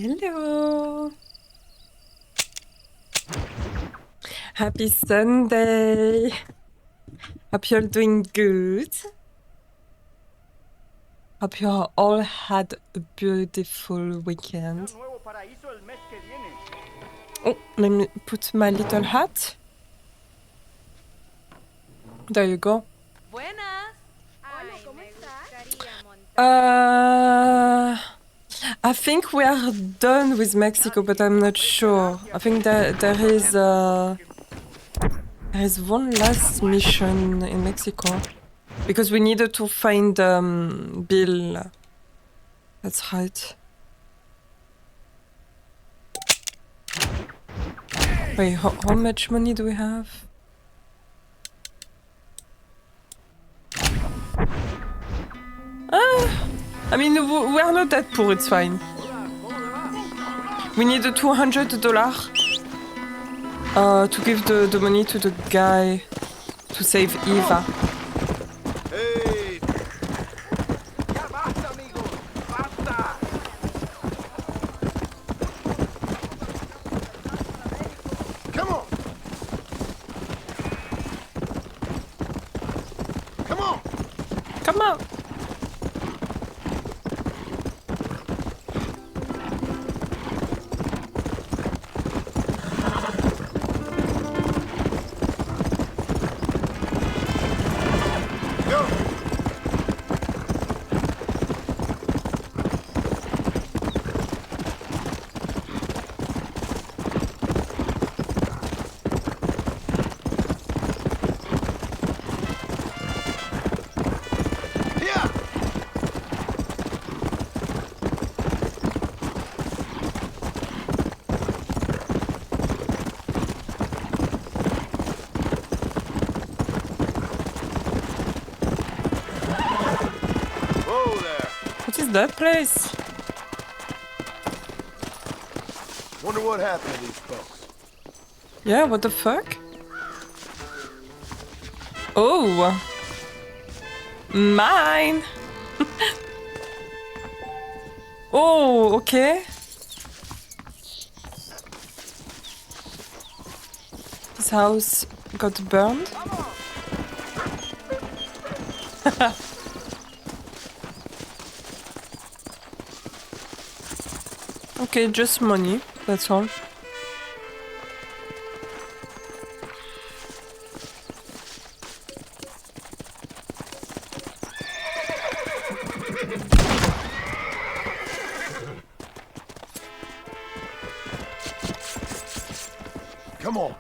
Hello. Happy Sunday. Hope you're doing good. Hope you all had a beautiful weekend. Oh, let me put my little hat. There you go. I think we are done with Mexico, but I'm not sure. I think that there is one last mission in Mexico because we needed to find Bill. That's right. Wait, how much money do we have? I mean, we are not that poor, it's fine. We need $200 to give the money to the guy to save Eva. Come on! That place. Wonder what happened to these folks. Yeah, what the fuck? Oh, mine. Oh, okay. This house got burned. Okay, just money, that's all. Come on,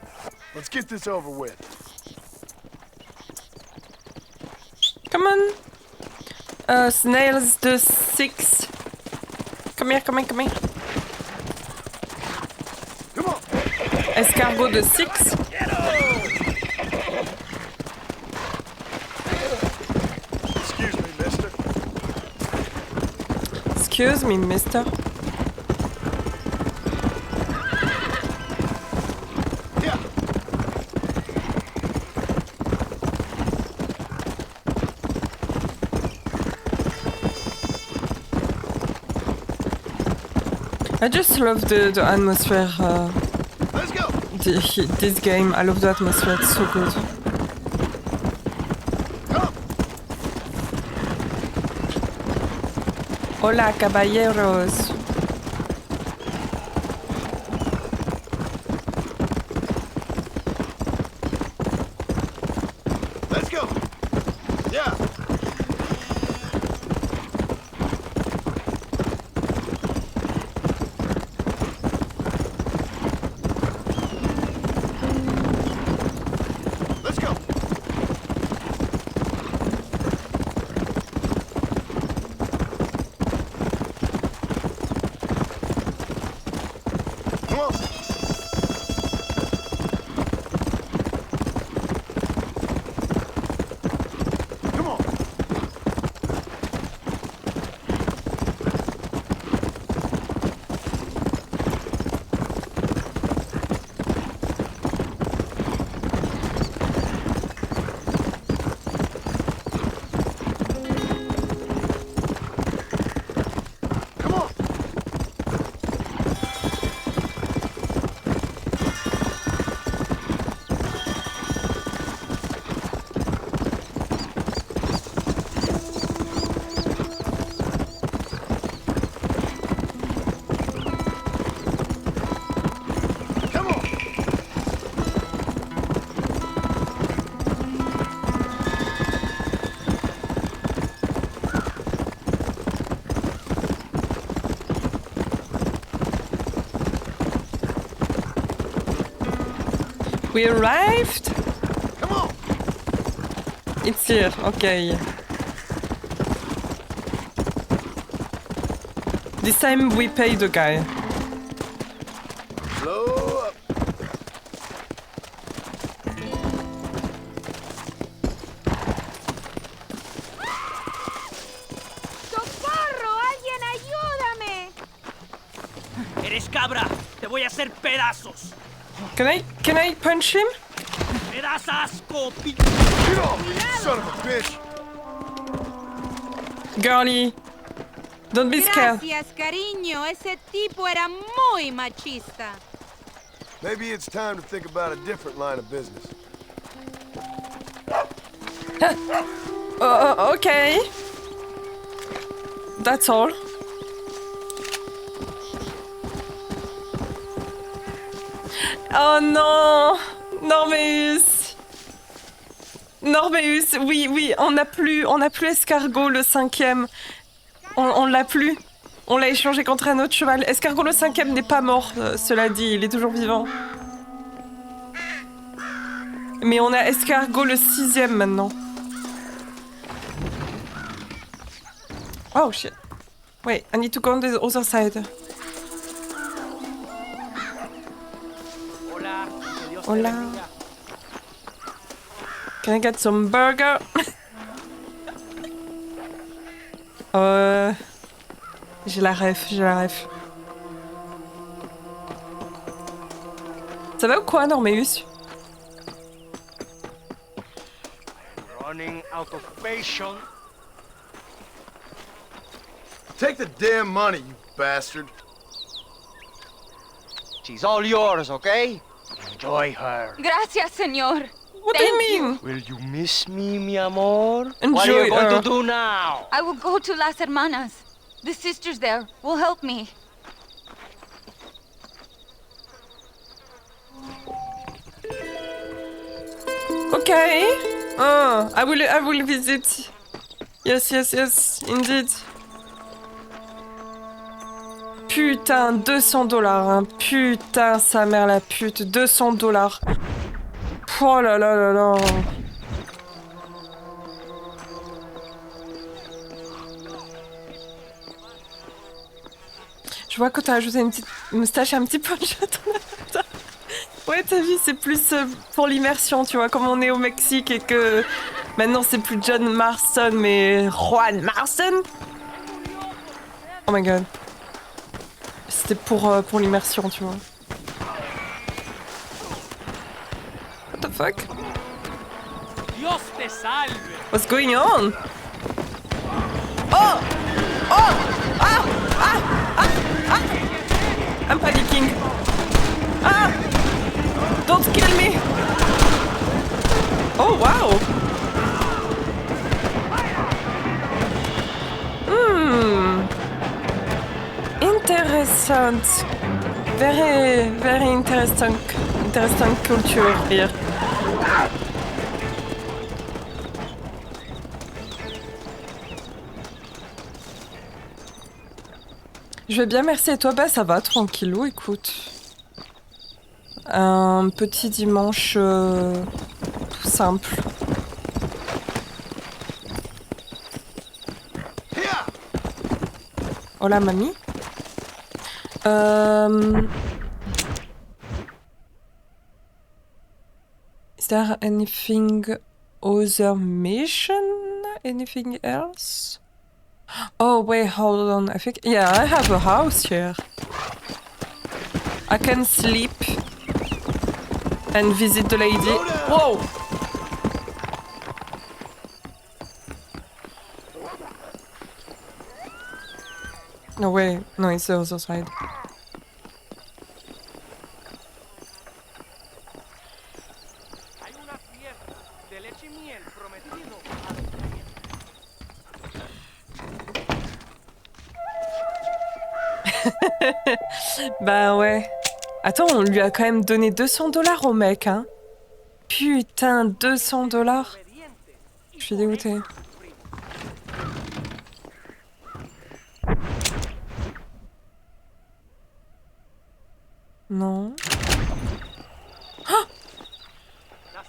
let's get this over with. Come on. Snails the 6. Come here, come here, come here. Escargot de 6. Excuse me, mister. Excuse me, mister. Yeah. I just love the atmosphere. Let's go. This game, I love the atmosphere, it's so good. Come. Hola, caballeros. Let's go. Yeah. We arrived? Come on. It's here, okay. This time we pay the guy. Slow up. ¡Socorro! ¡Alguien ayúdame! ¡Eres cabra! ¡Te voy a hacer pedazos! Can I punch him? ¡Me das asco, Get off me, you son of a bitch. Girlie, don't be scared. Gracias, cariño. Ese tipo era muy machista. Maybe it's time to think about a different line of business. Okay. That's all. Oh non! Normeus! Normeus, oui, on n'a plus Escargot le 5e. On l'a plus. On l'a échangé contre un autre cheval. Escargot le 5e n'est pas mort, cela dit, il est toujours vivant. Mais on a Escargot le 6e maintenant. Oh shit. Wait, I need to go on the other side. Hola. Que Dios te Hola. bendiga. Can I get some burger? J'ai la ref. Ça va ou quoi, Normeus? Running out of patience. Take the damn money, you bastard. She's all yours, okay? Enjoy her. Gracias, señor. What do you mean? Will you miss me, mi amor? What are Enjoy you going her. to do now? I will go to Las Hermanas. The sisters there will help me. Okay. I will visit. Yes, indeed. Putain, $200, hein. Putain, sa mère la pute, $200. Oh là là là là. Je vois que t'as ajouté une petite moustache un petit peu de ton avatar. Ouais, t'as vu, c'est plus pour l'immersion, tu vois, comme on est au Mexique et que maintenant c'est plus John Marston, mais Juan Marston. Oh my god. C'était pour l'immersion, tu vois. What the fuck? Dios te salve. What's going on? Oh! I'm panicking. Ah! Don't kill me! Oh wow! Interessant. Very interesting culture here. Je vais bien, merci. Et toi? Bah ça va, tranquillou, écoute. Un petit dimanche tout simple. Hola, mamie. Is there anything other mission? Anything else? Oh wait, hold on. I think I have a house here. I can sleep and visit the lady. Whoa! No way. No, it's the other side. Hay una fiesta de leche y miel prometido a los Bah ouais. Attends, on lui a quand même donné $200 au mec, hein. Putain, $200. Je suis dégoûtée. Non.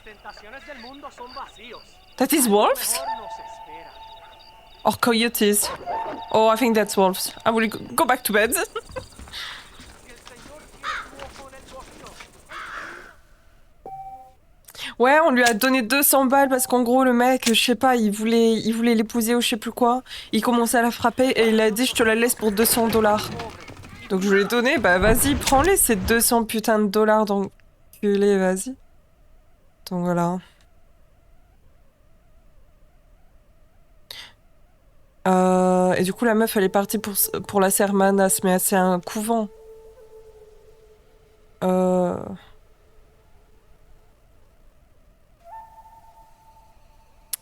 tentaciones del mundo son vacíos. That is wolves? Mejor nos espera. Or coyotes? Oh, I think that's wolves. I will go back to bed. Si el Señor tiene su ojo en el negocio, Ouais, on lui a donné 200 balles parce qu'en gros, le mec, je sais pas, il voulait l'épouser ou je sais plus quoi. Il commençait à la frapper et il a dit je te la laisse pour 200 dollars. Donc je lui ai donné, bah vas-y, prends-les ces 200 putains de dollars d'enculé, vas-y. Donc voilà. Et du coup, la meuf, elle est partie pour la Sermanas, mais c'est un couvent.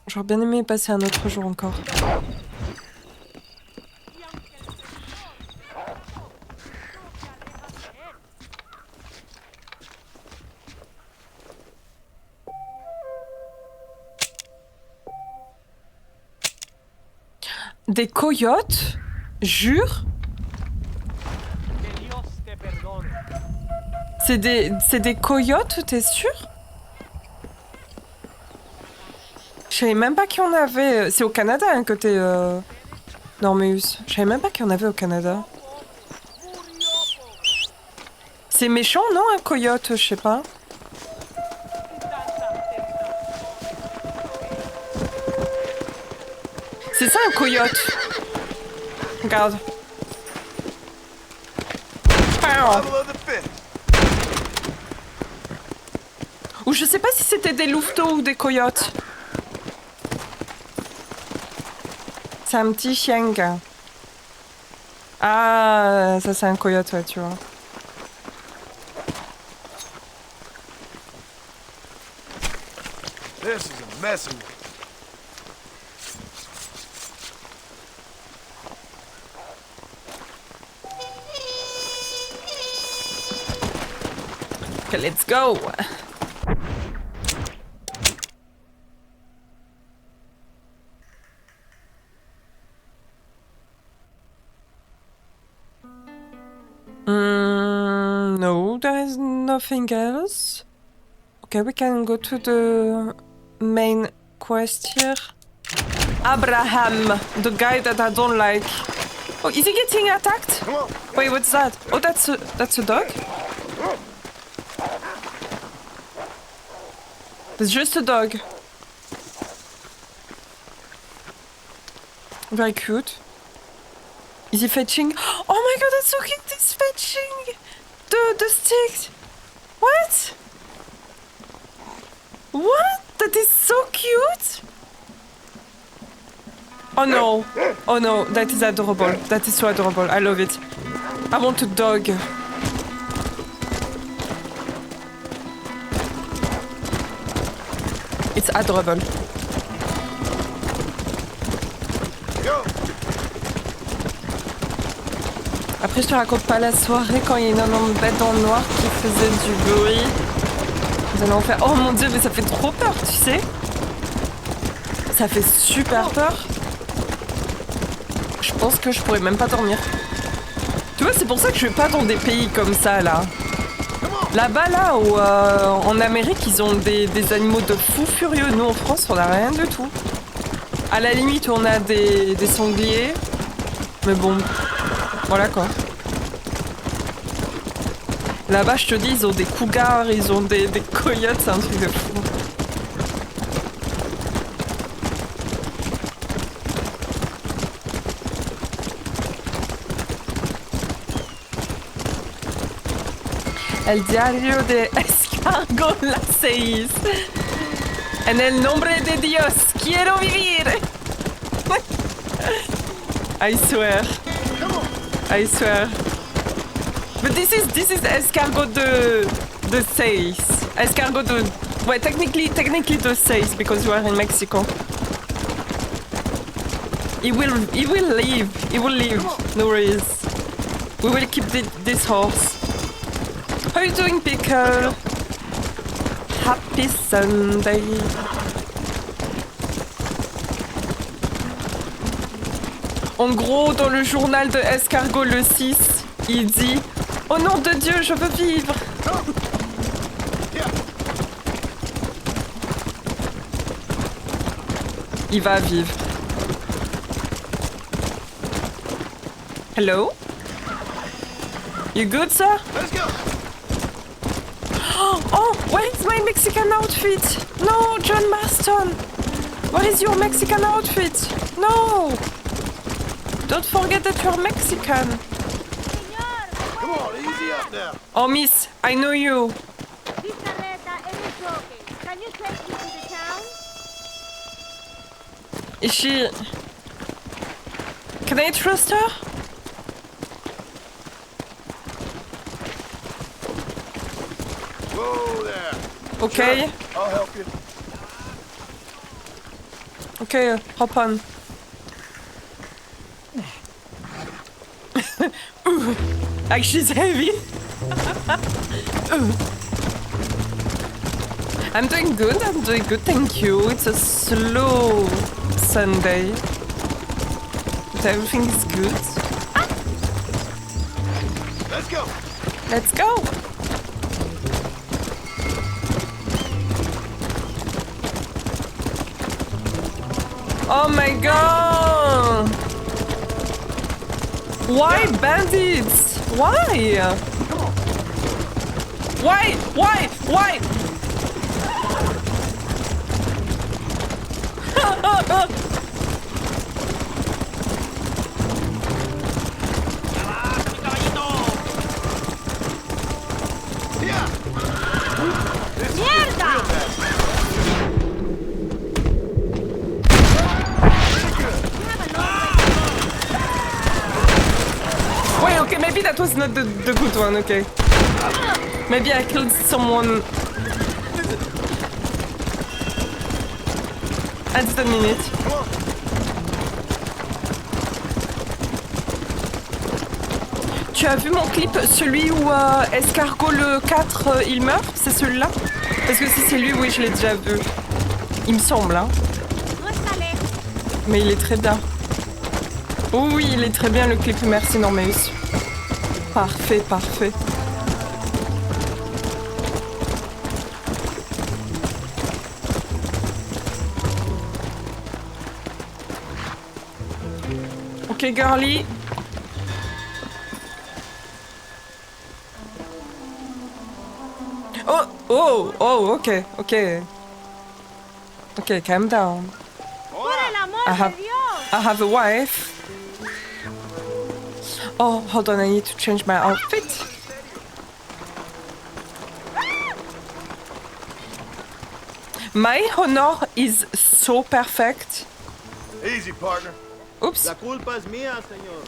J'aurais bien aimé passer un autre jour encore. Des coyotes? Jure? que Dios te perdone. C'est des coyotes, t'es sûr? Je savais même pas qu'il y en avait. C'est au Canada, hein, côté Normeus. Je savais même pas qu'il y en avait au Canada. C'est méchant, non, un coyote, je sais pas. C'est ça un coyote. Regarde. Bottle of the fifth. Ou je sais pas si c'était des louveteaux ou des coyotes. C'est un petit chien. Ah, ça c'est un coyote, ouais, tu vois. This is a messy one. Okay, let's go. No, there is nothing else. Okay, we can go to the main quest here. Abraham, the guy that I don't like. Oh, is he getting attacked? Come on. Wait, what's that? Oh, that's a dog? It's just a dog. Very cute. Is he fetching? Oh my god, that's so cute! He's fetching the sticks. What? What? That is so cute. Oh no! Oh no! That is adorable. That is so adorable. I love it. I want a dog. It's adorable. Go. Après, je te raconte pas la soirée quand il y a une énorme bête dans le noir qui faisait du bruit. Vous allez en faire. Oh mon dieu, mais ça fait trop peur, tu sais. Ça fait super peur. Je pense que je pourrais même pas dormir. Tu vois, c'est pour ça que je vais pas dans des pays comme ça, là. Là-bas, là, où, en Amérique, ils ont des animaux de fous furieux. Nous, en France, on a rien du tout. À la limite, on a des sangliers. Mais bon, voilà quoi. Là-bas, je te dis, ils ont des cougars, ils ont des coyotes, c'est un truc de fou. El diario de Escargot las 6. En el nombre de Dios, quiero vivir. I swear. I swear. But this is escargot de 6. Escargot de... Ouais, technically de 6 because you are in Mexico. He will leave. He will leave. No worries. We will keep this horse. How are you doing, Pickle? Happy Sunday. En gros, dans le journal de Escargot le 6, il dit « Au nom de Dieu, je veux vivre !» Il va vivre. Hello? You good, sir? Let's go. Oh, where is my Mexican outfit? No, John Marston. Where is your Mexican outfit? No. Don't forget that you're Mexican. Come on, easy up now. Oh, miss, I know you. This carreta is broken. Can you take me to the town? Is she... Can I trust her? Whoa there. Okay. Sure, I'll help you. Okay, hop on. Like she's heavy. I'm doing good, thank you. It's a slow Sunday. But everything is good. Let's go. Let's go! Oh my god! Why bandits? Why? Why? Why? Why? Yeah. This is Mierda! real bad. Wait, okay, maybe that was not the good one, okay. Maybe I killed someone. I didn't mean it. Tu as vu mon clip, celui où Escargot le 4 il meurt? C'est celui-là? Parce que si c'est lui, oui, je l'ai déjà vu. Il me semble, hein. Mais il est très bien. Oh oui, il est très bien le clip, merci Normeus. Parfait, parfait. Ok, girly. Oh, oh, oh, ok, ok. Ok, calm down. Por el amor I de have, Dios. I have a wife. Oh, hold on, I need to change my outfit. My honor is so perfect. Easy, partner. Oops. La culpa es mía, señor.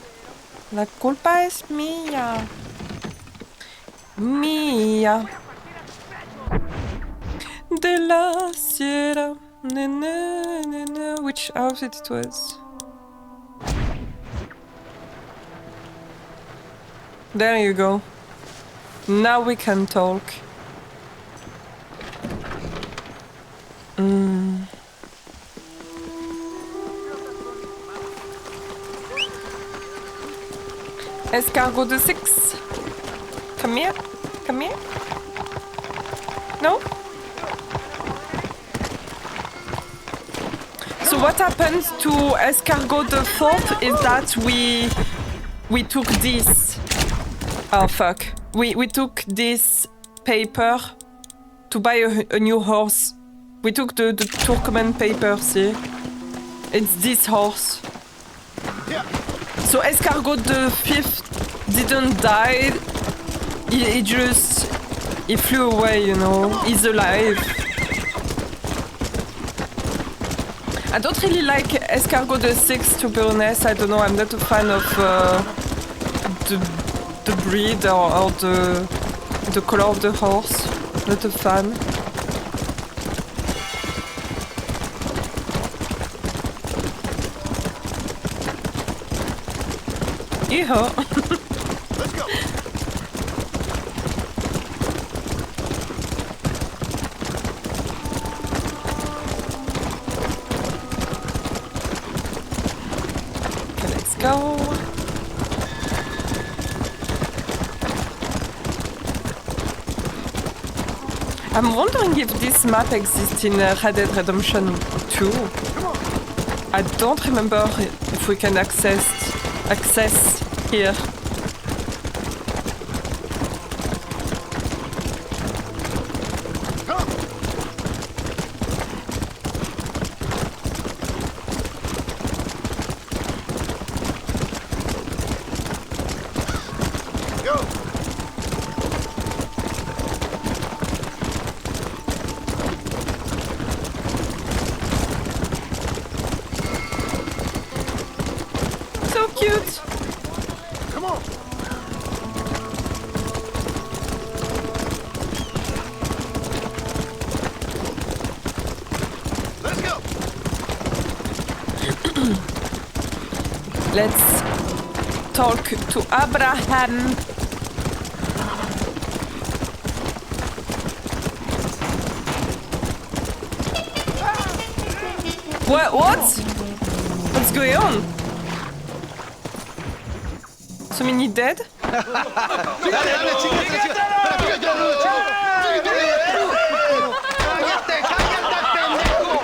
La culpa es mía. Mía. De la Sierra. Na, na, na, na. Which outfit it was? There you go. Now we can talk. Escargot de 6. Come here. Come here. No? So what happened to Escargot the 4th is that we took this. Oh fuck. We took this paper to buy a new horse. We took the Turkmen paper, see? It's this horse. Yeah. So Escargot the 5th didn't die. He flew away, you know. He's alive. I don't really like Escargot the 6th, to be honest. I don't know, I'm not a fan of the breed or the color of the horse. Not a fan. Yee-haw. Let's go. Let's go. I'm wondering if this map exists in Red Dead Redemption 2. I don't remember if we can access here. Let's talk to Abraham. What? What's going on? So many dead?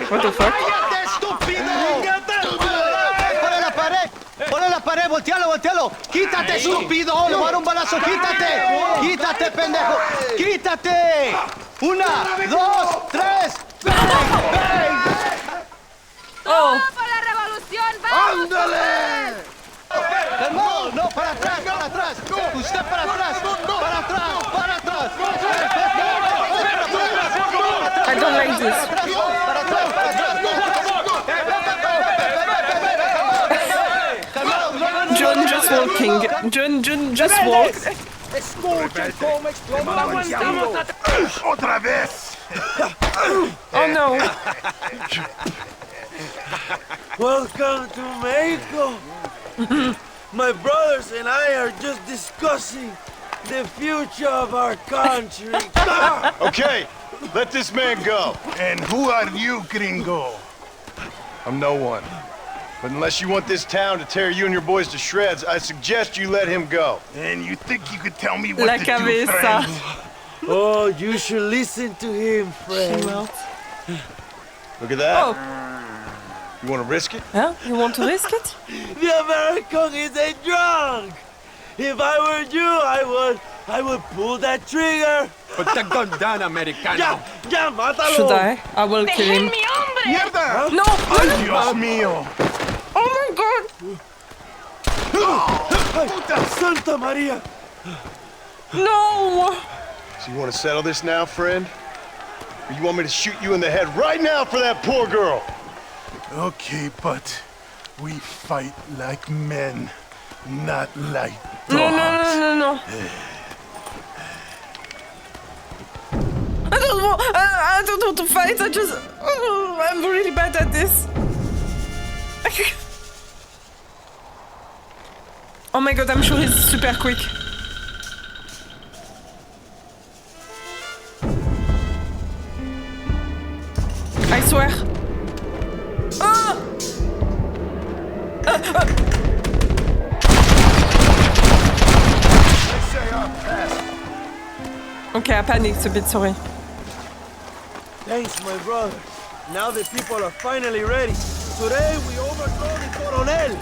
What the fuck? ¡Ponle la pared! ¡Voltealo! ¡Quítate, estúpido! ¡Le voy a dar un balazo! ¡Quítate! ¡Quítate, pendejo! ¡Quítate! 1, 2, 3. Oh! ¡Por la revolución! ¡Vamos! ¡Ándale! No, para atrás. Usted para atrás. I don't like this. John just walking. John just walk. Escuchen cómo explota. ¡Otra vez! Oh no. Welcome to Mexico. My brothers and I are just discussing the future of our country. Okay, let this man go. And who are you, gringo? I'm no one. But unless you want this town to tear you and your boys to shreds, I suggest you let him go. And you think you could tell me La cabeza. Oh, you should listen to him, friend. Look at that. Oh. You want to risk it? Huh? You want to risk it? The American is a drunk. If I were you, I would pull that trigger. Put the gun down, Americano. Ya, mátalo. Should I? I will kill him. ¡Mi hombre! ¡Mierda! No! ¡Ay, Dios mío! Oh my god! Puta Santa Maria. No! So you want to settle this now, friend? Or you want me to shoot you in the head right now for that poor girl? Okay, but we fight like men, not like dogs. No. I don't want to fight. I'm really bad at this. Oh my god, I'm sure he's super quick. I swear. Okay, I panicked a bit, sorry. Thanks, my brother. Now the people are finally ready. Today we overthrow the Coronel.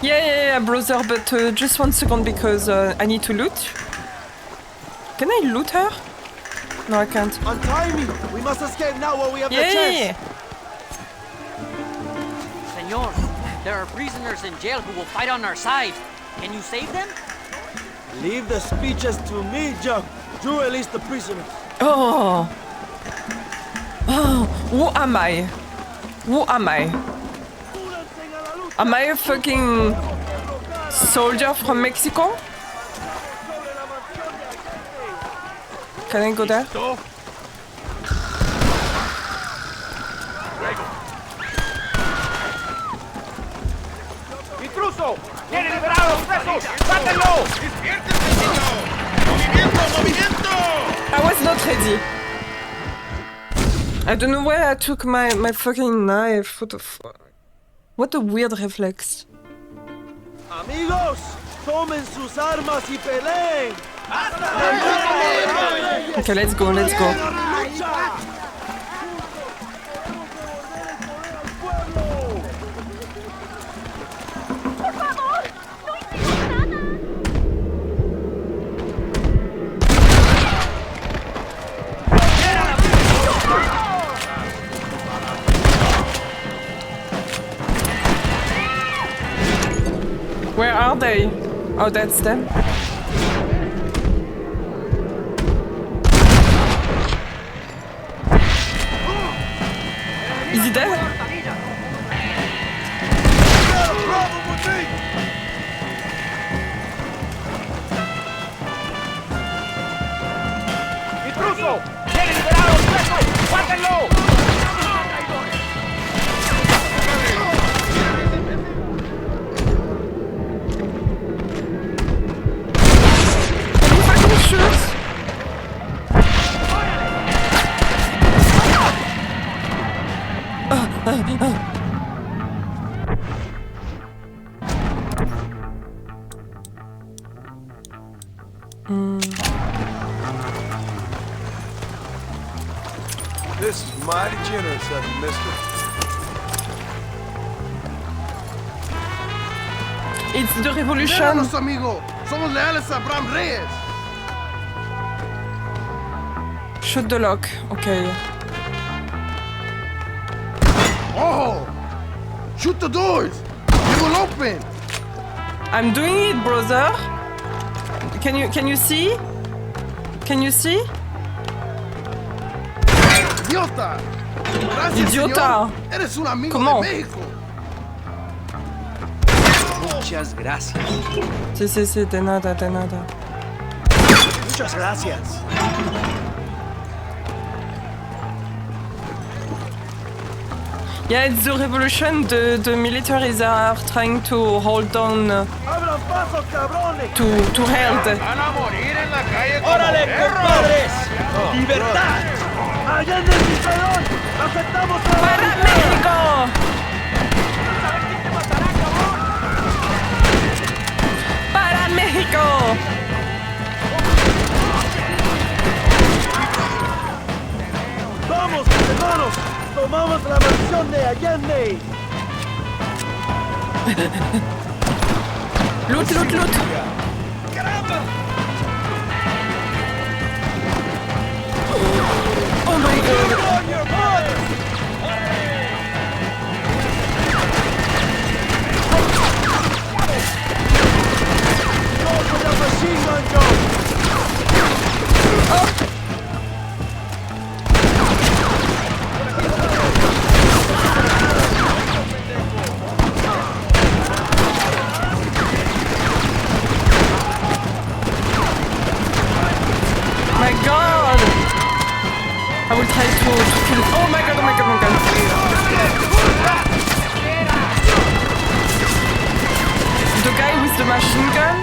Yeah, brother, but just 1 second because I need to loot. Can I loot her? No, I can't. Untie me. We must escape now while we have the chance. Yeah. Senor, there are prisoners in jail who will fight on our side. Can you save them? Leave the speeches to me, Jack. You release the prisoners. Oh, who am I? Am I a fucking soldier from Mexico? Can I go there? ¡Intruso! ¡Tiene liberado a los presos! ¡Mátenlo! I was not ready. I don't know where I took my fucking knife. What the fuck? What a weird reflex. Amigos, tomen sus armas y peleen. Okay, let's go. Where are they? Oh, that's them. Is he dead? ¡Intruso! ¡Tiene liberado el preso! ¡Guárdenlo! This is mighty generous of you, mister. It's the revolution. amigo. Somos leales a Bram Reyes. Shoot the lock. Okay. Oh! Shoot the doors. They will open. I'm doing it, brother. Can you see? Can you see? Idiota. Gracias, Idiota. señor. Eres un amigo ¿Cómo? de México. Muchas gracias. Sí, de nada, de nada. Muchas gracias. Yeah, it's the revolution. The militaries are trying to hold down, ¡Abran paso, cabrones! to hold. Van a morir en la calle como ¡Órale, perros. compadres! ¡Libertad! ¡Allá en el salón! ¡Aceptamos a ¡Para México! ¡Para México! ¡Vamos, hermanos! ¡Tomamos la mansión de Allende! Loot. Oh my god. On your mark! Go for the machine gun, Joe! My god! I will try to kill. Oh my god. The guy with the machine gun?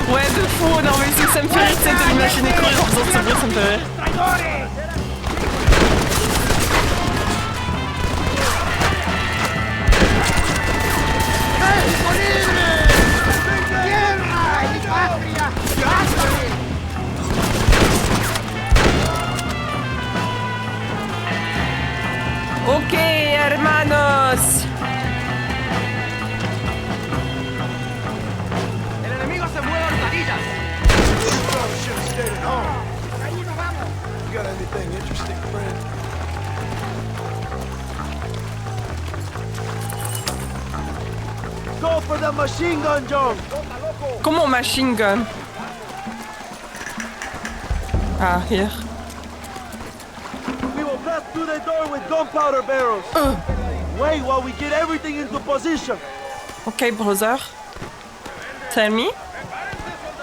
Ouais, de fou, non mais c'est que ça me fait rire, tu sais, de l'imaginer courir en faisant ce bruit, ça me fait rire. Ok, hermanos. ¡El enemigo se mueve a hortadillas! Should have stayed at home. You got anything interesting, friend? Go for the machine gun, Joe! Comment machine gun? Ah, here. We will blast through the door with gunpowder barrels. Wait while we get everything into position. Okay, brother. Tell me.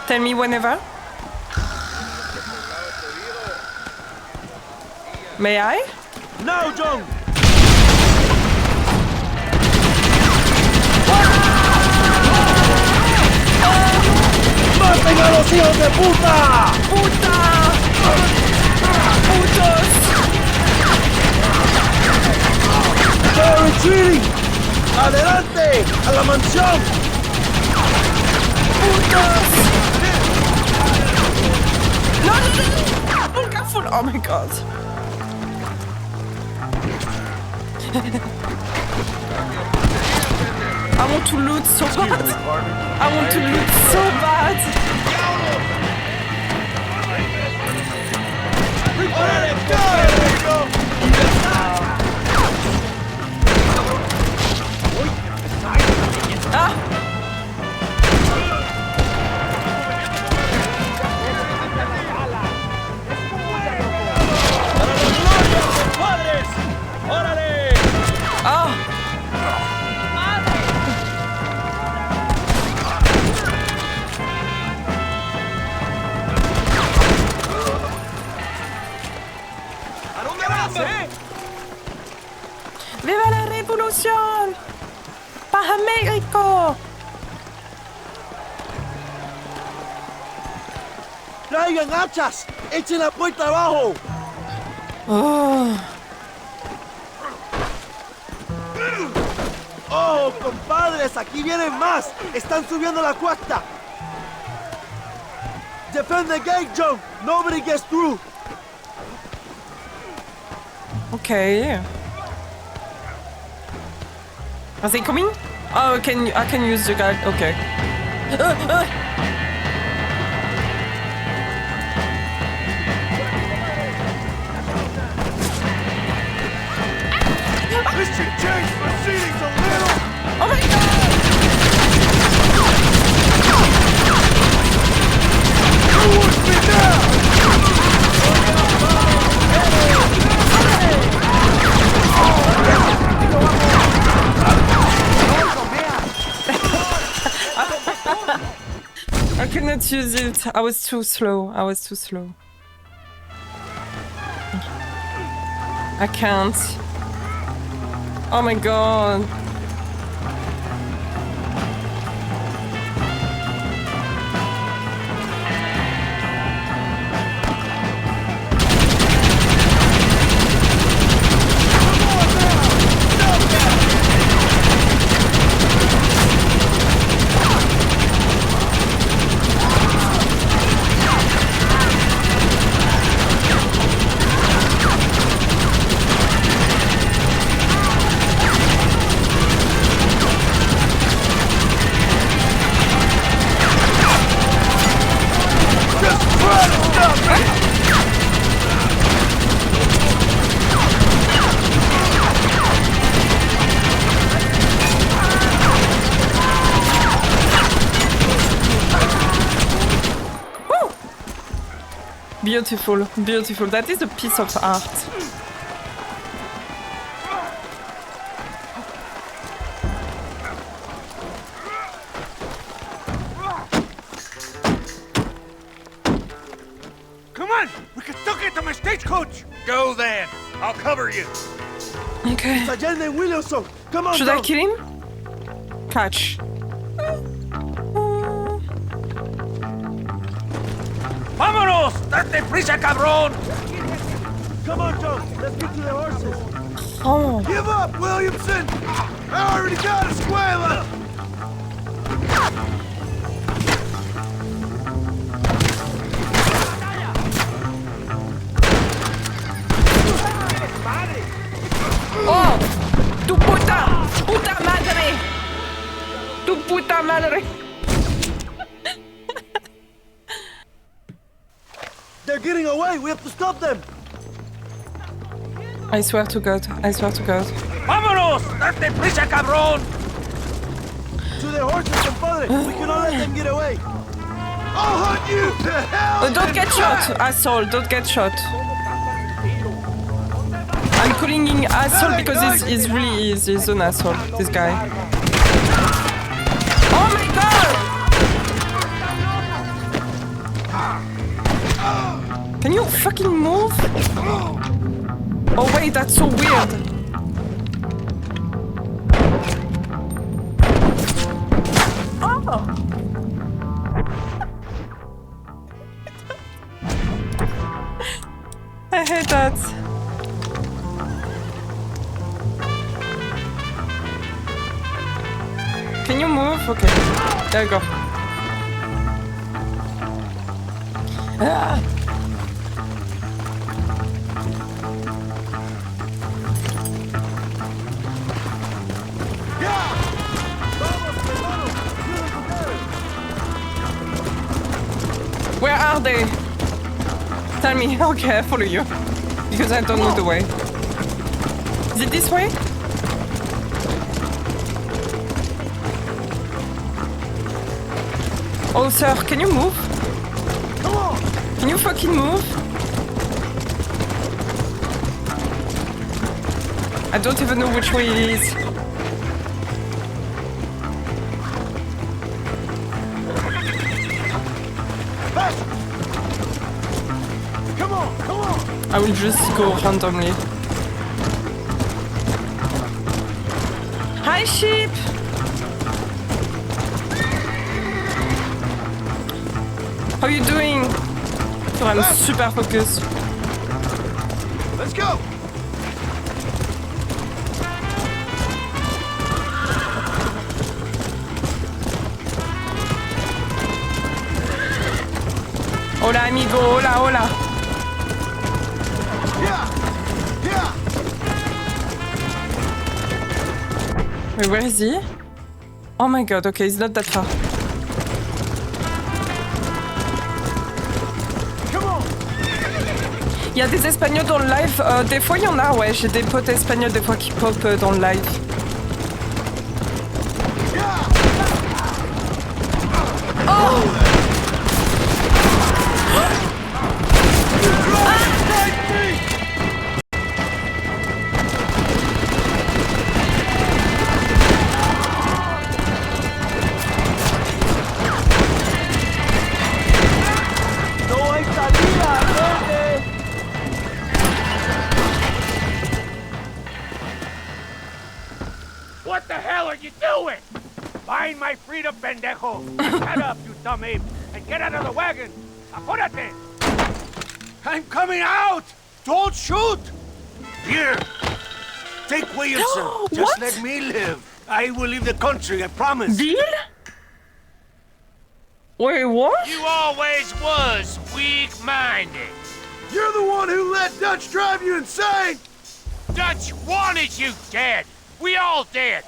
Tell me whenever. May I? Now, John! ¡Maten a los hijos de puta! ¡Puta! ¡Putos! ¡They're retreating! ¡Adelante! ¡A la mansión! ¡Putos! No! Careful! Oh my god. Oh want to loot so bad. I want to loot so bad. Ah! ¡Viva la revolución! ¡Para México! ¡Traigan hachas! ¡Echen la puerta abajo! Oh. ¡Oh, compadres! ¡Aquí vienen más! ¡Están subiendo la cuesta! Defend the gate, John! Nobody gets through! Okay. Are they coming? Oh, I can use the guard. Okay. This should change proceedings a little! Oh my god! Who wants me now? I cannot use it. I was too slow. I can't. Oh my god. Beautiful, beautiful. That is a piece of art. Come on! We can still get to my stagecoach! Go then! I'll cover you! Okay. Sergeant Williamson! Come on, Should John. I kill him? Catch. ¡Vámonos! ¡Date prisa, cabrón! Come on, John. Let's get to the horses. Oh. Give up, Williamson! I already got a squealer! Oh! Tu puta! Puta madre! Tu puta madre! They're getting away. We have to stop them. I swear to God. I swear to God. ¡Vámonos! ¡Date prisa, cabrón! To the horses, compadre. We cannot let them get away. I'll hunt you to hell! Don't get shot, asshole. Don't get shot. I'm calling him asshole because he's really he's an asshole. This guy. Oh my God! Can you fucking move? Oh wait, that's so weird. Oh! I hate that. Can you move? Okay. There you go. Ah! are they? Tell me. Okay, I follow you. Because I don't know the way. Is it this way? Oh, sir, can you move? Come on! Can you fucking move? I don't even know which way it is. Faster! Come on, come on! I will just go randomly. Hi, sheep! How are you doing? So I'm super focused. Let's go! Hola, amigo. Hola, hola. Yeah! Yeah! Wait, where is he? Oh my god, okay, he's not that far. Il y a des Espagnols dans le live, des fois il y en a, ouais, j'ai des potes espagnols des fois qui pop dans le live. Oh! What the hell are you doing? Find my freedom, pendejo! Shut up, you dumb ape, and get out of the wagon! Apúrate! I'm coming out! Don't shoot! Here! Take Williamson. Just What? let me live. I will leave the country, I promise. Deal? Wait, what? You always was weak-minded. You're the one who let Dutch drive you insane! Dutch wanted you dead! We all did!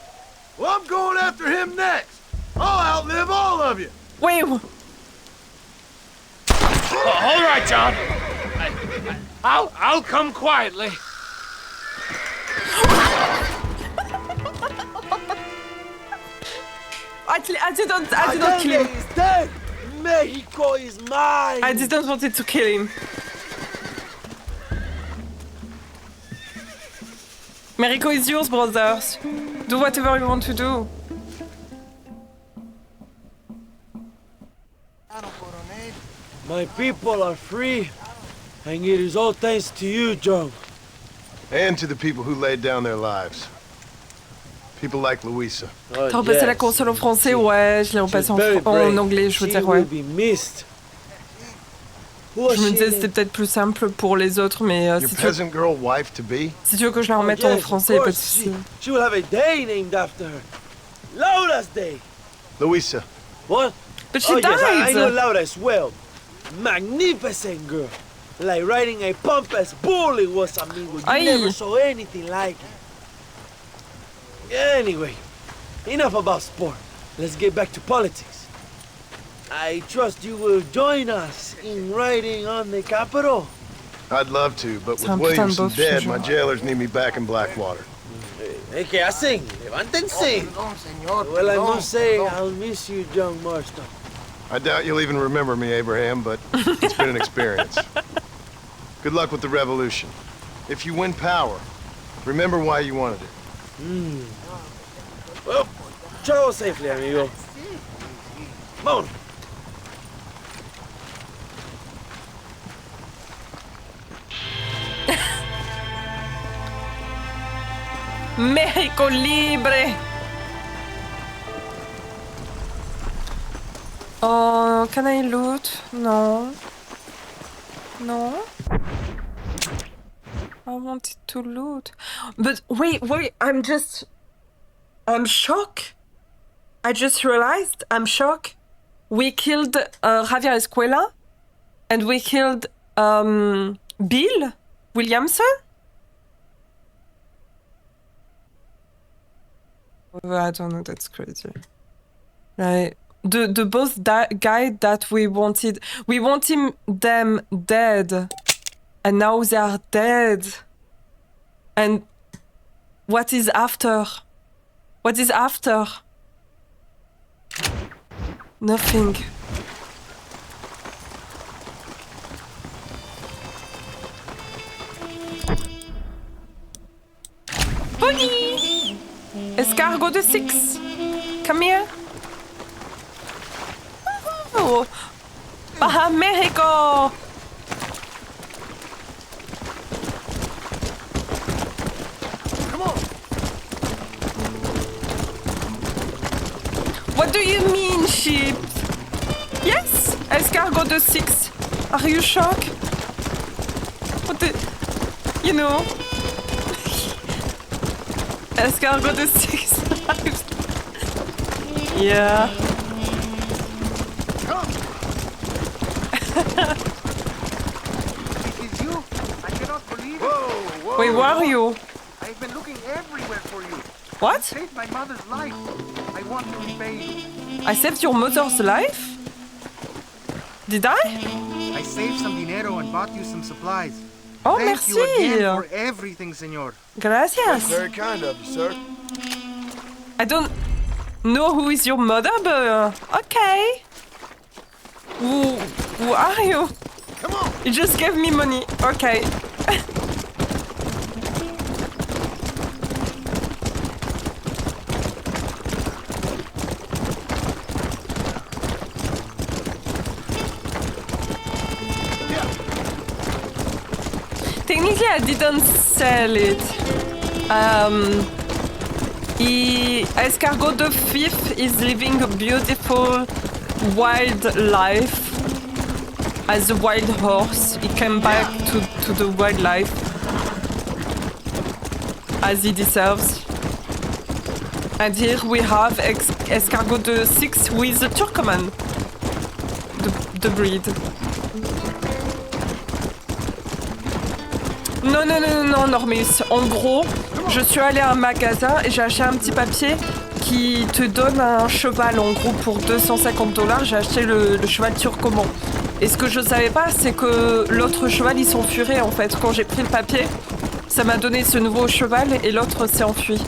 Well, I'm going after him next! I'll outlive all of you! Wait, All right, John. I'll come quietly. I didn't kill him. Is dead. Mexico is mine. I didn't want to kill him. Mexico is yours, brothers. Do whatever you want to do. My people are free, and it is all thanks to you, John. And to the people who laid down their lives. People like Louisa. Oh, T'as repassé la console en français? Ouais, je l'ai repassé en anglais, je veux dire, ouais. Je me disais c'était peut-être plus simple pour les autres, mais Your si, peasant girl wife to be? si tu veux que je la remette en français, pas de soucis. She will have a day named after her. Laura's Day. Louisa. What? But she oh, died! Yes, I know Laura as well. Magnificent girl. Like riding a pompous bull it was, amigo. You Ay. never saw anything like it. Anyway, enough about sport. Let's get back to politics. I trust you will join us in riding on the Capitol. I'd love to, but C'est with un putain de Williamson bof, je te dead, jure. my jailers need me back in Blackwater. ¿Qué hacen? Levántense. Well, I must say, I'll miss you, John Marston. I doubt you'll even remember me, Abraham, but it's been an experience. Good luck with the revolution. If you win power, remember why you wanted it. Well, travel safely, amigo. Vámonos. México libre! Oh, can I loot? No. No? I wanted to loot. But wait, I'm shocked. I just realized I'm shocked. We killed Javier Escuela and we killed Bill Williamson. I don't know, that's crazy. Like, the both guy that we wanted them dead, and now they are dead. And what is after? What is after? Nothing. Pony! Escargot de 6. Come here. Oh. Baja Mexico! Come on. What do you mean, sheep? Yes, escargot de 6. Are you shocked? What the... You know... escargot de 6. Yeah. It is you? I cannot believe it. Whoa. Wait, where are you? I've been looking everywhere for you. What? You saved my mother's life. I want to repay you. I saved your mother's life? Did I? I saved some dinero and bought you some supplies. Oh, Thank merci. you again for everything, senor. Gracias. Very kind of you, sir. I don't know who is your mother, but okay. Who are you? Come on. You just gave me money. Okay. Technically, I didn't sell it. Escargot de Fifth is living a beautiful wild life as a wild horse. He came back to the wildlife as he deserves. And here we have Escargot de 6 who is a Turkoman, the breed. Non, Normus. En gros, je suis allée à un magasin et j'ai acheté un petit papier qui te donne un cheval. En gros, pour $250, j'ai acheté le cheval turcoman. Et ce que je savais pas, c'est que l'autre cheval, il s'enfuirait en fait. Quand j'ai pris le papier, ça m'a donné ce nouveau cheval et l'autre s'est enfui.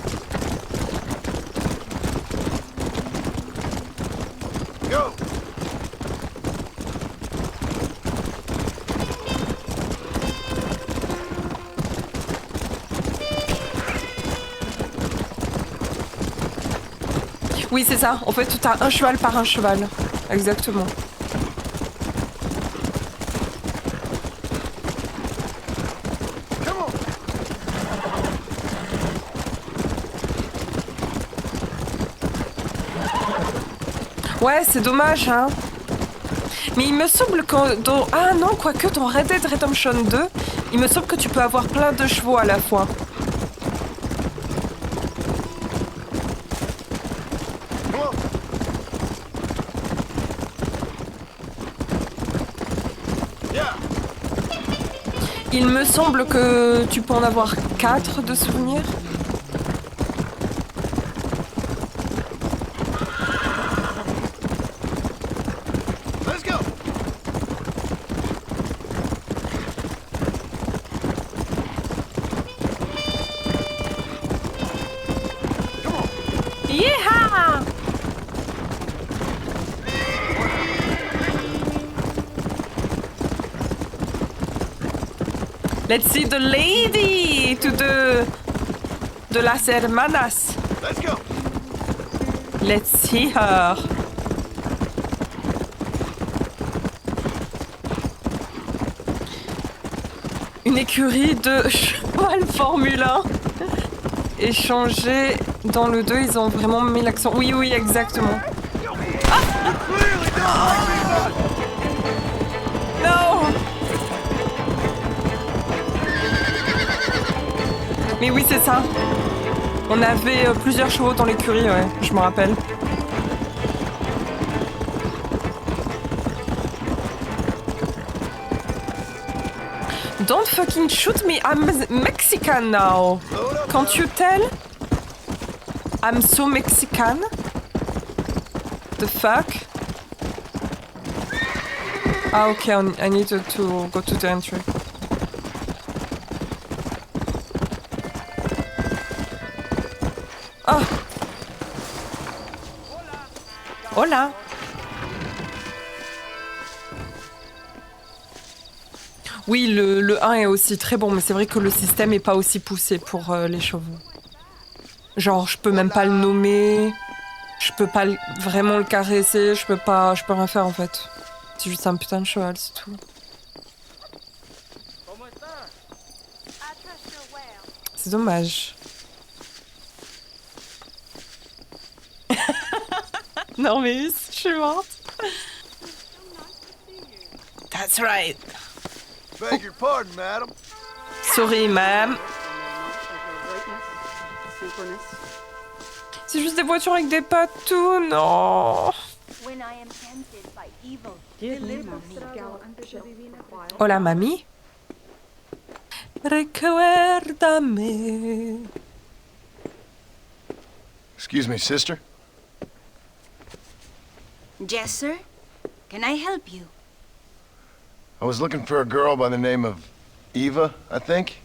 Go. Oui, c'est ça. En fait, tu as un cheval par un cheval. Exactement. Ouais, c'est dommage, hein. Mais il me semble que dans... Ah non, quoique dans Red Dead Redemption 2, il me semble que tu peux avoir plein de chevaux à la fois. Il me semble que tu peux en avoir 4 de souvenirs. Let's go. Come on. Yee-haw! Let's see the lady to de las hermanas. Let's go. Let's see her. Une écurie de cheval Formule 1. Échangé dans le 2, ils ont vraiment mis l'accent. Oui, oui, exactement. Ah! Non! Mais oui, c'est ça. On avait plusieurs chevaux dans l'écurie, ouais, je me rappelle. Don't fucking shoot me, I'm Mexican now. Can't you tell? I'm so Mexican. The fuck? Ah, okay, I need to go to the entry. Ah! Hola! Oui, le 1 est aussi très bon, mais c'est vrai que le système est pas aussi poussé pour les chevaux. Genre, je peux même pas le nommer, je peux pas vraiment le caresser, je peux rien faire en fait. C'est juste un putain de cheval, c'est tout. C'est dommage. Non mais je suis morte. That's right. Beg your pardon, madam. Sorry, ma'am. C'est juste des voitures avec des patous, non. Hola, mami. Recuérdame. Excuse me, sister. Yes, sir? Can I help you? I was looking for a girl by the name of Eva, I think.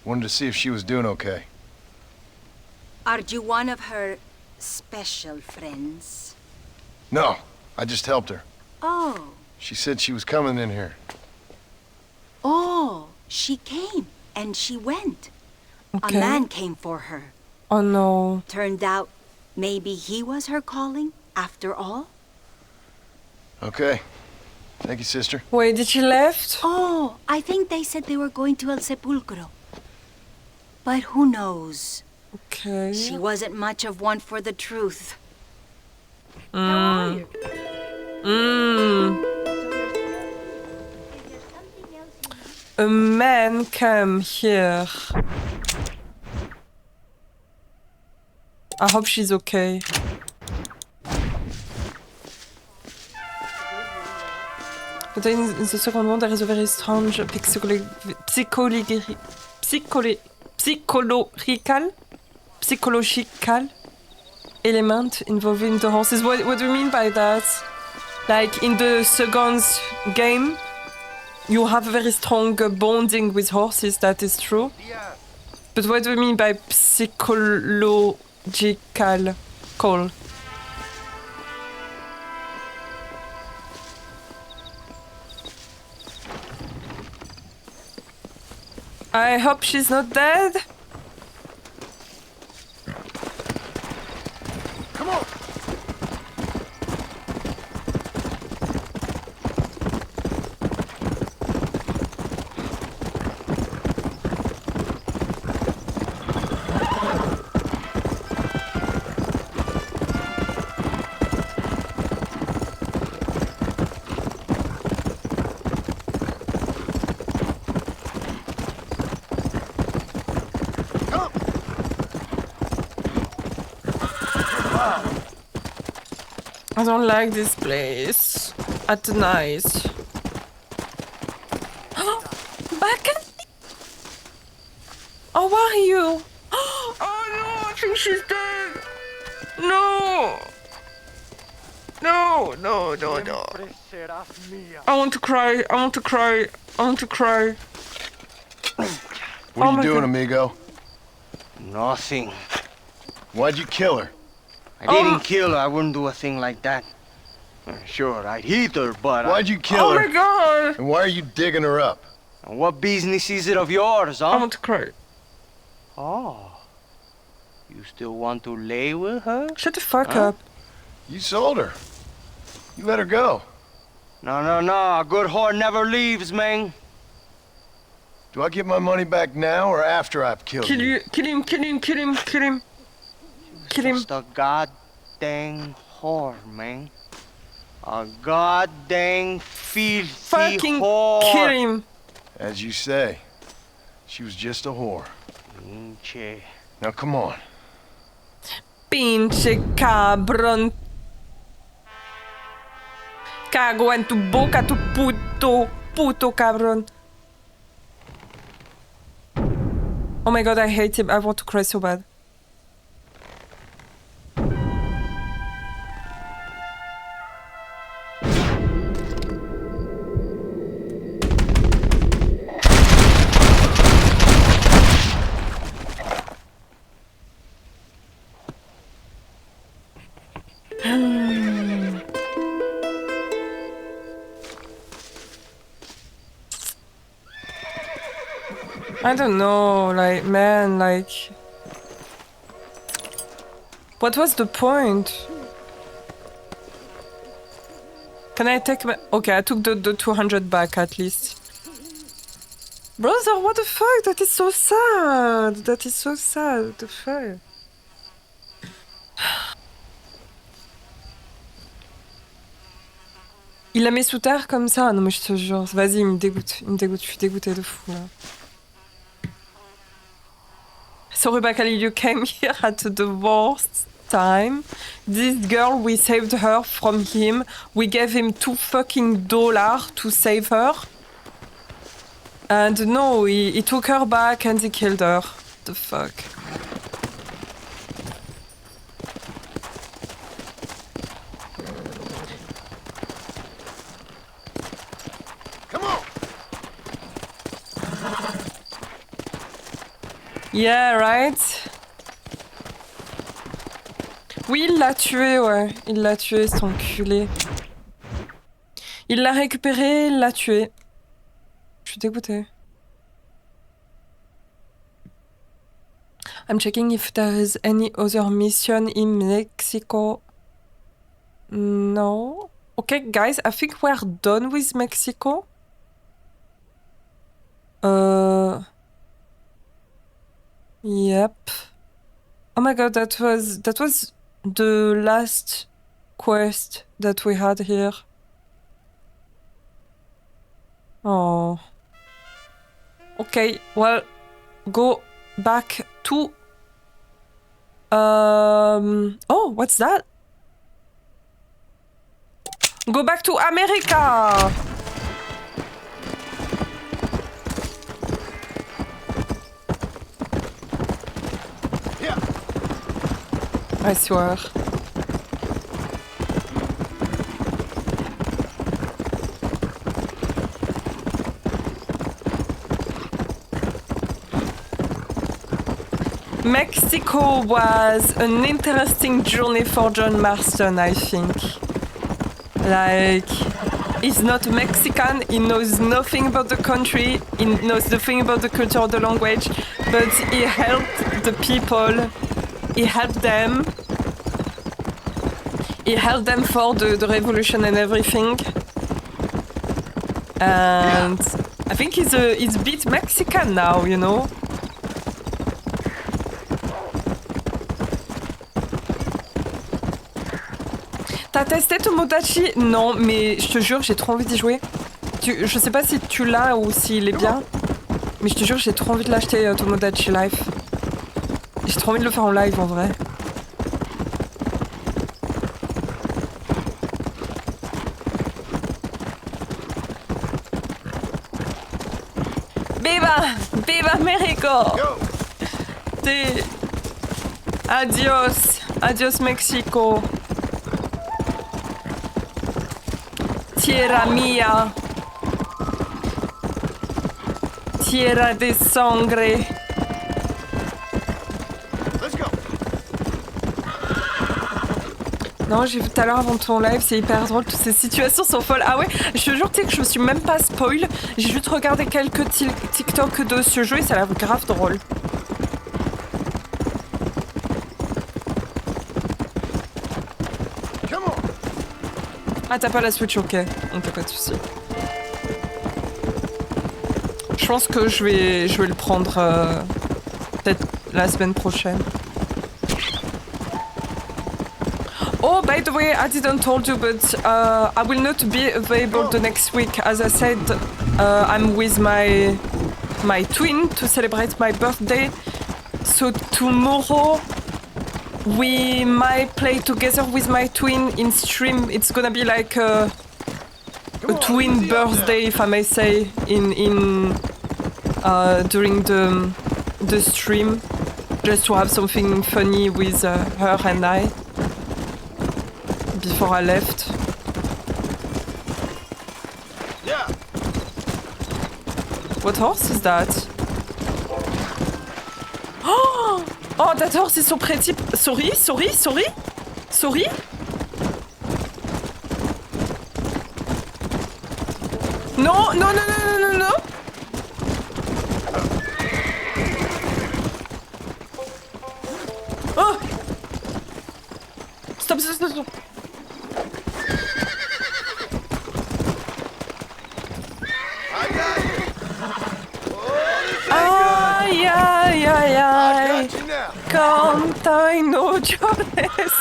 Wanted to see if she was doing okay. Are you one of her special friends? No, I just helped her. Oh. She said she was coming in here. Oh, she came and she went. Okay. A man came for her. Oh no. Turned out maybe he was her calling after all? Okay. Thank you, sister. Wait, did she left? Oh, I think they said they were going to El Sepulcro. But who knows? Okay. She wasn't much of one for the truth. A man came here. I hope she's okay. But in the second one, there is a very strange psychological element involving the horses. What do you mean by that? Like in the second game, you have a very strong bonding with horses, that is true. But what do you mean by psychological call? I hope she's not dead. Come on! I don't like this place at night. Back at me! How are you? Oh no, I think she's dead! No! No, no, no, no. I want to cry, I want to cry, I want to cry. What are you doing, amigo? Nothing. Why'd you kill her? I didn't kill her. I wouldn't do a thing like that. Sure, I'd hit her, but Why'd you kill her? Oh my god! And why are you digging her up? And what business is it of yours, huh? I want to cry. Oh. You still want to lay with her? Shut the fuck up. You sold her. You let her go. No, no, no. A good whore never leaves, man. Do I get my money back now or after I've killed you? Kill him, kill him, kill him, kill him. Kill him. Just a goddamn whore, man. A goddamn filthy Fucking whore. kill him. As you say, she was just a whore. Pinche. Now come on. Pinche cabrón. Cago en tu boca, tu puto cabrón. Oh my god, I hate him. I want to cry so bad. I don't know, like, man, like... What was the point? Can I take my... Okay, I took the 200 back at least. Brother, what the fuck? That is so sad. That is so sad. What the fuck? Il la met sous terre comme ça. Non mais je te jure. Vas-y, il me dégoûte. Il me dégoûte. Je suis dégoûtée de fou là. Sorry, Bakali, you came here at the worst time. This girl, we saved her from him. We gave him $2 to save her. And no, he took her back and he killed her. The fuck. Come on. Yeah, right? Oui, il l'a tué, ouais. Il l'a tué, cet enculé. Il l'a récupéré, il l'a tué. Je suis dégoûtée. I'm checking if there is any other mission in Mexico. No. Okay, guys, I think we're done with Mexico. Yep. Oh my god, that was the last quest that we had here. Oh. Okay, well, go back to... Oh, what's that? Go back to America! Yeah. I swear. Mexico was an interesting journey for John Marston, I think. Like, he's not Mexican, he knows nothing about the country, he knows nothing about the culture or the language, but he helped the people, he helped them for the revolution and everything. And I think he's a bit Mexican now, you know? T'as testé Tomodachi? Non, mais je te jure, j'ai trop envie d'y jouer. Je sais pas si tu l'as ou s'il est bien, mais je te jure, j'ai trop envie de l'acheter Tomodachi Live. J'ai trop envie de le faire en live en vrai. Viva Mexico! Adios Mexico. Tierra mía, tierra de sangre. Let's go. Non, j'ai vu tout à l'heure avant ton live, c'est hyper drôle, toutes ces situations sont folles. Ah ouais, je te jure, tu sais que je me suis même pas spoil, j'ai juste regardé quelques TikTok de ce jeu et ça a l'air grave drôle. Ah, t'as pas la Switch, ok. On t'a pas de soucis. Je pense que je vais le prendre peut-être la semaine prochaine. Oh, by the way, I didn't told you, but I will not be available the next week. As I said, I'm with my twin to celebrate my birthday. So tomorrow we might play together with my twin in stream. It's gonna be like a twin birthday, if I may say, in during the stream, just to have something funny with her and I before I left. Yeah. What horse is that? Oh! Oh, that horse is so pretty. Sorry? Non, non, non, non, non, non, non. Oh. Stop, stop, stop, stop. Ay, ay, ay, ay. Canta y no llores.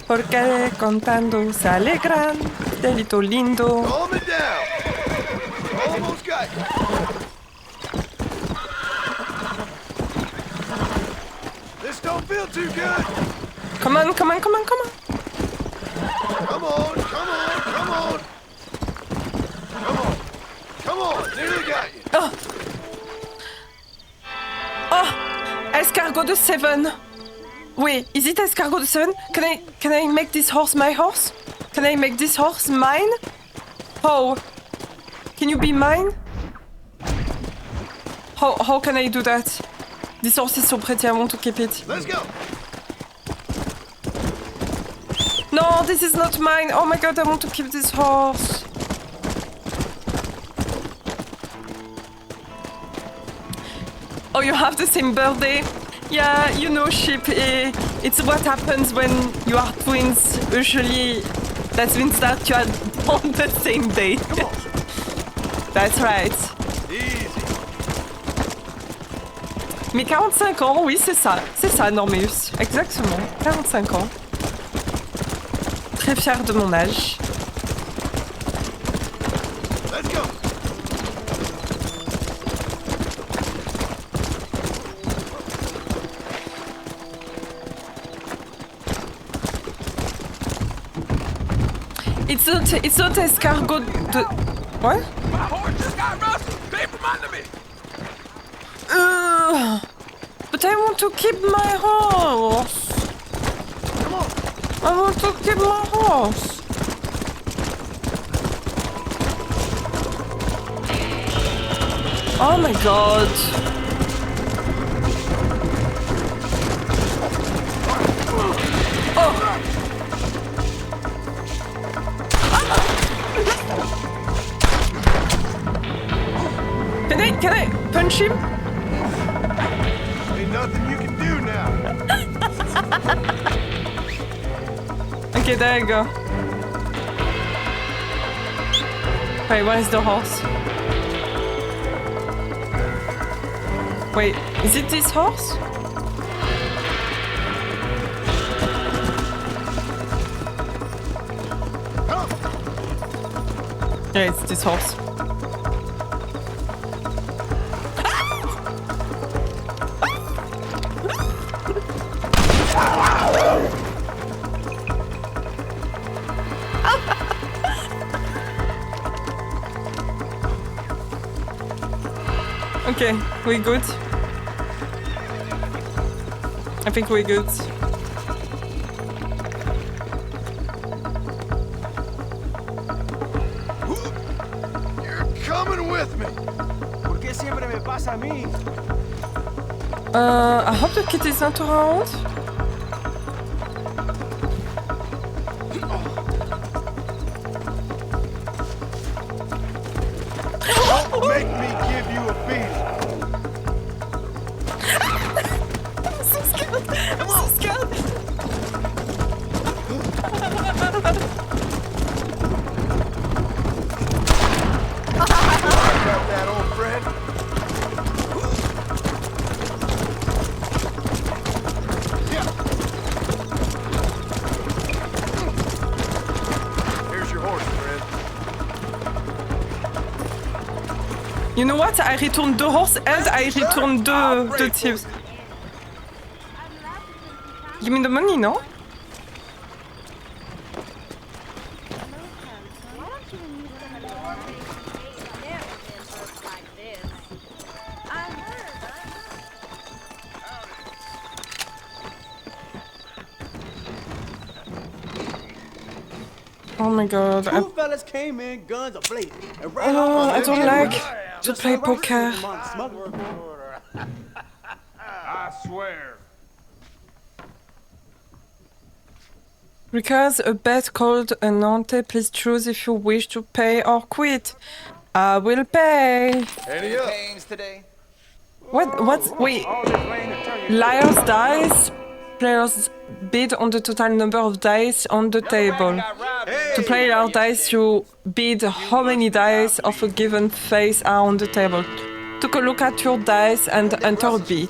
Porque contando se alegran. Delito lindo. Calm it down. Almost got you. This don't feel too good. Come on, come on, come on, come on. Come on, come on, come on. Come on. Come on, nearly got you. Oh. Oh, escargot de 7. Wait, is it escargot de 7? Can I make this horse my horse? Can I make this horse mine? How? Can you be mine? How can I do that? This horse is so pretty, I want to keep it. Let's go. No, this is not mine. Oh my god, I want to keep this horse. Oh, you have the same birthday? Yeah, you know, sheep, it's what happens when you are twins. Usually, that means that you are on the same day. That's right. Easy. Mais 45 ans, oui, c'est ça, Normeus. Exactement, 45 ans. Très fière de mon âge. Let's go. It's not escargot de... What? My horse just got rustled. Came from under me. But I want to keep my horse. Come on. I want to keep my horse. Oh my god. Oh. Can I punch him? Ain't nothing you can do now. Okay, there you go. Wait, where is the horse? Wait, is it this horse? Yeah, it's this horse. Okay, we good? I think we're good. You're coming with me. ¿Por qué siempre me pasa a mí? I hope the kid is not around. Don't make me give you a beat. I'm so scared. I'm so scared. I got that, old friend. Yeah. Here's your horse, friend. You know what? I returned the horse and I returned the tips. Give me the money, no? Oh my god. Two fellas came in, guns a-blazing. Oh, I don't like to play poker. I swear. Requires a bet called an ante. Please choose if you wish to pay or quit. I will pay. Any up? Today? What's wait? Liar's dice. Players bid on the total number of dice on the table. To play liar dice, you bid how many dice of a given face are on the table. Take a look at your dice and enter a bid.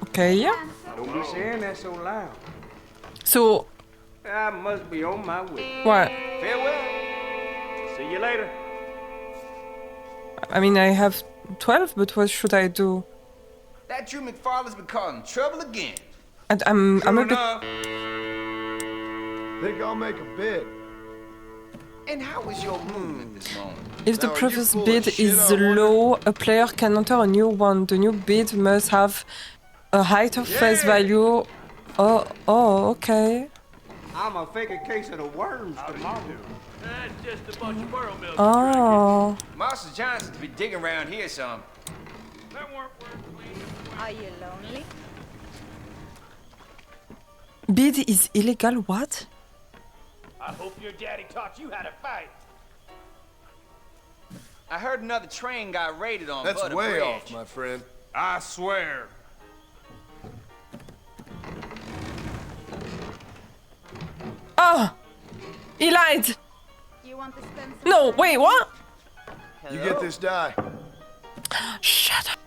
Okay. Don't be saying that so loud. So. I must be on my way. What? Farewell. See you later. I mean, I have 12, but what should I do? That Drew McFarlane's been causing trouble again. And I'm a bit. Think I'll make a bid. And how was your movement this moment? If the previous bid is low, a player can enter a new one. The new bid must have a higher face value. Oh, okay. I'm gonna fake a case of the worms tomorrow. That's just a bunch of burrow milk. Oh. Master Johnson's been digging around here some. That weren't Are you lonely? Bid is illegal, what? I hope your daddy taught you how to fight. I heard another train got raided on That's Butter way Bridge. off, my friend. I swear. Oh! He lied! You want to spend some No, time? wait, what? You get this die. Shut up.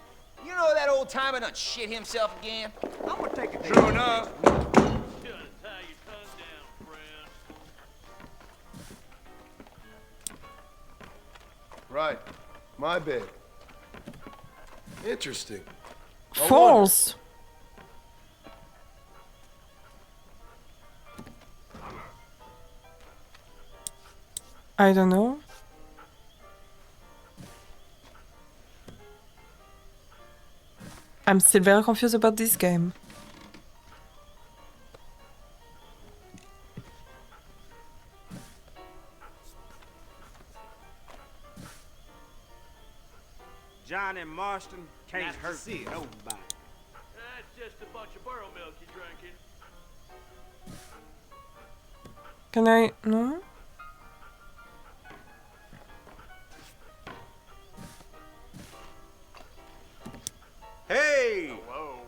You know that old timer done shit himself again? I'm gonna take a True enough. Right. My bid. Interesting. False. I don't know. I'm still very confused about this game. John and Marston can't hurt nobody. That's just a bunch of burrow milk you're drinking. Can I? No? Hey! Hello.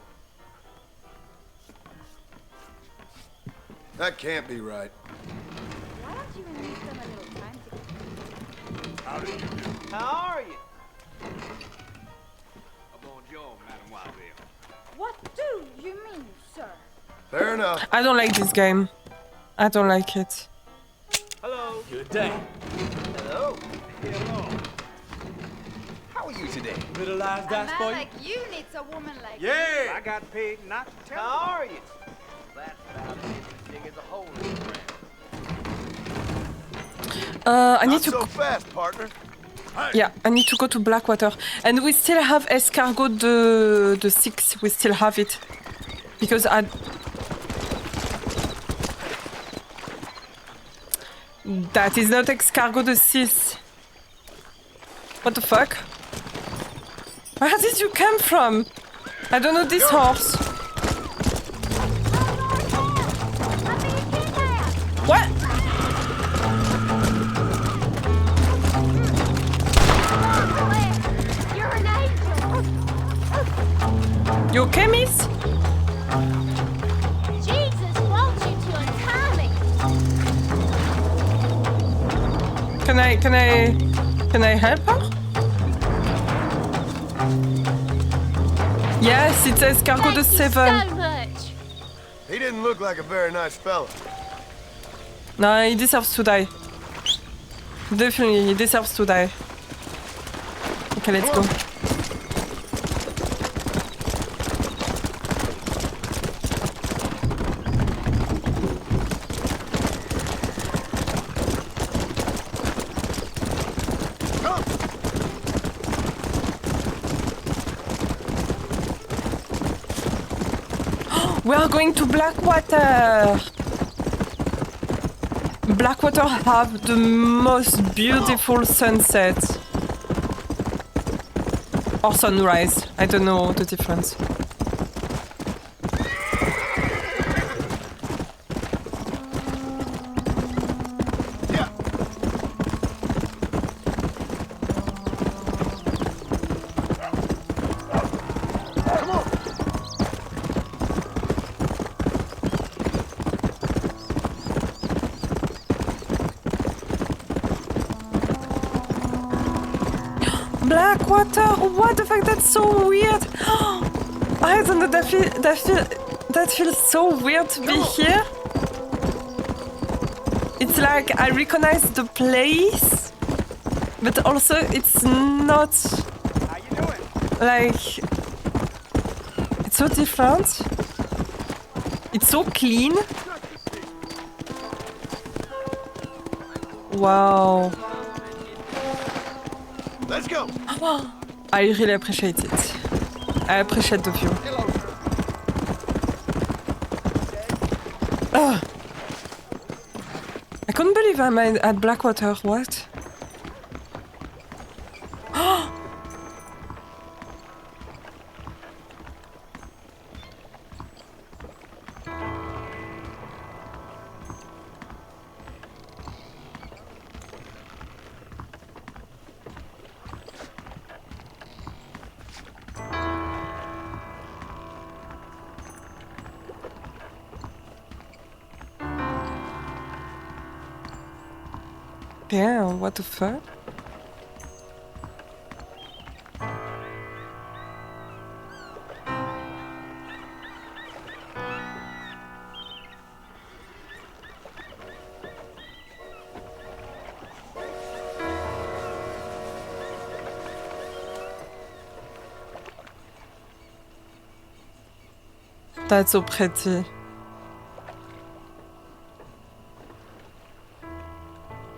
That can't be right. Why don't you and me spend a little time together? How do you do? How are you? Bonjour, mademoiselle. What do you mean, sir? Fair enough. I don't like this game. I don't like it. Hello. Good day. Hello. Hello. How are you today? Middle-sized A dice man for you? like you needs a woman like Yeah! I got paid not to tell. How are you? That's about everything as a whole in the I need Not to. so fast, partner. Yeah, I need to go to Blackwater. And we still have escargot the 6. We still have it. Because I... That is not escargot de 6. What the fuck? Where did you come from? I don't know this horse. What? You're an angel. You okay, miss? Jesus wants you to untie me. Can I help her? Yes, it's escargot de 7. So much. He didn't look like a very nice fella. No, he deserves to die. Definitely, he deserves to die. Okay, let's go. We are going to Blackwater. Blackwater have the most beautiful sunset. Or sunrise. I don't know the difference. Blackwater. What the fuck? That's so weird. I don't know. That feels so weird to be here. It's like I recognize the place, but also it's not like it's so different. It's so clean. Wow. Let's go. I really appreciate it. I appreciate the view. I couldn't believe I'm at Blackwater. What? Damn, what the fuck? That's so pretty.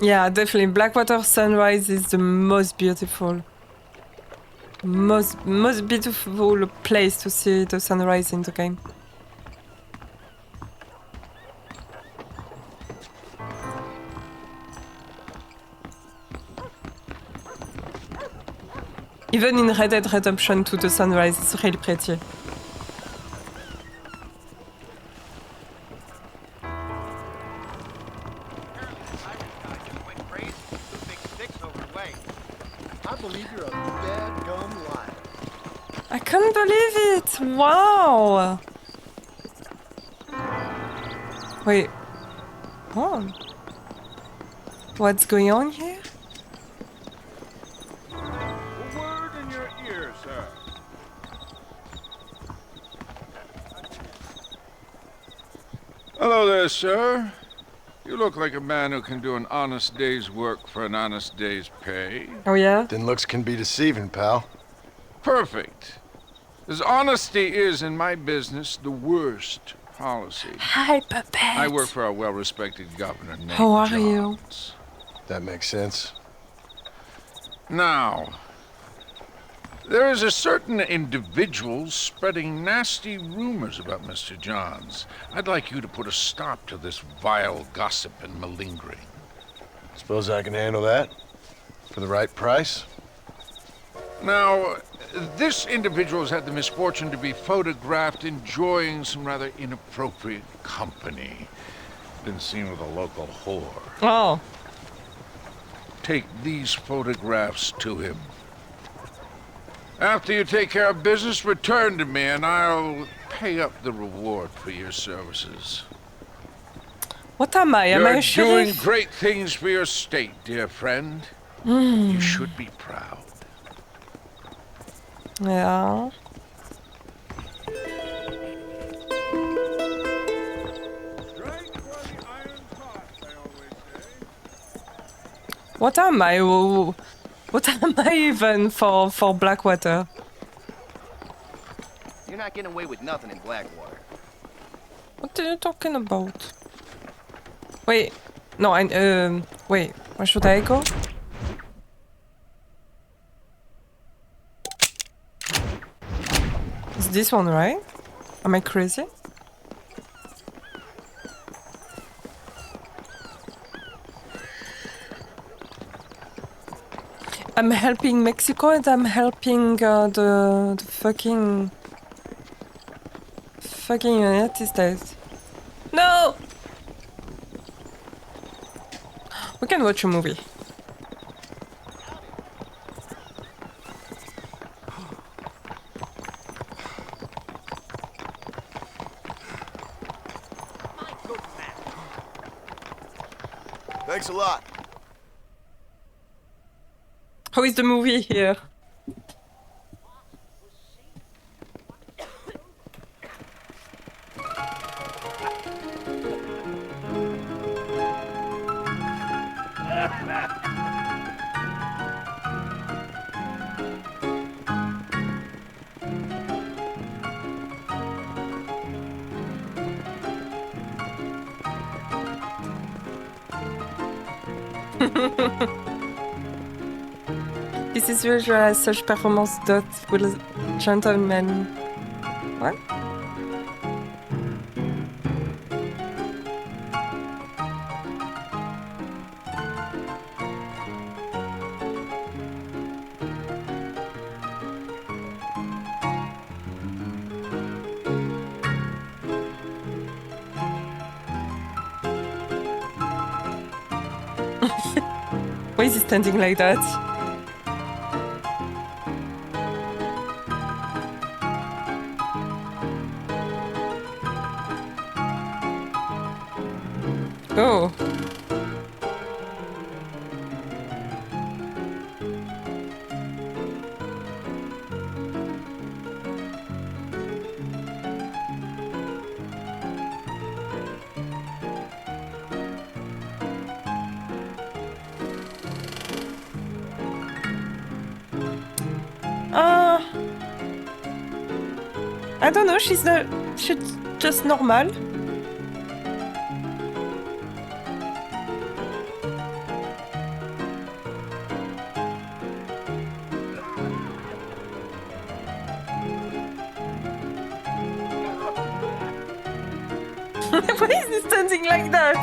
Yeah, definitely. Blackwater sunrise is the most beautiful. Most beautiful place to see the sunrise in the game. Even in Red Dead Redemption 2, the sunrise is really pretty. I can't believe it! Wow! Wait. Oh. What's going on here? A word in your ear, sir. Hello there, sir. You look like a man who can do an honest day's work for an honest day's pay. Oh yeah? Then looks can be deceiving, pal. Perfect. As honesty is in my business the worst policy. Hi, Puppet. I work for a well-respected governor named How are Johns. That makes sense. Now, there is a certain individual spreading nasty rumors about Mr. Johns. I'd like you to put a stop to this vile gossip and malingering. Suppose I can handle that? For the right price? Now, this individual has had the misfortune to be photographed enjoying some rather inappropriate company. Been seen with a local whore. Oh. Take these photographs to him. After you take care of business, return to me and I'll pay up the reward for your services. What am I? Am I a You're doing sheriff? great things for your state, dear friend. You should be proud. Yeah. What am I? What am I even for Blackwater? You're not getting away with nothing in Blackwater. What are you talking about? Wait, no, wait, where should I go? Is this one right? Am I crazy? I'm helping Mexico and I'm helping the fucking United States. No! We can watch a movie. Thanks a lot. How is the movie here? This is usually as such performance dot with a gentleman. What? Why is he standing like that? Oh. I don't know, she's just normal. Why is he standing like that?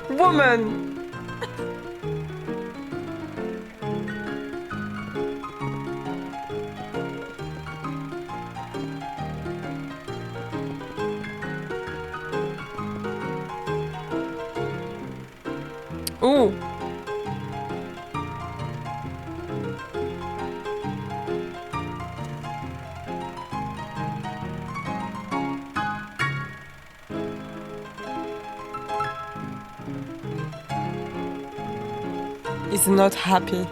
Woman! Ooh. He's not happy.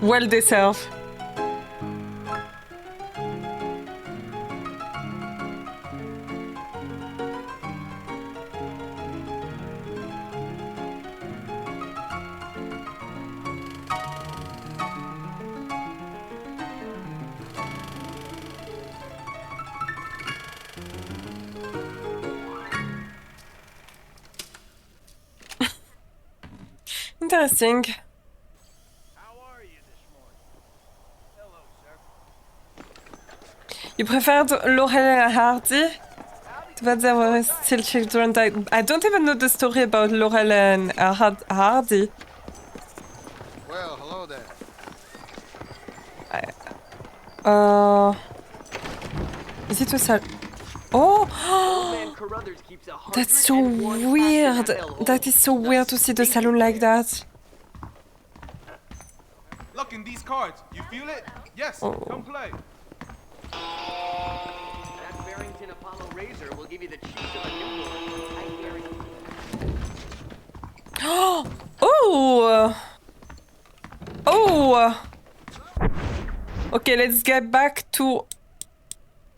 Well deserved. Interesting. You preferred Laurel and Hardy? But there were still children died. I don't even know the story about Laurel and Hardy. Well, hello there. Is it a sal? Oh! That's so weird. That is so weird to see the saloon like that. Look in these cards. You feel it? Yes. Oh. Come play. That Barrington Apollo razor will give you the cheeks of a newborn. I guarantee. Oh! Oh! Okay, let's get back to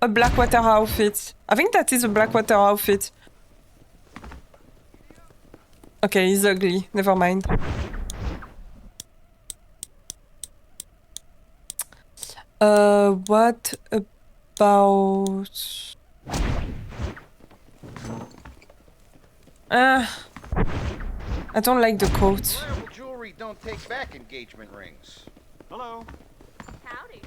a Blackwater outfit. I think that is a Blackwater outfit. Okay, he's ugly. Never mind. What about... I don't like the coat. Wearable jewelry don't take back engagement rings. Hello. Howdy.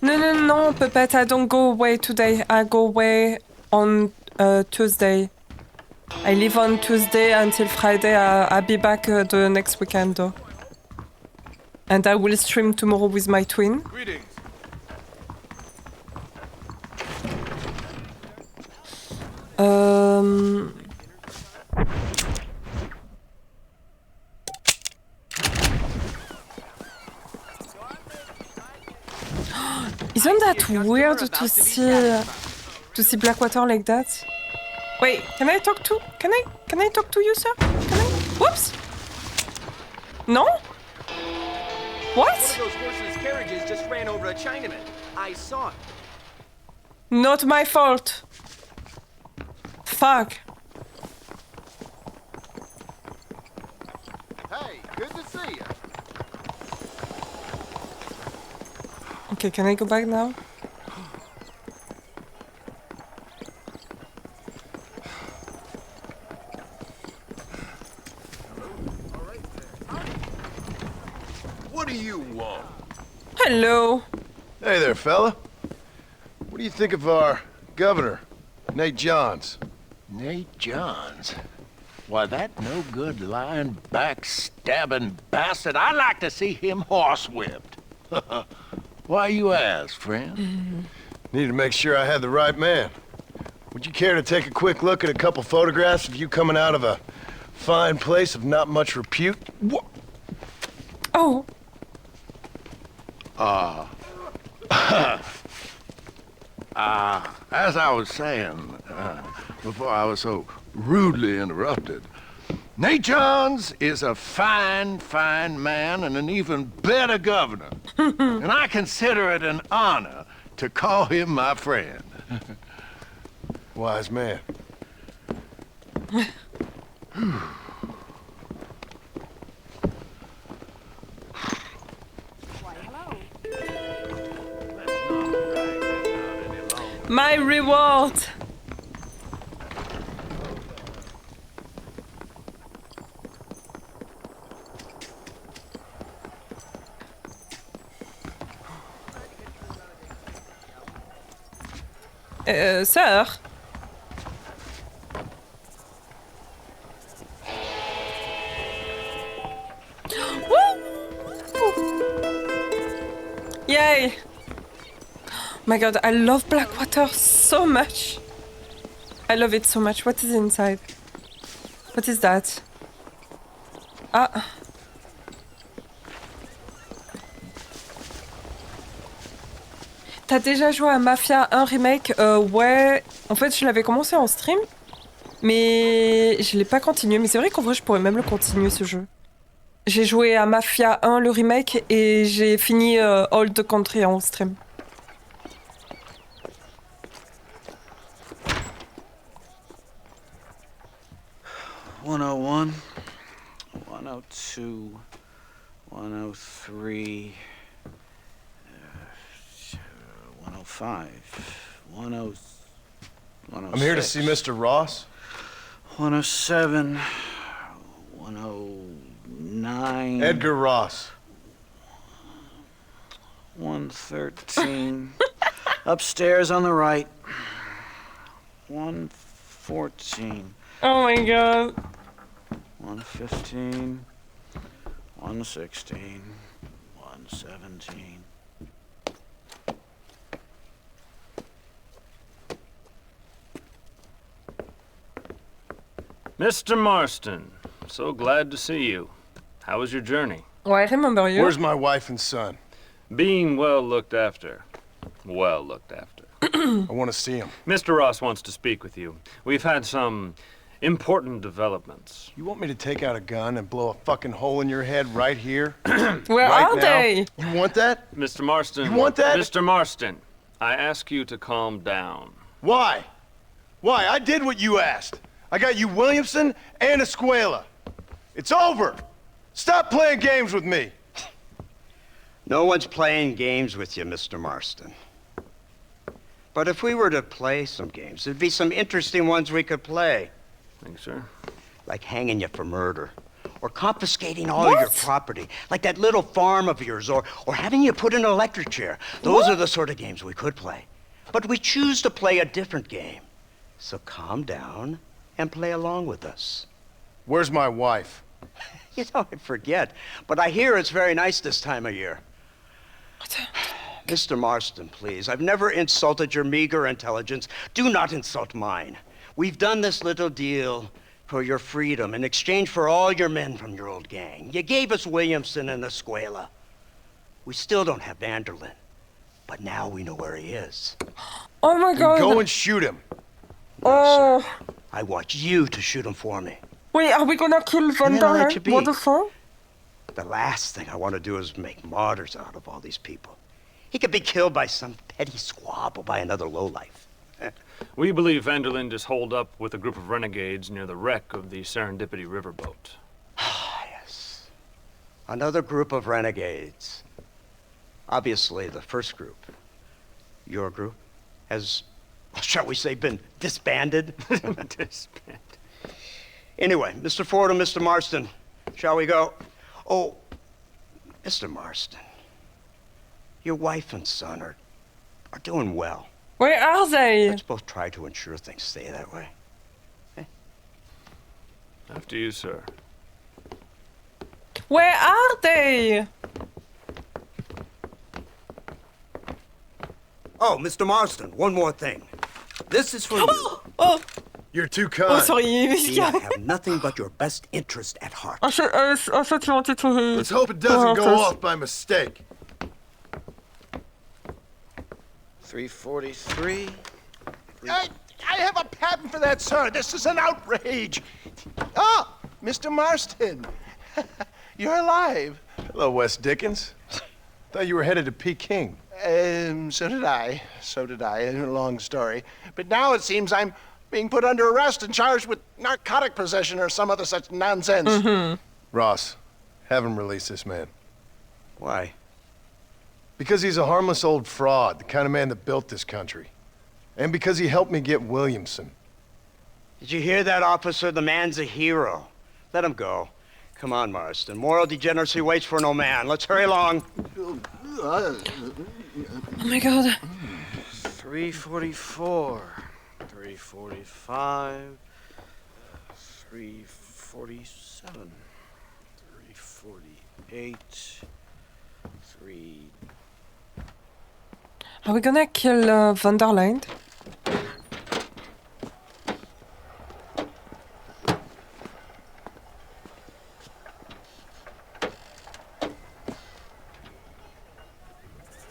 No, Puppet, I don't go away today. I go away on Tuesday. I leave on Tuesday until Friday. I'll be back the next weekend though. And I will stream tomorrow with my twin. Greetings. Isn't that weird to see Blackwater like that? Wait, can I talk to you, sir? Can I? Whoops. No? What? One of those horseless carriages just ran over a Chinaman. I saw it. Not my fault. Fuck. Hey, good to see you. Okay, can I go back now? What do you want? Hello. Hey there, fella. What do you think of our governor, Nate Johns? Nate Johns? Why, that no-good, lying, backstabbing bastard, I'd like to see him horsewhipped. Why you ask, friend? Needed to make sure I had the right man. Would you care to take a quick look at a couple photographs of you coming out of a fine place of not much repute? Oh. As I was saying, before I was so rudely interrupted, Nate Johns is a fine, fine man and an even better governor. And I consider it an honor to call him my friend. Wise man. My reward. Sir? Yay! My god, I love Blackwater so much. I love it so much. What is inside? What is that? Ah. T'as déjà joué à Mafia 1 Remake? Ouais. En fait, je l'avais commencé en stream. Mais je l'ai pas continué. Mais c'est vrai qu'en vrai, je pourrais même le continuer, ce jeu. J'ai joué à Mafia 1, le remake, et j'ai fini Old Country en stream. $101, $102, $103, $105, $106. I'm here to see Mr. Ross. $107, $109. Edgar Ross. $113. Upstairs on the right. $114. Oh my god. $115. $116. $117. Mr. Marston, so glad to see you. How was your journey? Oh, I remember you. Where's my wife and son? Being well looked after. Well looked after. I want to see him. Mr. Ross wants to speak with you. We've had some important developments. You want me to take out a gun and blow a fucking hole in your head right here? Where right are now? they? You want that? Mr. Marston. You want that? Mr. Marston, I ask you to calm down. Why? Why? I did what you asked. I got you Williamson and Escuela. It's over. Stop playing games with me. No one's playing games with you, Mr. Marston. But if we were to play some games, there'd be some interesting ones we could play. Thanks, sir. Like hanging you for murder. Or confiscating all your property. Like that little farm of yours. Or having you put in an electric chair. Those are the sort of games we could play. But we choose to play a different game. So calm down and play along with us. Where's my wife? You know, I forget. But I hear it's very nice this time of year. Mr. Marston, please. I've never insulted your meager intelligence. Do not insult mine. We've done this little deal for your freedom in exchange for all your men from your old gang. You gave us Williamson and Escuela. We still don't have Vanderlyn. But now we know where he is. Oh my God. Go and shoot him. No, sir. I want you to shoot him for me. Wait, are we gonna kill Vanderlyn? What the fuck? The last thing I want to do is make martyrs out of all these people. He could be killed by some petty squabble by another lowlife. We believe Vanderlyn is holed up with a group of renegades near the wreck of the Serendipity riverboat. Yes. Another group of renegades. Obviously, the first group, your group, has, shall we say, been disbanded? Disbanded. Anyway, Mr. Ford and Mr. Marston, shall we go? Oh, Mr. Marston, your wife and son are doing well. Where are they? Let's both try to ensure things stay that way. Okay? After you, sir. Where are they? Oh, Mr. Marston, one more thing. This is for you. Oh. You're too kind. Oh, sorry. See, I have nothing but your best interest at heart. I thought you wanted to... Let's hope it doesn't go off by mistake. 343. I have a patent for that, sir. This is an outrage. Ah, Mr. Marston. You're alive. Hello, Wes Dickens. Thought you were headed to Peking. So did I. So did I. A long story. But now it seems I'm being put under arrest and charged with narcotic possession or some other such nonsense. Mm-hmm. Ross, have him release this man. Why? Because he's a harmless old fraud, the kind of man that built this country. And because he helped me get Williamson. Did you hear that, officer? The man's a hero. Let him go. Come on, Marston. Moral degeneracy waits for no man. Let's hurry along. Oh my God. 344. 345. 347. 348. 3... Are we gonna kill Vanderlyn?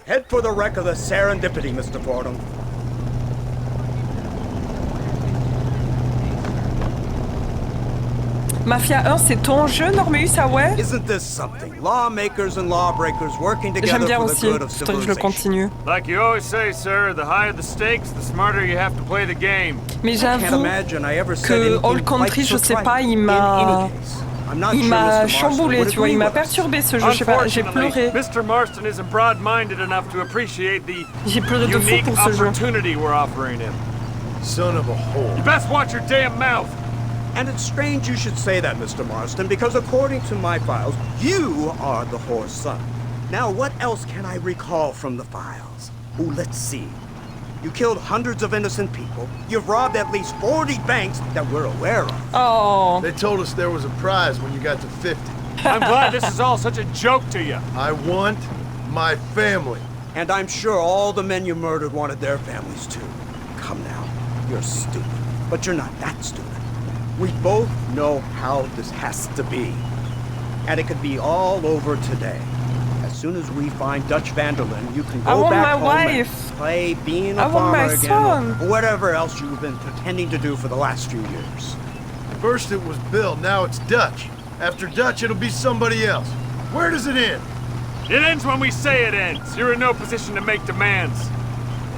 Head for the wreck of the Serendipity, Mr. Fordham. Mafia 1, c'est ton jeu, Normeus, ah ouais? Isn't this something? Lawmakers and lawbreakers working J'aime together bien for the aussi, good of faudrait que je le civilization. continue. Like you always say, sir, the higher the stakes, the smarter you have to play the game. Mais j'avoue que All Country, je sais pas, il m'a chamboulé, tu vois, il m'a perturbé ce jeu, je sais pas, j'ai pleuré. Mr. Marston isn't broad-minded enough to appreciate the J'ai pleuré de fou unique pour ce jeu. opportunity we're offering him. Son of a whore. You best watch your damn mouth. And it's strange you should say that, Mr. Marston, because according to my files, you are the whore's son. Now, what else can I recall from the files? Oh, let's see. You killed hundreds of innocent people. You've robbed at least 40 banks that we're aware of. Oh. They told us there was a prize when you got to 50. I'm glad this is all such a joke to you. I want my family. And I'm sure all the men you murdered wanted their families too. Come now, you're stupid. But you're not that stupid. We both know how this has to be. And it could be all over today. As soon as we find Dutch Vanderlyn, you can go back home and play being a farmer again, or whatever else you've been pretending to do for the last few years. First it was Bill, now it's Dutch. After Dutch, it'll be somebody else. Where does it end? It ends when we say it ends. You're in no position to make demands.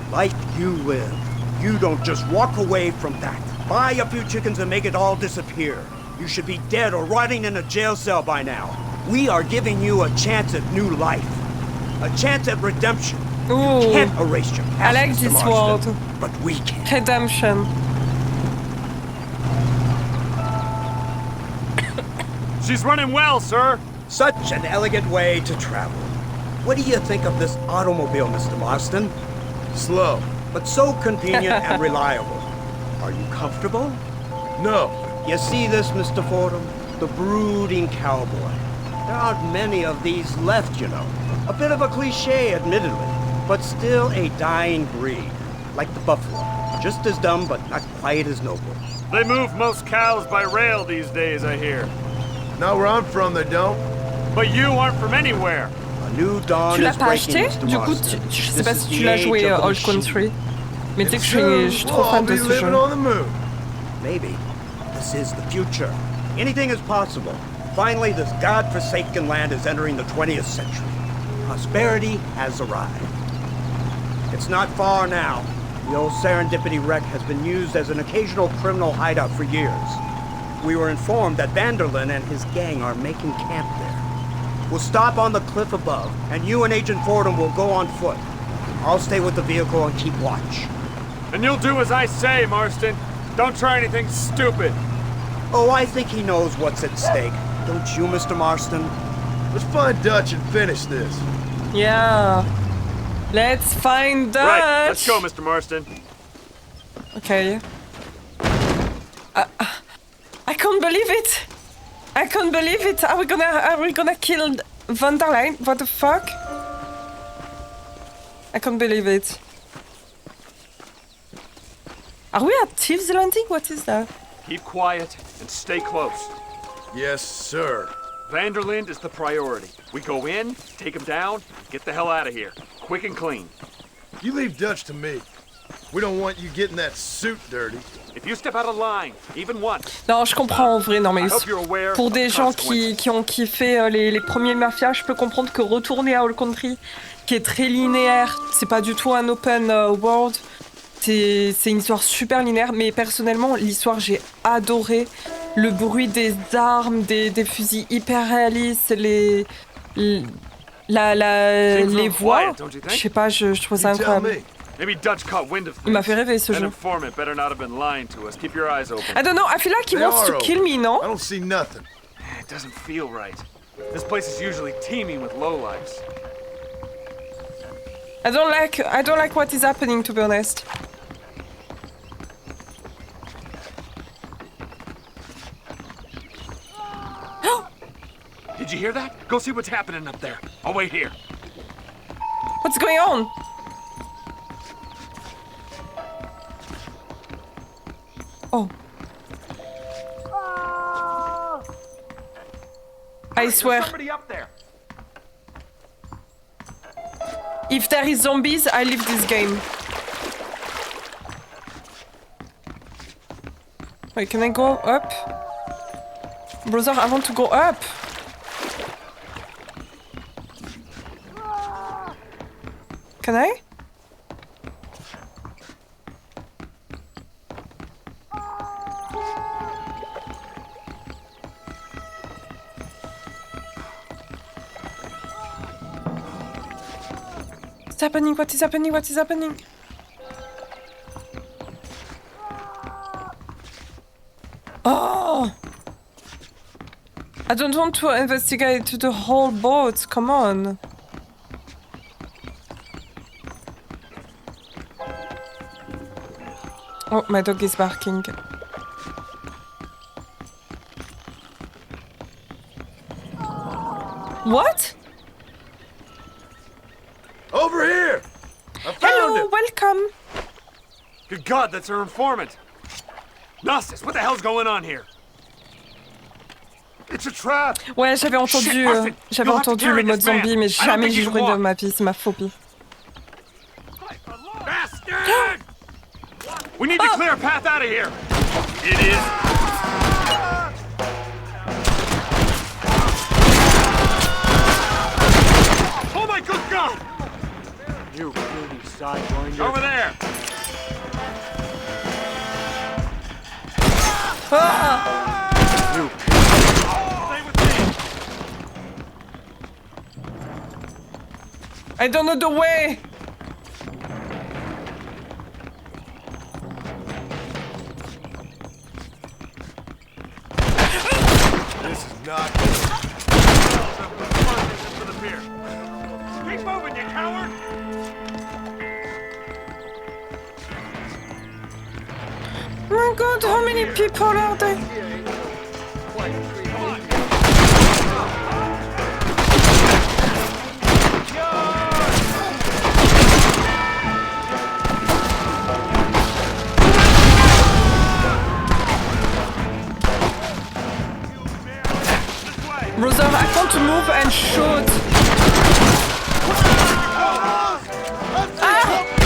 The life you live, you don't just walk away from that. Buy a few chickens and make it all disappear. You should be dead or rotting in a jail cell by now. We are giving you a chance at new life. A chance at redemption. Ooh. You can't erase your I past, like Mr. this Marston, word. but we can. Redemption. She's running well, sir. Such an elegant way to travel. What do you think of this automobile, Mr. Marston? Slow. But so convenient and reliable. Are you comfortable? No. You see this, Mr. Fordham? The brooding cowboy. There aren't many of these left, you know. A bit of a cliche, admittedly, but still a dying breed. Like the buffalo. Just as dumb, but not quite as noble. They move most cows by rail these days, I hear. Not where I'm from, they don't. But you aren't from anywhere. A new dawn Tu l'as is pas breaking, acheté? Mr. Du coup, Marston. je sais pas This si is tu the l'as age joué of the Old machine. Country. Mais tu sais que je suis trop We'll fan all de be ce living jeu. on the moon. Maybe. This is the future. Anything is possible. Finally, this godforsaken land is entering the 20th century. Prosperity has arrived. It's not far now. The old Serendipity wreck has been used as an occasional criminal hideout for years. We were informed that Vanderlyn and his gang are making camp there. We'll stop on the cliff above, and you and Agent Fordham will go on foot. I'll stay with the vehicle and keep watch. And you'll do as I say, Marston. Don't try anything stupid. Oh, I think he knows what's at stake. Don't you, Mr. Marston? Let's find Dutch and finish this. Yeah. Let's find Dutch. Right, let's go, Mr. Marston. Okay. I can't believe it. I can't believe it. Are we gonna kill Van der Leyen? What the fuck? I can't believe it. Are we at Thieves Landing? What is that? Keep quiet and stay close. Yes, sir. Vanderlyn is the priority. We go in, take him down, get the hell out of here. Quick and clean. You leave Dutch to me. We don't want you getting that suit dirty. If you step out of line, even once. Non, je comprends en vrai. Non, mais I hope you're aware pour of des the gens consequences. qui ont kiffé les premiers mafias, je peux comprendre que retourner à Old Country, qui est très linéaire, c'est pas du tout un open world. C'est une histoire super linéaire, mais personnellement, l'histoire, j'ai adoré. Le bruit des armes, des fusils hyper réalistes, les voix. Je sais pas, je trouve ça incroyable. Maybe Dutch caught wind of Il m'a things. fait rêver ce An jeu. informant better not have been lying to us. Keep your eyes open. I don't know, I feel like he wants to kill me, no? I don't see nothing. It doesn't feel right. This place is usually teeming with lowlifes. I don't like what is happening, to be honest. Did you hear that? Go see what's happening up there. I'll wait here. What's going on? Oh. I swear. Somebody up there. If there is zombies, I leave this game. Wait, can I go up? Brother, I want to go up. Can I? What's happening? What is happening? What is happening? Oh! I don't want to investigate the whole boat. Come on. Oh, my dog is barking. What? Over here! I found Hello, him! welcome. Good God, that's our informant. Gnostis, what the hell's going on here? It's a trap. Ouais, j'avais entendu le mode zombie, mais jamais j'y jouerai de ma vie, c'est ma phobie. Bastard! We need to clear a path out of here. It is. Oh my good God! You dirty sidewinder. Over there. You. Stay with me. I don't know the way. This is not Keep moving, you coward! Oh my god, how many people are there? Brother, I can't move and shoot. Ah!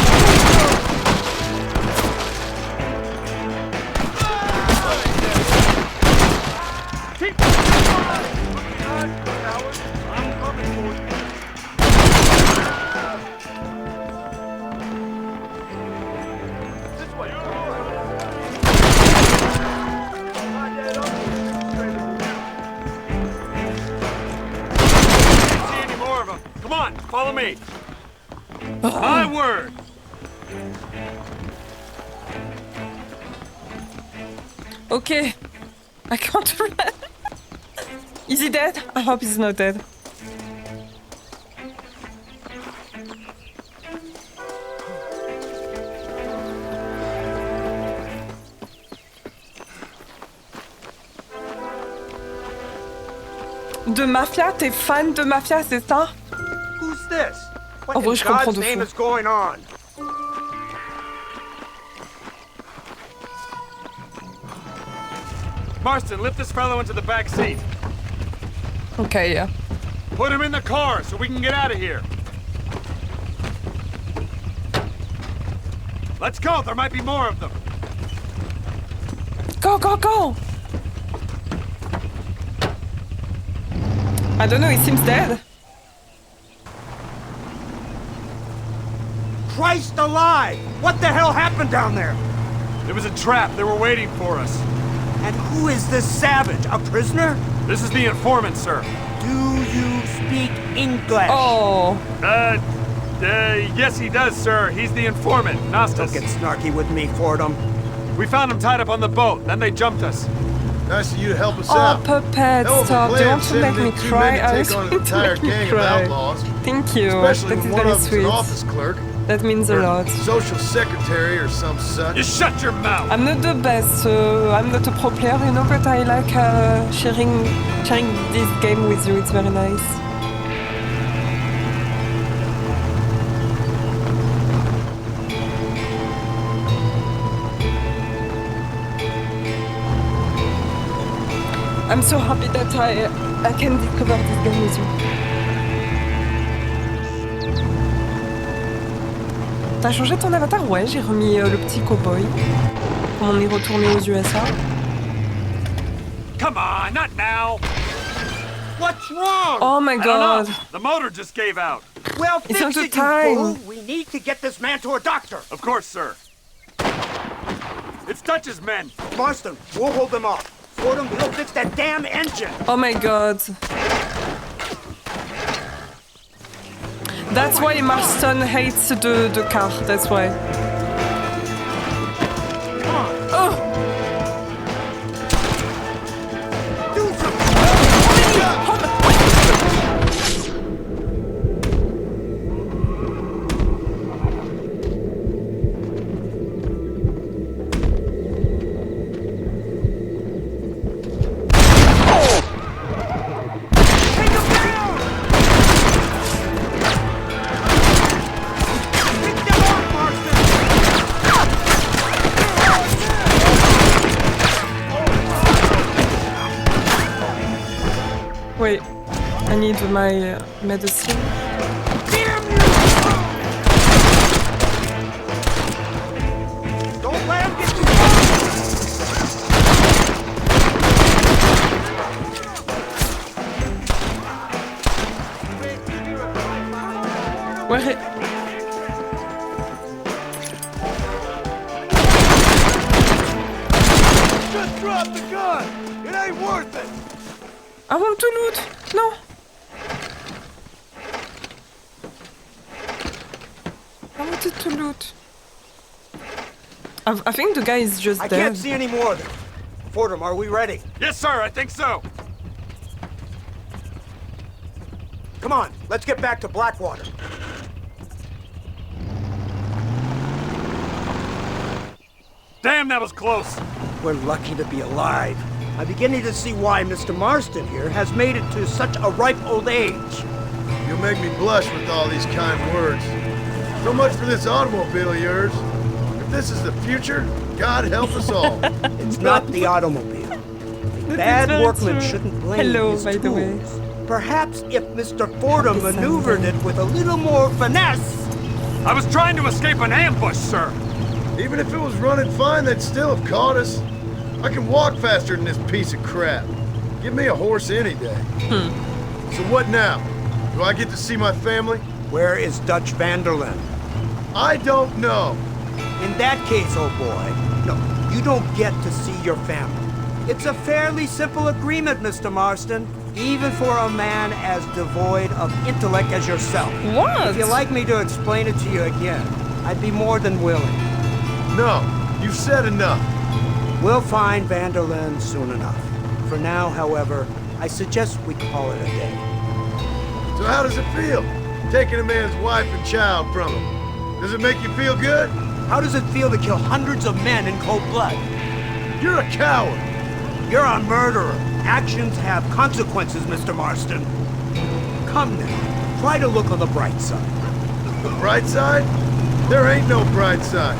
Come on, follow me. My word. Okay. I can't run. Is he dead? I hope he's not dead. De Mafia? T'es fan de Mafia, c'est ça? Who's this? What En vrai, in je comprends God's de name fou. is going on? Marston, lift this fellow into the back seat. Okay, yeah. Put him in the car so we can get out of here. Let's go, there might be more of them. Go, go, go! I don't know, he seems dead. Christ alive! What the hell happened down there? It was a trap, they were waiting for us. And who is this savage? A prisoner? This is the informant, sir. Do you speak English? Oh. Yes he does, sir. He's the informant, Nastas. Don't get snarky with me, Fordham. We found him tied up on the boat, then they jumped us. nice of you to help us Oh, out. puppet, Hell of a stop. Do you plan want to make sending me in two cry? men to I take was on an going to entire make me gang of cry. outlaws. Thank you. Especially That when is one very of them's sweet. an office clerk. That means a or lot. social secretary or some such. You shut your mouth! I'm not the best, I'm not a pro player, you know, but I like sharing this game with you. It's very nice. I'm so happy that I can discover this game with you. T'as changé ton avatar? Ouais, j'ai remis le petit cowboy. Comme on est retourné aux USA. Come on, not now! What's wrong? Oh my I don't god. know. The motor just gave out. Well, It's fix not the it, you time. fool. We need to get this man to a doctor. Of course, sir. It's Dutch's men. Marston, we'll hold them off. Fordham, he'll fix that damn engine. Oh my god. That's why Marston hates the car, that's why. Oh! Wait, I need my medicine. Don't let him get you. Where? Just drop the gun! It ain't worth it! I want to loot! No! wanted to loot. I think the guy is just I dead. can't see any more of them. Fordham, are we ready? Yes, sir, I think so. Come on, let's get back to Blackwater. Damn, that was close. We're lucky to be alive. I'm beginning to see why Mr. Marston here has made it to such a ripe old age. You'll make me blush with all these kind words. So much for this automobile of yours. If this is the future, God help us all. It's not the automobile. A bad workman shouldn't blame his by the way. tools. Perhaps if Mr. Fordham maneuvered it with a little more finesse. I was trying to escape an ambush, sir. Even if it was running fine, they'd still have caught us. I can walk faster than this piece of crap. Give me a horse any day. So what now? Do I get to see my family? Where is Dutch Vanderlyn? I don't know. In that case, old boy, no, you don't get to see your family. It's a fairly simple agreement, Mr. Marston, even for a man as devoid of intellect as yourself. What? If you'd like me to explain it to you again, I'd be more than willing. No, you've said enough. We'll find Vanderlyn soon enough. For now, however, I suggest we call it a day. So how does it feel, taking a man's wife and child from him? Does it make you feel good? How does it feel to kill hundreds of men in cold blood? You're a coward. You're a murderer. Actions have consequences, Mr. Marston. Come now, try to look on the bright side. The bright side? There ain't no bright side.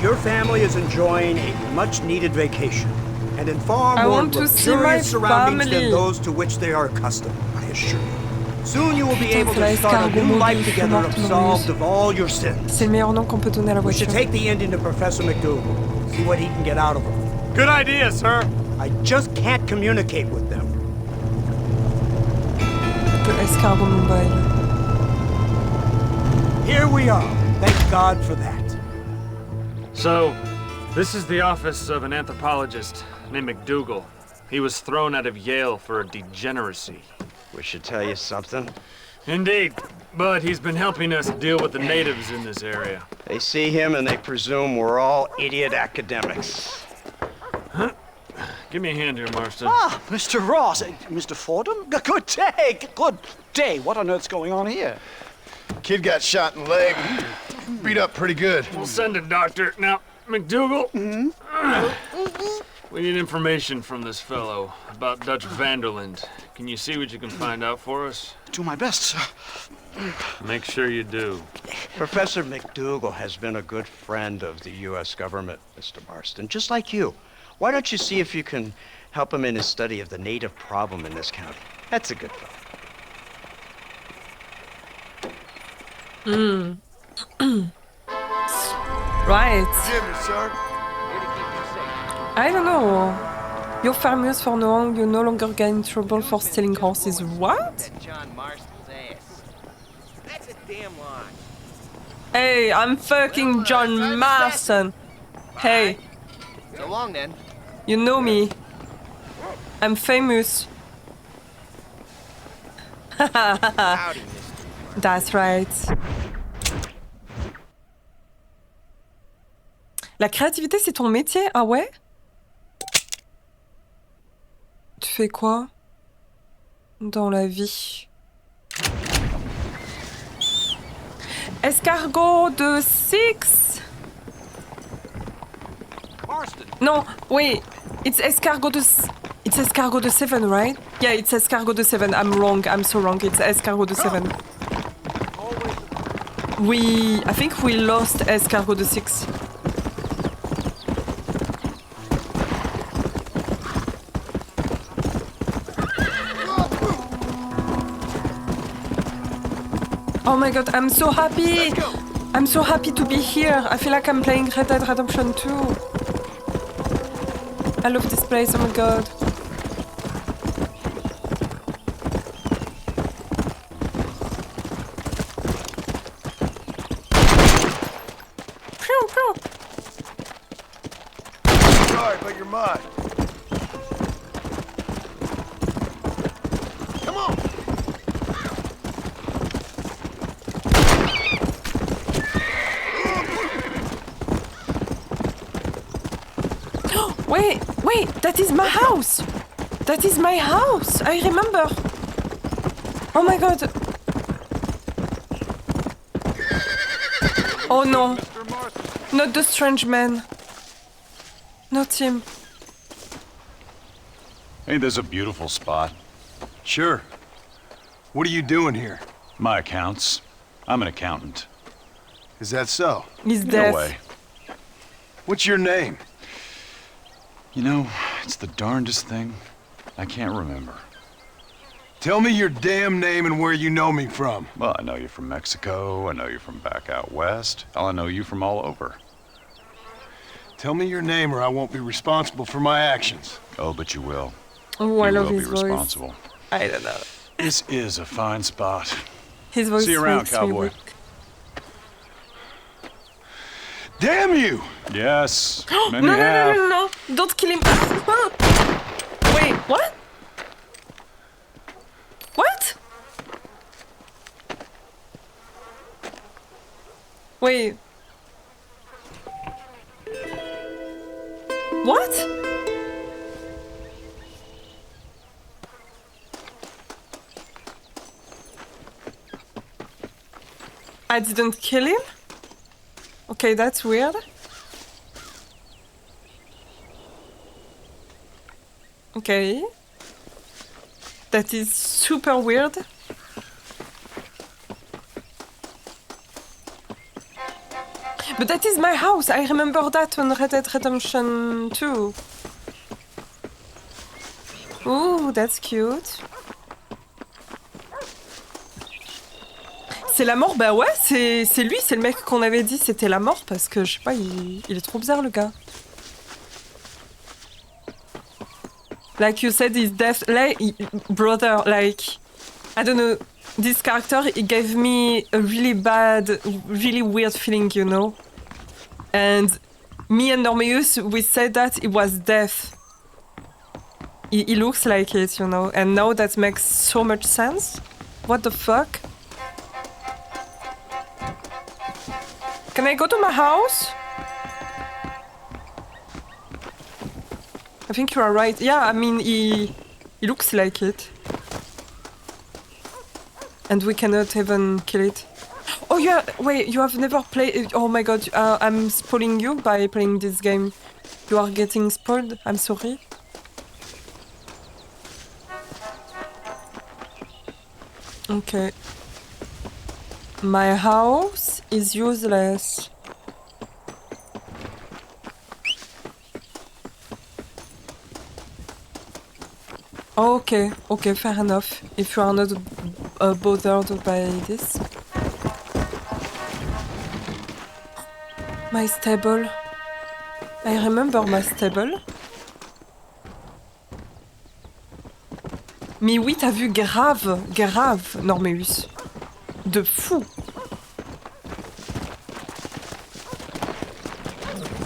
Your family is enjoying a much-needed vacation, and in far I more want to see my luxurious surroundings family. than those to which they are accustomed, I assure you. Soon you will be able to Putain, start a new life escargot together mobile, absolved of all your sins. C'est le meilleur nom qu'on peut donner à la We should voiture. take the Indian to Professor McDougal, see what he can get out of him. Good idea, sir. I just can't communicate with them. The escargot mobile. Here we are. Thank God for that. So, this is the office of an anthropologist named McDougal. He was thrown out of Yale for a degeneracy. We should tell you something. Indeed, but he's been helping us deal with the natives in this area. They see him and they presume we're all idiot academics. Huh? Give me a hand here, Marston. Ah, Mr. Ross. Mr. Fordham? Good day. Good day. What on earth's going on here? Kid got shot in the leg. Beat up pretty good. We'll send a doctor. Now, McDougal, we need information from this fellow about Dutch Vanderlyn. Can you see what you can find out for us? Do my best, sir. Make sure you do. Professor McDougal has been a good friend of the U.S. government, Mr. Marston, just like you. Why don't you see if you can help him in his study of the native problem in this county? That's a good fellow. Right. Jimmy, sir. I don't know. You're famous for no long, you no longer get in trouble for stealing horses. What? John Marston's ass. That's a damn lie. Hey, I'm fucking John Marston. Hey, So long then. you know me. I'm famous. Howdy, That's right. La créativité, c'est ton métier? Ah ouais? Tu fais quoi dans la vie? Escargot de 6? Non, wait. It's escargot de... It's escargot de 7, right? Yeah, it's escargot de 7. I'm wrong. I'm so wrong. It's escargot de 7. I think we lost escargot de 6. Oh my god, I'm so happy! I'm so happy to be here. I feel like I'm playing Red Dead Redemption 2. I love this place, oh my god. Pew, pew. Sorry, but you're mine. Come on. Wait, that is my house! That is my house! I remember! Oh my god! Oh no! Not the strange man. Not him. Ain't this a beautiful spot? Sure. What are you doing here? My accounts. I'm an accountant. Is that so? He's In deaf. a way. What's your name? You know, it's the darndest thing. I can't remember. Tell me your damn name and where you know me from. Well, I know you from Mexico. I know you from back out west. Hell, I know you from all over. Tell me your name or I won't be responsible for my actions. Oh, but you will. Oh, I you love will his be voice. responsible. I don't know. This is a fine spot. His voice See you around, makes me cowboy. weak. Damn you! Yes. No, Many no, have. no, no, no! Don't kill him! Wait, what? What? Wait. What? I didn't kill him? Okay, that's weird. Okay. That is super weird. But that is my house. I remember that on Red Dead Redemption 2. Ooh, that's cute. C'est la mort? Bah ouais, c'est lui, c'est le mec qu'on avait dit c'était la mort parce que je sais pas, il est trop bizarre le gars. Like you said, he's deaf. Like, brother, like, I don't know, this character, he gave me a really bad, really weird feeling, you know? And me and Normeus, we said that he was deaf. He looks like it, you know? And now that makes so much sense. What the fuck? Can I go to my house? I think you are right. Yeah, I mean, he looks like it. And we cannot even kill it. Oh yeah, wait, you have never played... Oh my god, I'm spoiling you by playing this game. You are getting spoiled, I'm sorry. Okay. My house is useless. Okay, okay, fair enough. If you are not bothered by this. My stable. I remember my stable. Mais oui, t'as vu grave, Normeus. De fou.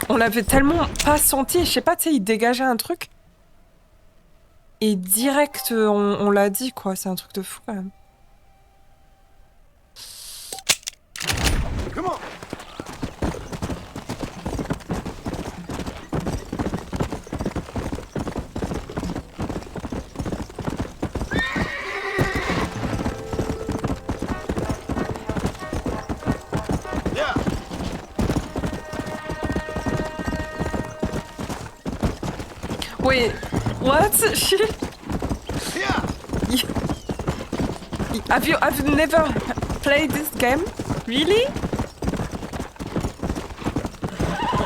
On l'avait tellement pas senti, je sais pas, tu sais, il dégageait un truc. Et direct, on l'a dit, quoi. C'est un truc de fou, quand même. Come on. Wait, what? Have you never played this game? Really?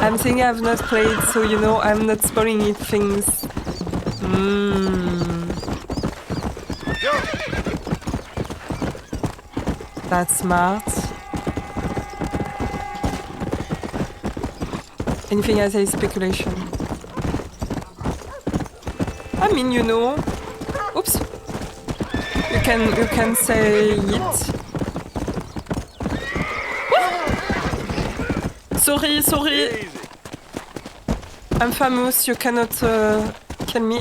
I'm saying I've not played, so you know, I'm not spoiling it things. That's smart. Anything I say is speculation. I mean, you know. Oops. You can say it. Sorry. I'm famous, you cannot kill me.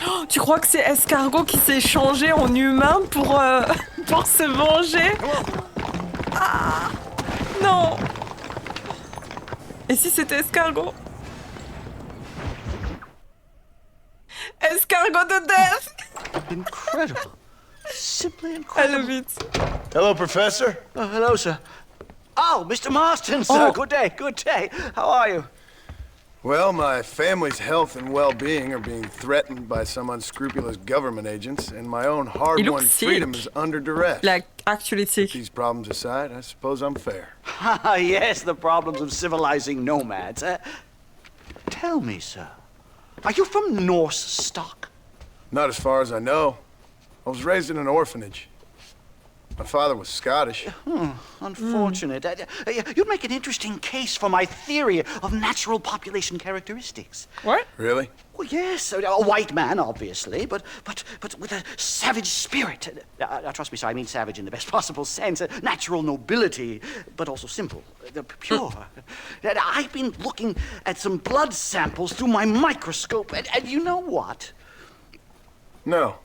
Oh, tu crois que c'est Escargot qui s'est changé en humain pour se venger? Ah non. Et si c'était escargot? Escargot de death. Incredible. Simply I incredible. love it. Hello, Professor. Oh, hello, sir. Oh, Mr. Marston, sir. Oh. Good day, good day. How are you? Well, my family's health and well-being are being threatened by some unscrupulous government agents, and my own hard-won sick. freedom is under duress. Like, actually sick. These problems aside, I suppose I'm fair. Ah, yes, the problems of civilizing nomads. Tell me, sir, are you from Norse stock? Not as far as I know. I was raised in an orphanage. My father was Scottish. Unfortunate. You'd make an interesting case for my theory of natural population characteristics. What? Really? Well, yes, a white man, obviously, but with a savage spirit. Trust me, sir, I mean savage in the best possible sense. Natural nobility, but also simple, pure. I've been looking at some blood samples through my microscope, and you know what? No.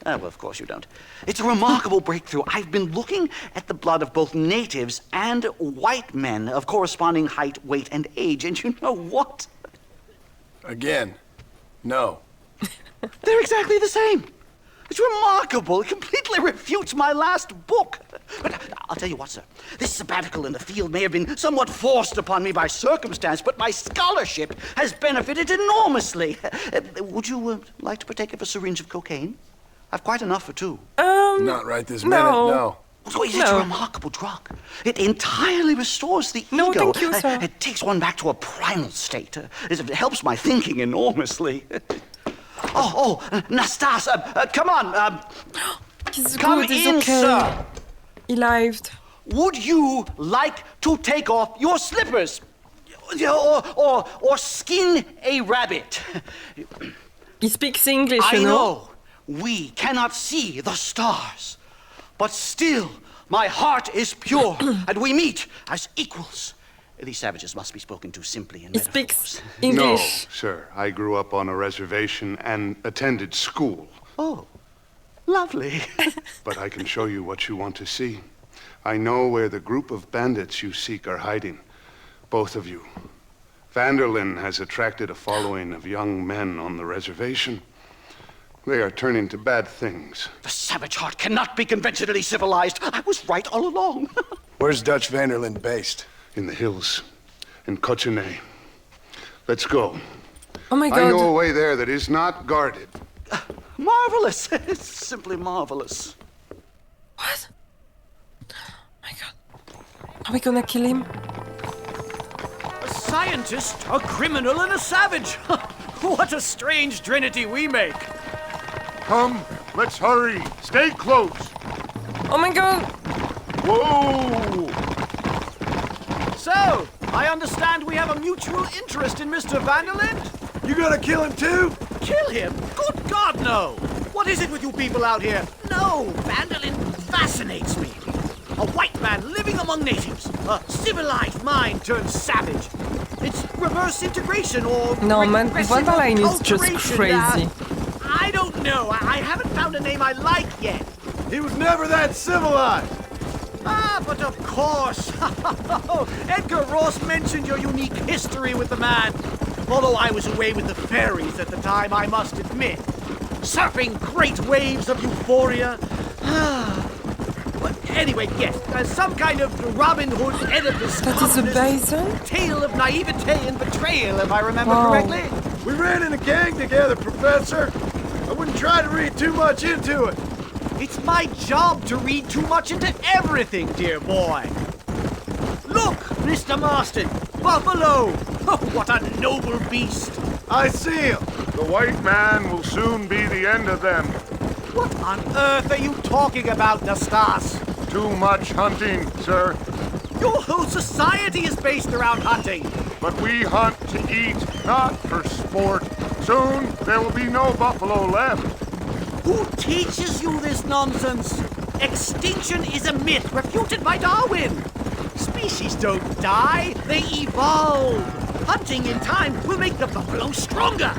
Well, of course you don't. It's a remarkable breakthrough. I've been looking at the blood of both natives and white men of corresponding height, weight, and age, and you know what? Again, no. They're exactly the same. It's remarkable. It completely refutes my last book. But I'll tell you what, sir. This sabbatical in the field may have been somewhat forced upon me by circumstance, but my scholarship has benefited enormously. Would you like to partake of a syringe of cocaine? I've quite enough for two. Not right this minute, no. So it's a remarkable drug. It entirely restores the ego. Thank you, sir. It takes one back to a primal state. It helps my thinking enormously. Nastas, come on. He's Come good, he's in, okay. sir. He lived. Would you like to take off your slippers? Or skin a rabbit? He speaks English, I you know we cannot see the stars, but still my heart is pure, and we meet as equals. These savages must be spoken to simply in metaphors. He speaks English. No, sir. I grew up on a reservation and attended school. Oh, lovely. But I can show you what you want to see. I know where the group of bandits you seek are hiding. Both of you. Vanderlyn has attracted a following of young men on the reservation. They are turning to bad things. The savage heart cannot be conventionally civilized. I was right all along. Where's Dutch Vanderlyn based? In the hills, in Cochene. Let's go. Oh my God. I know a way there that is not guarded. Marvelous. It's simply marvelous. What? Oh my God. Are we gonna kill him? A scientist, a criminal, and a savage. What a strange trinity we make. Come, let's hurry. Stay close. Oh my God. Whoa! So, I understand we have a mutual interest in Mr. Vanderlyn? You gonna kill him too? Kill him? Good God, no! What is it with you people out here? No, Vanderlyn fascinates me. A white man living among natives. A civilized mind turned savage. It's reverse integration or No, man, regressive Vanderlyn is just acculturation. crazy. I don't know. I haven't found a name I like yet. He was never that civilized. Ah, but of course. Edgar Ross mentioned your unique history with the man. Although I was away with the fairies at the time, I must admit. Surfing great waves of euphoria. But anyway, yes, some kind of Robin Hood Oedipus That is a bison? tale of naivete and betrayal, if I remember Wow. correctly. We ran in a gang together, Professor. I wouldn't try to read too much into it. It's my job to read too much into everything, dear boy. Look, Mr. Marston, buffalo! Oh, what a noble beast! I see him. The white man will soon be the end of them. What on earth are you talking about, Nastas? Too much hunting, sir. Your whole society is based around hunting. But we hunt to eat, not for sport. Soon there will be no buffalo left. Who teaches you this nonsense? Extinction is a myth refuted by Darwin. Species don't die, they evolve. Hunting in time will make the buffalo stronger.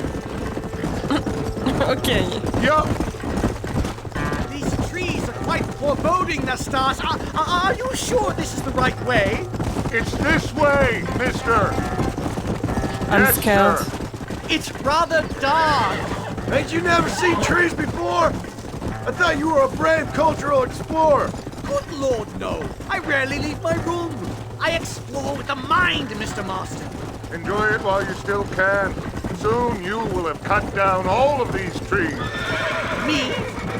Okay. Yup. These trees are quite foreboding, Nastas. Are you sure this is the right way? It's this way, mister. I'm scared. Sir. It's rather dark. Ain't you never seen trees before? I thought you were a brave cultural explorer. Good Lord, no. I rarely leave my room. I explore with the mind, Mr. Marston. Enjoy it while you still can. Soon you will have cut down all of these trees. Me?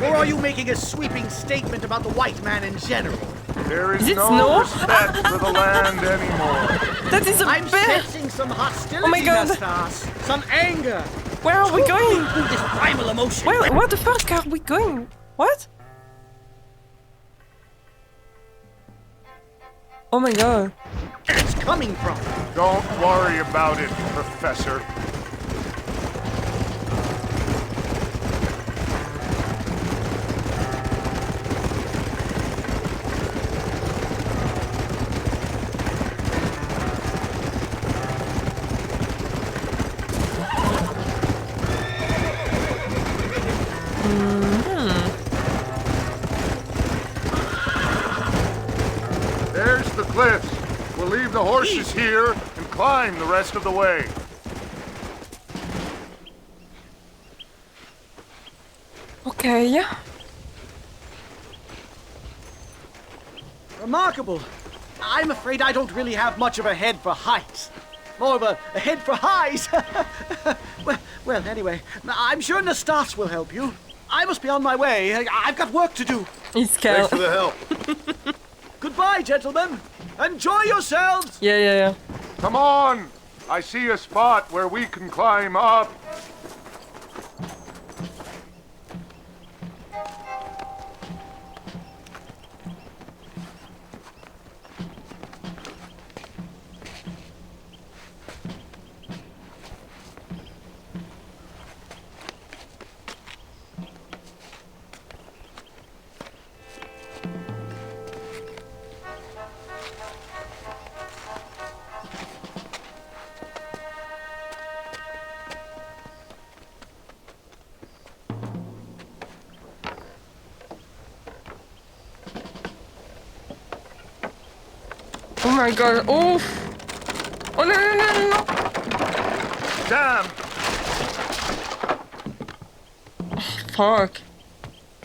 Or are you making a sweeping statement about the white man in general? There is it no snow? respect for the land anymore. That is a I'm bear! sensing some hostility, Oh my God. Nastas. Some anger. Where are we going? This primal emotion. Where the fuck are we going? What? Oh my God. Where it's coming from. Don't worry about it, Professor. There's the cliffs. We'll leave the horses here and climb the rest of the way. Okay. Remarkable. I'm afraid I don't really have much of a head for heights. More of a head for highs. well, anyway, I'm sure Nastas will help you. I must be on my way. I've got work to do. He's scared. Thanks for the help. Goodbye, gentlemen. Enjoy yourselves. Yeah. Come on! I see a spot where we can climb up. Oh my God. Oh. Oh no. Damn! Fuck.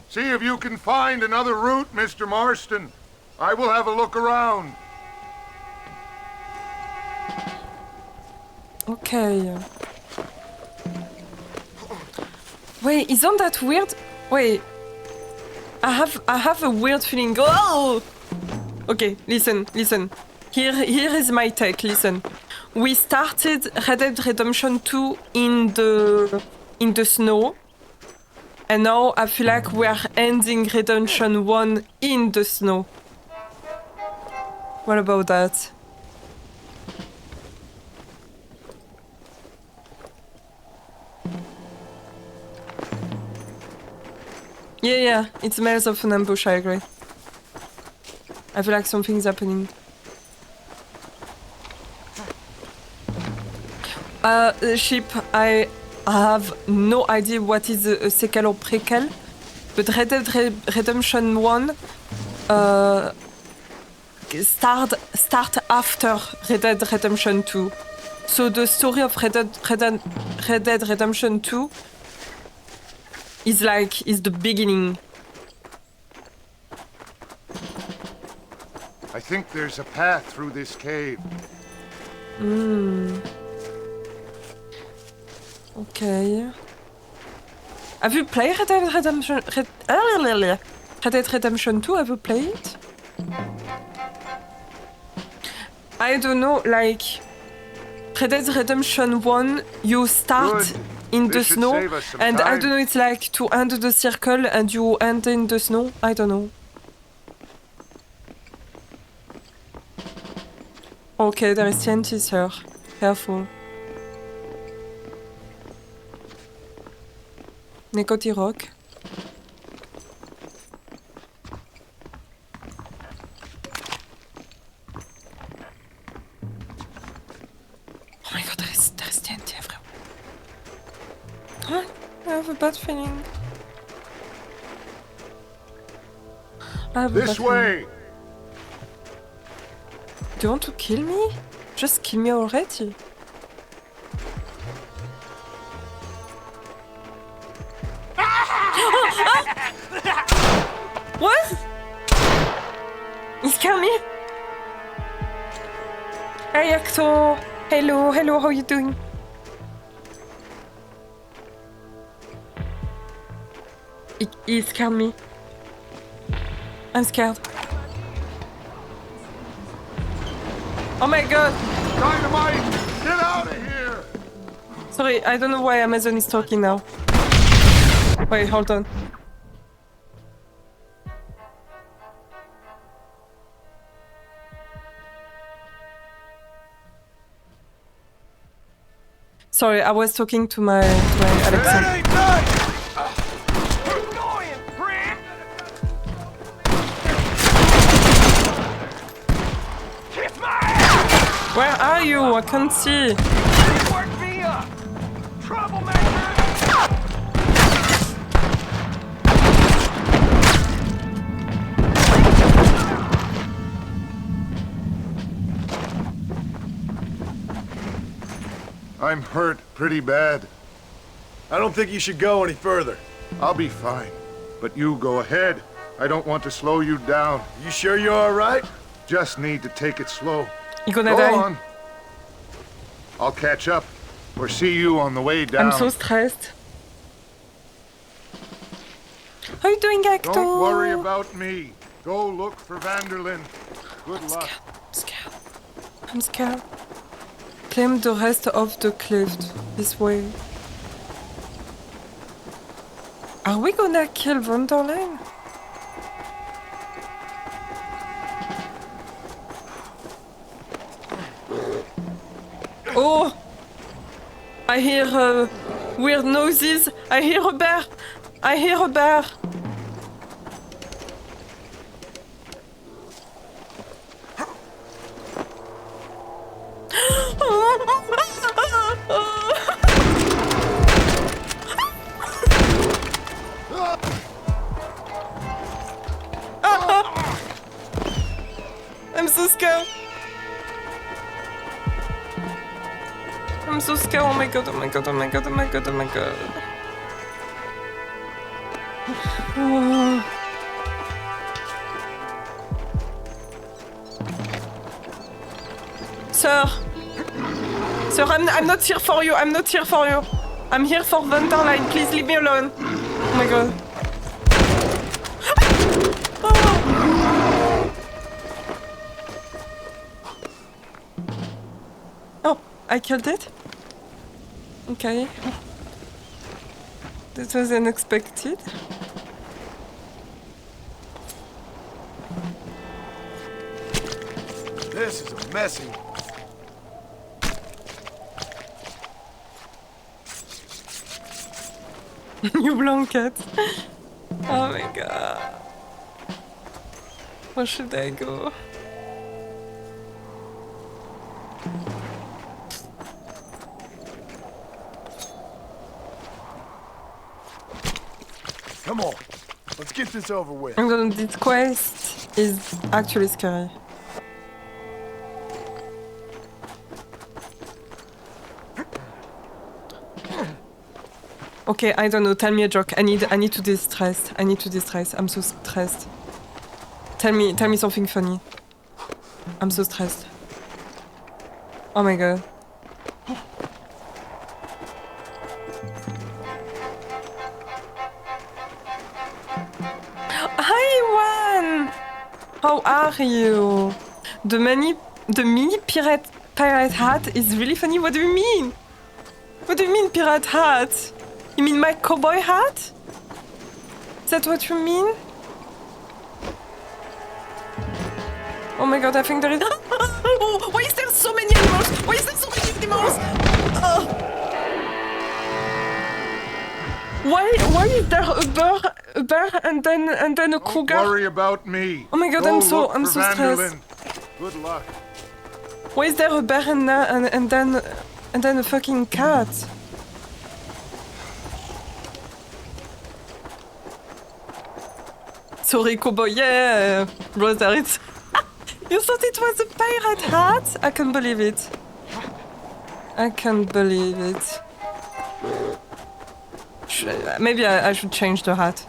See if you can find another route, Mr. Marston. I will have a look around. Okay. Wait, isn't that weird? Wait. I have a weird feeling. Oh! Okay, listen. Here is my take, listen. We started Red Dead Redemption 2 in the snow. And now I feel like we are ending Redemption 1 in the snow. What about that? Yeah, it smells of an ambush, I agree. I feel like something's happening. Ship, I have no idea what is a sequel or prequel, but Red Dead Redemption 1 start after Red Dead Redemption 2. So the story of Red Dead Redemption 2 is the beginning. I think there's a path through this cave. Okay. Have you played Red Dead Redemption 2? Have you played it? I don't know, like Red Dead Redemption 1, you start in the snow, and I don't know, it's like to end the circle and you end in the snow. I don't know. Okay, there is TNT here. Careful. Nekoti rock. Oh my God, there is TNT everywhere. Huh? I have a bad feeling. This way! Do you want to kill me? Just kill me already. What? He scared me? Hey Acto! Hello, hello, how you doing? He scared me. I'm scared. Oh my god! Dynamite! Get out of here! Sorry, I don't know why Amazon is talking now. Wait, hold on. Sorry, I was talking to my Alexa. Where are you? I can't see. I'm hurt pretty bad. I don't think you should go any further. I'll be fine. But you go ahead. I don't want to slow you down. You sure you're all right? Just need to take it slow. You're gonna go die. on. I'll catch up or see you on the way down. I'm so stressed. How are you doing, Acto? Don't worry about me. Go look for Vanderlyn. Good luck. I'm scared. I'm scared. Climb the rest of the cliff this way. Are we gonna kill Vanderlyn? Oh! I hear weird noises. I hear a bear. I hear a bear. I'm so scared. I'm so scared. Oh my god, oh my god, oh my god, oh my god, oh my god. Oh. Sir, I'm not here for you. I'm not here for you. I'm here for Vanderlyn. Please leave me alone. Oh my god. Oh, I killed it. Okay. This was unexpected. This is a messy one. New blanket. Oh my god. Where should I go? Come on, let's get this over with. This quest is actually scary. Okay, I don't know. Tell me a joke. I need to distress. I need to distress. I'm so stressed. Tell me something funny. I'm so stressed. Oh my god. Hi, Juan! How are you? The mini pirate hat is really funny. What do you mean? What do you mean pirate hat? You mean my cowboy hat? Is that what you mean? Oh my god, I think there is... Oh, why is there so many animals? Why is there so many animals? Why is there a bear and then a cougar? Don't worry about me. Oh my god, I'm so stressed. Good luck. Why is there a bear and then a fucking cat? Sorry, cowboy. Yeah, brother. It's. You thought it was a pirate hat? I can't believe it. I can't believe it. Maybe I should change the hat.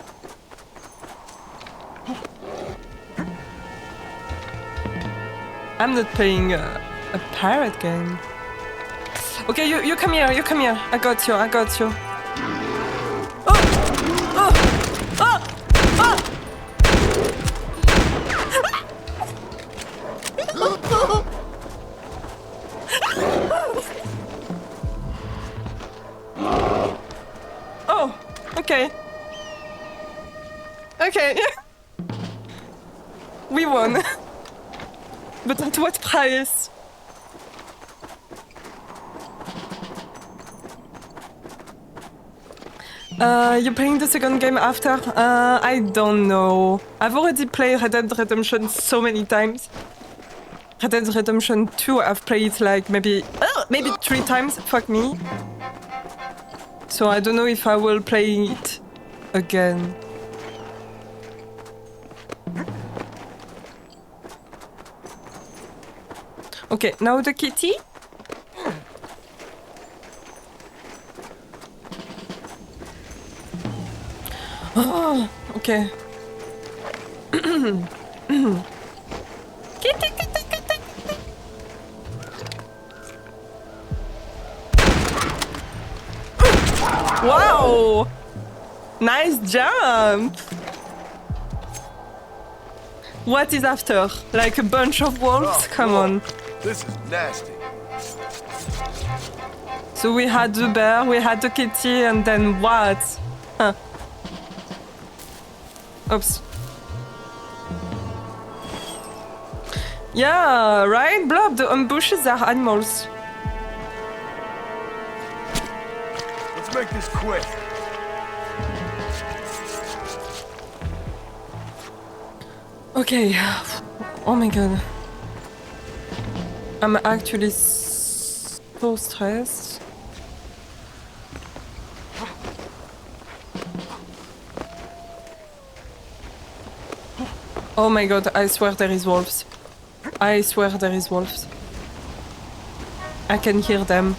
I'm not playing a pirate game. Okay, you come here, you come here. I got you, I got you. Oh! Oh! Oh! Oh! Oh, okay. Okay. We won. But at what price? You're playing the second game after? I don't know. I've already played Red Dead Redemption so many times. Red Dead Redemption 2 I've played like maybe 3 times, fuck me. So I don't know if I will play it again. Okay, now the kitty. Oh, okay. Kitty, kitty, kitty, kitty. Wow! Nice jump! What is after? Like a bunch of wolves? Come on. This is nasty. So we had the bear, we had the kitty, and then what? Huh. Oops. Yeah, right, Blob? The ambushes are animals. Let's make this quick. Okay. Oh my god. I'm actually so stressed. Oh my god, I swear there is wolves. I swear there is wolves. I can hear them.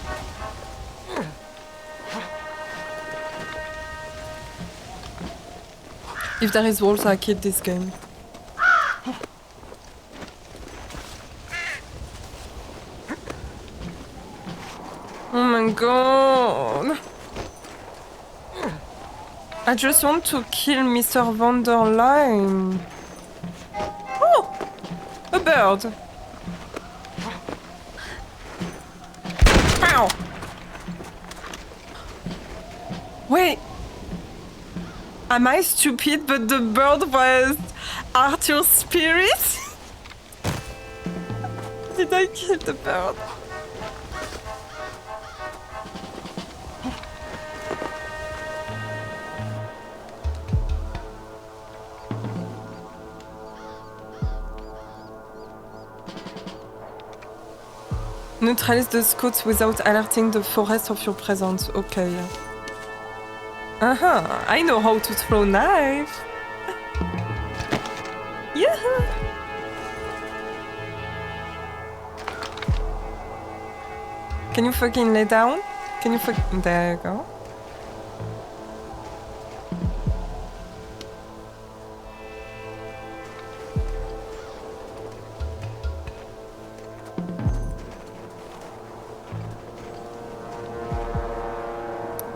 If there is wolves, I quit this game. Oh my god. I just want to kill Mr. Van der Line. Oh! A bird. Ow! Wait. Am I stupid, but the bird was Arthur's spirit? Did I kill the bird? Neutralize the scouts without alerting the forest of your presence. Okay. I know how to throw knife. Yeah. Can you fucking lay down? Can you fucking... There you go.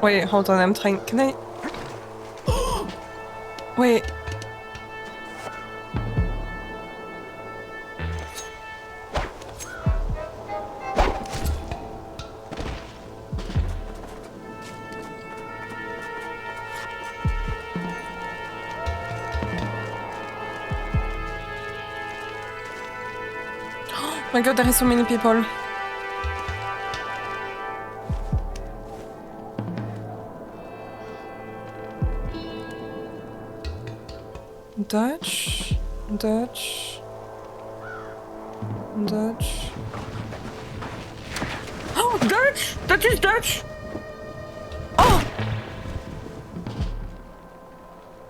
Wait, hold on, I'm trying... Can I... Wait. Oh my god, there are so many people. Dutch, Dutch, Dutch. Oh, Dutch! That is Dutch! Oh!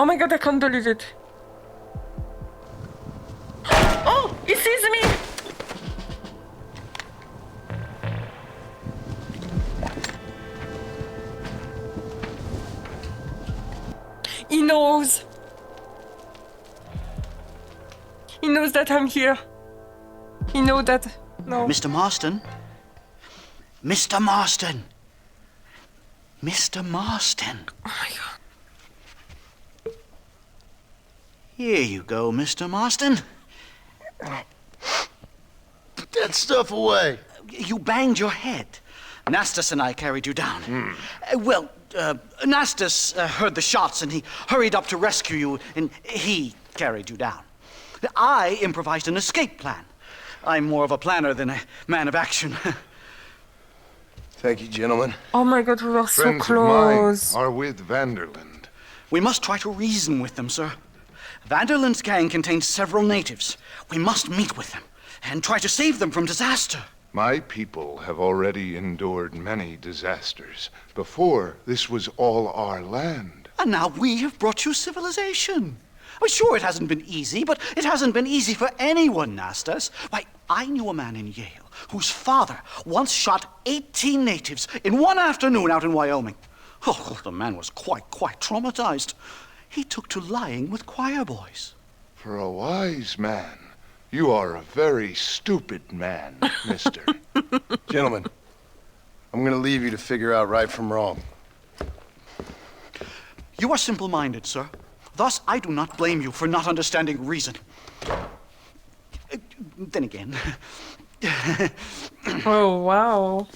Oh my god, I can't believe it. He sees me! He knows. He knows that I'm here. He knows that... No. Mr. Marston? Mr. Marston! Mr. Marston! Oh my god. Here you go, Mr. Marston. Put that stuff away. You banged your head. Nastas and I carried you down. Nastas heard the shots and he hurried up to rescue you and he carried you down. I improvised an escape plan. I'm more of a planner than a man of action. Thank you, gentlemen. Oh my god, we were so Friends close. of mine are with Vanderland. We must try to reason with them, sir. Vanderland's gang contains several natives. We must meet with them and try to save them from disaster. My people have already endured many disasters. Before, this was all our land. And now we have brought you civilization. Well, sure, it hasn't been easy, but it hasn't been easy for anyone, Nastas. Why, I knew a man in Yale whose father once shot 18 natives in one afternoon out in Wyoming. Oh, the man was quite traumatized. He took to lying with choir boys. For a wise man, you are a very stupid man, mister. Gentlemen, I'm gonna leave you to figure out right from wrong. You are simple-minded, sir. Thus, I do not blame you for not understanding reason. Then again... Oh, wow.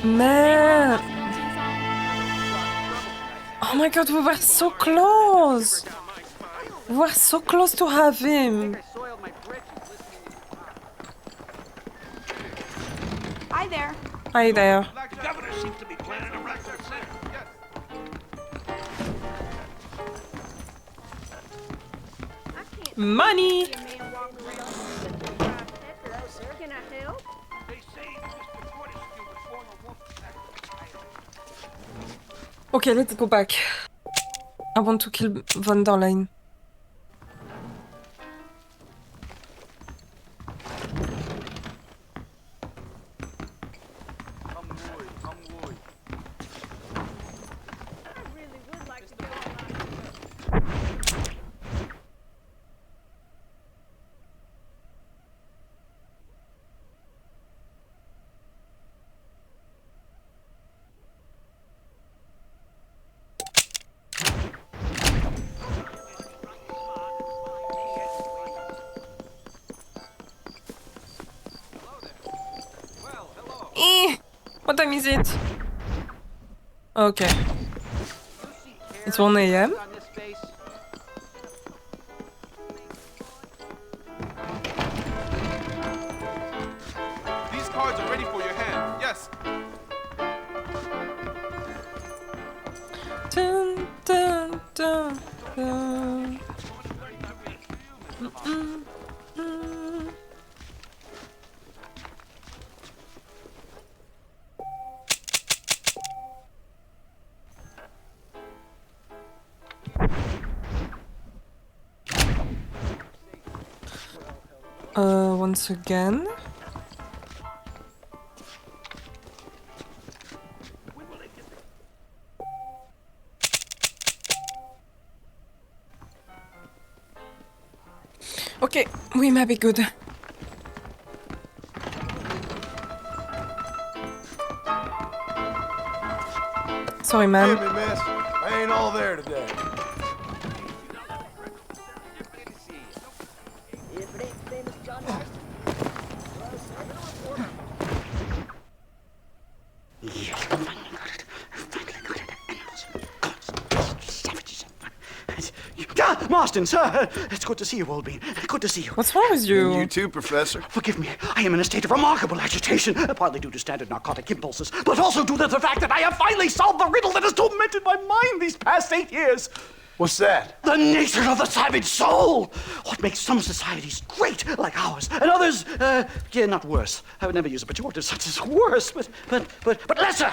Man. Oh my god, we were so close. We were so close to have him. Hi there. Hi there. The governor seems to be planning a record set. Money. Can I help? They say Mr. Fortescue was former wolf Okay, let's go back. I want to kill Van der Leyen. What time is it? Okay. It's 1 a.m. These cards are ready for your hand. Yes. Dun, dun, dun, dun. Once again. Okay, we may be good. Sorry, man. Forgive me, miss. I ain't all there today. Marston, sir! It's good to see you, Oldbean. Good to see you. What's wrong with you? You too, Professor. Forgive me. I am in a state of remarkable agitation, partly due to standard narcotic impulses, but also due to the fact that I have finally solved the riddle that has tormented my mind these past 8 years. What's that? The nature of the savage soul! What makes some societies great, like ours, and others, not worse. I would never use a pejorative such as worse, but lesser!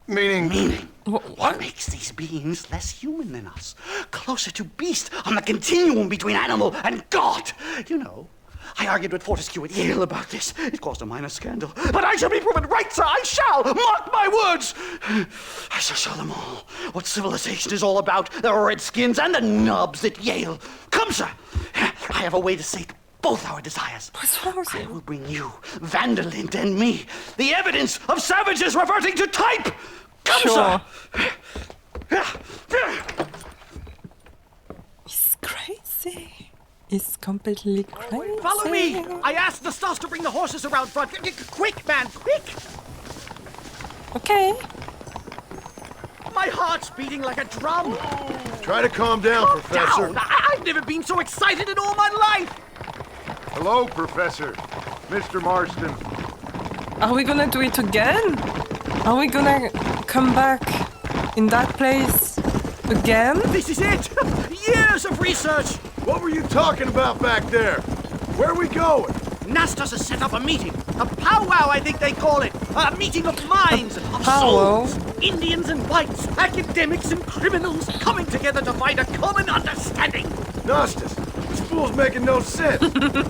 Meaning? What makes these beings less human than us? Closer to beast on the continuum between animal and God. You know, I argued with Fortescue at Yale about this. It caused a minor scandal. But I shall be proven right, sir. I shall. Mark my words. I shall show them all what civilization is all about. The redskins and the nubs at Yale. Come, sir. I have a way to sate both our desires. I will bring you, Vanderlyn, and me, the evidence of savages reverting to type. Come, sir. He's crazy. He's completely crazy. Follow me! I asked the Stas to bring the horses around front. Quick, man, quick! Okay. My heart's beating like a drum. Try to calm down, Professor. Down. I've never been so excited in all my life. Hello, Professor. Mr. Marston. Are we gonna do it again? Are we gonna come back in that place again? This is it! Years of research! What were you talking about back there? Where are we going? Nastas has set up a meeting. A powwow, I think they call it. A meeting of minds, of powwow? souls. Indians and whites, academics and criminals coming together to find a common understanding. Nastas, this fool's making no sense.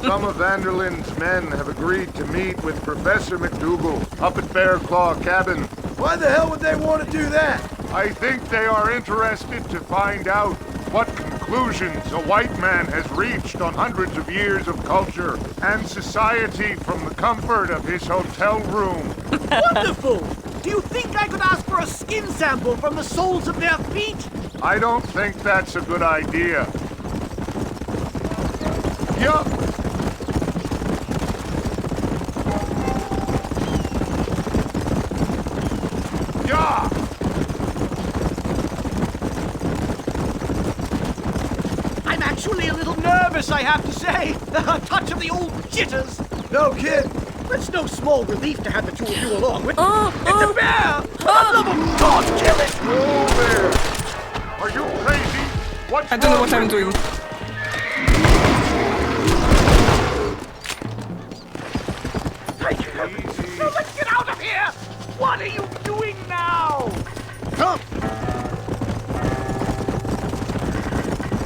Some of Vanderlyn's men have agreed to meet with Professor McDougal up at Bear Claw Cabin. Why the hell would they want to do that? I think they are interested to find out what conclusions a white man has reached on hundreds of years of culture and society from the comfort of his hotel room. Wonderful! Do you think I could ask for a skin sample from the soles of their feet? I don't think that's a good idea. Yup. Yeah. I'm actually a little nervous, I have to say. A touch of the old jitters. No kidding. It's no small relief to have the two of you along with me. It's a bear! For the love of God, kill it! Oh, there! Are you crazy? What's I don't know what I'm doing. No, let's get out of here! What are you doing now? Come!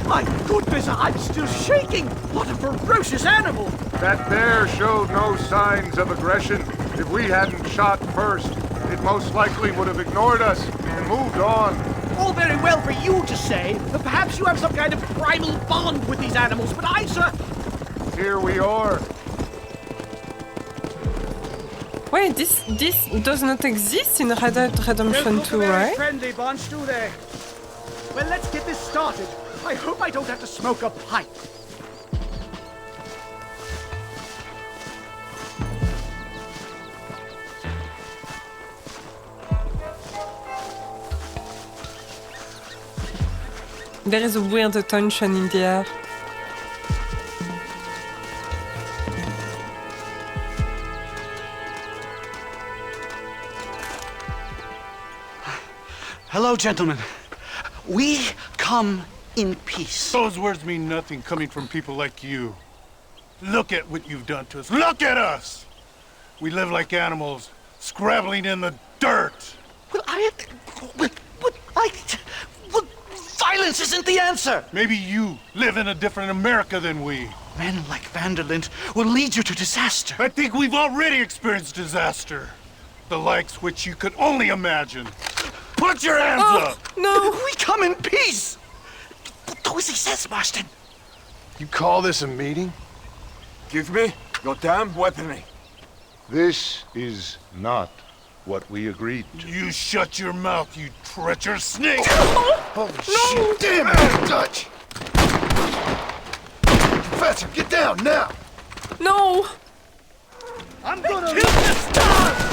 My goodness, I'm still shaking! What a ferocious animal! That bear showed no signs of aggression. If we hadn't shot first, it most likely would have ignored us and moved on. All very well for you to say. Perhaps you have some kind of primal bond with these animals, but I, sir... Here we are. Wait, this does not exist in Red Dead Redemption 2, right? Friendly bunch, do they? Well, let's get this started. I hope I don't have to smoke a pipe. There is a weird tension in the air. Hello, gentlemen. We come in peace. Those words mean nothing coming from people like you. Look at what you've done to us. Look at us! We live like animals, scrabbling in the dirt. Well, violence isn't the answer. Maybe you live in a different America than we. Men like Vanderlyn will lead you to disaster. I think we've already experienced disaster. The likes which you could only imagine. Put your hands up! No! We come in peace! Do as he says, Marston. You call this a meeting? Give me your damn weaponry. This is not what we agreed to. You shut your mouth, you treacherous snake! Holy shit! Damn it, Dutch! Professor, get down now! No! I'm gonna kill this Stas!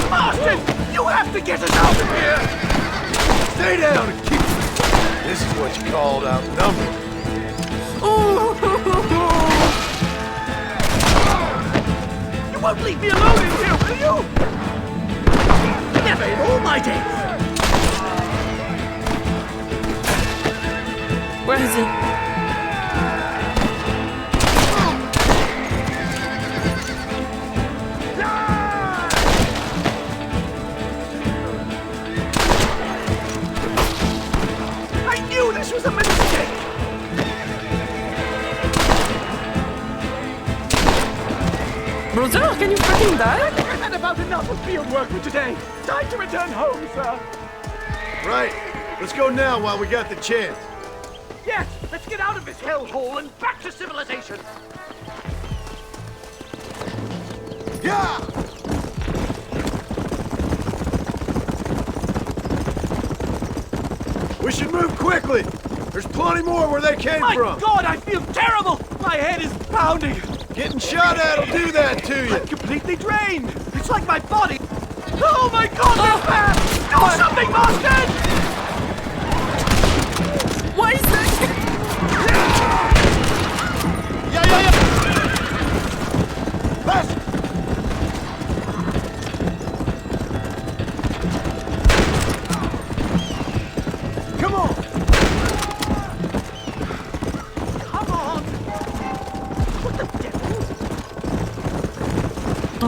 Marston, you have to get us out of here! Stay down and keep... This is what you called outnumbered. You won't leave me alone in here, will you? Never in all my days! Where is he? was a mistake! Brother, can you fucking die? I think I've had about enough of field work for today. Time to return home, sir. Right. Let's go now while we got the chance. Yes, let's get out of this hellhole and back to civilization. Yeah! We should move quickly. There's plenty more where they came My from. God, I feel terrible. My head is pounding. Getting shot at will do that to you. I'm completely drained. It's like my body. Oh my God, they're back! Do something, Marston! Why is that? Yeah. Fast! Come on! Come on! What the devil?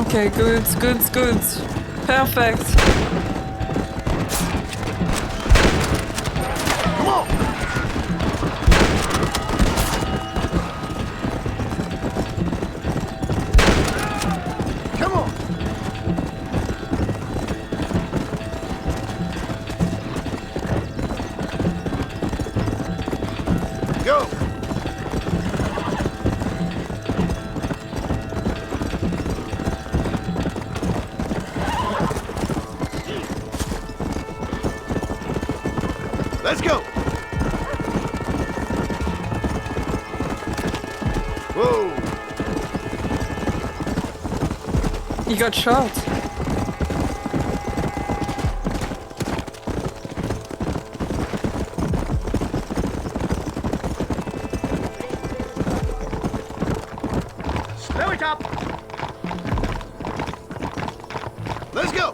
Okay, good. Perfect. Come on! Come on! Go! Let's go! Whoa! He got shot. Slow it up! Let's go!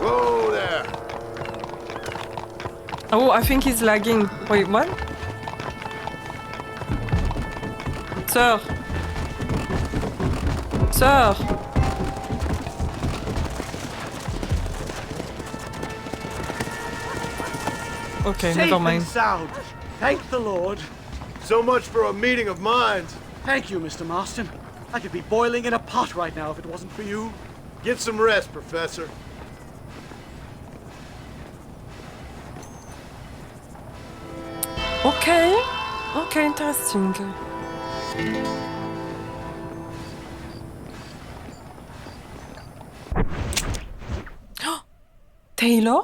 Whoa there! Oh, I think he's lagging. Wait, what? Sir. Okay, Safe never and mind. sound. Thank the Lord. So much for a meeting of minds. Thank you, Mr. Marston. I could be boiling in a pot right now if it wasn't for you. Get some rest, Professor. Okay, interesting. Taylor?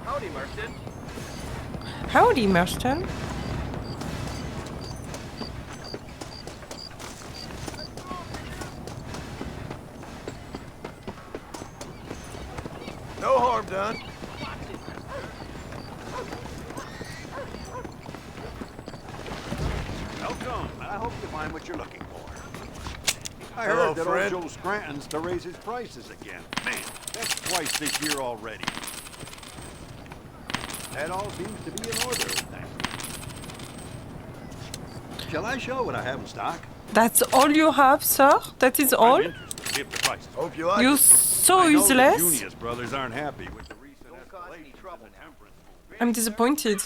Howdy, Marston. Howdy, Marston. No harm done. Welcome. I hope you find what you're looking for. I Hello, heard that Fred. old Joe Scranton's to raise his prices again. Man, that's twice this year already. That all seems to be in order, thanks. Shall I show what I have in stock? That's all you have, sir? That is all? I'm interested if the price. Hope you like You're it. so I know the useless. Junius brothers aren't happy with the recent escalation of the temperance movement. I'm disappointed.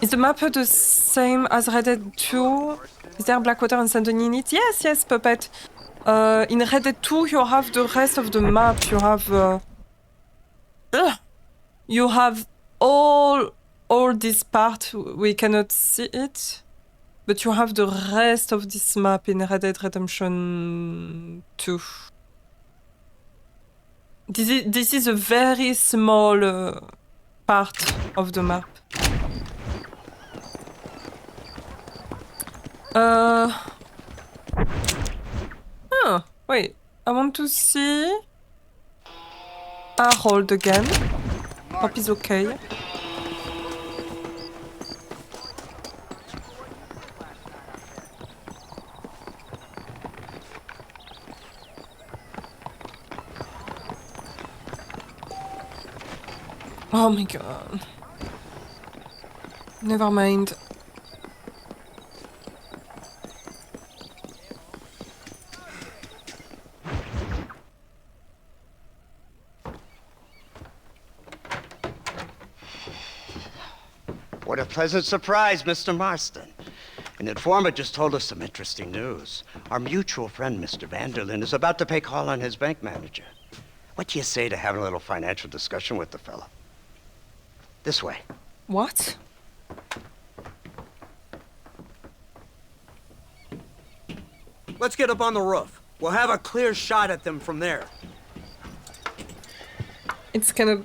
Is the map the same as Red Dead 2? Is there Blackwater and Saint Denis in it? Yes, Puppet. In Red Dead 2, you have the rest of the map. You have all this part. We cannot see it, but you have the rest of this map in Red Dead Redemption 2. This is a very small part of the map. Wait. I want to see Harold again. Hope he's okay. Oh my god. Never mind. What a pleasant surprise, Mr. Marston. An informant just told us some interesting news. Our mutual friend, Mr. Vanderlyn, is about to pay call on his bank manager. What do you say to having a little financial discussion with the fellow? This way. What? Let's get up on the roof. We'll have a clear shot at them from there. It's gonna...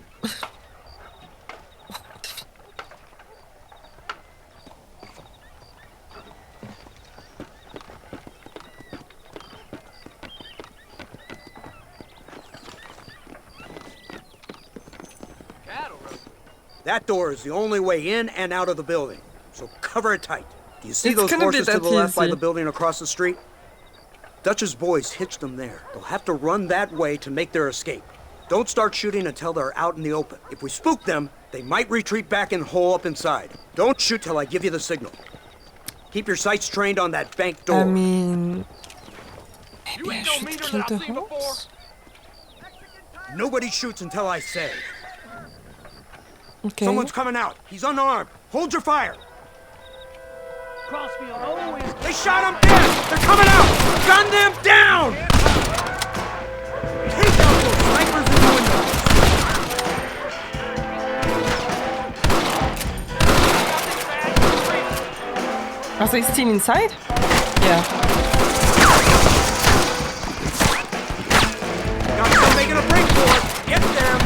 That door is the only way in and out of the building, so cover it tight. Do you see It's those gonna be horses to that the left by easy. the building across the street? Dutch's boys hitched them there. They'll have to run that way to make their escape. Don't start shooting until they're out in the open. If we spook them, they might retreat back and hole up inside. Don't shoot till I give you the signal. Keep your sights trained on that bank door. I mean... Maybe I should kill the horse? Nobody shoots until I say. Okay. Someone's coming out. He's unarmed. Hold your fire. Crossfield always... They shot him dead! They're coming out! Gun them down! Take out those snipers in the windows! Are they still inside? Yeah. Got them making a break for it! Get them!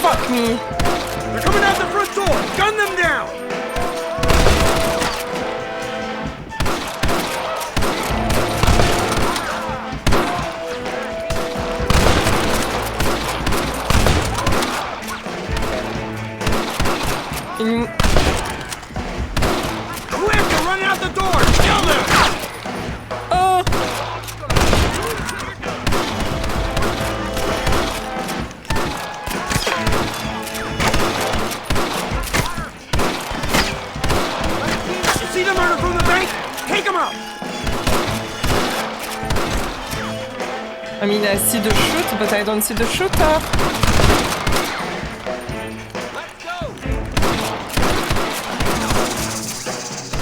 Fuck me. They're coming out the front door! Gun them down! Quick! They're running out the door! Kill them! Oh! See the murder from the bank? Take him out! I mean, I see the shoot, but I don't see the shooter.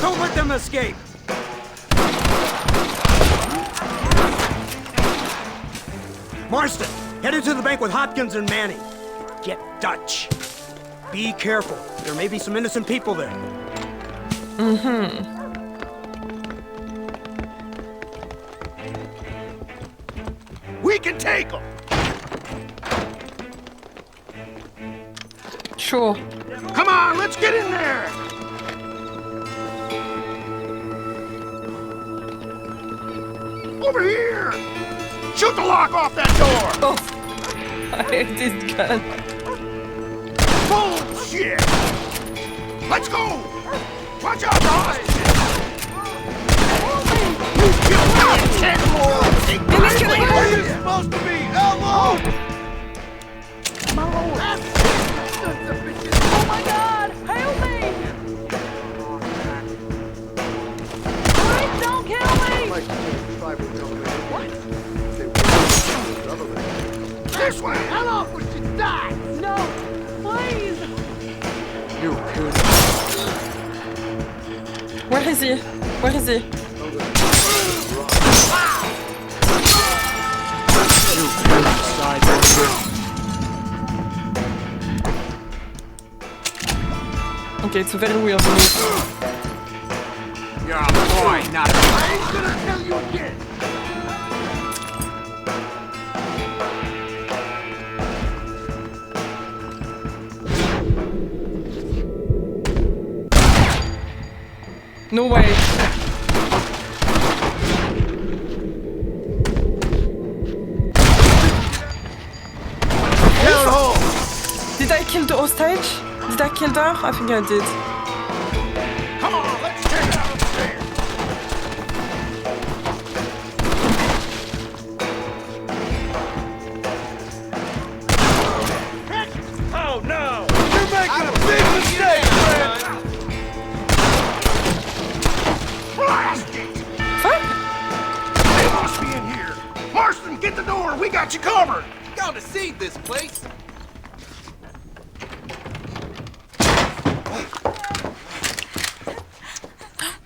Don't let them escape! Marston, head into the bank with Hopkins and Manning. Get Dutch. Be careful. There may be some innocent people there. Mm-hmm. We can take them! Sure. Come on, let's get in there! Over here! Shoot the lock off that door! Oh, I hate this gun. Bullshit! Let's go! Watch out, Ross! You killed me 10 more! Where are you supposed to be? Elmo! Oh my God! Help me! Please don't kill me! This way! Hello, would you die? No, please! You killed Where is he? Where is he? Okay, it's a very weird move. You're a boy, not a boy. I ain't gonna tell you again! No way. Did I kill the hostage? Did I kill her? I think I did. Come on, let's check it out upstairs! Oh no! You're making a big mistake, Fred! Blast it! Fuck! Get the door! We got you covered! Y'all deceived this place!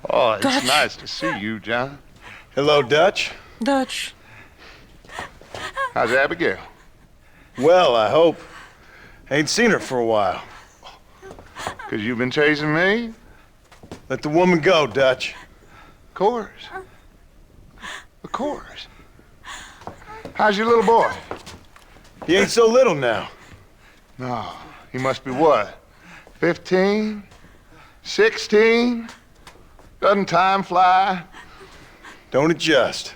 Oh, it's Dutch. nice to see you, John. Hello, Dutch. Dutch. How's Abigail? Well, I hope. Ain't seen her for a while. 'Cause you've been chasing me? Let the woman go, Dutch. Of course. Of course. How's your little boy? He ain't so little now. No, he must be what? 15? 16? Doesn't time fly? Don't adjust.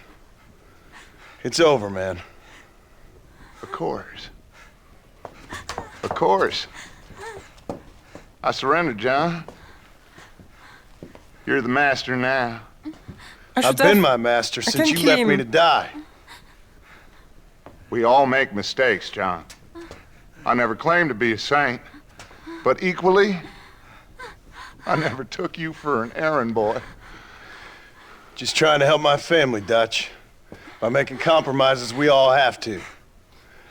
It's over, man. Of course. Of course. I surrendered, John. You're the master now. I've been my master since you left me to die. We all make mistakes, John. I never claimed to be a saint, but equally, I never took you for an errand boy. Just trying to help my family, Dutch. By making compromises we all have to.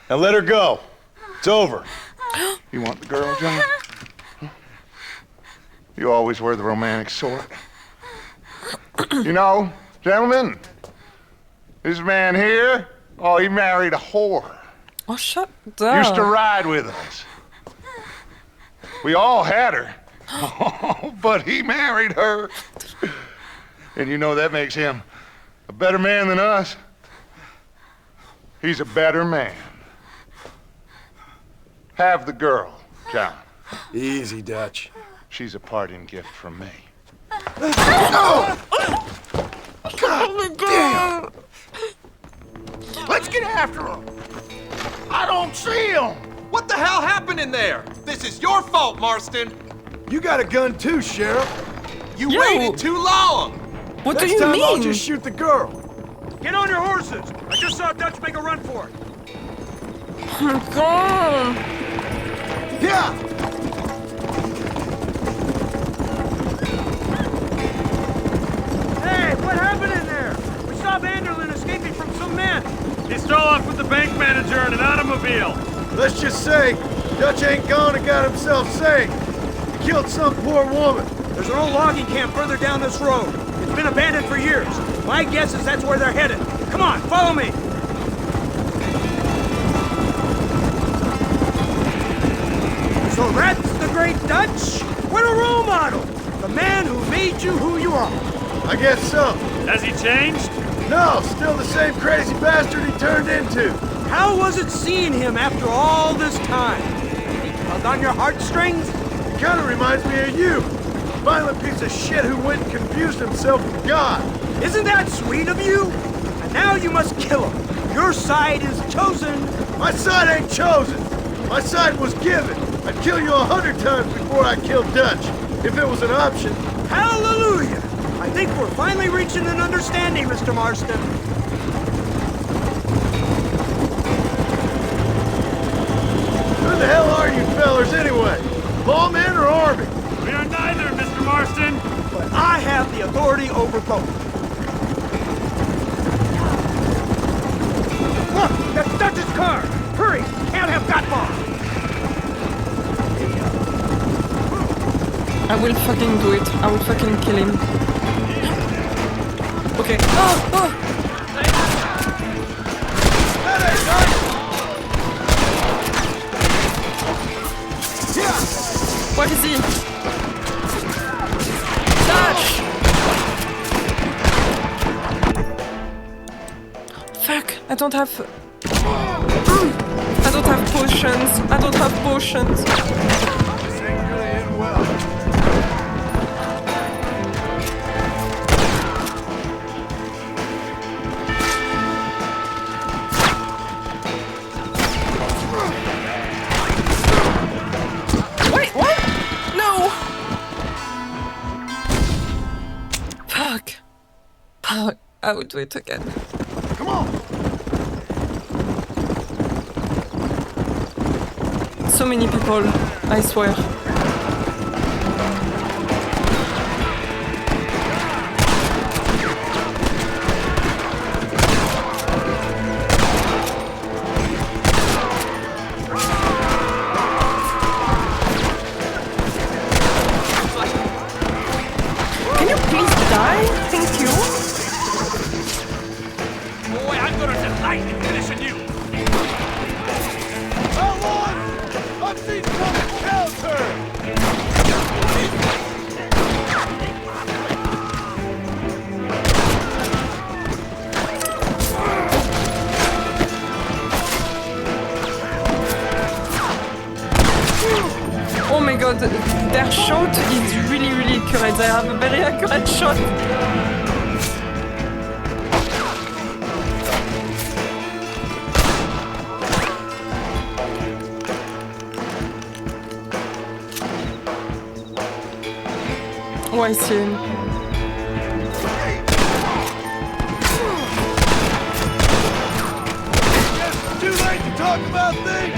Now let her go. It's over. You want the girl, John? You always were the romantic sort. You know, gentlemen, this man here, oh, he married a whore. Oh, shut up. Used to ride with us. We all had her. Oh, but he married her. And you know that makes him a better man than us. He's a better man. Have the girl, John. Easy, Dutch. She's a parting gift from me. God damn! Let's get after him! I don't see him! What the hell happened in there? This is your fault, Marston! You got a gun too, Sheriff. You waited too long! What Next do you time mean? I'll just shoot the girl. Get on your horses! I just saw Dutch make a run for it. God. Yeah! Hey, what happened in there? We saw Vanderlyn escaping from some men. He stole off with the bank manager in an automobile. Let's just say, Dutch ain't gone and got himself saved. He killed some poor woman. There's an old logging camp further down this road. It's been abandoned for years. My guess is that's where they're headed. Come on, follow me. So that's the great Dutch? What a role model! The man who made you who you are. I guess so. Has he changed? No, still the same crazy bastard he turned into. How was it seeing him after all this time? He tug on your heartstrings? It kind of reminds me of you. Violent piece of shit who went and confused himself with God. Isn't that sweet of you? And now you must kill him. Your side is chosen. My side ain't chosen. My side was given. I'd kill you 100 times before I killed Dutch, if it was an option. Hallelujah! I think we're finally reaching an understanding, Mr. Marston. Who the hell are you fellers anyway? Lawmen or Army? We are neither, Mr. Marston. But I have the authority over both. Look, that's Dutch's car. Hurry, can't have that far. I will fucking do it. I will fucking kill him. Okay. Oh, oh. Where is he? Dutch! Fuck, I don't have potions. I don't have potions. This ain't gonna end well. Wait, what? No! Fuck. Fuck. I would do it again. Come on! So many people, I swear. Oh my god, their shot is really accurate. They have a very accurate shot. Ouais, c'est... Too late to talk about things!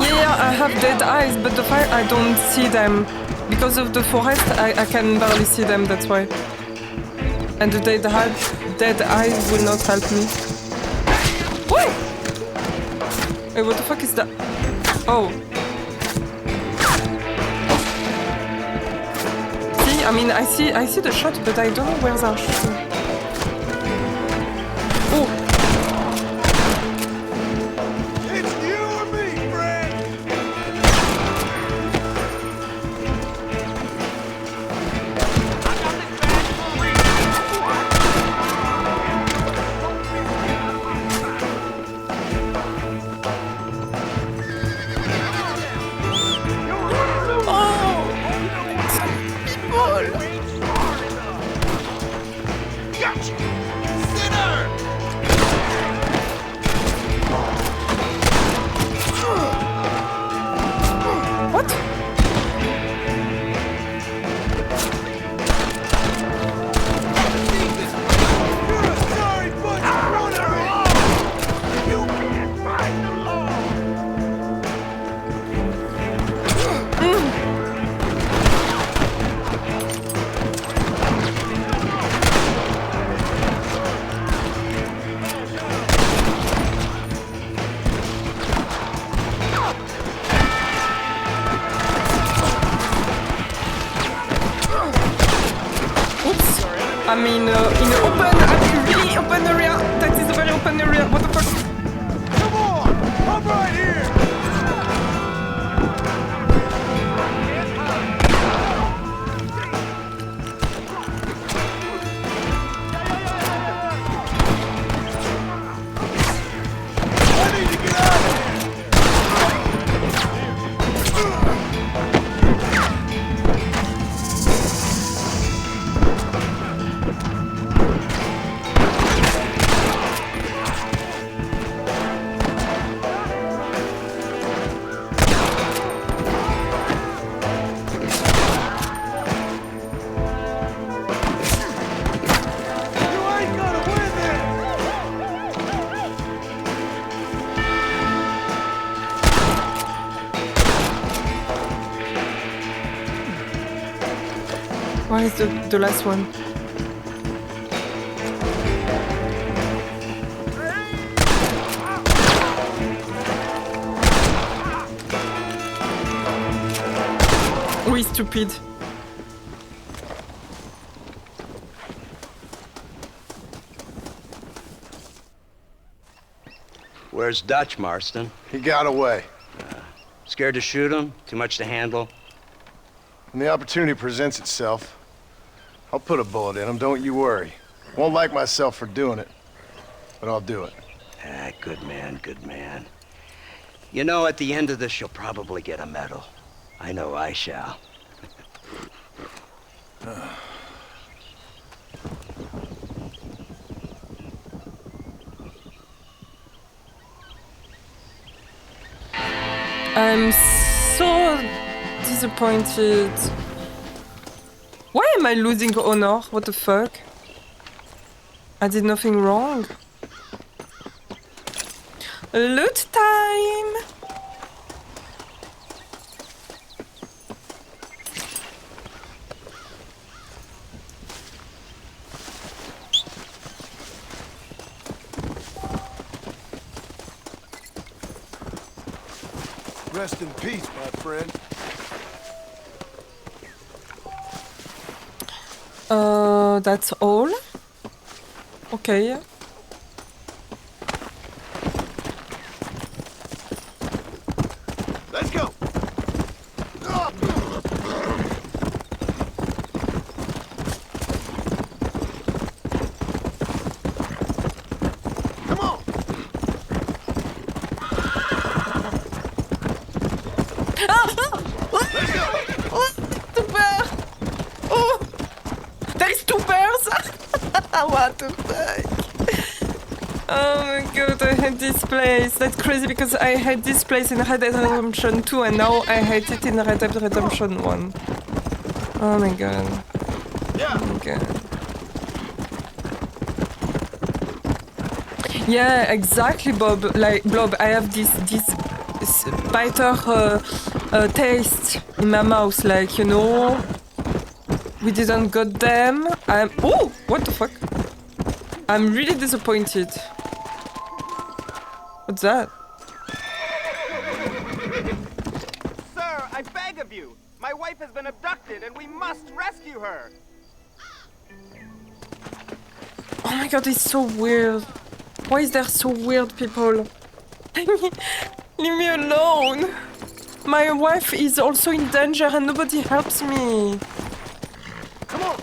Yeah, I have dead eyes, but the fire, I don't see them. Because of the forest, I can barely see them, that's why. And the dead eyes will not help me. Woo! Hey, what the fuck is that? Oh. See, I mean, I see the shot, but I don't know where they're shooting. Oh. I mean, in an open, really open area. That is a very open area. What the fuck? Come on! I'm right here! I need to get out of here! Where is the last one? Oui, stupid. Where's Dutch, Marston? He got away. Scared to shoot him? Too much to handle? When the opportunity presents itself, I'll put a bullet in him, don't you worry. Won't like myself for doing it, but I'll do it. Ah, good man, good man. You know, at the end of this, you'll probably get a medal. I know I shall. I'm so disappointed. Why am I losing honor? What the fuck? I did nothing wrong. Loot time! Rest in peace, my friend. That's all? Okay. Too bad! Oh! There is 2 bears! What the fuck? Oh my god, I hate this place. That's crazy because I hate this place in Red Dead Redemption 2 and now I hate it in Red Dead Redemption 1. Oh my god. Oh my god. Yeah, exactly, Bob. Like, Blob, I have this bitter taste in my mouth, like, you know, we didn't got them. Oh, what the fuck? I'm really disappointed. What's that? Sir, I beg of you. My wife has been abducted and we must rescue her. Oh my god, it's so weird. Why is there so weird people? Leave me alone. My wife is also in danger and nobody helps me. Come on.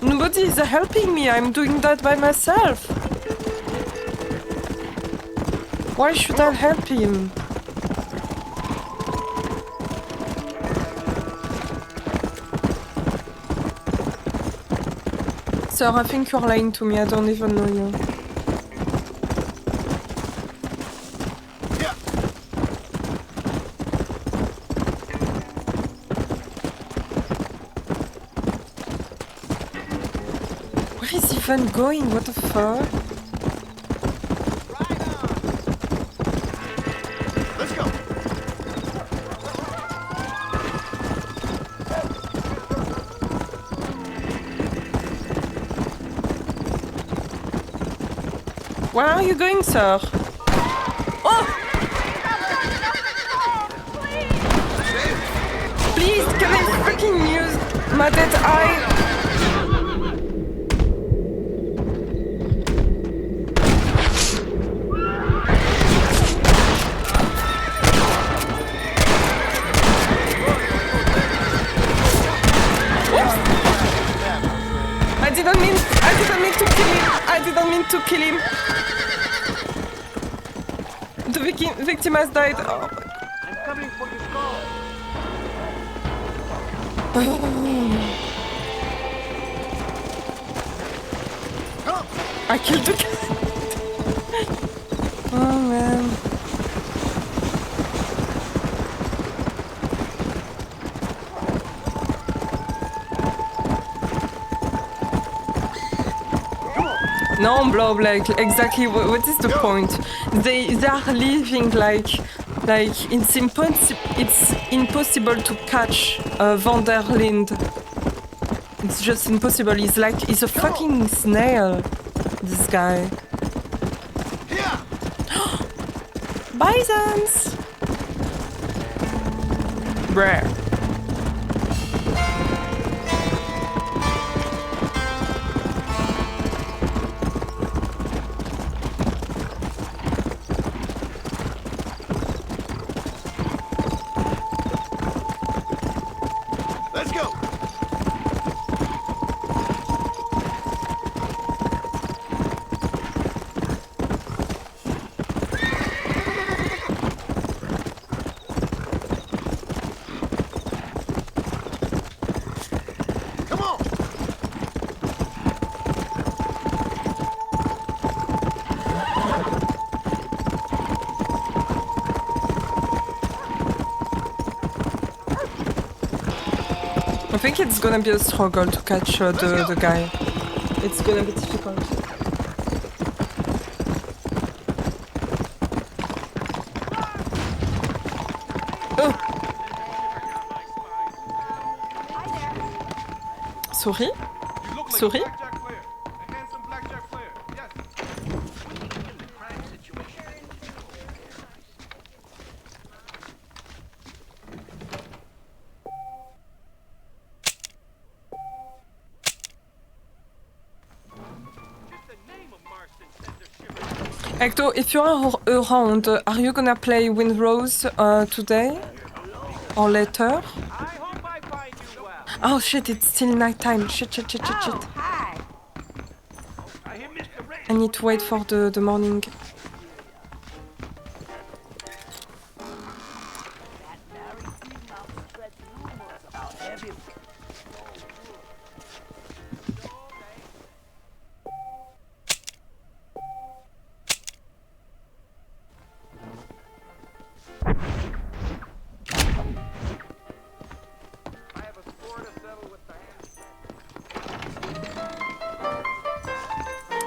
Nobody is helping me. I'm doing that by myself. Why should I help him? Sir, I think you're lying to me. I don't even know you. Where is he even going? What the fuck? Let's go. Where are you going, sir? Oh! Please, can I freaking use my dead eye? I didn't mean to kill him. I didn't mean to kill him. The victim has died. Oh. I'm coming for your skull. I killed the cat. Oh man. No, Blob, like, exactly, what is the point? They are living like it's impossible to catch Van der Linde. It's just impossible. He's a fucking snail, this guy. Bisons! Bruh. Let's go. Come on. I think it's gonna be a struggle to catch the guy. It's gonna be difficult. Oh. Sorry? Sorry? Hector, if you are around, are you gonna play Windrose today? Or later? Oh shit, it's still nighttime. Shit. I need to wait for the morning.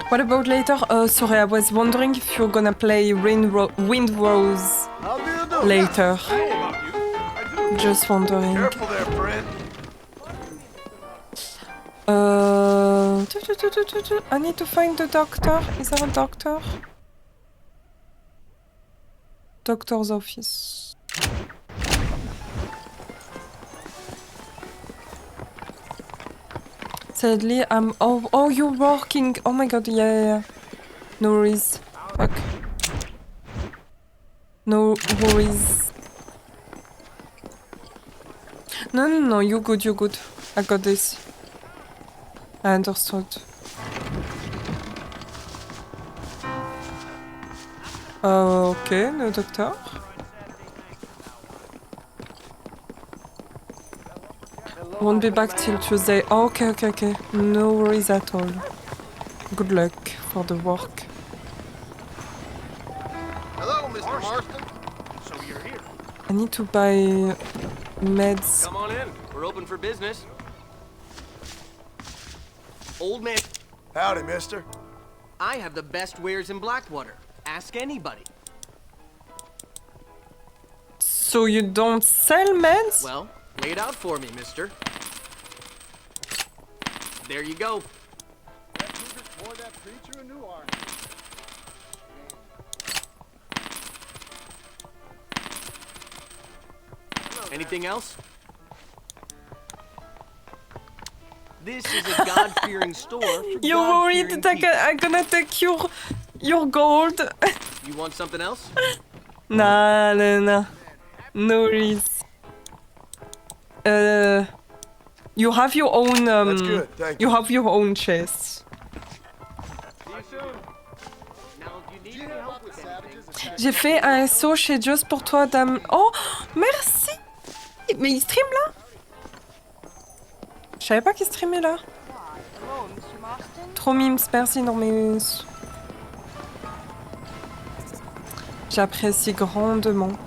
What about later? Sorry, I was wondering if you're gonna play Wind Rose later. Just wondering. Careful there, friend. I need to find the doctor. Is there a doctor? Doctor's office. Sadly, I'm. Oh, you're working. Oh my god, yeah. No worries. Fuck. No worries. No, you're good. I got this. I understood. Okay, no doctor. Won't be back till Tuesday. Oh, okay. No worries at all. Good luck for the work. Hello, Mr. Marston. So you're here. I need to buy meds. Come on in. We're open for business. Old man. Howdy, mister. I have the best wares in Blackwater. Ask anybody. So you don't sell meds? Well, lay it out for me, mister. There you go. Anything else? This is a God-fearing store for You're worried that I'm gonna take your gold. You want something else? Nah. No worries. You have your own. That's good, thank you have your own chest. J'ai fait un saut chez Just pour toi, dame. Oh, merci. Mais il stream là? Je savais pas qu'il streamait là. Trop mimes, merci, non mais... J'apprécie grandement.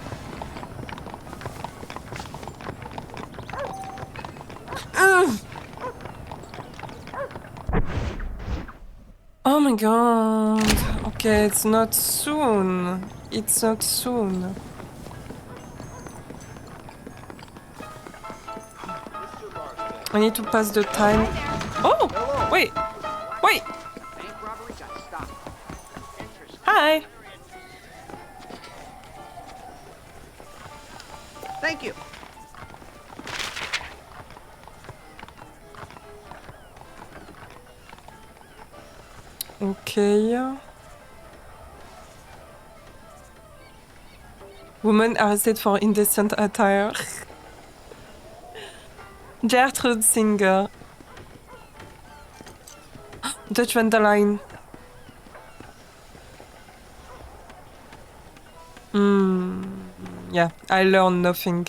Oh my god. Okay, it's not soon. I need to pass the time. Oh! Wait! Hi! Thank you. Okay. Woman arrested for indecent attire. Gertrude Singer. Dutch Vandaline. Yeah, I learned nothing.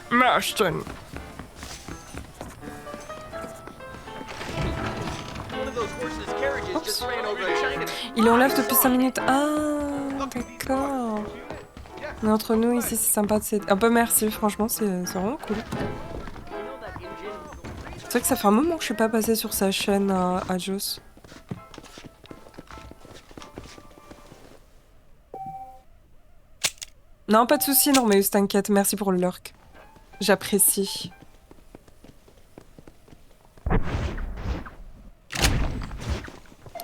Marston. Il enlève depuis 5 minutes. Ah, d'accord. Mais entre nous ici, c'est sympa de s'aider. Ah bah merci, franchement, c'est vraiment cool. C'est vrai que ça fait un moment que je suis pas passée sur sa chaîne à Joss. Non, pas de soucis, non, mais t'inquiète, merci pour le lurk. J'apprécie.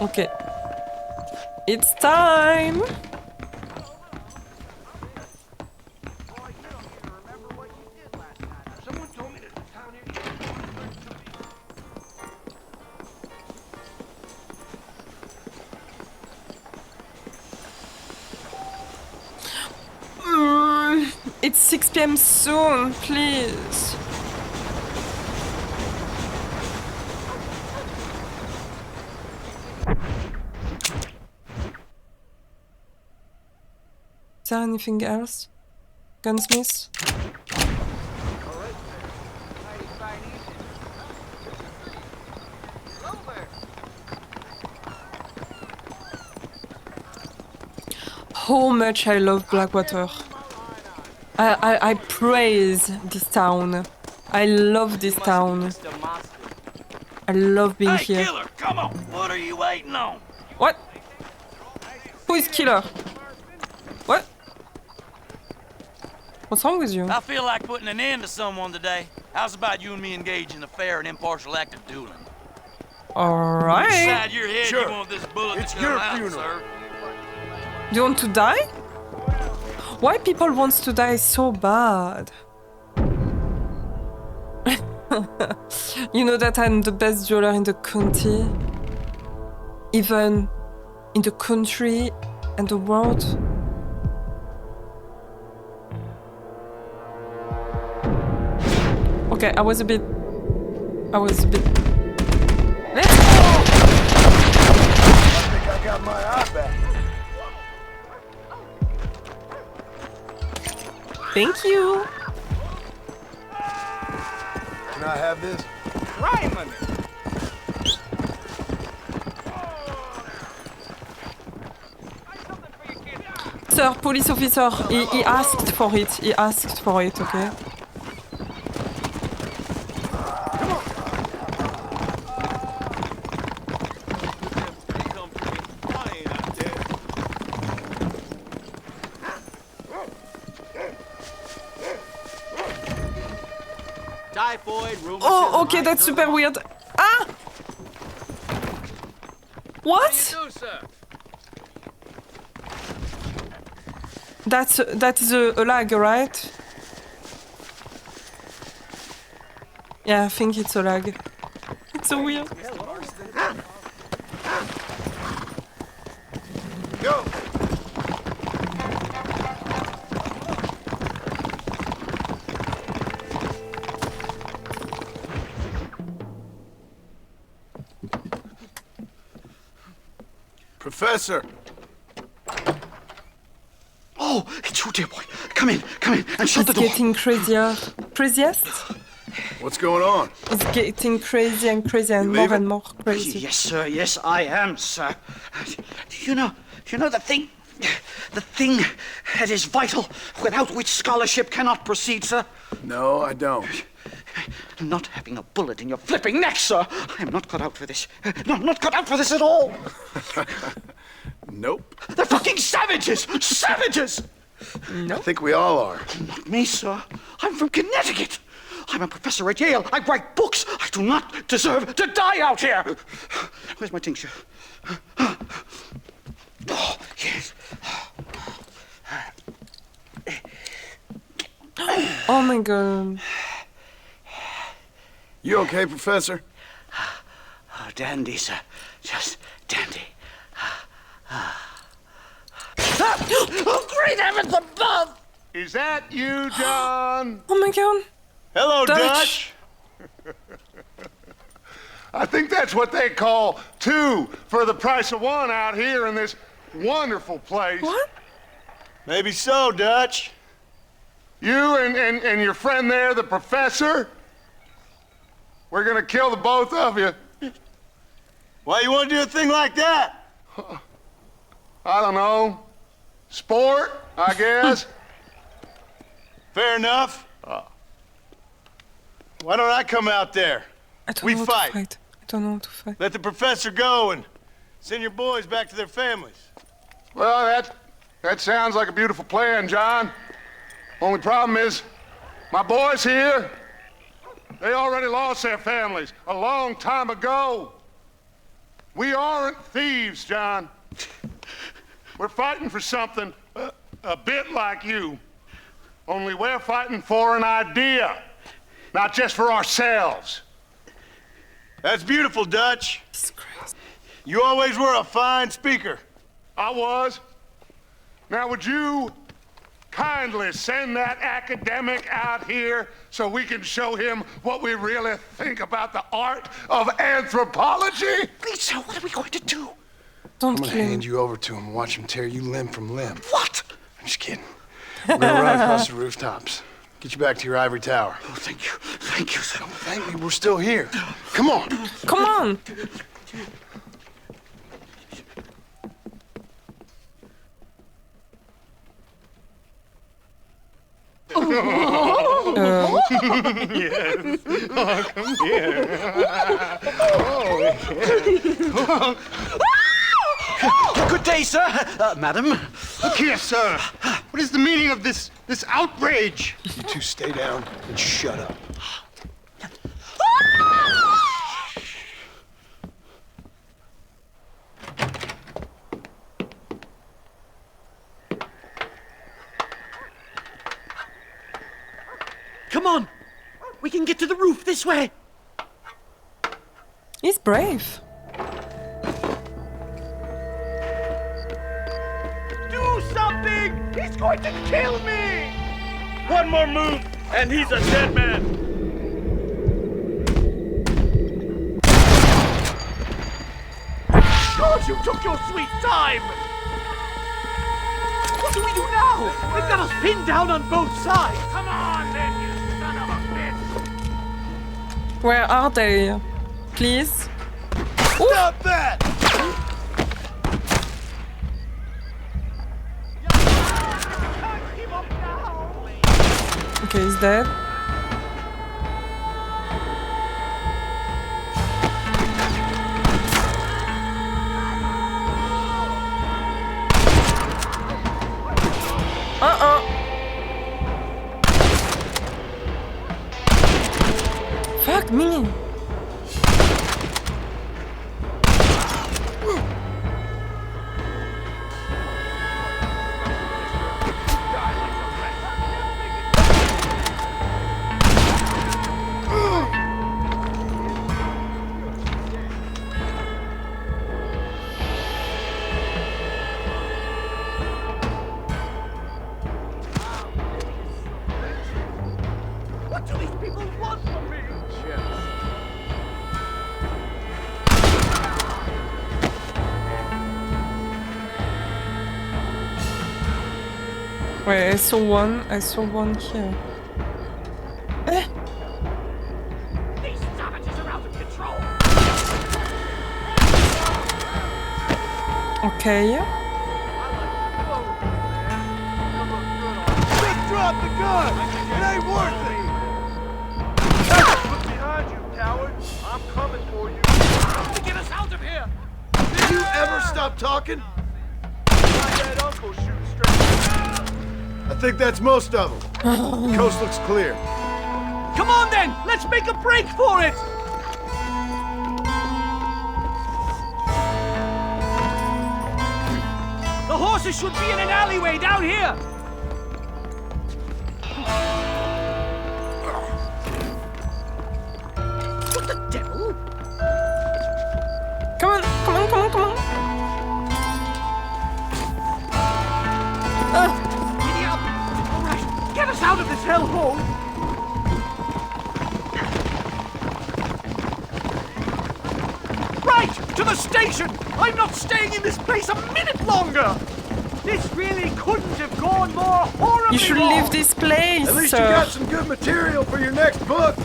Ok. It's time! It's 6 p.m. soon, please. Is there anything else? Gunsmith? how much I love Blackwater. I praise this town. I love this town. I love being here. Killer, come on! What are you waiting on? What? Who is Killer? What? What's wrong with you? I feel like putting an end to someone today. How's about you and me engage in a fair and impartial act of dueling? Alright. Inside your head, you want this bullet to come out, sir. Do you want to die? Why people want to die so bad? You know that I'm the best jeweler in the county? Even in the country and the world? Okay, I was a bit... Let's go! I think I got my eye back. Thank you! Can I have this? Crime money. Sir, police officer, he asked for it. He asked for it, okay? Oh, okay, that's super weird. Ah! What? That is a lag, right? Yeah, I think it's a lag. It's so weird. Go! Professor! Oh, it's you, dear boy. Come in, and shut the It's door. getting crazier. Craziest? What's going on? It's getting crazy and crazy and more and more crazy. Yes, sir. Yes, I am, sir. You know the thing that is vital, without which scholarship cannot proceed, sir? No, I don't. Not having a bullet in your flipping neck, sir. I am not cut out for this. No, I'm not cut out for this at all. Nope. They're fucking savages! Savages! I think we all are. Not me, sir. I'm from Connecticut. I'm a professor at Yale. I write books. I do not deserve to die out here. Where's my tincture? Oh, yes. Oh my god. You okay, Professor? Oh, dandy, sir. Just dandy. Oh, great heavens above! Is that you, John? Oh my god. Hello, Dutch. I think that's what they call two for the price of one out here in this wonderful place. What? Maybe so, Dutch. You and your friend there, the professor, we're gonna kill the both of you. Why you want to do a thing like that? I don't know. Sport, I guess. Fair enough. Why don't I come out there? I don't We know fight. To fight. I don't know how to fight. Let the professor go and send your boys back to their families. Well, that sounds like a beautiful plan, John. Only problem is, my boys here, they already lost their families a long time ago. We aren't thieves, John. We're fighting for something a bit like you. Only we're fighting for an idea, not just for ourselves. That's beautiful, Dutch. You always were a fine speaker. I was. Now, would you kindly send that academic out here so we can show him what we really think about the art of anthropology? Lisa, what are we going to do? I'm gonna hand you over to him and watch him tear you limb from limb. What? I'm just kidding. We're gonna run across the rooftops. Get you back to your ivory tower. Oh, thank you. Thank you, sir. Don't thank me, we're still here. Come on. Come on. Yes. Oh, come here. Good day, sir. Madam. Look here, sir. What is the meaning of this outrage? You two stay down and shut up. Come on! We can get to the roof this way! He's brave. Do something! He's going to kill me! One more move, and he's a dead man! God, you took your sweet time! What do we do now? They've got us pinned down on both sides! Come on, then, you son of a bitch! Where are they? Please? Stop that! Okay, he's dead. Fuck me! What do these people want from me? Wait, I saw one here. Eh? These savages are out of control! Okay. Just drop the gun! It ain't worth it! Look behind you, coward! I'm coming for you! To get us out of here! Did you ever stop talking? My dead uncle shoots straight. I think that's most of them. Coast looks clear. Come on then! Let's make a break for it! The horses should be in an alleyway down here! What the devil? Come on, come on, come on, come on. Giddy up! All right, get us out of this hellhole! Right! To the station! I'm not staying in this place a minute longer! This really couldn't have gone more horribly You should wrong. leave this place. At least you got some good material for your next book.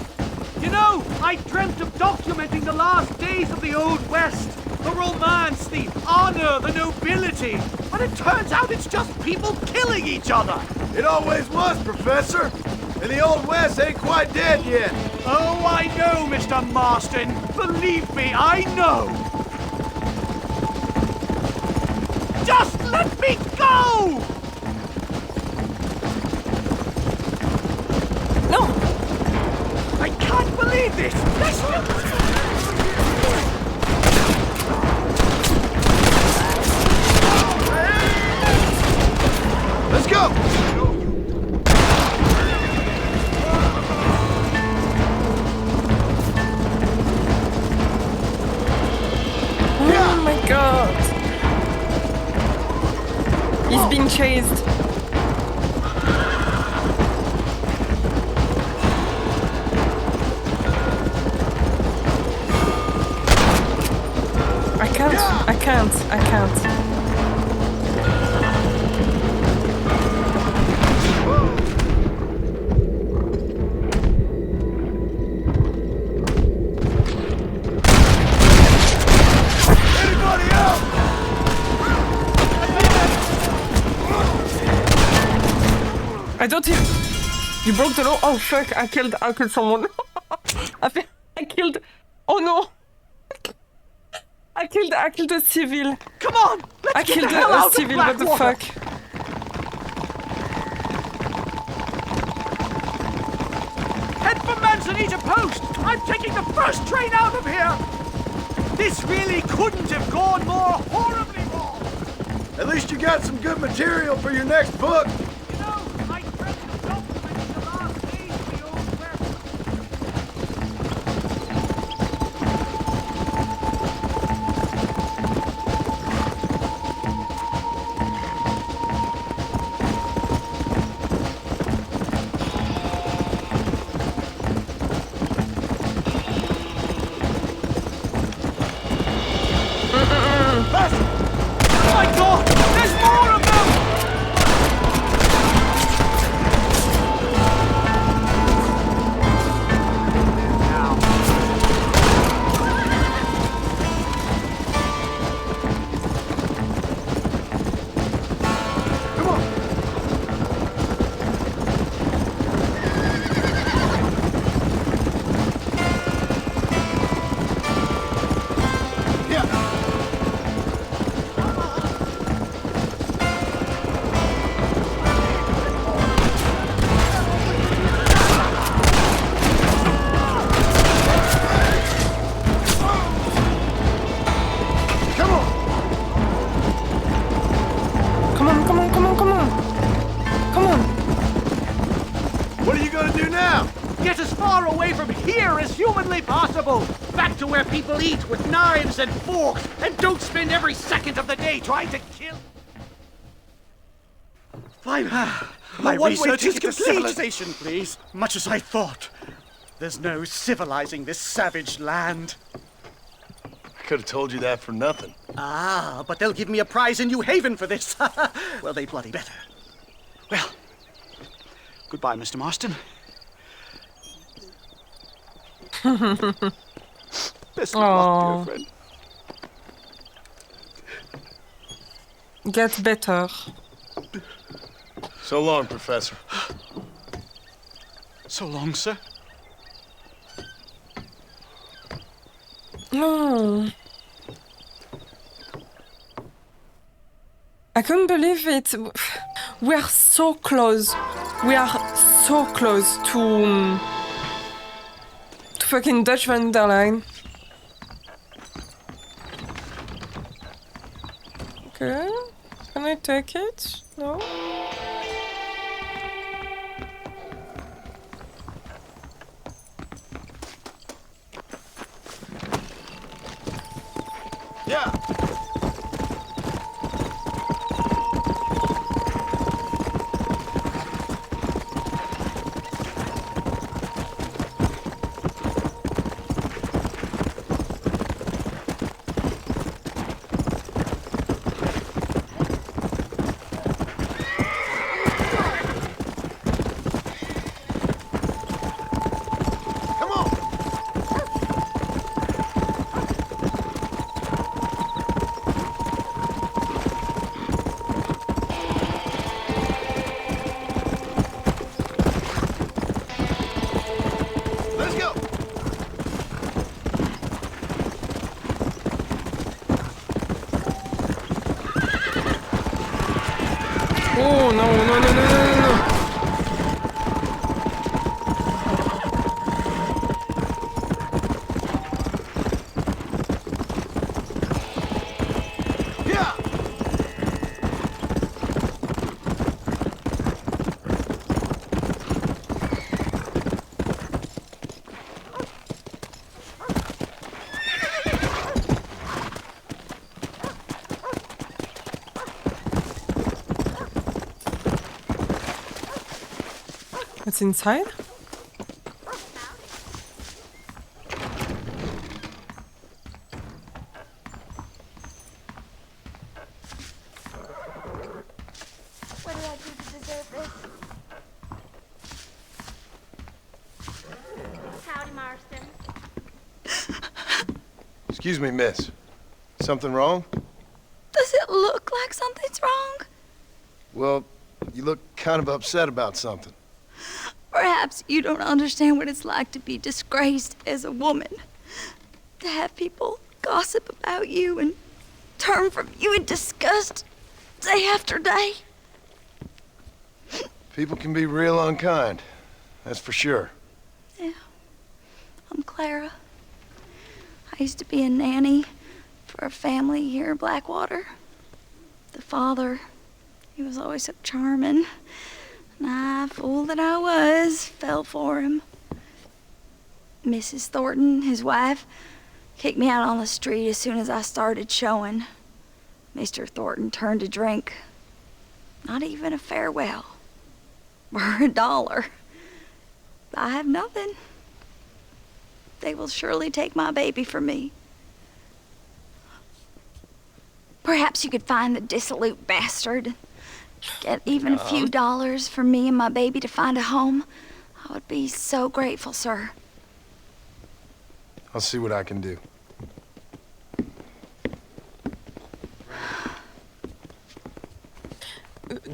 You know, I dreamt of documenting the last days of the Old West. The romance, the honor, the nobility. But it turns out it's just people killing each other. It always was, Professor. And the Old West ain't quite dead yet. Oh, I know, Mr. Marston. Believe me, I know. Just let me go! No! I can't believe this! Let's go! Oh my god! He's being chased. I can't. Anybody else? I don't even... You broke the law? Oh fuck, I killed someone. I killed... Oh no! I killed a civil. Come on! I killed a civil, what the fuck? Head for Manzanita Post! I'm taking the first train out of here! This really couldn't have gone more horribly wrong! At least you got some good material for your next book. You know, I dreamt of documenting the last days of the old West. Oh my god! There's more of them! What are you gonna do now? Get as far away from here as humanly possible! Back to where people eat with knives and forks, and don't spend every second of the day trying to kill... Fine. My research is complete. Civilization, please. Much as I thought. There's no civilizing this savage land. I could have told you that for nothing. Ah, but they'll give me a prize in New Haven for this. Well, they bloody better. Well, goodbye, Mr. Marston. Best of luck, dear friend. Get better. So long, Professor. So long, sir. No. I couldn't believe it. We are so close. We are so close to fucking Dutch Van der Line. Okay. Can I take it? No? Yeah. Oh no, no, no, no, no, no, no. What's inside? What did I do to deserve this? Howdy, Marston. Excuse me, miss. Something wrong? Does it look like something's wrong? Well, you look kind of upset about something. Perhaps you don't understand what it's like to be disgraced as a woman. To have people gossip about you and turn from you in disgust day after day. People can be real unkind. That's for sure. Yeah. I'm Clara. I used to be a nanny for a family here in Blackwater. The father, he was always so charming. And I, fool that I was, fell for him. Mrs. Thornton, his wife, kicked me out on the street as soon as I started showing. Mr. Thornton turned to drink. Not even a farewell. Or $1. I have nothing. They will surely take my baby from me. Perhaps you could find the dissolute bastard. Get even a few dollars for me and my baby to find a home. I would be so grateful, sir. I'll see what I can do.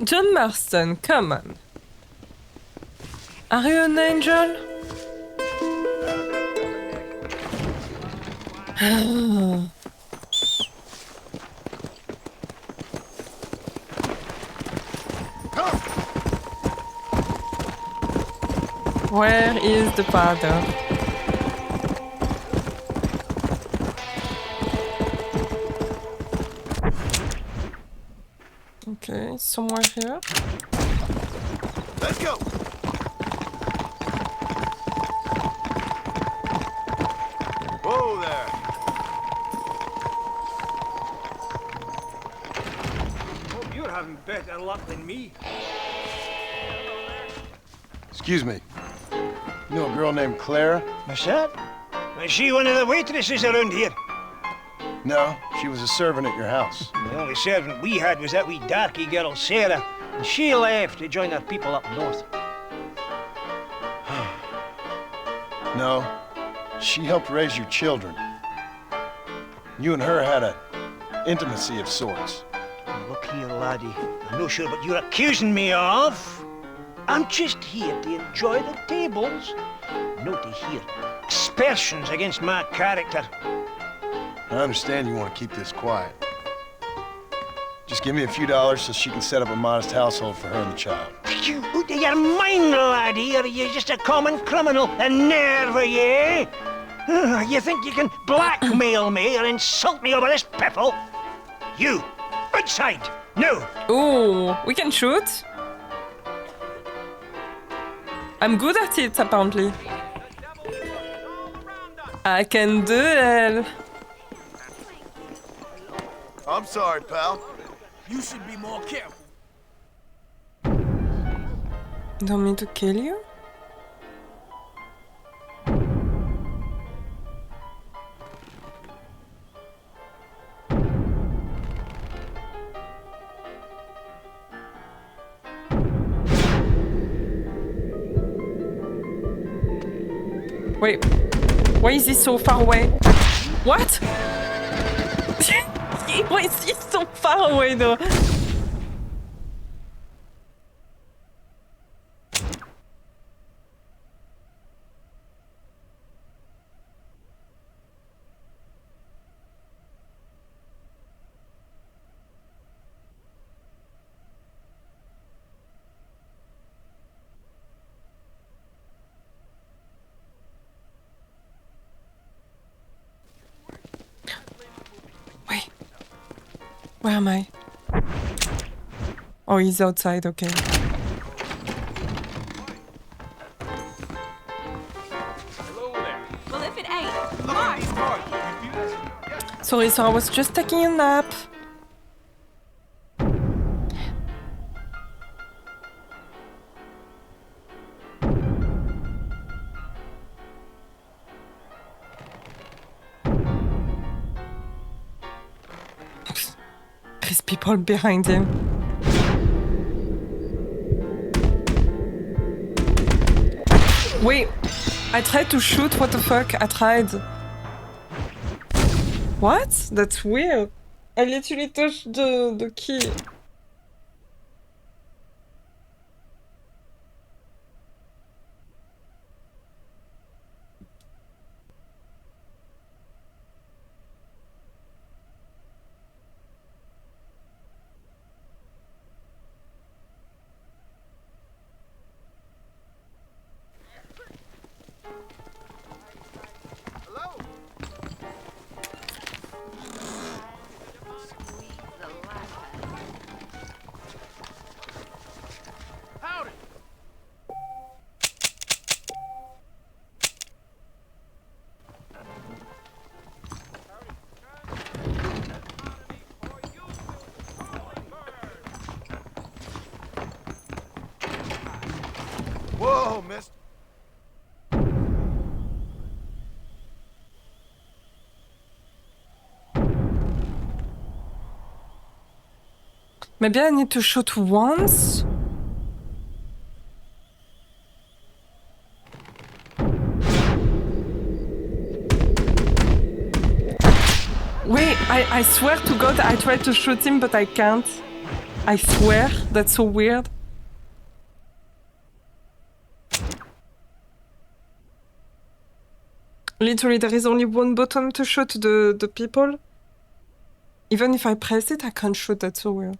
John Marston, come on. Are you an angel? Where is the father? Okay, somewhere here. Let's go. Whoa there. Hope you're having better luck than me. Excuse me. You know a girl named Clara? What's that? Is she one of the waitresses around here? No, she was a servant at your house. The only servant we had was that wee darky girl, Sarah. And she left to join her people up north. No, she helped raise your children. You and her had an intimacy of sorts. Look here, laddie. I'm not sure what you're accusing me of. I'm just here to enjoy the tables, not to hear aspersions against my character. I understand you want to keep this quiet. Just give me a few dollars so she can set up a modest household for her and the child. You out of your mind, laddie, or are you just a common criminal? A nerve, are you? You think you can blackmail me or insult me over this piffle? You, outside, no! Ooh, we can shoot? I'm good at it, apparently. I can do it. I'm sorry, pal. You should be more careful. You want me to kill you? Wait, why is he so far away? What? Why is he so far away though? Where am I? Oh, he's outside, okay. Well, if it ain't, Mark. Sorry, so I was just taking a nap. There's people behind him. Wait, I tried to shoot, what the fuck? I tried. What? That's weird. I literally touched the key. home, miss. Maybe I need to shoot once? Wait, I swear to God I tried to shoot him but I can't. I swear, that's so weird. Literally, there is only one button to shoot the people. Even if I press it, I can't shoot, that's so weird.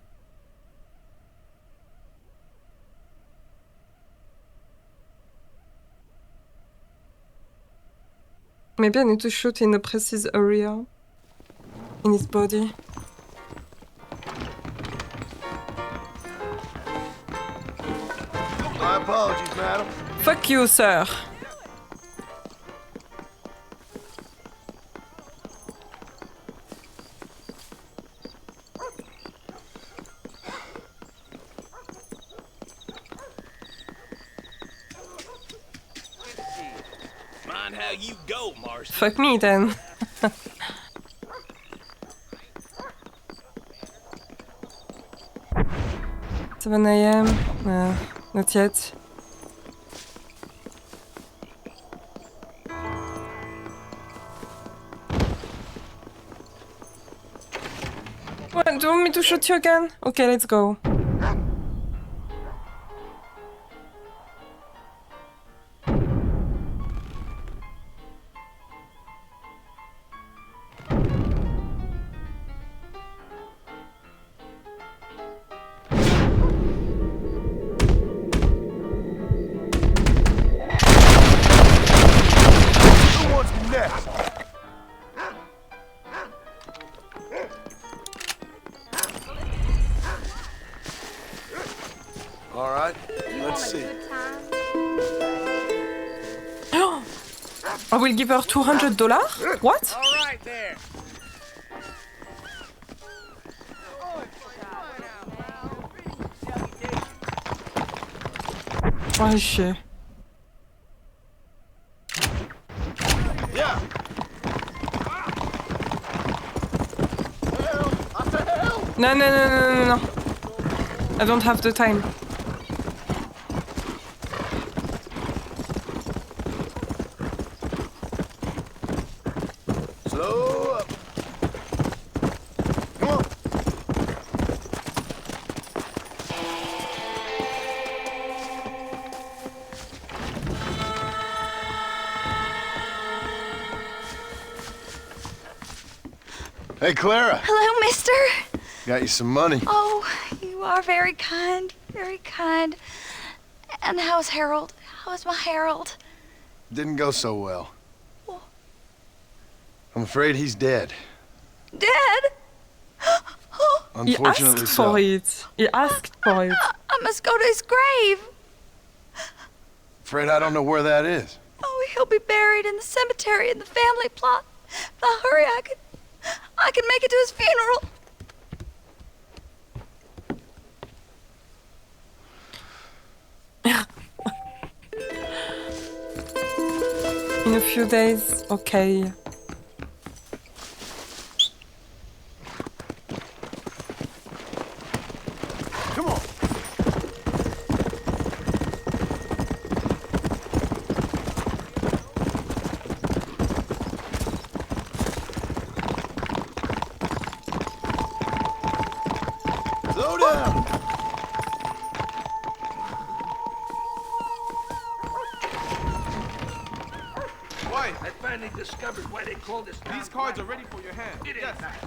Maybe I need to shoot in a precise area. In his body. My apologies, madam. Fuck you, sir. Mind how you go, Marston. Fuck me then. 7 a.m. Not yet. What, do you want me to shoot you again? Okay, let's go. All right, let's see. I will give her $200? What? All right there. Oh, is she? Yeah. No. I don't have the time. Slow up. Come on. Hey, Clara. Hello, mister. Got you some money. Oh, you are very kind, very kind. And how's Harold? How's my Harold? Didn't go so well. I'm afraid he's dead. Dead? He Unfortunately asked so. for it. He asked for it. I must go to his grave. Afraid I don't know where that is. Oh, he'll be buried in the cemetery in the family plot. If I hurry, I can make it to his funeral. In a few days, okay. Come on. Slow down. I finally discovered why they call this town. These cards are ready for your hand. It is Yes. nice.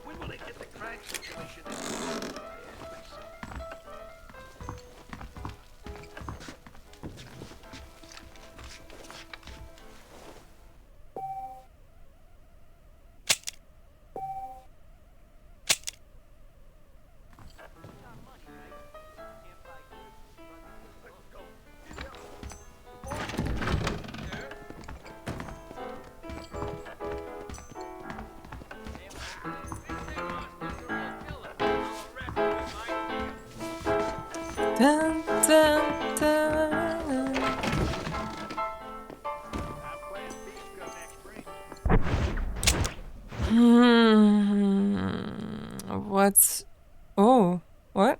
When will they get the crime situation? Dun, dun, dun. What's... Oh, what?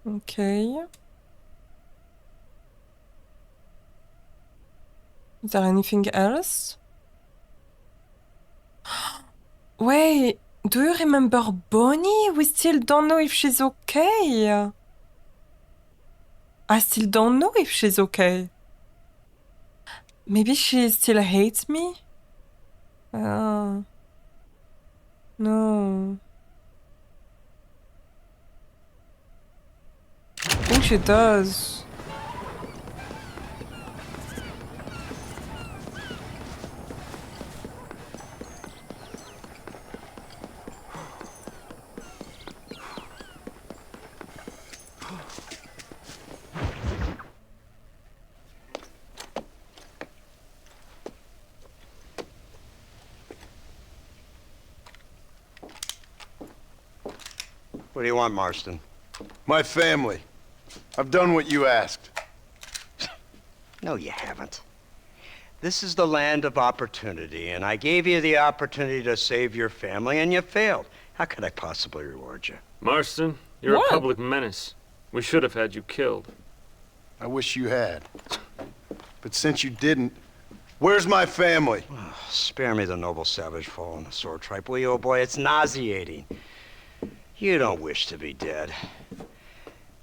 Okay. Is there anything else? Wait, do you remember Bonnie? We still don't know if she's okay. I still don't know if she's okay. Maybe she still hates me? No. I think she does. What do you want, Marston? My family. I've done what you asked. No, you haven't. This is the land of opportunity, and I gave you the opportunity to save your family, and you failed. How could I possibly reward you? Marston, you're a public menace. We should have had you killed. I wish you had. But since you didn't, where's my family? Oh, spare me the noble savage fall on the sword tripe, will you, old boy? It's nauseating. You don't wish to be dead.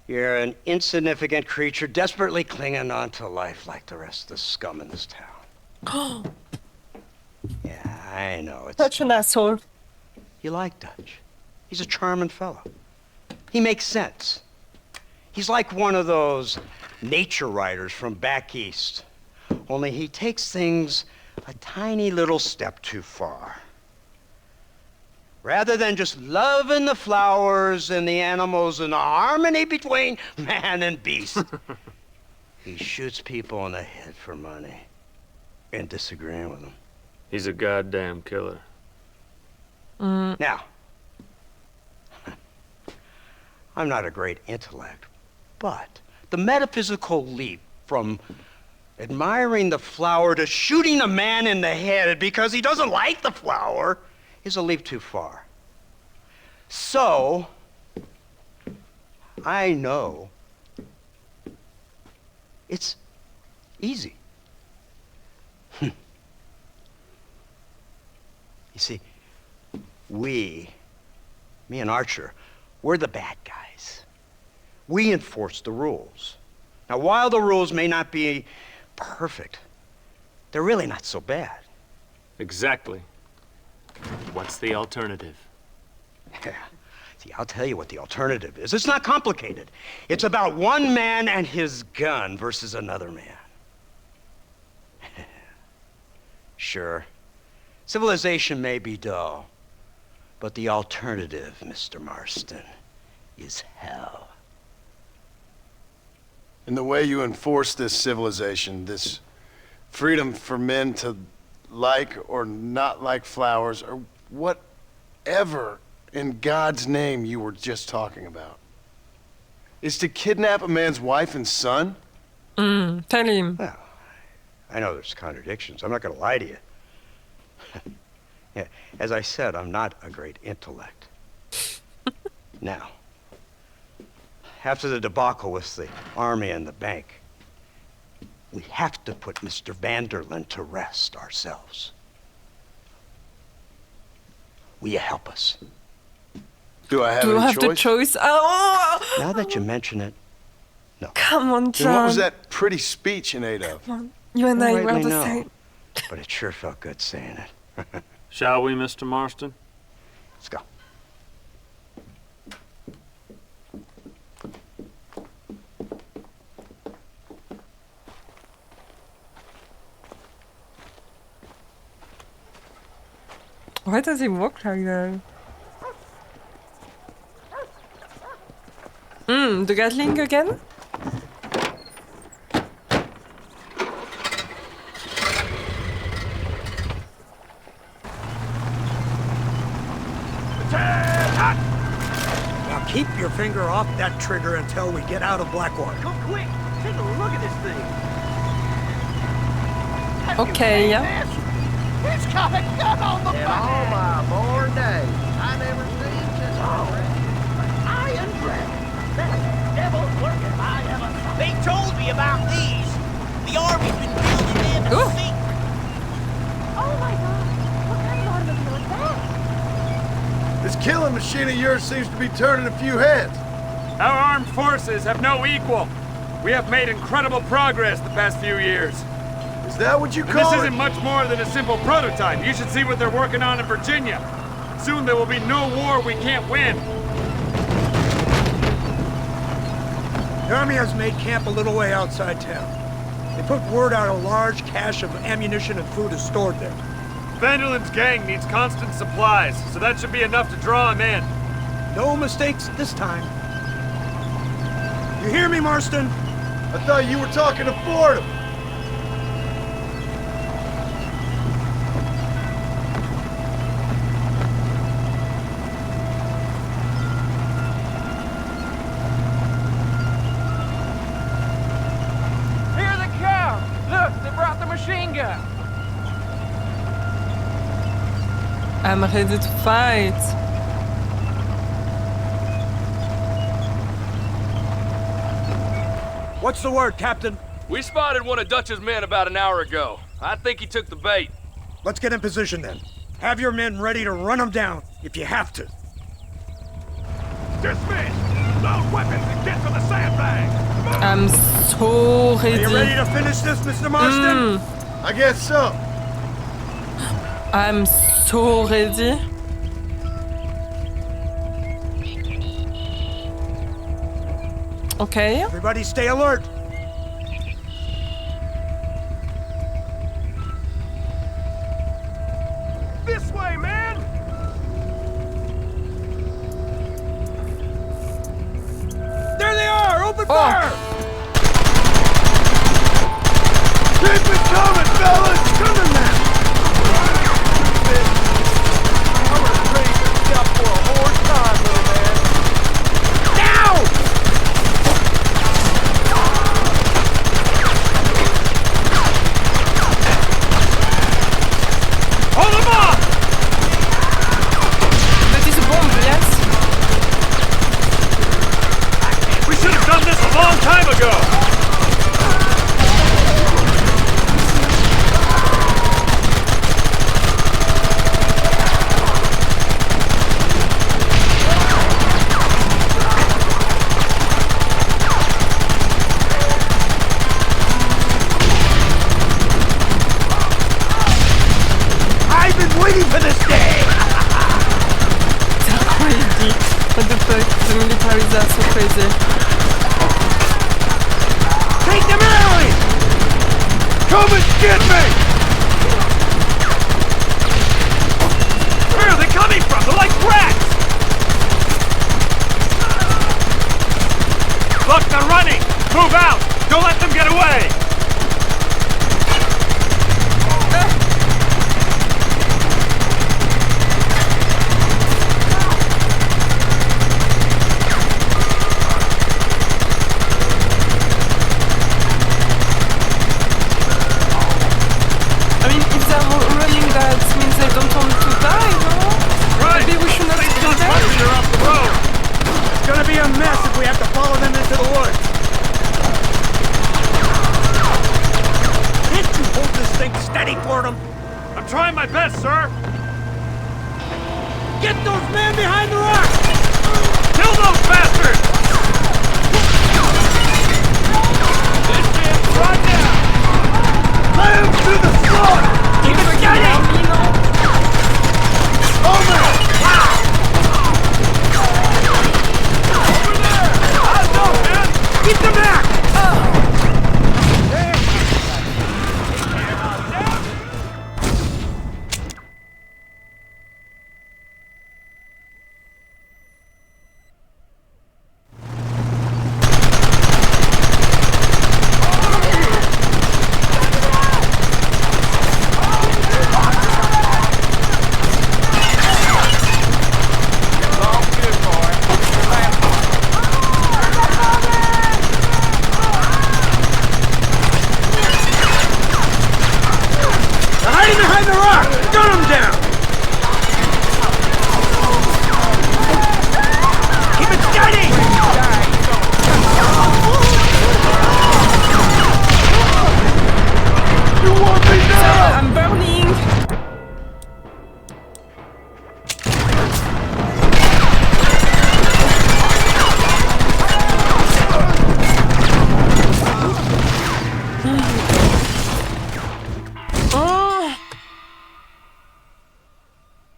You're an insignificant creature desperately clinging on to life like the rest of the scum in this town. Yeah, I know. It's such an asshole. You like Dutch. He's a charming fellow. He makes sense. He's like one of those nature writers from back east. Only he takes things a tiny little step too far. Rather than just loving the flowers and the animals and the harmony between man and beast, he shoots people in the head for money and disagreeing with them. He's a goddamn killer. Now, I'm not a great intellect, but the metaphysical leap from admiring the flower to shooting a man in the head because he doesn't like the flower is a leap too far. So, I know it's easy. You see, me and Archer, we're the bad guys. We enforce the rules. Now, while the rules may not be perfect, they're really not so bad. Exactly. What's the alternative? Yeah. See, I'll tell you what the alternative is. It's not complicated. It's about one man and his gun versus another man. Sure, civilization may be dull, but the alternative, Mr. Marston, is hell. And the way you enforce this civilization, this freedom for men to like or not like flowers, or whatever in God's name you were just talking about, is to kidnap a man's wife and son? Tell him. Well, I know there's contradictions. I'm not going to lie to you. Yeah, as I said, I'm not a great intellect. Now, after the debacle with the army and the bank, we have to put Mr. Vanderlyn to rest ourselves. Will you help us? Do I have Do any I have choice? the choice? Oh! Now that you mention it, no. Come on, John. Then what was that pretty speech in aid of? Come on. You and I were Rightly the no. same. But it sure felt good saying it. Shall we, Mr. Marston? Let's go. Why does he walk like that? The Gatling again? Keep your finger off that trigger until we get out of Blackwater. Come quick! Take a look at this thing! Okay. It's got a gun on the back! all my born days, I never seen such iron dragon. That devil's working if I ever saw. They told me about these. The Army's been building them in secret. Oh my god! What kind of automobile is that? This killing machine of yours seems to be turning a few heads. Our armed forces have no equal. We have made incredible progress the past few years. Is that what you And call this it? isn't much more than a simple prototype. You should see what they're working on in Virginia. Soon there will be no war we can't win. The Army has made camp a little way outside town. They put word out a large cache of ammunition and food is stored there. Vanderlin's gang needs constant supplies, so that should be enough to draw him in. No mistakes this time. You hear me, Marston? I thought you were talking to Fordham. Here they come! Look, they brought the machine gun! I'm ready to fight. What's the word, Captain? We spotted one of Dutch's men about an hour ago. I think he took the bait. Let's get in position then. Have your men ready to run them down if you have to. Dismiss! Load weapons and get to the sandbag! I'm so ready. Are you ready to finish this, Mr. Marston? I guess so. I'm so ready. Okay. Everybody stay alert. This way, man! There they are! Open fire! Keep it coming, fellas! Coming now! I'm gonna raise this up for a horse time, little man. Now! Hold him off! That is a bomb, yes? We should have done this a long time ago! I've been waiting for this day! They're crazy. What the fuck? The militaries are so crazy. Take them early! Come and get me! Where are they coming from? They're like rats! Look, they're running! Move out! Don't let them get away! I mean, if they're running, that means they don't want to die, no? Right! Maybe we should not kill them? They're off the road! It's gonna be a mess if we have to follow them into the woods. Can't you hold this thing steady for them? I'm trying my best, sir! Get those men behind the rock! Kill those bastards! This man's right now! Lay him to the slaughter! Keep it steady! Over there! Keep them back!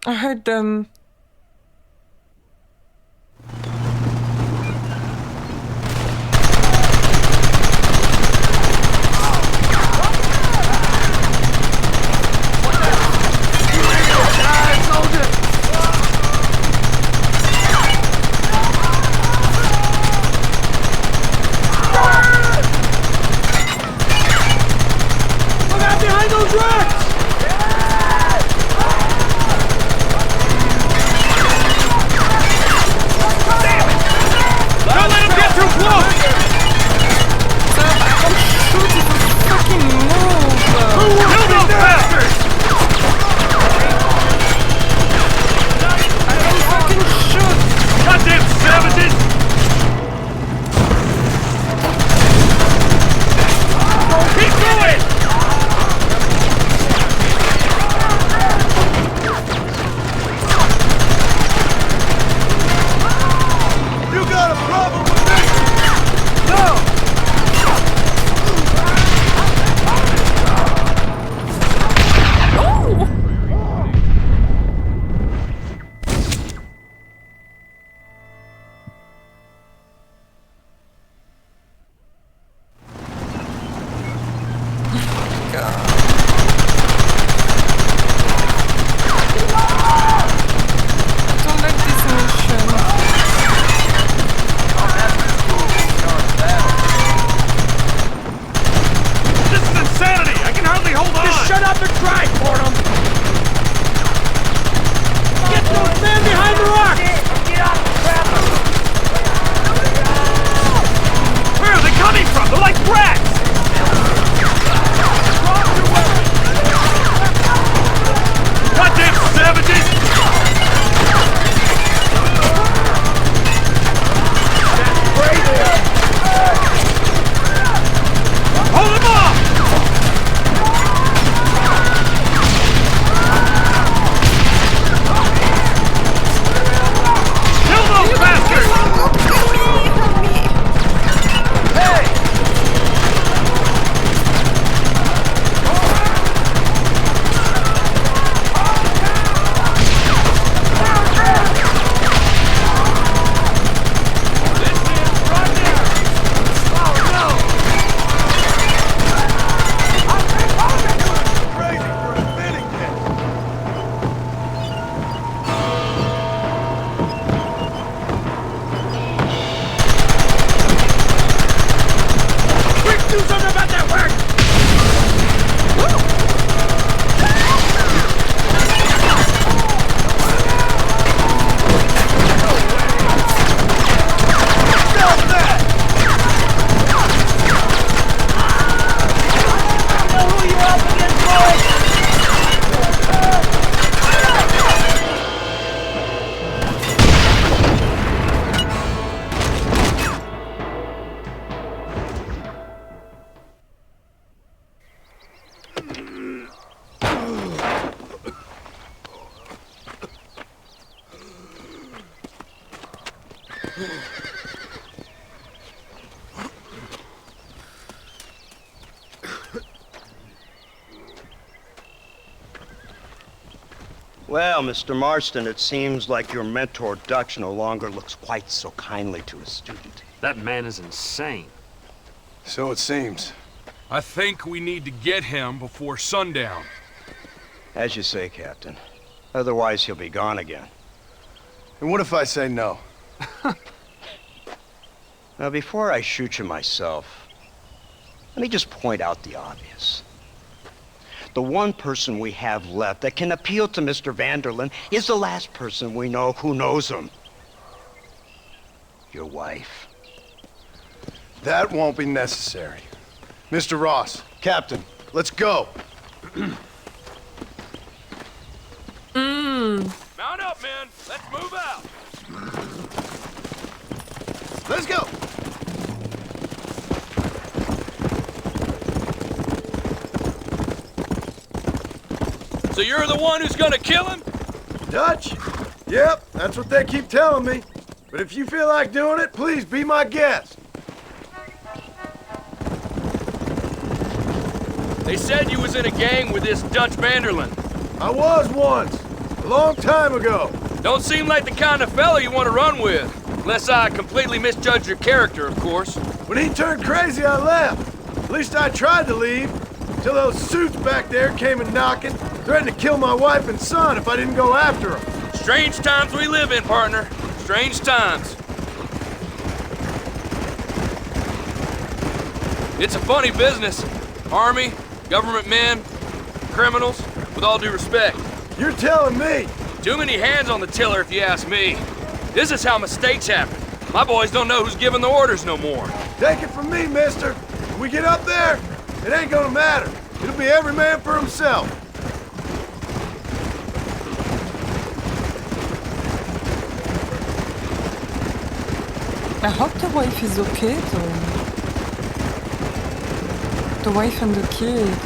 I heard them. Look out behind those rocks! Don't let him get too close! Fucking move! Kill those bastards! I don't fucking shoot! Goddamn savages! Keep going! You got a problem with me? No! Don't like this mission. This is insanity! I can hardly hold on! Just shut up and drive, Fordham! Get those men behind the rocks! Where are they coming from? They're like rats! Goddamn savages! Hold them off! Kill those bastards! Quick, do something about that work! Well, Mr. Marston, it seems like your mentor Dutch no longer looks quite so kindly to his student. That man is insane. So it seems. I think we need to get him before sundown. As you say, Captain. Otherwise, he'll be gone again. And what if I say no? Now, before I shoot you myself, let me just point out the obvious. The one person we have left that can appeal to Mr. Vanderlyn is the last person we know who knows him. Your wife. That won't be necessary. Mr. Ross, Captain, let's go. Mount up, men. Let's move out. Let's go. So you're the one who's gonna kill him? Dutch? Yep, that's what they keep telling me. But if you feel like doing it, please be my guest. They said you was in a gang with this Dutch Vanderlyn. I was once. A long time ago. Don't seem like the kind of fella you want to run with. Unless I completely misjudged your character, of course. When he turned crazy, I left. At least I tried to leave. Till those suits back there came and knocking, threatened to kill my wife and son if I didn't go after them. Strange times we live in, partner. Strange times. It's a funny business. Army, government men, criminals, with all due respect. You're telling me? Too many hands on the tiller, if you ask me. This is how mistakes happen. My boys don't know who's giving the orders no more. Take it from me, mister. When we get up there, it ain't gonna matter. It'll be every man for himself. I hope the wife is okay, though. The wife and the kid.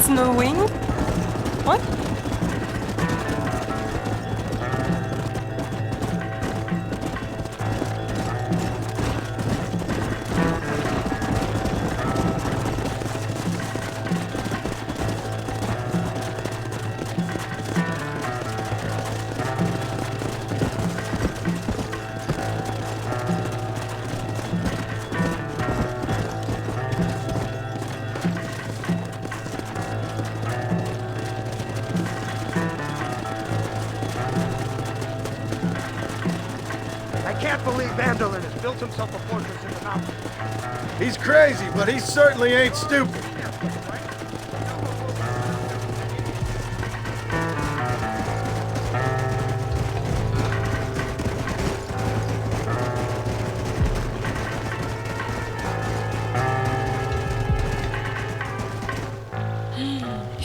Snowing? What? Vandalin has built himself a fortress in the mountains. He's crazy, but he certainly ain't stupid.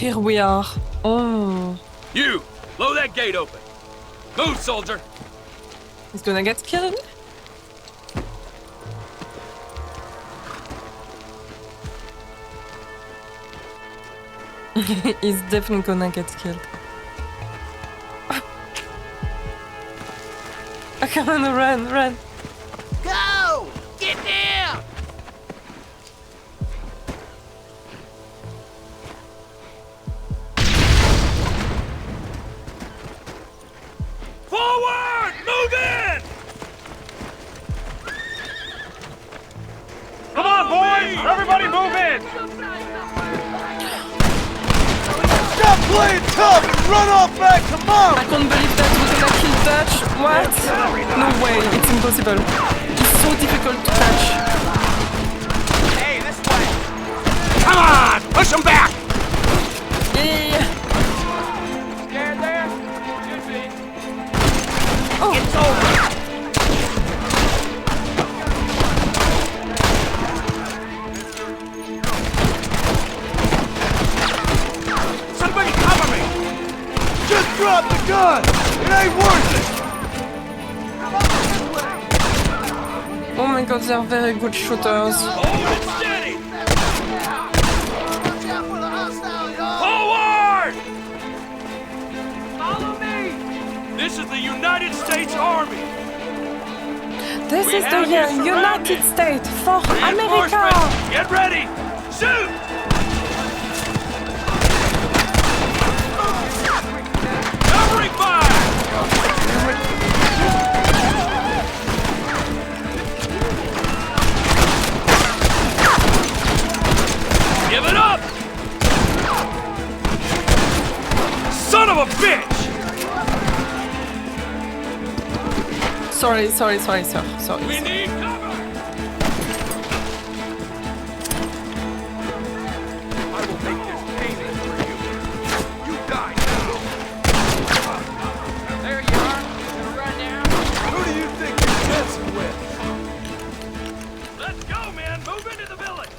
Here we are. Oh. You, blow that gate open. Move, soldier. He's gonna get killed. He's definitely gonna get killed. I can't run. Go! Get down! Forward! Move in! Come on, boys! Everybody move in! Stop playing tough and run off back to Mom! I can't believe that we're gonna kill Dutch. What? No way, it's impossible. It's so difficult to catch. Hey, this way! Come on! Push him back! Yeah. Scared there? Should be. Oh. It's over! Somebody cover me! Just drop the gun! It ain't worth it! Oh my god, they're very good shooters. Hold it steady! Forward! Follow me! This is the United States Army. This We is the have you United surrounded. States for America. Reinforcements, get ready! Shoot! Covering fire! Give it up! Son of a bitch! Sorry, sir. Sorry. We need cover! I will make this painless for you. You die now! There you are. Gonna run down. Who do you think you're messing with? Let's go, man! Move into the village!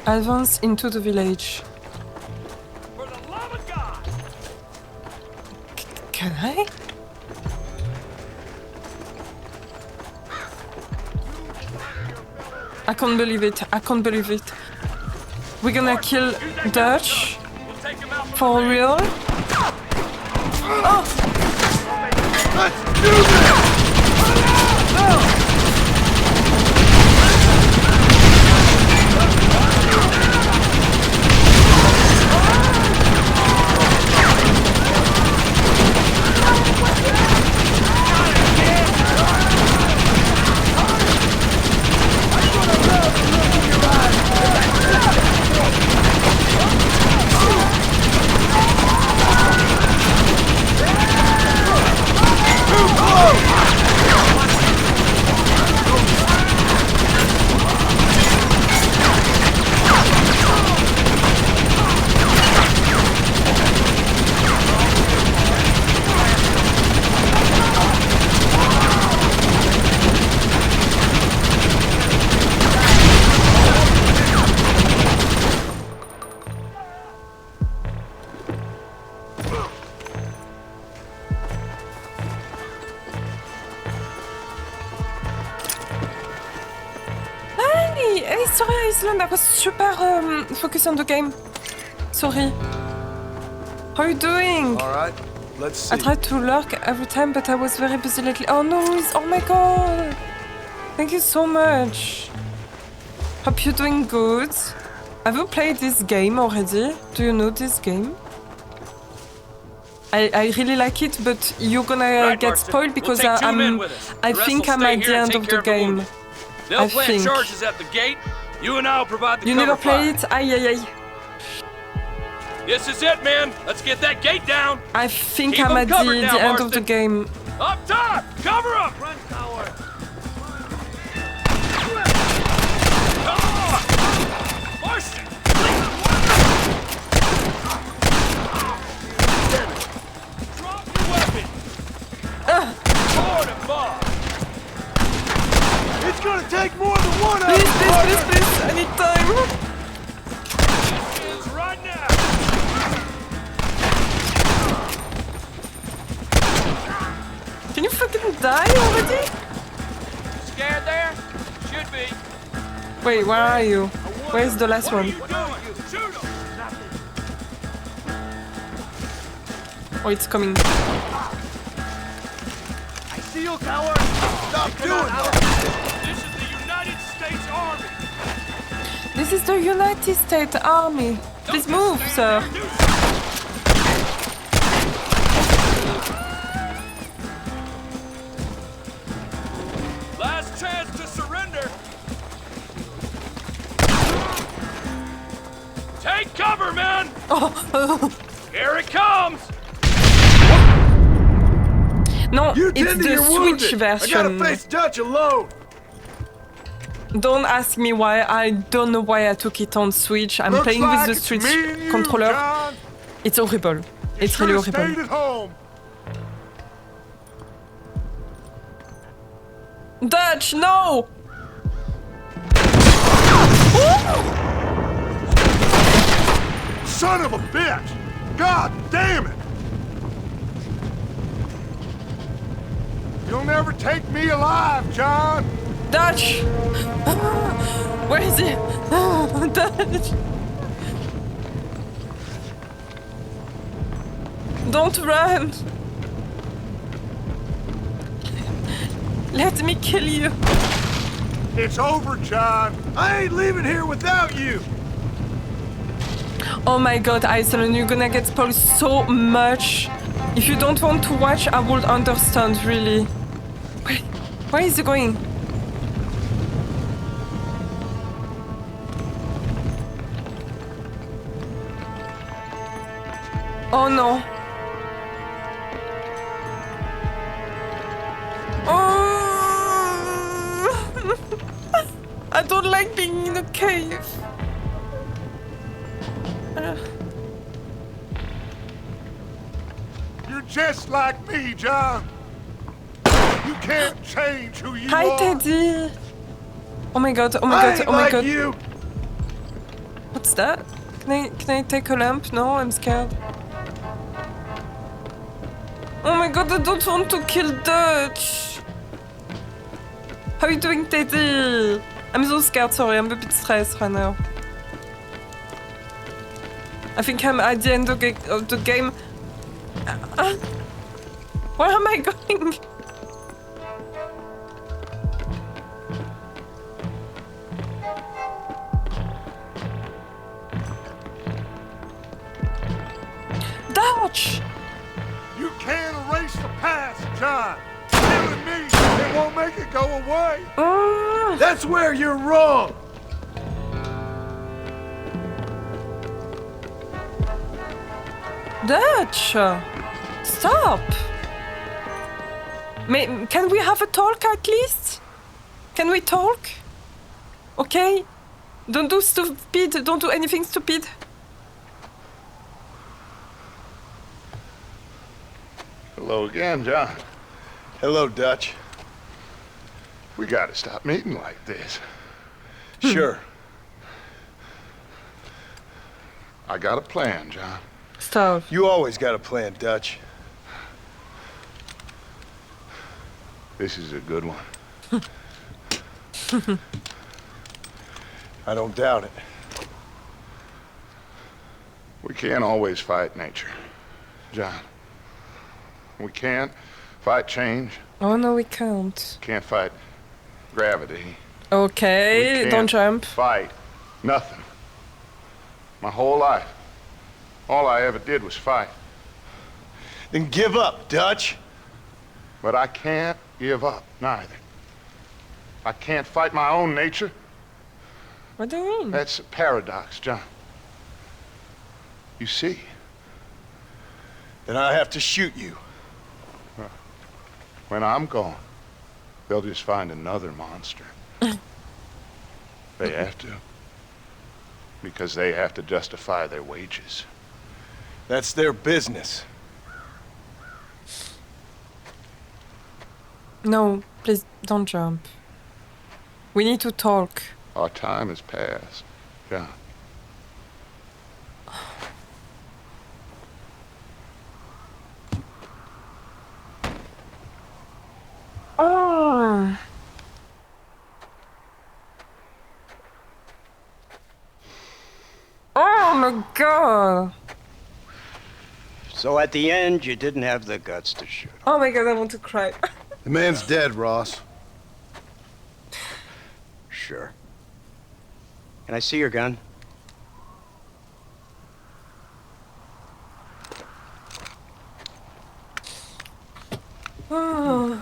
Advance into the village. For the love of God! Can I? I can't believe it. We're gonna kill Dutch. For real? Oh! Let's do this! Hey, sorry, Iceland. I was super focused on the game. Sorry. How are you doing? All right, let's see. I tried to lurk every time, but I was very busy lately. Oh no, oh my god. Thank you so much. Hope you're doing good. Have you played this game already? Do you know this game? I really like it, but you're gonna get spoiled because I think I'm at the end of the game. They'll plant charges at the gate. You and I'll provide the cover You never fire. played it? Aye. This is it, man. Let's get that gate down. I think Keep I'm 'em at covered the now, end of the Marston. game. Up top! Cover up! Run, coward! Marston! Drop your weapon! Forward and bar! It's gonna take more than one of Please, us, partner. please, I need time. This is right didn't die already? Scared there? Should be. Wait, where are you? Where's the last one? Oh, it's coming. I see you, coward! Stop doing that! This is the United States Army. This is the United States Army. Please move, sir. Last chance to surrender. Take cover, man! Oh. Here it comes! No, You it's tend to the your Switch wounded. I gotta version. face Dutch alone. Don't ask me why. I don't know why I took it on Switch. I'm Looks playing like with the it's Switch me and you, controller. John. It's horrible. It's really Should've horrible. stayed at home. Dutch, no! Son of a bitch! God damn it! You'll never take me alive, John! Dutch! Where is he? Dutch! Don't run! Let me kill you! It's over, John! I ain't leaving here without you! Oh my god, Iceland, you're gonna get spoiled so much. If you don't want to watch, I would understand, really. Where is he going? Oh no. Oh! I don't like being in a cave. You're just like me, John! You can't change who you Hi, are! Teddy! Oh my god, oh my god, oh my god. You. What's that? Can I take a lamp? No, I'm scared. Oh my god, I don't want to kill Dutch! How are you doing, Teddy? I'm so scared, sorry, I'm a bit stressed right now. I think I'm at the end of the game. Where am I going? Dutch! You can't erase the past, John! Killing me, it won't make it go away! That's where you're wrong! Dutch! Stop! Can we have a talk at least? Can we talk? Okay? Don't do stupid, don't do anything stupid. Hello again, John. Hello, Dutch. We gotta stop meeting like this. Sure. I got a plan, John. Stop. You always got a plan, Dutch. This is a good one. I don't doubt it. We can't always fight nature, John. We can't fight change. Oh no, we can't. Can't fight gravity. Okay, We don't can't jump. Fight nothing. My whole life, all I ever did was fight. Then give up, Dutch. But I can't give up, neither. I can't fight my own nature. What do you mean? That's a paradox, John. You see? Then I have to shoot you. When I'm gone, they'll just find another monster. They have to. Because they have to justify their wages. That's their business. No, please don't jump. We need to talk. Our time has passed, John. Oh god! So at the end, you didn't have the guts to shoot. Oh my god, I want to cry. The man's dead, Ross. Sure. Can I see your gun? Oh.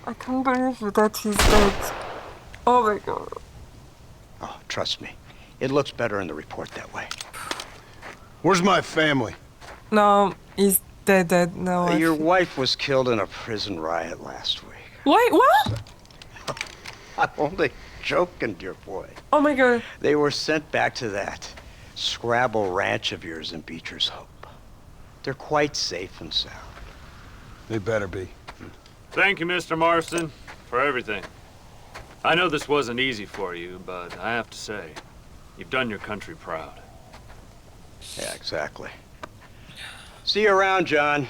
I can't believe that he's dead. Oh my god. Oh, trust me. It looks better in the report that way. Where's my family? No, he's dead now. Your wife was killed in a prison riot last week. Wait, what? I'm only joking, dear boy. Oh my god. They were sent back to that Scrabble ranch of yours in Beecher's Hope. They're quite safe and sound. They better be. Thank you, Mr. Marston, for everything. I know this wasn't easy for you, but I have to say, you've done your country proud. Yeah, exactly. See you around, John.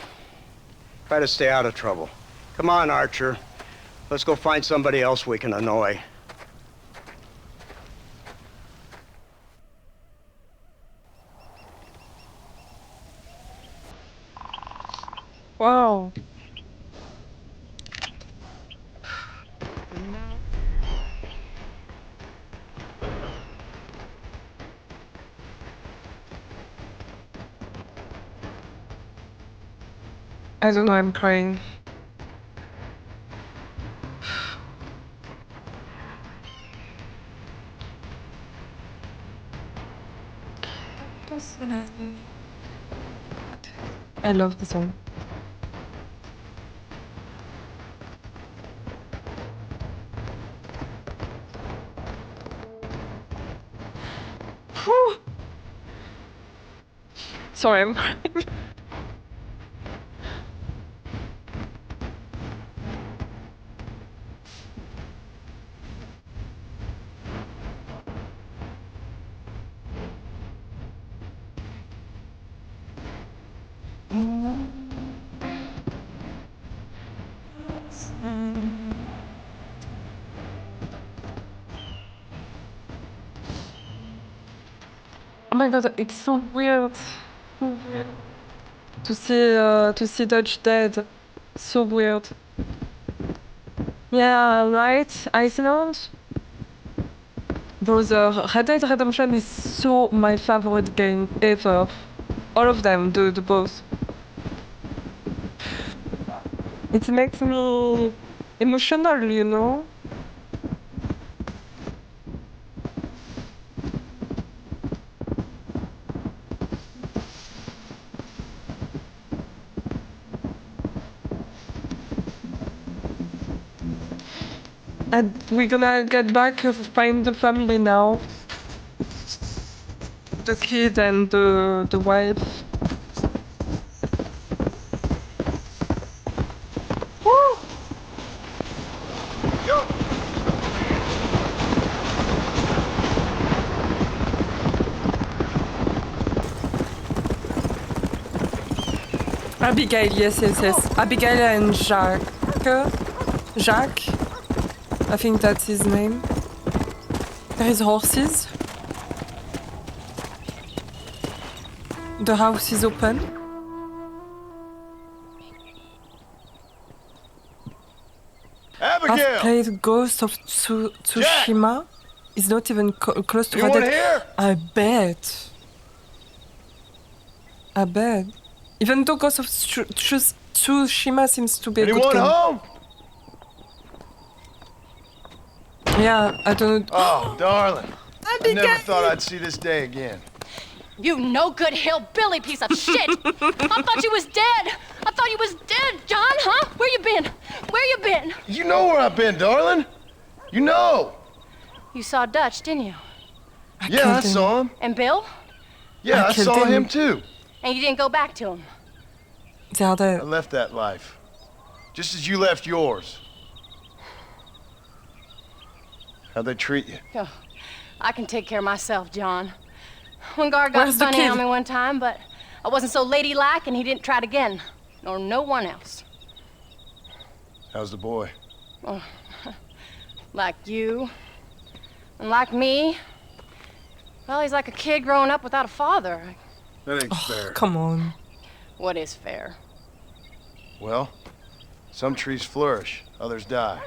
Try to stay out of trouble. Come on, Archer. Let's go find somebody else we can annoy. Wow. I don't know, I'm crying. I love the song. Whew. Sorry, I'm crying. Oh my god, it's so weird. So weird. To see Dutch dead. So weird. Yeah, right, Iceland? Brother, Red Dead Redemption is so my favorite game ever. All of them, the both. It makes me emotional, you know? And we're gonna get back, find the family now. The kid and the wife. Woo! Abigail, yes. Abigail and Jacques. Jacques? I think that's his name. There is horses. The house is open. Abigail! I've played Ghost of Tsushima. It's not even close to Anyone Red Dead. here? I bet. Even though Ghost of Tsushima seems to be a good Anyone game. home? Yeah, I don't know. Oh, darling. I never thought I'd see this day again. You no good hillbilly piece of shit! I thought you was dead! I thought you was dead, John, huh? Where you been? Where you been? You know where I've been, darling. You know. You saw Dutch, didn't you? Yeah, I saw him. And Bill? Yeah, I saw him too. And you didn't go back to him? I left that life. Just as you left yours. How'd they treat you? Oh, I can take care of myself, John. One guard got Where's the funny kid? on me one time, but I wasn't so ladylike and he didn't try it again. Nor no one else. How's the boy? Oh, like you. And like me, well, he's like a kid growing up without a father. That ain't fair. Come on. What is fair? Well, some trees flourish, others die.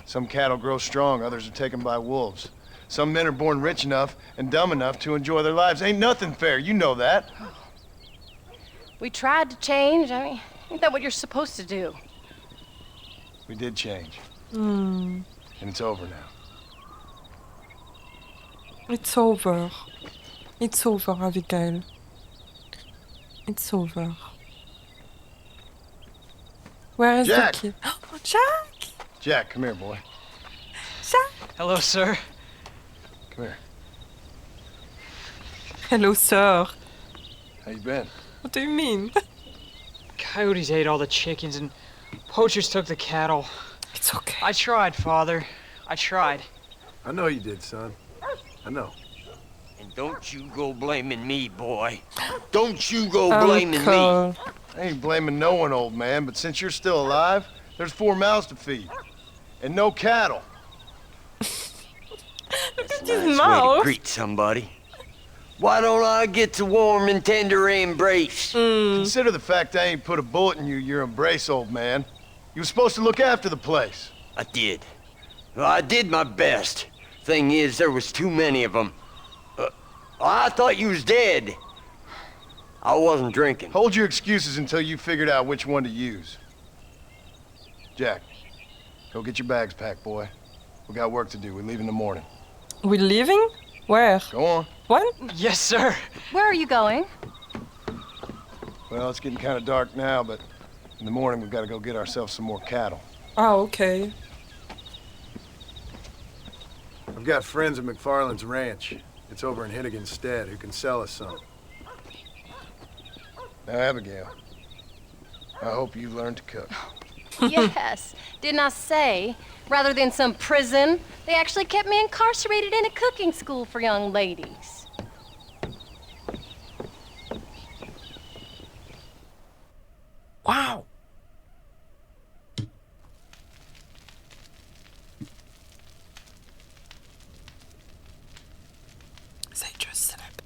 Some cattle grow strong, others are taken by wolves. Some men are born rich enough and dumb enough to enjoy their lives. Ain't nothing fair, you know that. We tried to change. I mean, ain't that what you're supposed to do? We did change. Hmm. And it's over now. It's over. It's over, Abigail. It's over. Where is Jack! the kid? Oh, Jack! Jack, come here, boy. Jack! Hello, sir. Come here. Hello, sir. How you been? What do you mean? Coyotes ate all the chickens and poachers took the cattle. It's okay. I tried, Father. I tried. I know you did, son. I know. And don't you go blaming me, boy. Don't you go blaming me. I ain't blaming no one, old man, but since you're still alive, there's 4 mouths to feed. And no cattle. That's a his nice way mouth. to greet somebody. Why don't I get to warm and tender embrace? Consider the fact I ain't put a bullet in your embrace, old man. You were supposed to look after the place. I did. Well, I did my best. Thing is, there was too many of them. I thought you was dead. I wasn't drinking. Hold your excuses until you figured out which one to use. Jack, go get your bags packed, boy. We got work to do. We leave in the morning. We're leaving? Where? Go on. When? Yes, sir. Where are you going? Well, it's getting kind of dark now, but in the morning we've got to go get ourselves some more cattle. Oh, okay. I've got friends at McFarland's ranch. It's over in Hinnigan's stead who can sell us some. Now, Abigail, I hope you've learned to cook. Yes. Didn't I say, rather than some prison, they actually kept me incarcerated in a cooking school for young ladies. Wow. They just slept.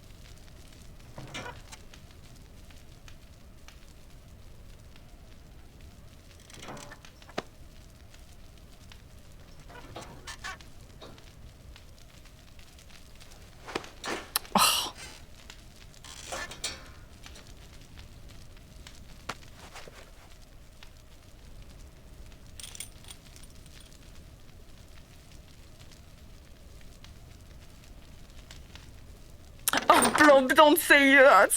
Oh, Blob, don't say that.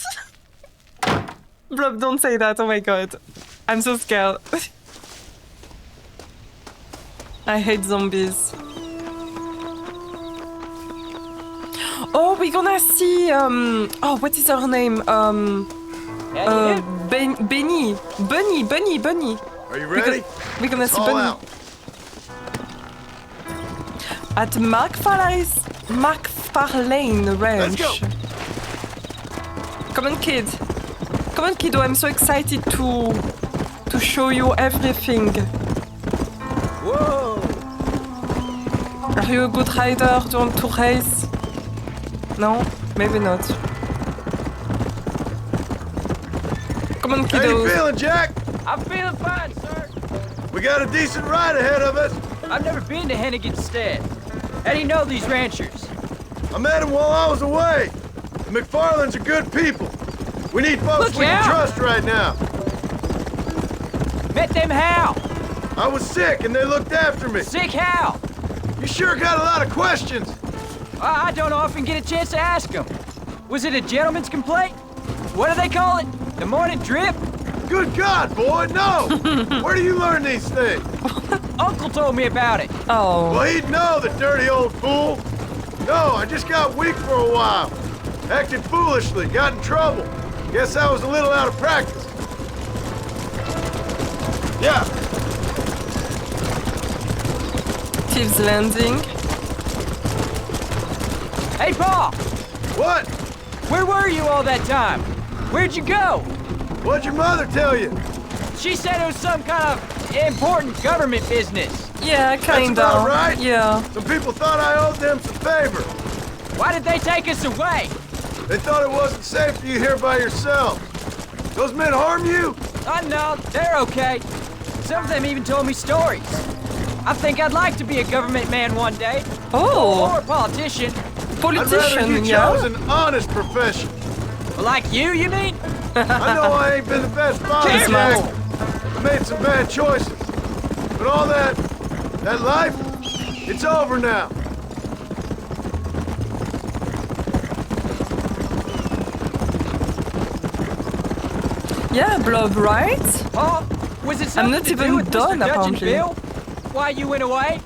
Blob, don't say that. Oh my god. I'm so scared. I hate zombies. Oh, we're gonna see, oh, what is her name? Benny. Bunny. Are you ready? We're gonna see All Bunny. out. At McFarlane Ranch. Let's go. Come on, kid. Come on, kiddo. I'm so excited to show you everything. Whoa! Are you a good rider? Do you want to race? No? Maybe not. Come on, How kiddo. you feeling, Jack? I'm feeling fine, sir. We got a decent ride ahead of us. I've never been to Hennigan's stead. How do you know these ranchers? I met them while I was away. The McFarlands are good people. We need folks Look we can out. trust right now. Met them how? I was sick and they looked after me. Sick how? You sure got a lot of questions. I don't often get a chance to ask them. Was it a gentleman's complaint? What do they call it? The morning drip? Good God, boy, no! Where do you learn these things? Uncle told me about it. Oh. Well, he'd know, the dirty old fool. No, I just got weak for a while. Acted foolishly, got in trouble. Guess I was a little out of practice. Yeah. Thieves Landing. Hey, Pa! What? Where were you all that time? Where'd you go? What'd your mother tell you? She said it was some kind of important government business. Yeah, That's kinda. about right. Yeah. Some people thought I owed them some favor. Why did they take us away? They thought it wasn't safe for you here by yourself. Those men harm you? Oh, no, they're okay. Some of them even told me stories. I think I'd like to be a government man one day. Oh. Or a politician. I'd rather you chose an honest profession. Like you mean? I know I ain't been the best father, Jack. I made some bad choices. But all that life, it's over now. Yeah, Blob, right? Paul, was it I'm something not to do even with done, Mr. Dutch and apparently. Bill? Why you went away?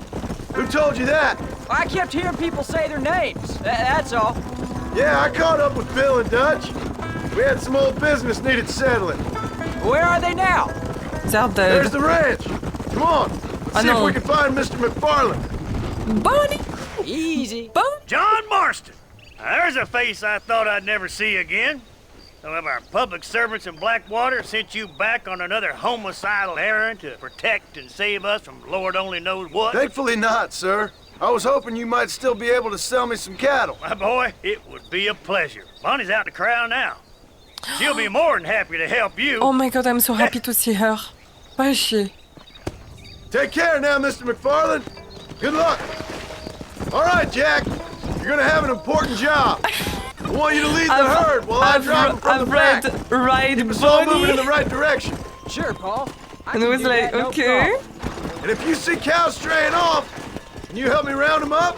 Who told you that? I kept hearing people say their names. That's all. Yeah, I caught up with Bill and Dutch. We had some old business needed settling. Where are they now? They're dead. There's the ranch. Come on, let's see if know. we can find Mr. McFarland. Bonnie! Easy. John Marston! Now, there's a face I thought I'd never see again. Some of our public servants in Blackwater sent you back on another homicidal errand to protect and save us from Lord only knows what. Thankfully not, sir. I was hoping you might still be able to sell me some cattle. My boy, it would be a pleasure. Bonnie's out to corral now. She'll be more than happy to help you. Oh my god, I'm so happy to see her. Where is she? Take care now, Mr. McFarland. Good luck. All right, Jack. You're gonna have an important job. I want you to lead the herd while I drive them from the back. Right, Keep us all moving Bonnie. in the right direction. Sure, Paul. And it was like, okay. And if you see cows straying off, can you help me round them up?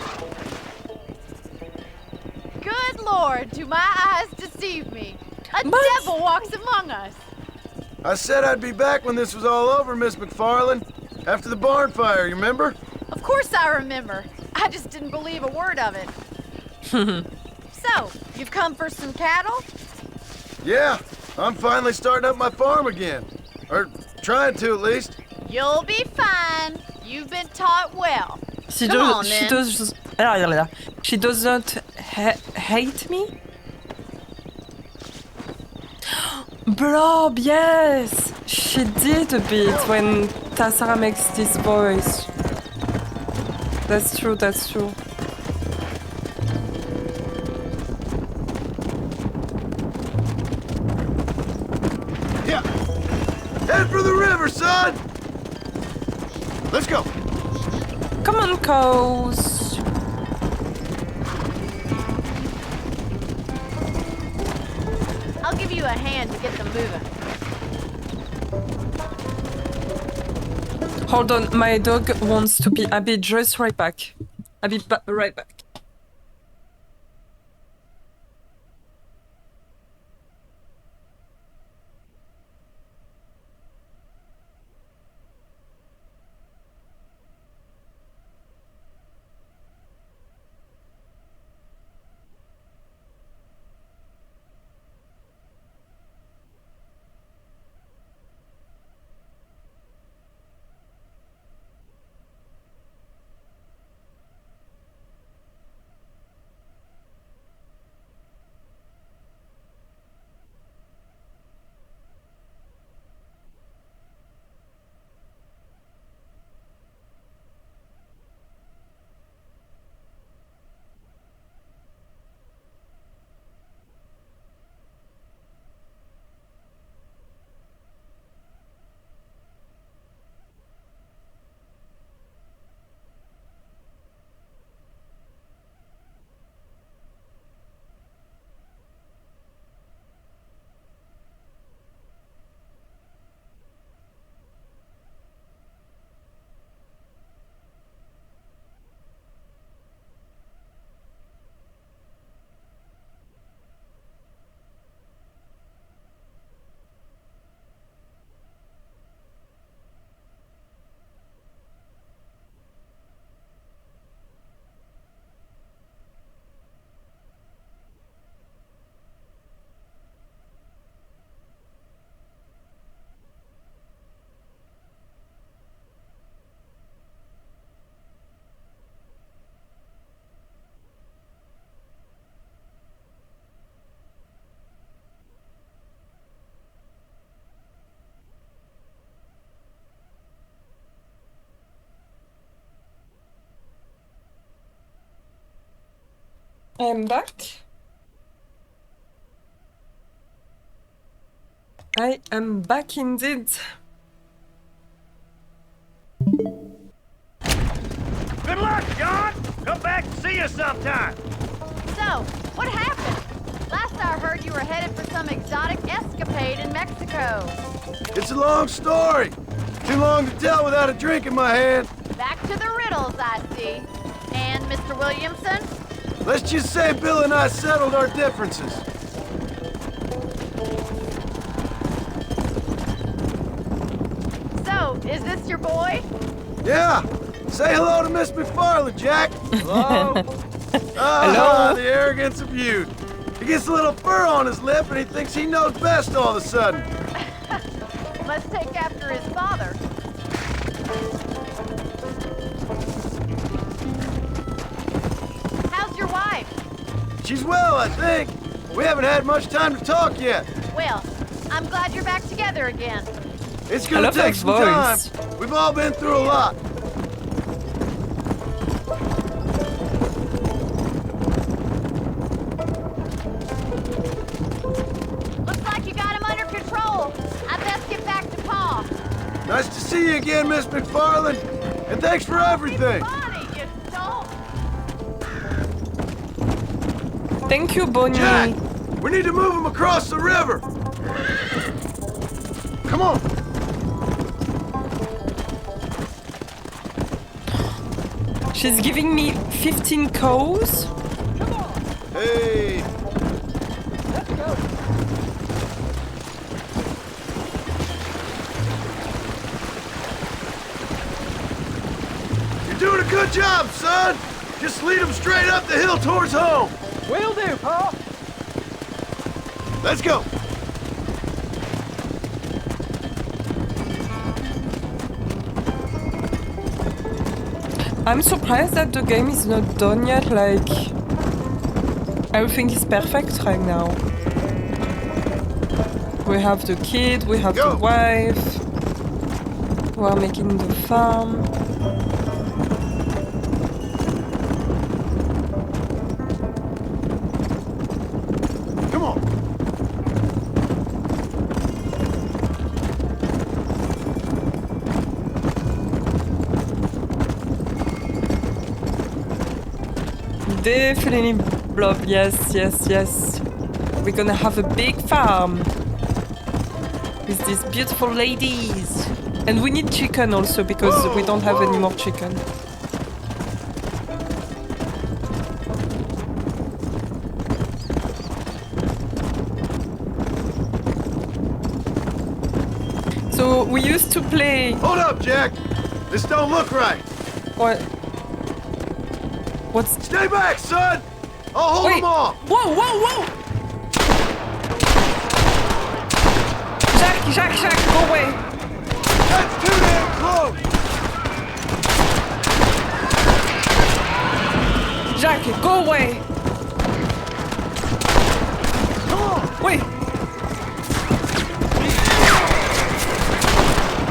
Good Lord, do my eyes deceive me? A devil walks among us. I said I'd be back when this was all over, Miss McFarland. After the barn fire, you remember? Of course I remember. I just didn't believe a word of it. So, you've come for some cattle? Yeah, I'm finally starting up my farm again. Or trying to, at least. You'll be fine. You've been taught well. She Come on, does. then. She does not hate me. Blob, yes, she did a bit when Tassara makes this voice. That's true. That's true. Yeah. Head for the river, son. Let's go. Come on, cows. I'll give you a hand to get them moving. Hold on, my dog wants to pee. I'll be just right back. I'll be right back. I am back. I am back indeed. Good luck, John! Come back and see us sometime! So, what happened? Last I heard you were headed for some exotic escapade in Mexico. It's a long story. Too long to tell without a drink in my hand. Back to the riddles, I see. And Mr. Williamson? Let's just say Bill and I settled our differences. So, is this your boy? Yeah. Say hello to Miss McFarland, Jack. Hello. Hello. The arrogance of youth. He gets a little fur on his lip and he thinks he knows best all of a sudden. Must take after his father. How's your wife? She's well, I think. We haven't had much time to talk yet. Well, I'm glad you're back together again. It's gonna take some time. We've all been through a lot. Looks like you got him under control. I best get back to Pa. Nice to see you again, Miss McFarland. And thanks for everything. Bonnie, you don't. Thank you, Bonnie. Jack, we need to move him across the river. Come on. She's giving me 15 cows. Hey. Let's go. You're doing a good job, son. Just lead him straight up the hill towards home. Will do, Pa. Let's go. I'm surprised that the game is not done yet, like... Everything is perfect right now. We have the kid, we have the wife. We are making the farm. Come on. Definitely blob, yes, yes, yes. We're gonna have a big farm with these beautiful ladies. And we need chicken also because we don't have any more chicken. So we used to play... Hold up, Jack. This don't look right. What? What's... Stay back, son! I'll hold him off! Whoa, whoa, whoa! Jack, go away! That's too damn close! Jack, go away! Come on! Wait!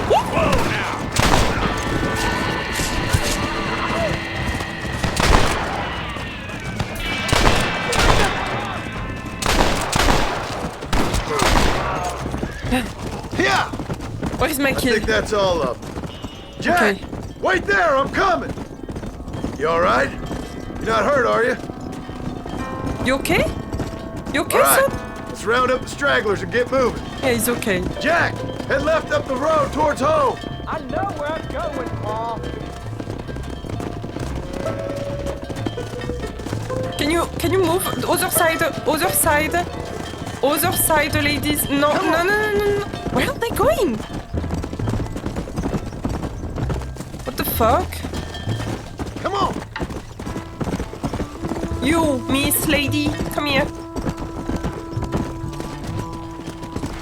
Whoa now! Yeah! Where is my kid? I think that's all of them. Jack! Okay. Wait there, I'm coming! You alright? You're not hurt, are you? You okay? You okay, all right. son? Let's round up the stragglers and get moving. Yeah, he's okay. Jack, head left up the road towards home. I know where I'm going, Pa. Can you move the other side, ladies? No. Where are they going? What the fuck? Come on. You, Miss Lady, come here.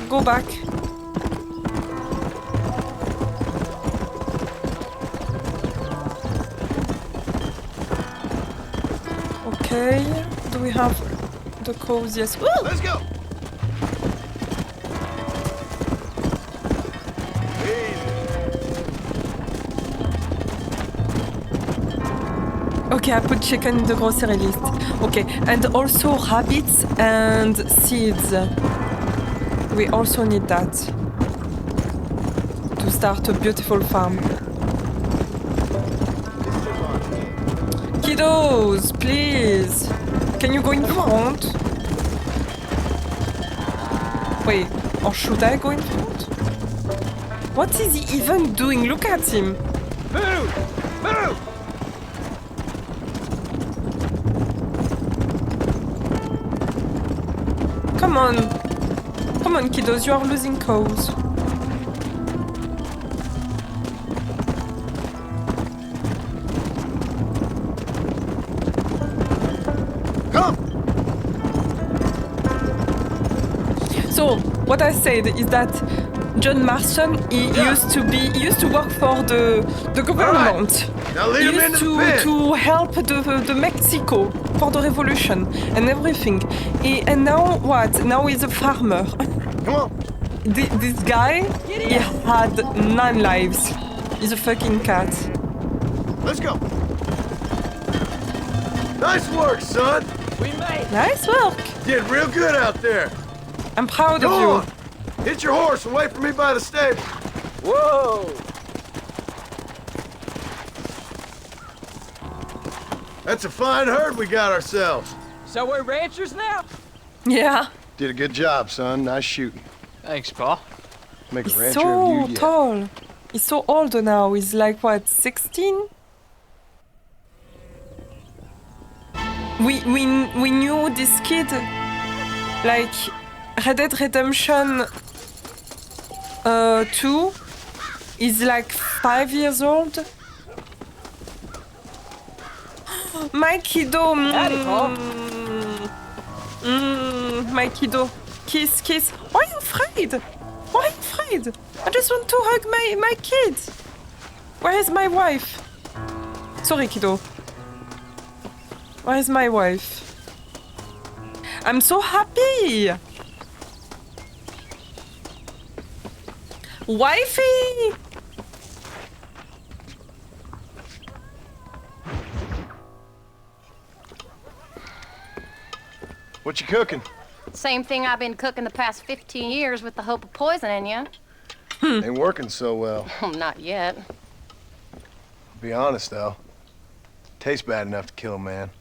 Go back. Okay, do we have the cows? Yes. Woo! Let's go. Easy. Okay, I put chicken in the grocery list. Okay, and also rabbits and seeds. We also need that to start a beautiful farm. Kiddos, please. Can you go in front? Wait, or should I go in front? What is he even doing? Look at him. Move! Move! Come on. Come on, kiddos, you are losing cows. Come! So, what I said is that John Marston, he used to work for the government. Now lead He him used into the pit. to help the Mexico for the revolution and everything. And now what? Now he's a farmer. Come on. This guy, he had 9 lives. He's a fucking cat. Let's go. Nice work, son. We made it. Nice work. Did real good out there. I'm proud of Go you. on. Hit your horse and wait for me by the stable. Whoa! That's a fine herd we got ourselves. So we're ranchers now? Yeah. Did a good job, son. Nice shooting. Thanks, Pa. Make a He's rancher so of you yet. tall. He's so old now. He's like, what, 16? We knew this kid, like, Red Dead Redemption 2 is like 5 years old. My kiddo. My kiddo. Kiss, kiss. Why are you afraid? Why are you afraid? I just want to hug my kid. Where is my wife? Sorry, kiddo. Where is my wife? I'm so happy. Wifey! What you cooking? Same thing I've been cooking the past 15 years with the hope of poisoning you. Ain't working so well. Not yet. Be honest, though. Tastes bad enough to kill a man.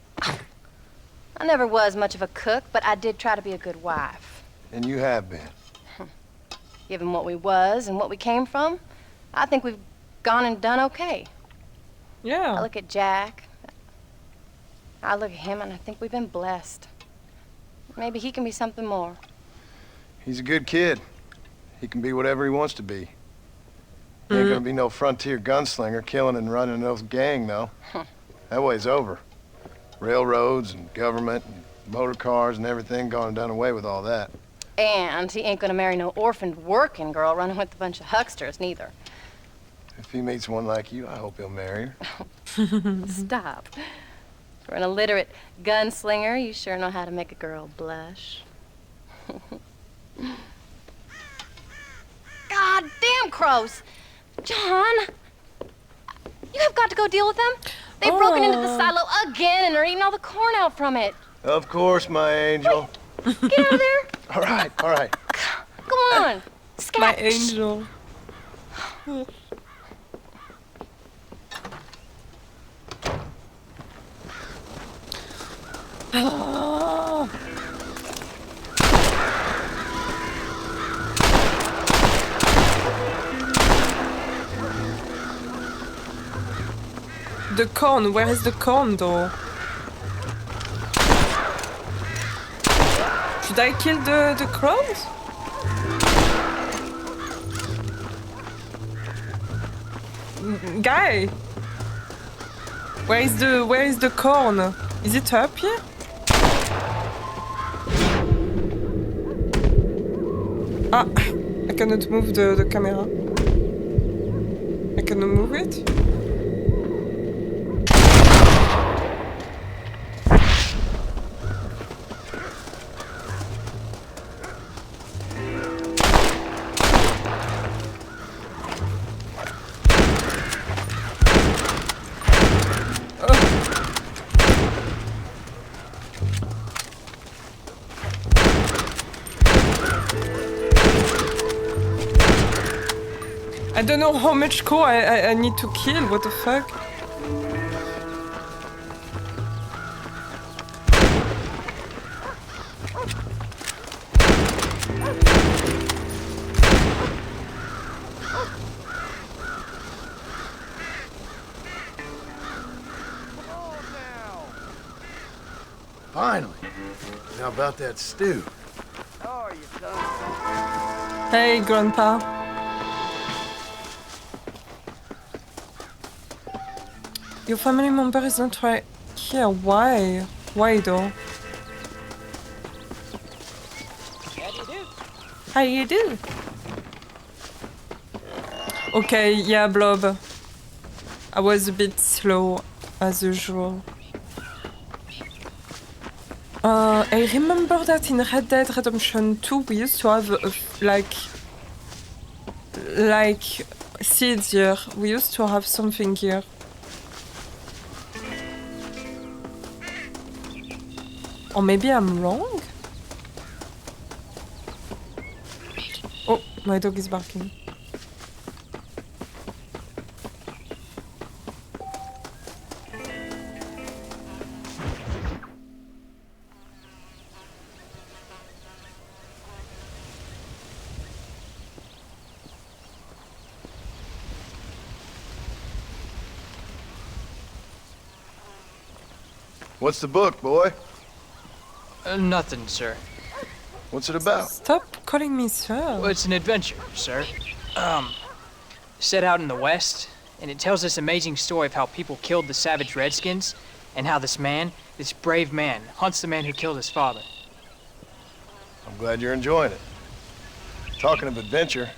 I never was much of a cook, but I did try to be a good wife. And you have been. Given what we was and what we came from, I think we've gone and done okay. Yeah. I look at Jack. I look at him and I think we've been blessed. Maybe he can be something more. He's a good kid. He can be whatever he wants to be. He ain't gonna be no frontier gunslinger killing and running no gang, though. That way's over. Railroads and government and motor cars and everything gone and done away with all that. And he ain't gonna marry no orphaned working girl running with a bunch of hucksters, neither. If he meets one like you, I hope he'll marry her. Stop. For an illiterate gunslinger, you sure know how to make a girl blush. God damn crows! John! You have got to go deal with them. They've broken into the silo again and are eating all the corn out from it. Of course, my angel. Get out of there! All right, all right. Come on! Scat. My angel. The corn, where is the corn though? Should I kill the crows? Guy! Where is the corn? Is it up here? Ah, I cannot move the camera. I cannot move it. I don't know how much core I need to kill, what the fuck? Finally. Now about that stew. How are you, son? Hey, Grandpa. Your family member is not right here. Why? Why though? How do you do? Okay, yeah, Blob. I was a bit slow, as usual. I remember that in Red Dead Redemption 2 we used to have like seeds here. We used to have something here. Or maybe I'm wrong? Oh, my dog is barking. What's the book, boy? Nothing, sir. What's it about? Stop calling me sir. Well, it's an adventure, sir. Set out in the West, and it tells this amazing story of how people killed the savage Redskins, and how this man, this brave man, hunts the man who killed his father. I'm glad you're enjoying it. Talking of adventure,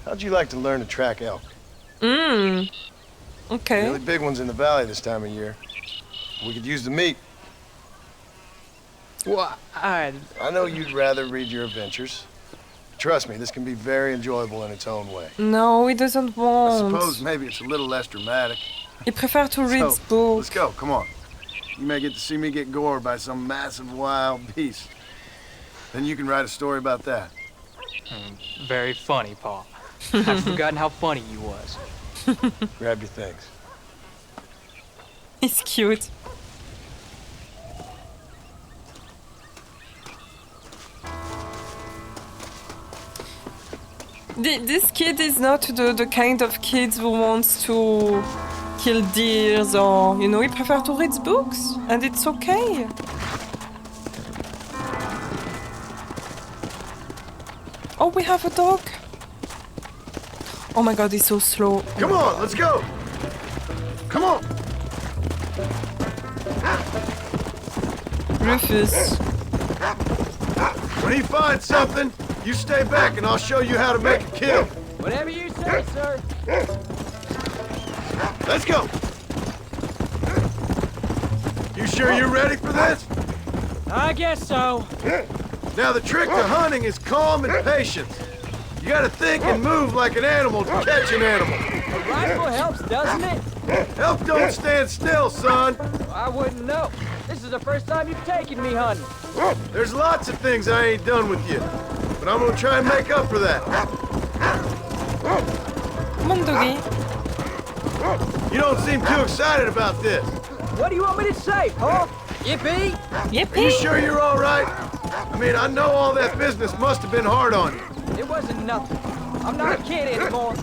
how'd you like to learn to track elk? Okay. Really big ones in the valley this time of year. We could use the meat. Well, I know you'd rather read your adventures. Trust me, this can be very enjoyable in its own way. No, he doesn't want. I suppose maybe it's a little less dramatic. He prefers to read So, books. let's go, come on. You may get to see me get gored by some massive wild beast. Then you can write a story about that. Very funny, Pa. I've forgotten how funny you was. Grab your things. He's cute. This kid is not the kind of kid who wants to kill deers or, you know, he prefers to read books, and it's okay. Oh, we have a dog. Oh my god, he's so slow. Come on, let's go. Come on. Rufus. When he finds something, you stay back and I'll show you how to make a kill. Whatever you say, sir. Let's go. You sure you're ready for this? I guess so. Now the trick to hunting is calm and patience. You gotta think and move like an animal to catch an animal. A rifle helps, doesn't it? Elk don't stand still, son. I wouldn't know. This is the first time you've taken me hunting. There's lots of things I ain't done with you, but I'm gonna try and make up for that. Come on, doggy. You don't seem too excited about this. What do you want me to say, Paul? Yippee? Yippee? Are you sure you're all right? I mean, I know all that business must have been hard on you. It wasn't nothing. I'm not a kid anymore.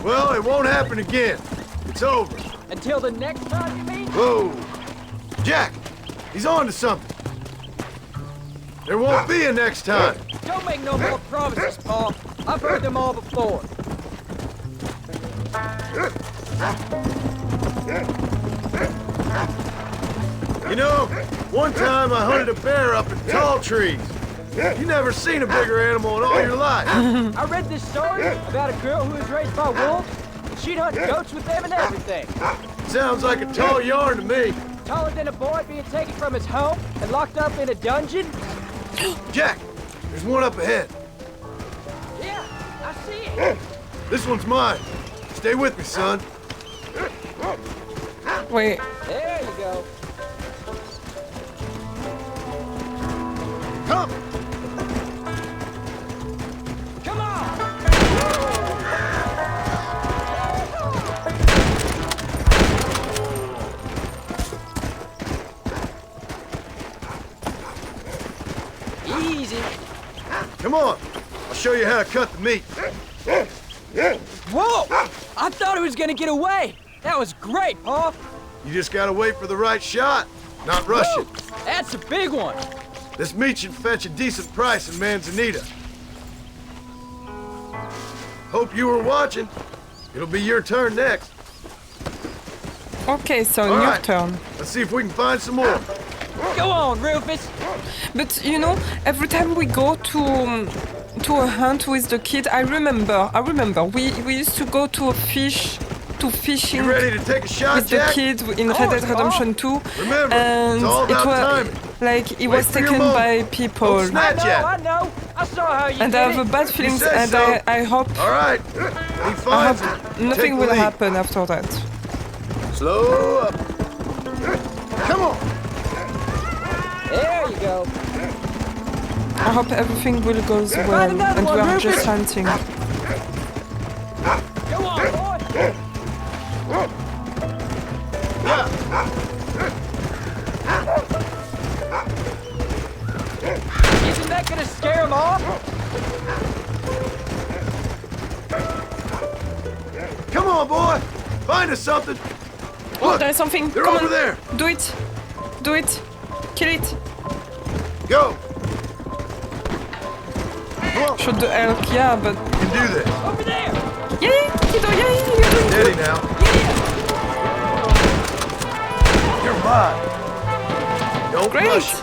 Well, it won't happen again. It's over. Until the next time, you mean? Whoa. Jack, he's on to something. There won't be a next time. Don't make no more promises, Paul. I've heard them all before. You know, one time I hunted a bear up in tall trees. You never seen a bigger animal in all your life. I read this story about a girl who was raised by wolves, and she'd hunt goats with them and everything. Sounds like a tall yarn to me. Taller than a boy being taken from his home and locked up in a dungeon? Jack, there's one up ahead. Yeah, I see it. This one's mine. Stay with me, son. Wait. There you go. Come! Come on! Easy. Come on. I'll show you how to cut the meat. Whoa! I thought it was gonna get away. That was great, Pa. You just gotta wait for the right shot, not rush it. That's a big one. This meat should fetch a decent price in Manzanita. Hope you were watching. It'll be your turn next. Okay, so All your right. turn. Let's see if we can find some more. Go on, Rufus. But you know, every time we go to a hunt with the kid, I remember. We used to go to fishing. You ready to take a shot, with Jack? the kid in Red Dead Redemption 2. Remember, and it's all about it was timing. like he Wait was for your taken moment. by people. Don't snatch at. I know. I saw how you And did I have a it. bad feeling, said and so. I hope All right. He I finds hope it. nothing Take the will lead. happen after that. Slow up. Come on. There you go. I hope everything will go well, another and one, we are Rufus. just hunting. Go on, boy. Isn't that gonna scare him off? Come on, boy. Find us something. Oh, Look, there is something. they're Come over on. there. Do it. Do it. Kill it. Go. Come on. Shoot the elk, yeah, but... You can do this. Over there. Yay, kiddo, yay, you're doing Steady good. now. You're mine. Don't Great. rush it.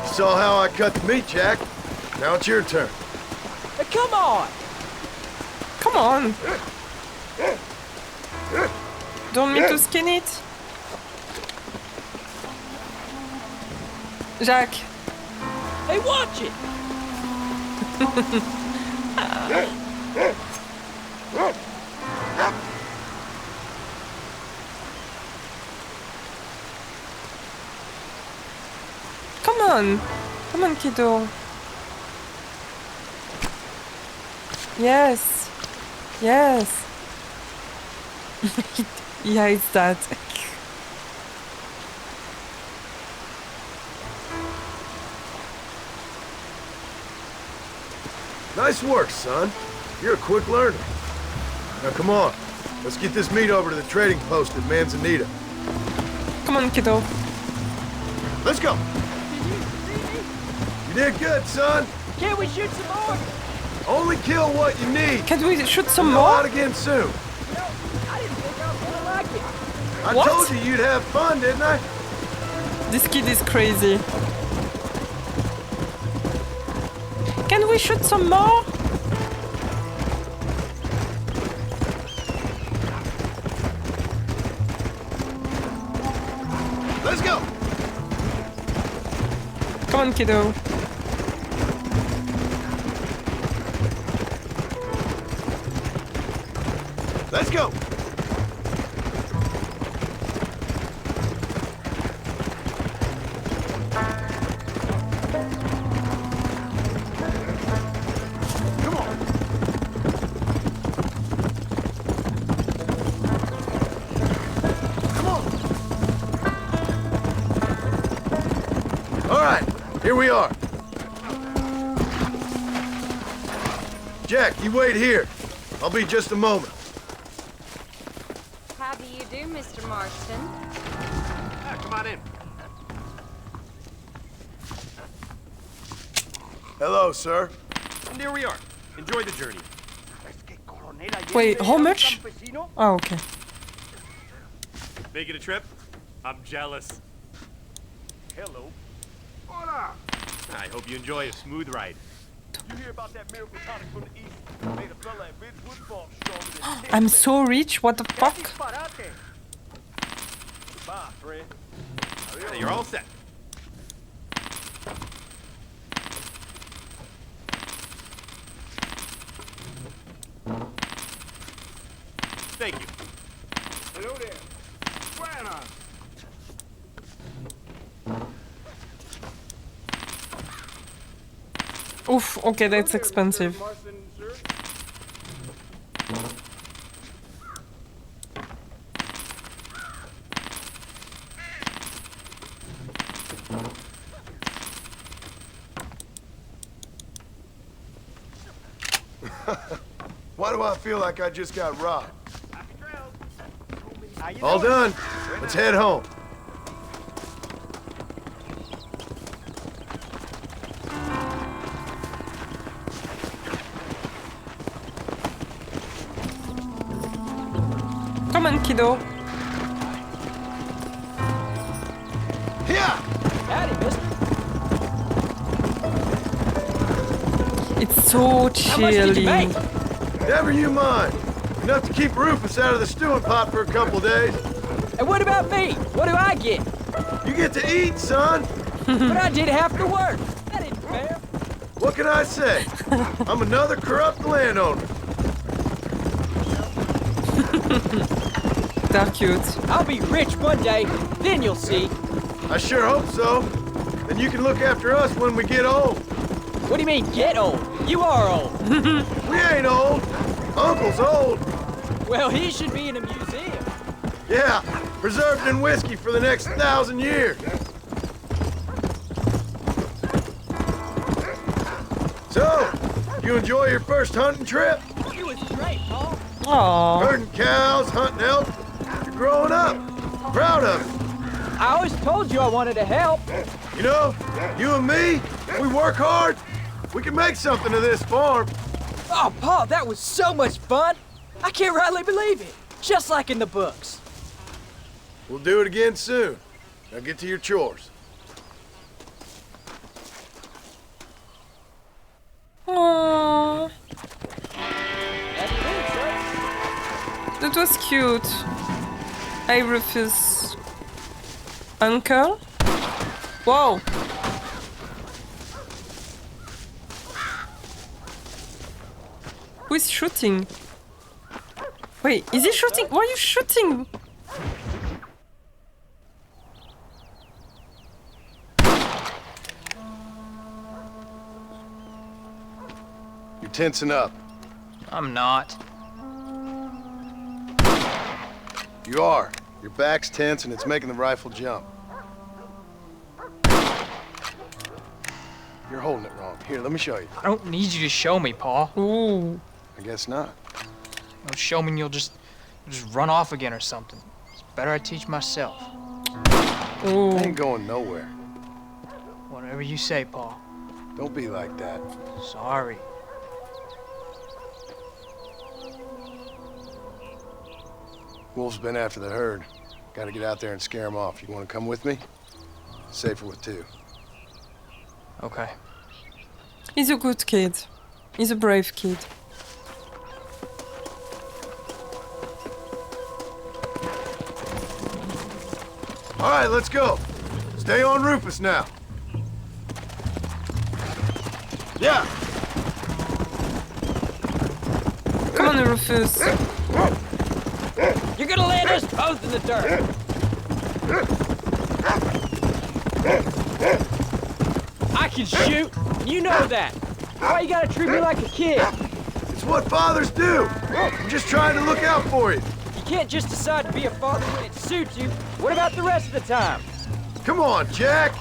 You saw how I cut the meat, Jack. Now it's your turn. Hey, come on. Come on. Don't need to skin it. Jack. Hey, watch it. Come on. Come on, kiddo. Yes. Yes. Yeah, it's that. Nice work, son. You're a quick learner. Now come on. Let's get this meat over to the trading post at Manzanita. Come on, kiddo. Let's go. You did good, son. Can't we shoot some more? Only kill what you need. Can we shoot some We'll go more? out again soon. No, I didn't think I was gonna like it. I What? told you you'd have fun, didn't I? This kid is crazy. Can we shoot some more? Let's go. Come on, kiddo. Let's go. Come on. Come on. All right, here we are. Jack, you wait here. I'll be just a moment. How do you do, Mr. Marston? Come on in. Hello, sir. And here we are. Enjoy the journey. Wait, how much? Oh, okay. Make it a trip? I'm jealous. Hello. Hola. I hope you enjoy a smooth ride. You hear about that miracle tonic from the east? Made a fella at Ridgewood fall stronger than I'm so rich, what the fuck? Goodbye, friend. Hey, you're all set. Thank you. Hello there. Buenas. Oof, okay, that's expensive. Why do I feel like I just got robbed? All done. Let's head home. Come on, kiddo. Yeah. Howdy, mister. It's so How much did you chilly. make? Never you mind. Enough to keep Rufus out of the stewing pot for a couple days. And what about me? What do I get? You get to eat, son. But I did half the work. That ain't fair. What can I say? I'm another corrupt landowner. They're cute. I'll be rich one day, then you'll see. I sure hope so. Then you can look after us when we get old. What do you mean, get old? You are old. We ain't old. Uncle's old. Well, he should be in a museum. Yeah, preserved in whiskey for the next 1,000 years. So, you enjoy your first hunting trip? It was great, Paul. Aww. Herding cows, hunting elk. You're growing up. Proud of it. I always told you I wanted to help. You know, you and me, if we work hard, we can make something of this farm. Oh, Paul, that was so much fun. I can't rightly believe it. Just like in the books. We'll do it again soon. Now get to your chores. Aww. That was cute. Hi, Rufus. Uncle? Whoa! Who is shooting? Wait, is he shooting? Why are you shooting? You're tensing up. I'm not. You are. Your back's tense and it's making the rifle jump. You're holding it wrong. Here, let me show you. I don't need you to show me, Paul. Ooh. I guess not. Don't show me and you'll just run off again or something. It's better I teach myself. Ooh. I ain't going nowhere. Whatever you say, Paul. Don't be like that. Sorry. Wolf's been after the herd. Gotta get out there and scare him off. You wanna come with me? Safer with two. Okay. He's a good kid. He's a brave kid. All right, let's go. Stay on Rufus now. Yeah. Come on, Rufus. You're gonna land us both in the dirt. I can shoot, and you know that. Why you gotta treat me like a kid? It's what fathers do. I'm just trying to look out for you. You can't just decide to be a father when it suits you. What about the rest of the time? Come on, Jack.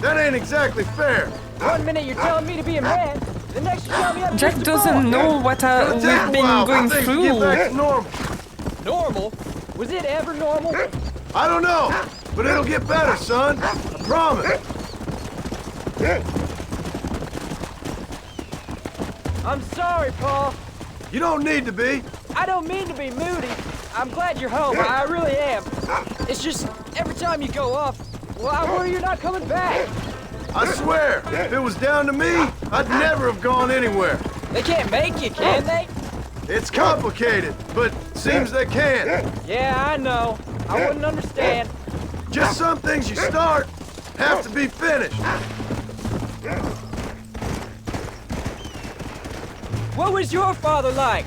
That ain't exactly fair. One minute you're telling me to be a man, the next you tell me I'm Jack just a doesn't boy. know what It'll take we've a while been going for things to get back to through. normal. Normal? Was it ever normal? I don't know, but it'll get better, son. I promise. I'm sorry, Paul. You don't need to be. I don't mean to be moody. I'm glad you're home. I really am. It's just every time you go off, well, I worry you're not coming back. I swear, if it was down to me, I'd never have gone anywhere. They can't make you, can they? It's complicated, but seems they can. Yeah, I know. I wouldn't understand. Just some things you start have to be finished. What was your father like?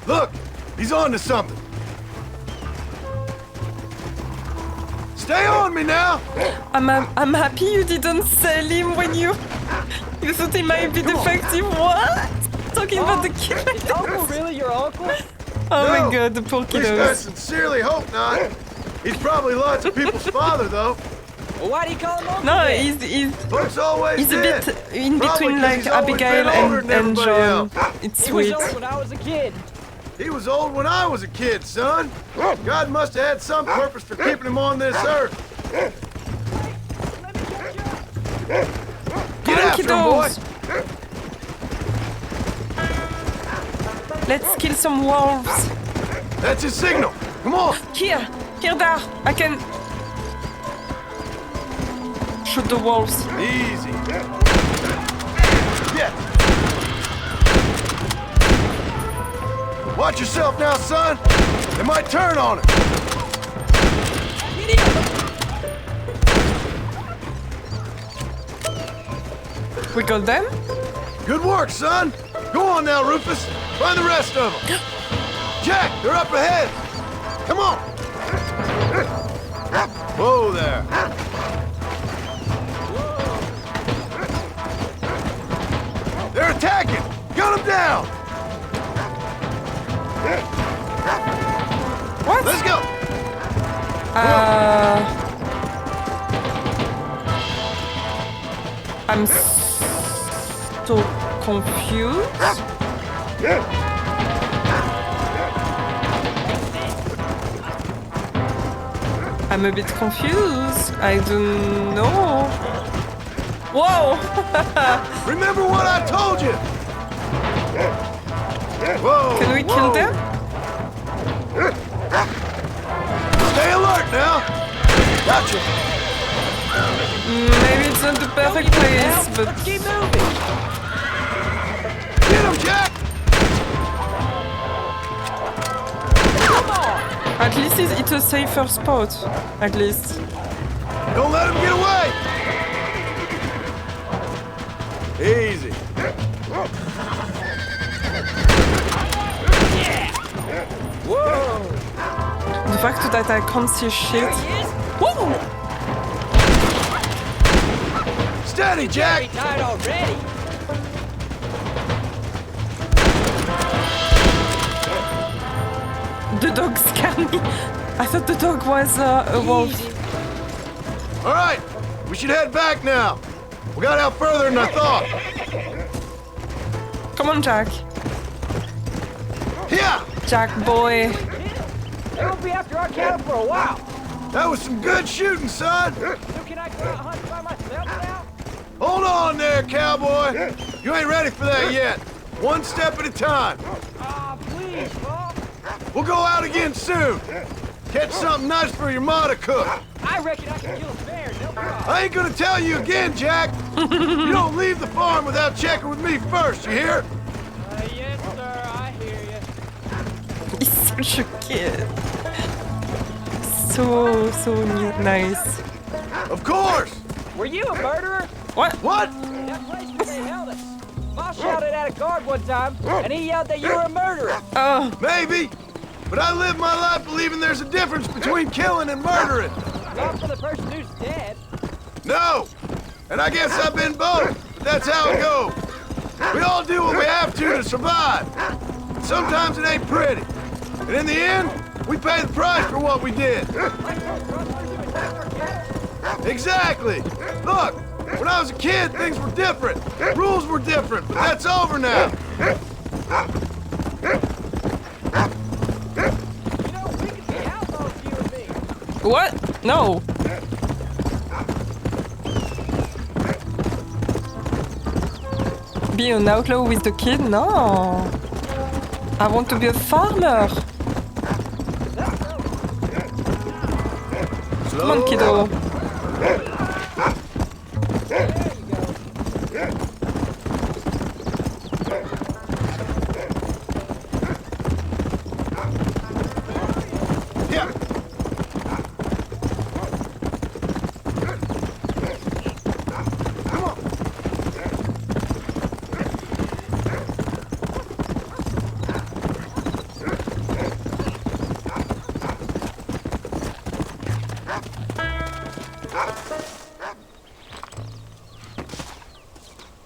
Look, he's on to something. Stay on me now. I'm happy you didn't sell him when you thought he might be defective. What? Talking about the kid. Is Uncle really your uncle? Oh No, my god, the poor At least I kiddos. sincerely hope not. He's probably lots of people's father, though. No, Why do you call him Uncle? Buck's always he's a dead. bit in Probably between 'cause like he's always Abigail been older and than everybody John. else. It's He was sweet. old when I was a kid. He was old when I was a kid, son. God must have had some purpose for keeping him on this earth. Get after him, boy. Let's kill some wolves. That's his signal. Come on. Here there. I can shoot the wolves. Easy. Yeah. Watch yourself now, son. They might turn on it. We got them? Good work, son. Go on now, Rufus. Find the rest of them. Jack, they're up ahead. Come on. Whoa there. They're attacking. Gun them down. What? Let's go. I'm so confused. I'm a bit confused. I don't know. Whoa! Remember what I told you. Whoa. Can we kill them? Stay alert now. Gotcha. Maybe it's not the perfect place, but Let's keep moving. Get him, Jack. Come on. at least it's a safer spot. At least. Don't let him get away. Easy. Whoa. The fact that I can't see shit. Woo! Steady, Jack. Tired already. The dog scared me. I thought the dog was a wolf. All right, we should head back now. We got out further than I thought. Come on, Jack. Yeah. Jack boy. They won't be after our cattle for a while. That was some good shooting, son. So can I go out hunting by myself now? Hold on there, cowboy. You ain't ready for that yet. One step at a time. Ah, please, Bob. We'll go out again soon. Catch something nice for your ma to cook. I reckon I can kill a bear, no problem. I ain't gonna tell you again, Jack. You don't leave the farm without checking with me first, you hear? Yes, sir, I hear you. He's such a kid. So nice. Of course. Were you a murderer? What? What? That place where they held us. Boss shouted at a guard one time, and he yelled that you were a murderer. Oh. Maybe. But I live my life believing there's a difference between killing and murdering. Not for the person who's dead. No. And I guess I've been both. But that's how it goes. We all do what we have to survive. Sometimes it ain't pretty. And in the end, we pay the price for what we did. Exactly. Look, when I was a kid, things were different. Rules were different, but that's over now. What? No. Be an outlaw with the kid? No. I want to be a farmer. Come on, kiddo.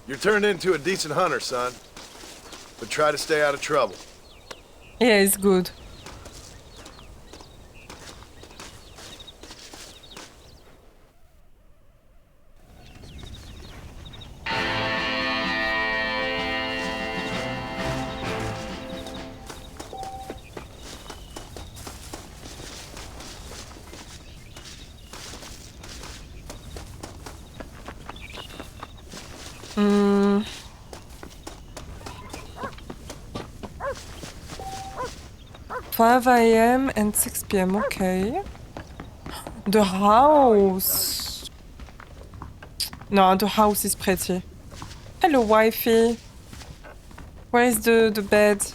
You're turned into a decent hunter, son. But try to stay out of trouble. Yeah, it's good. Hmm. 5 a.m. and 6 p.m. Okay. The house. No, the house is pretty. Hello, wifey. Where is the bed?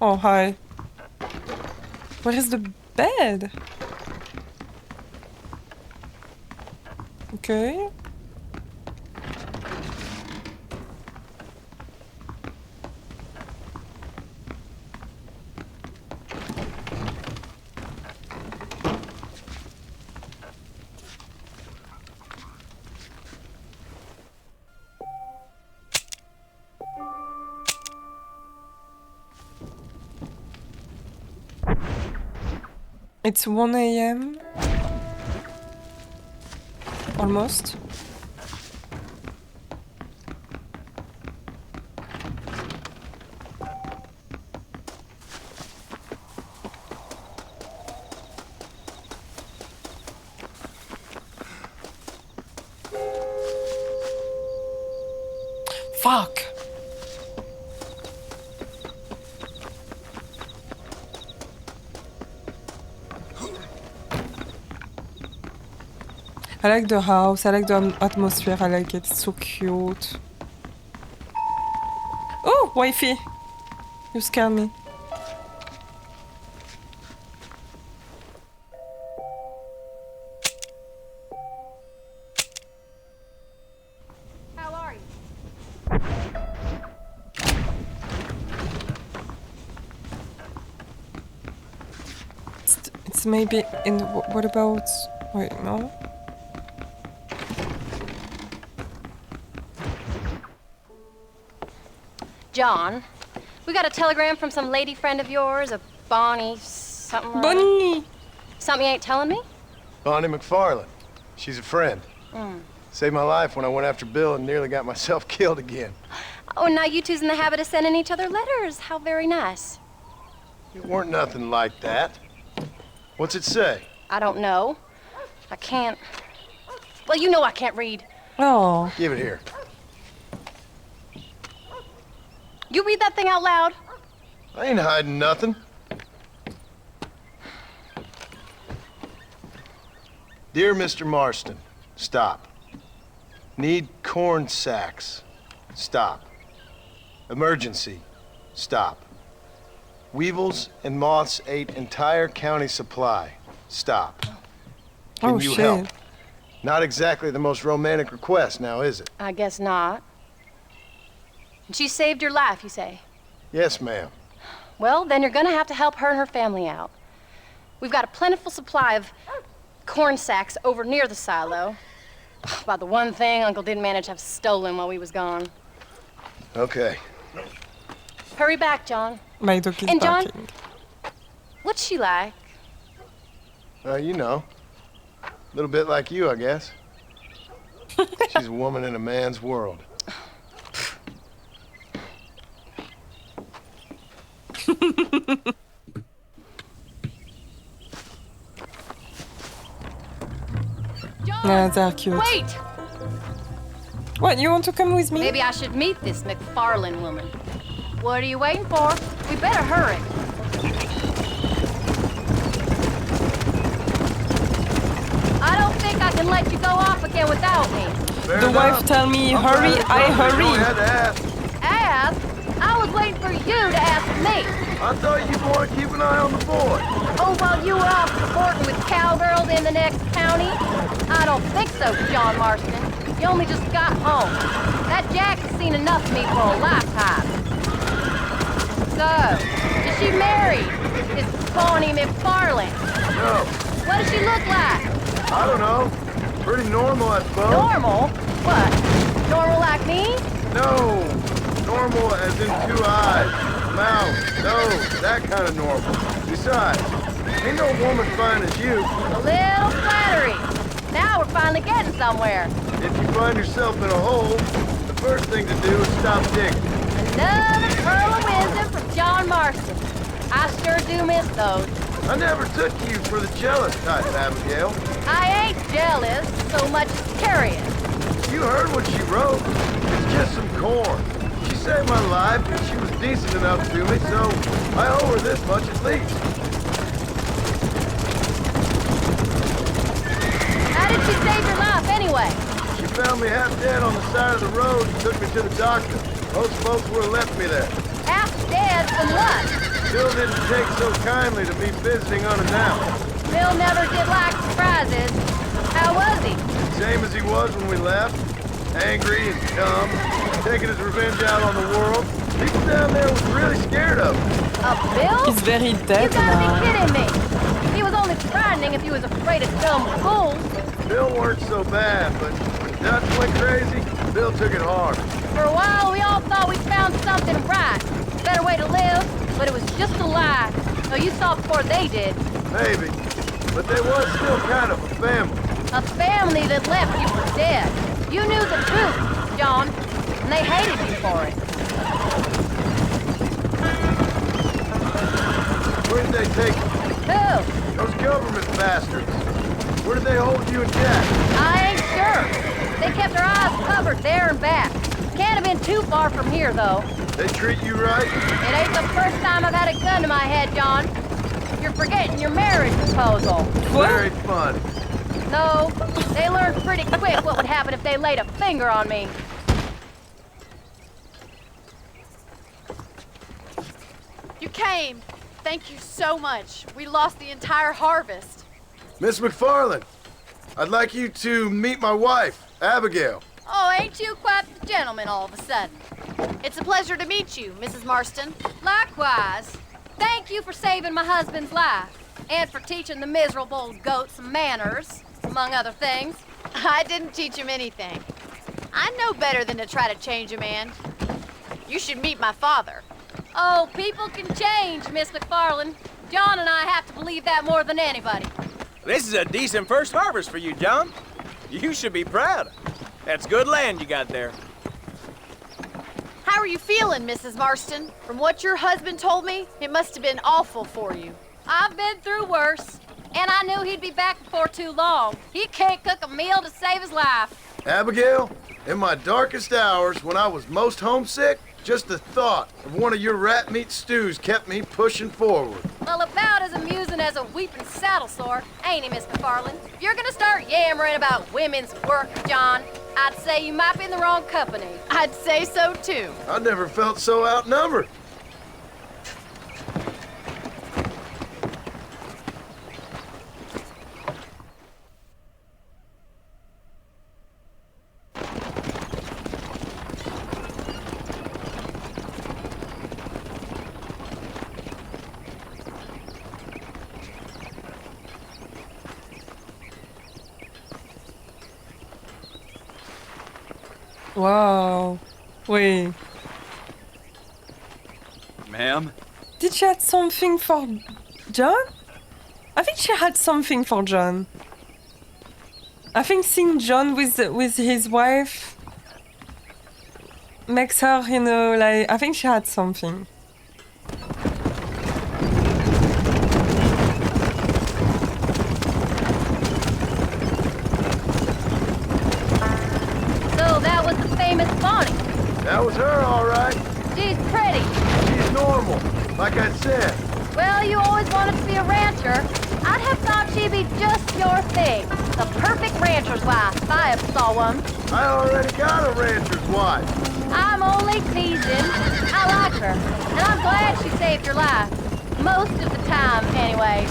Oh, hi. Where is the bed? Okay. It's 1 a.m. Almost. Fuck! I like the house, I like the atmosphere, I like it, it's so cute. Oh, wifey! You scared me. How are you? It's maybe in the, what about... Wait, no? John, we got a telegram from some lady friend of yours, a Bonnie something or other. Bonnie! Something you ain't telling me? Bonnie McFarland. She's a friend. Mm. Saved my life when I went after Bill and nearly got myself killed again. Oh, now you two's in the habit of sending each other letters. How very nice. It weren't nothing like that. What's it say? I don't know. I can't... Well, you know I can't read. Oh. Give it here. You read that thing out loud? I ain't hiding nothing. Dear Mr. Marston, stop. Need corn sacks. Stop. Emergency. Stop. Weevils and moths ate entire county supply. Stop. Can Oh, you shit. help? Not exactly the most romantic request, now is it? I guess not. And she saved your life, you say? Yes, ma'am. Well, then you're gonna have to help her and her family out. We've got a plentiful supply of corn sacks over near the silo. About the one thing Uncle didn't manage to have stolen while we was gone. Okay. Hurry back, John. My dog is And John, barking. what's she like? You know. A little bit like you, I guess. She's a woman in a man's world. Yeah, they're cute. Wait! What, you want to come with me? Maybe I should meet this McFarland woman. What are you waiting for? We better hurry. I don't think I can let you go off again without me. The wife tell me, hurry, I hurry. Ask? I was waiting for you to ask me. I thought you'd want to keep an eye on the boy. Oh, while you were off supporting with cowgirls in the next county? I don't think so, John Marston. You only just got home. That Jack has seen enough of me for a lifetime. So, is she married? Is Bonnie McFarland? No. What does she look like? I don't know. Pretty normal, I suppose. Normal? What? Normal like me? No. Normal as in 2 eyes, mouth, nose, that kind of normal. Besides, ain't no woman fine as you. A little flattery. Now we're finally getting somewhere. If you find yourself in a hole, the first thing to do is stop digging. Another pearl of wisdom from John Marston. I sure do miss those. I never took you for the jealous type, Abigail. I ain't jealous so much as curious. You heard what she wrote. It's just some saved my life, and she was decent enough to me, so I owe her this much at least. How did she save your life anyway? She found me half dead on the side of the road and took me to the doctor. Most folks would have left me there. Half dead from what? Bill didn't take so kindly to me visiting unannounced. Bill never did like surprises. How was he? Same as he was when we left. Angry and dumb, taking his revenge out on the world. People down there was really scared of him. Of Bill? He's very dead You gotta now. be kidding me. He was only frightening if he was afraid of dumb fools. Bill weren't so bad, but when Dutch went crazy, Bill took it hard. For a while, we all thought we found something right. A better way to live, but it was just a lie. No, you saw it before they did. Maybe, but they was still kind of a family. A family that left you for dead. You knew the truth, John, and they hated you for it. Where did they take you? Who? Those government bastards. Where did they hold you and Jack? I ain't sure. They kept their eyes covered there and back. Can't have been too far from here, though. They treat you right? It ain't the first time I've had a gun to my head, John. You're forgetting your marriage proposal. Very fun. No, they learned pretty quick what would happen if they laid a finger on me. You came. Thank you so much. We lost the entire harvest. Miss McFarland, I'd like you to meet my wife, Abigail. Oh, ain't you quite the gentleman all of a sudden? It's a pleasure to meet you, Mrs. Marston. Likewise. Thank you for saving my husband's life, and for teaching the miserable goat some manners, among other things. I didn't teach him anything. I know better than to try to change a man. You should meet my father. Oh, people can change, Miss McFarland. John and I have to believe that more than anybody. This is a decent first harvest for you, John. You should be proud. That's good land you got there. How are you feeling, Mrs. Marston? From what your husband told me, it must have been awful for you. I've been through worse, and I knew he'd be back before too long. He can't cook a meal to save his life. Abigail, in my darkest hours, when I was most homesick, just the thought of one of your rat meat stews kept me pushing forward. Well, about as amusing as a weeping saddle sore, ain't he, Miss McFarland? If you're gonna start yammering about women's work, John, I'd say you might be in the wrong company. I'd say so, too. I never felt so outnumbered. Wow. Wait. Ma'am? Did she have something for John? I think she had something for John. I think seeing John with his wife makes her, you know, like, I think she had something. So that was the famous Bonnie. That was her, all right. She's pretty. She's normal, like I said. Well, you always wanted to be a rancher. I'd have thought she'd be just your thing. The perfect rancher's wife, if I ever saw one. I already got a rancher's wife. I'm only teasing. I like her, and I'm glad she saved your life. Most of the time, anyway.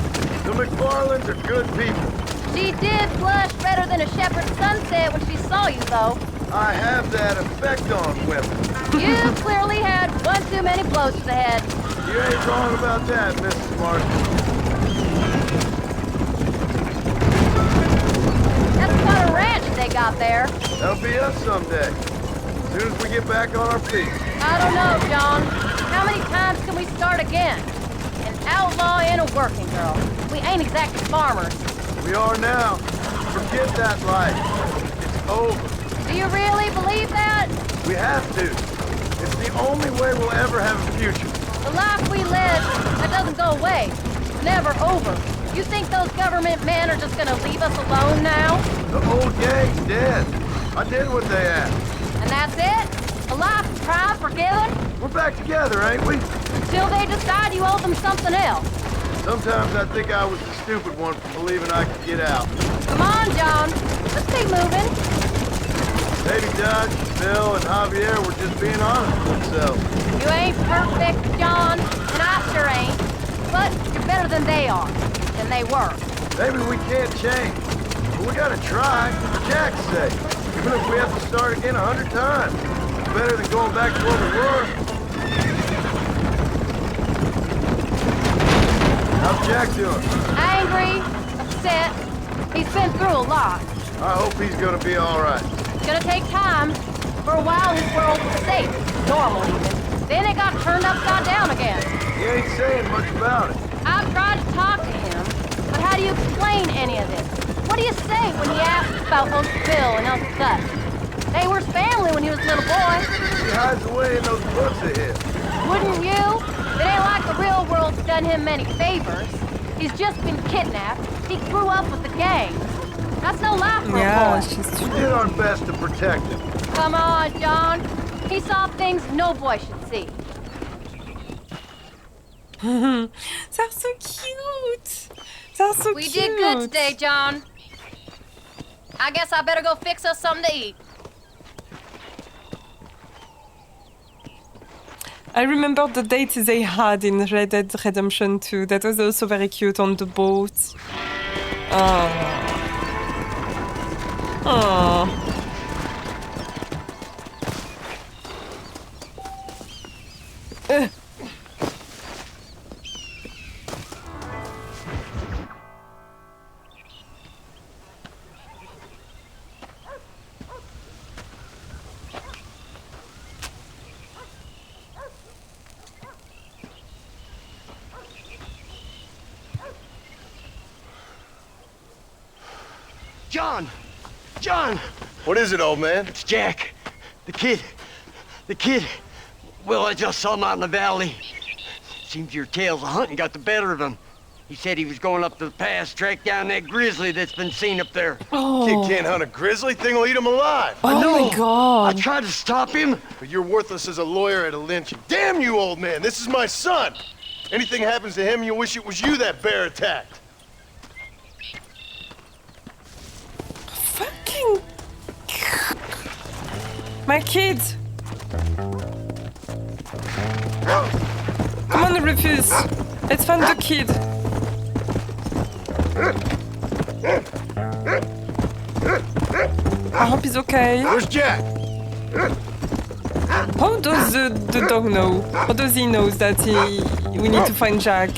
The McFarlands are good people. She did blush redder than a shepherd's sunset when she saw you, though. I have that effect on women. You clearly had one too many blows to the head. You ain't wrong about that, Mrs. Marston. That's quite a ranch they got there. That'll be us someday. As soon as we get back on our feet. I don't know, John. How many times can we start again? An outlaw and a working girl. We ain't exactly farmers. We are now. Forget that life. It's over. Do you really believe that? We have to. It's the only way we'll ever have a future. The life we led, that doesn't go away. It's never over. You think those government men are just gonna leave us alone now? The old gang's dead. I did what they asked. And that's it? A life tribe forgiven? We're back together, ain't we? Till they decide you owe them something else. Sometimes I think I was the stupid one for believing I could get out. Come on, John. Let's keep moving. Maybe Dutch, Bill, and Javier were just being honest with themselves. You ain't perfect, John, and I sure ain't. But you're better than they are. And they were. Maybe we can't change. But we gotta try, for Jack's sake. Even if we have to start again 100 times. It's better than going back to where we were. How's Jack doing? Angry, upset. He's been through a lot. I hope he's gonna be all right. It's gonna take time. For a while, his world was safe. Normal, even. Then it got turned upside down again. He ain't saying much about it. I've tried to talk to him, but how do you explain any of this? What do you say when he asks about Uncle Bill and Uncle Dutch? They were his family when he was a little boy. He hides away in those books of his. Wouldn't you? It ain't like the real world's done him many favors. He's just been kidnapped. He grew up with the gang. That's no life for a boy. We did our best to protect him. Come on, John. He saw things no boy should see. They're so cute. They're so We cute. did good today, John. I guess I better go fix us something to eat. I remember the date they had in Red Dead Redemption 2. That was also very cute on the boat. Oh. Oh. John! John! What is it, old man? It's Jack. The kid. The kid. Well, I just saw him out in the valley. Seems your tales of hunting got the better of him. He said he was going up to the pass, track down that grizzly that's been seen up there. Kid can't hunt a grizzly. Thing will eat him alive. Oh my God. I tried to stop him. But you're worthless as a lawyer at a lynching. Damn you, old man. This is my son. Anything happens to him, you'll wish it was you that bear attacked. Fucking... My kids. Come on, Rufus. Let's find the kid. I hope he's okay. Where's Jack? How does the dog know? How does he know that we need to find Jack?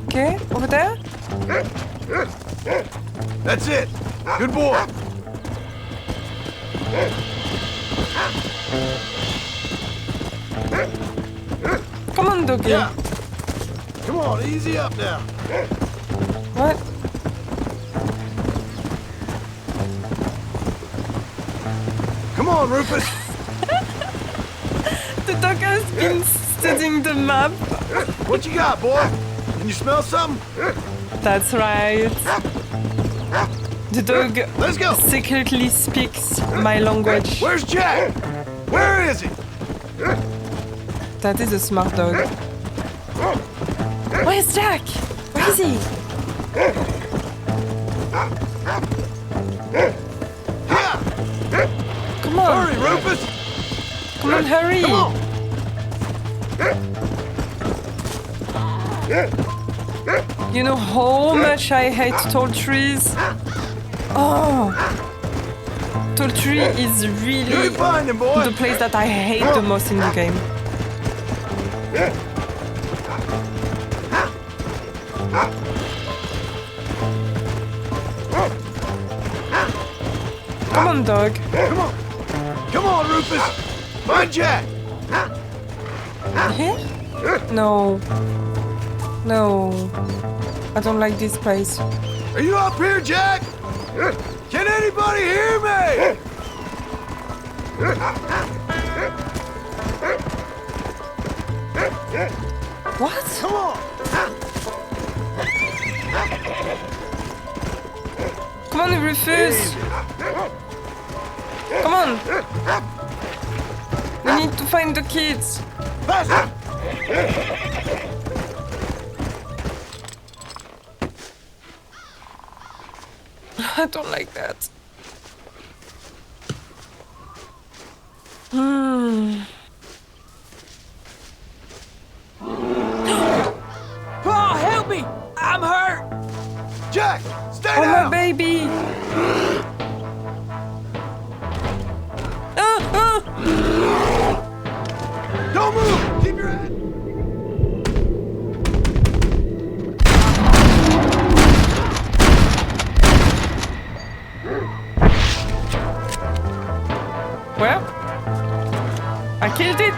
Okay, over there? That's it. Good boy. Come on, doggy. Yeah. Come on, easy up now. What? Come on, Rufus. The dog has been studying the map. What you got, boy? Can you smell something? That's right. The dog Let's go. secretly speaks my language. Where's Jack? Where is he? That is a smart dog. Where's Jack? Where is he? Come on. Hurry, Rufus. Come on, hurry. Come on. You know how much I hate tall trees? Oh. Tall tree is really find him, boy. the place that I hate the most in the game. Come on, dog. Come on. Come on, Rufus. Find Jack. Here? No. No. I don't like this place. Are you up here, Jack? Can anybody hear me? What? Come on. Come on, Rufus. Come on! We need to find the kids! Faster! I don't like that. Hmm. Oh, help me! I'm hurt! Jack, stay Oh, down! my baby! Don't move! Keep your head! Well, I killed it!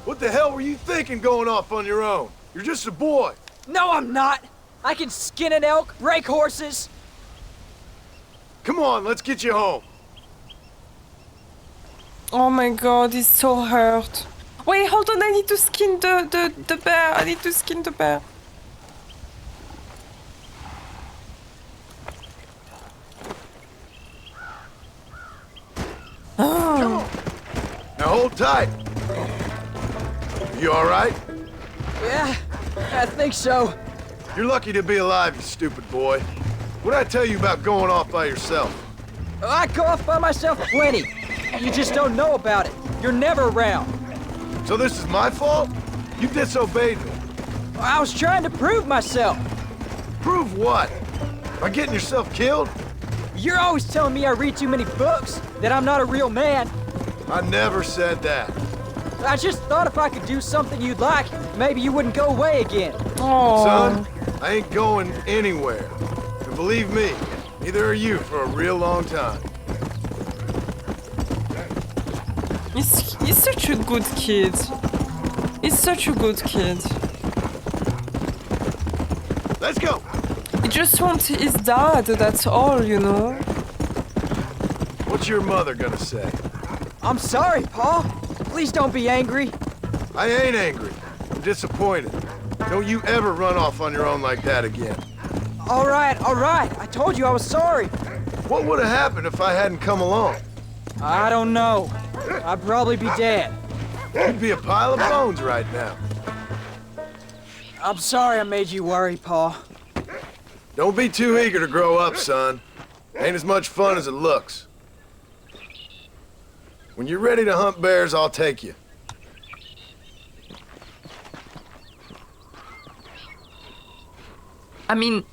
What the hell were you thinking going off on your own? You're just a boy. No, I'm not! I can skin an elk, rake horses. Come on, let's get you home. Oh my god, he's so hurt. Wait, hold on, I need to skin the bear. I need to skin the bear. Oh. Now hold tight. You all right? Yeah, I think so. You're lucky to be alive, you stupid boy. What'd I tell you about going off by yourself? I go off by myself plenty. You just don't know about it. You're never around. So this is my fault? You disobeyed me. I was trying to prove myself. Prove what? By getting yourself killed? You're always telling me I read too many books, that I'm not a real man. I never said that. I just thought if I could do something you'd like, maybe you wouldn't go away again. Oh. Son, I ain't going anywhere. And believe me, neither are you for a real long time. He's such a good kid. He's such a good kid. Let's go. He just wants his dad, that's all, you know. What's your mother gonna say? I'm sorry, Pa. Please don't be angry. I ain't angry. I'm disappointed. Don't you ever run off on your own like that again. All right. I told you I was sorry. What would have happened if I hadn't come along? I don't know. I'd probably be dead. You'd be a pile of bones right now. I'm sorry I made you worry, Pa. Don't be too eager to grow up, son. Ain't as much fun as it looks. When you're ready to hunt bears, I'll take you. I mean,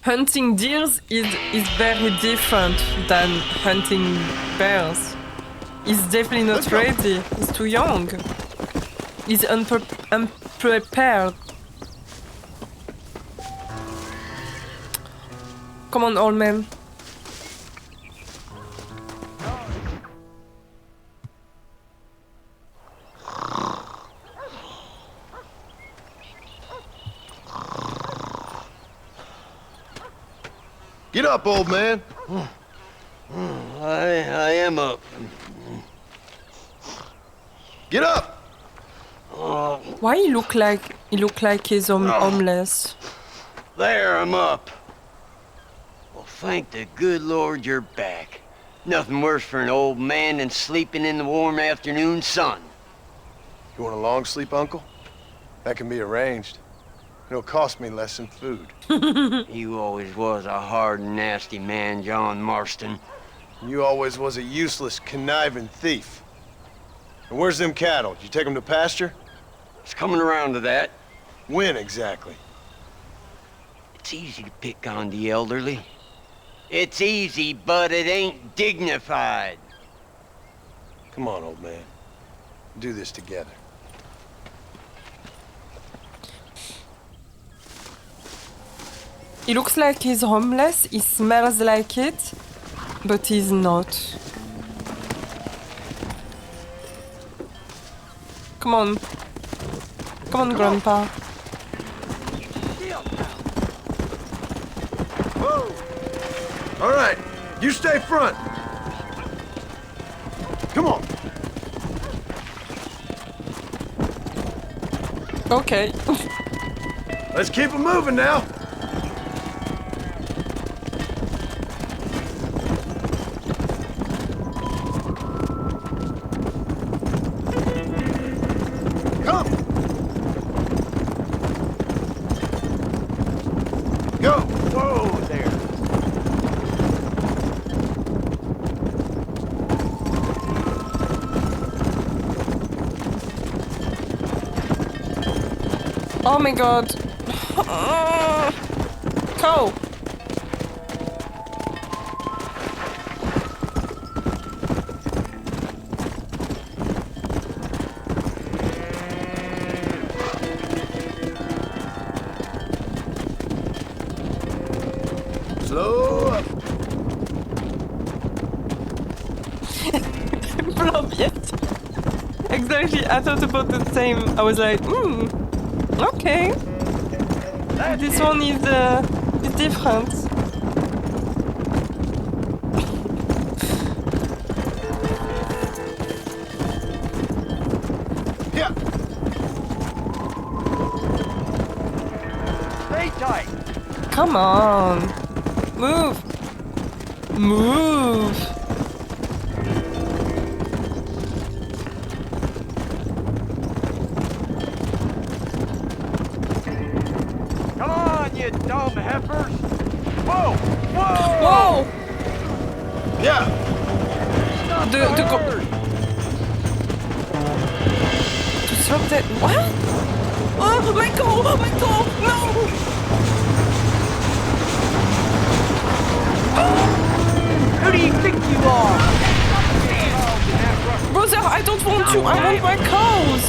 hunting deers is very different than hunting bears. He's definitely not ready. He's too young. He's unprepared. Come on, old man. Get up, old man. I am up. Get up! Why he look like he's homeless? There, I'm up. Well, thank the good Lord you're back. Nothing worse for an old man than sleeping in the warm afternoon sun. You want a long sleep, Uncle? That can be arranged. It'll cost me less than food. You always was a hard and nasty man, John Marston. You always was a useless, conniving thief. And where's them cattle? Did you take them to pasture? It's coming around to that. When exactly? It's easy to pick on the elderly. It's easy, but it ain't dignified. Come on, old man. Do this together. He looks like he's homeless, he smells like it, but he's not. Come on. Come on, Grandpa. Whoa! All right, you stay front. Come on. Okay. Let's keep it moving now. Oh my god. Go. Slow up. Exactly, I thought about the same. I was like, okay. This one is different. Yeah. Stay tight. Come on. Move. Move. Come on, you dumb heifers. Whoa! Whoa! Whoa! Yeah. Stop To stop that. What? Oh, my goal! Oh, my goal! No! Who do you think you are? Brother, I don't want you. I want my cows.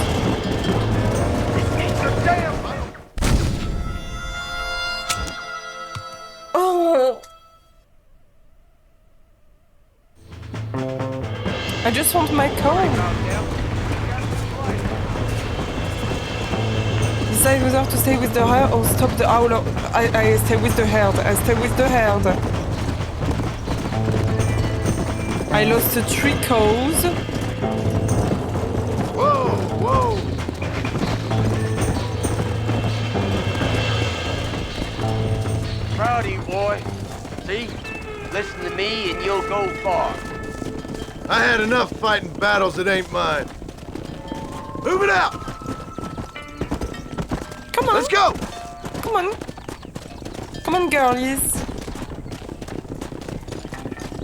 Oh. I just want my cow. Decide whether to stay with the herd or stop the owl. I stay with the herd. I stay with the herd. I lost 3 cows. Whoa, whoa. Proud of you, boy. See? Listen to me and you'll go far. I had enough fighting battles that ain't mine. Move it out! Come on. Let's go! Come on. Come on, girlies.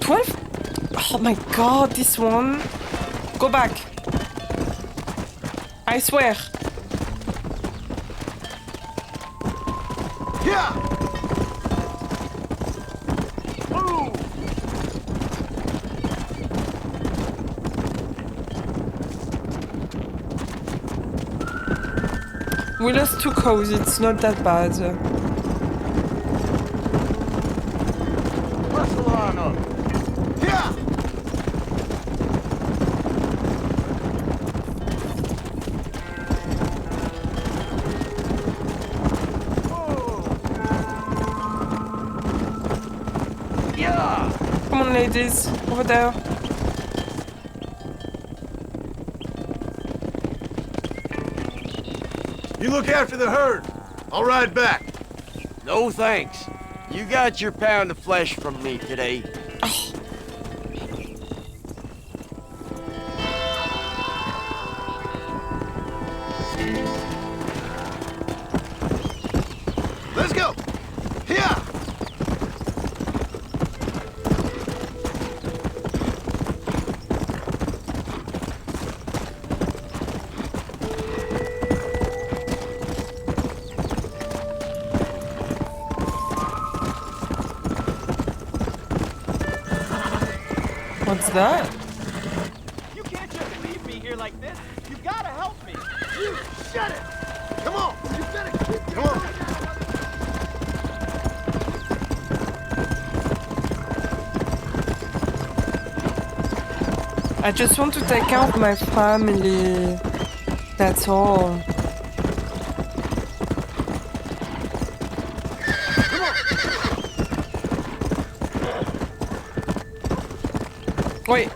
12? Oh my god, this one. Go back. I swear. Yeah! We lost 2 cows, it's not that bad. Hustle on up. Yeah! Yeah! Come on, ladies. Over there. You look after the herd. I'll ride back. No thanks. You got your pound of flesh from me today. Let's go! Here! What's that? You can't just leave me here like this. You gotta help me. You shut it! Come on! You better keep Come on! I just want to take care of my family. That's all. Wait.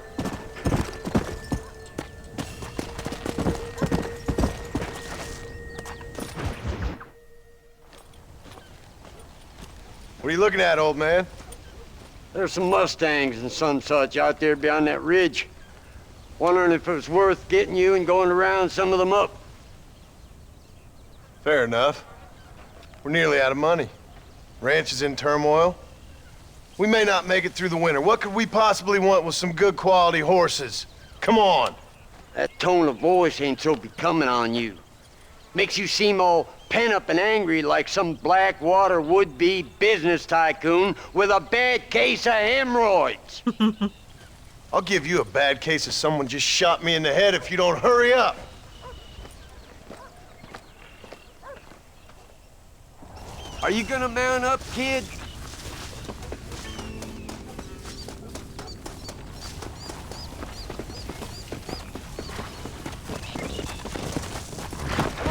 What are you looking at, old man? There's some Mustangs and some such out there beyond that ridge. Wondering if it was worth getting you and going to round some of them up. Fair enough. We're nearly out of money. Ranch is in turmoil. We may not make it through the winter. What could we possibly want with some good quality horses? Come on. That tone of voice ain't so becoming on you. Makes you seem all pent-up and angry like some Blackwater would-be business tycoon with a bad case of hemorrhoids. I'll give you a bad case of someone just shot me in the head if you don't hurry up. Are you gonna mount up, kid?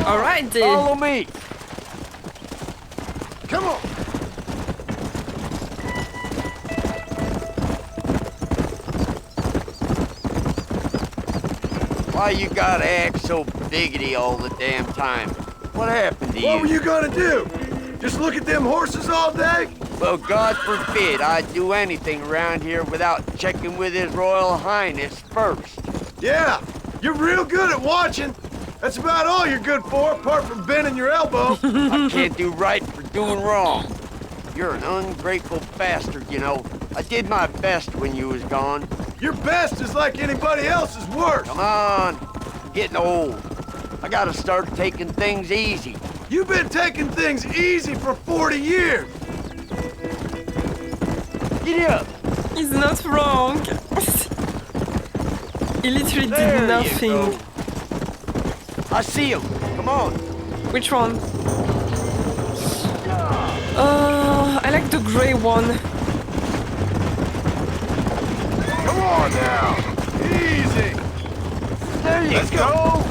All right, then. Follow me. Come on. Why you gotta act so biggity all the damn time? What happened to you? What were you gonna do? Just look at them horses all day? Well, God forbid I'd do anything around here without checking with His Royal Highness first. Yeah, you're real good at watching. That's about all you're good for, apart from bending your elbow. I can't do right for doing wrong. You're an ungrateful bastard, you know. I did my best when you was gone. Your best is like anybody else's worst. Come on, I'm getting old. I gotta start taking things easy. You've been taking things easy for 40 years. Get up. He's not wrong. He literally There did nothing. you go. I see him. Come on. Which one? I like the grey one. Come on now. Easy. There you Let's go.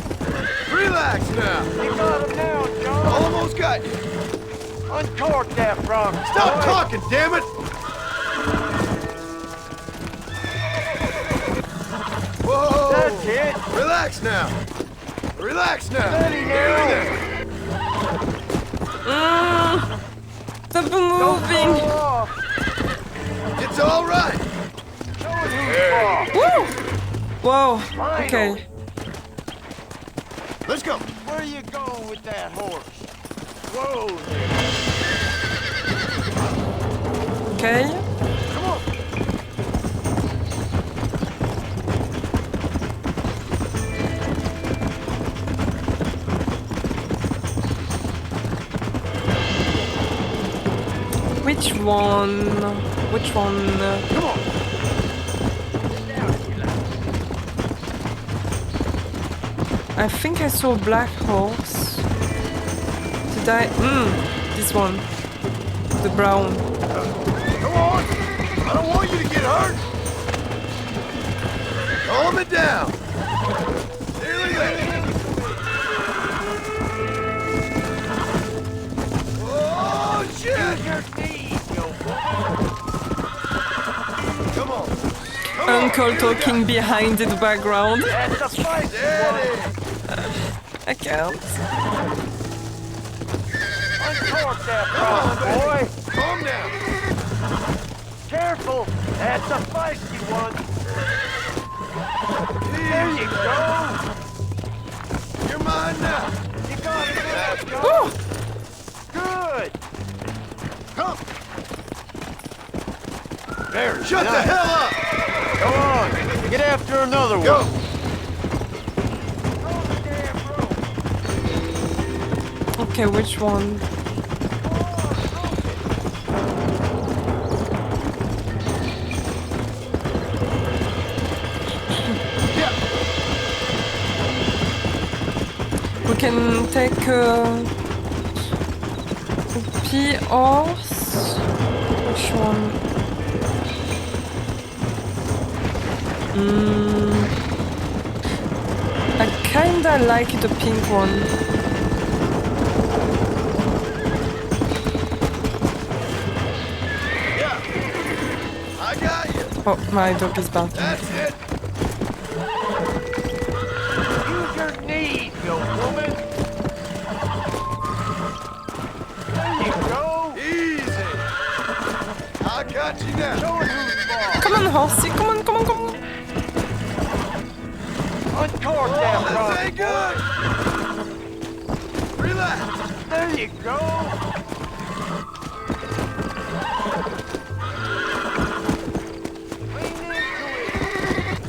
Relax now. You got him now, John. Almost got you. Uncork that frog. Stop boy. talking, damn it! Whoa! That's it. Relax now. Relax now. Steady now. Stop moving. It's all right. Woo! Whoa. Okay. Let's go. Where are you going with that horse? Whoa there. Okay. Come on. Which one? Which one? Come on. I think I saw a black horse. Did I? This one. The brown. Come on. I don't want you to get hurt. Calm it down. Nearly there. Oh, shit. Come on. Uncle talking behind in the background. That's a fight. I can't. Uncork that frog, boy. Calm down. Careful. That's a feisty one. There you go. You're mine now. You got it. Let's go. Woo! Good. Come. There. Shut the hell up. Go on. Get after another Go. one. Okay, which one? We can take a P horse. Which one? I kinda like the pink one. Yeah. I got you. Oh, my dog is barking. That's it. Use your knees, you woman. There you go. Easy. I got you now. Show it who's boss. Come on, horsey. Come on, come on, come on. Uncork that frog. This ain't good. Relax. There you go. Lean into it.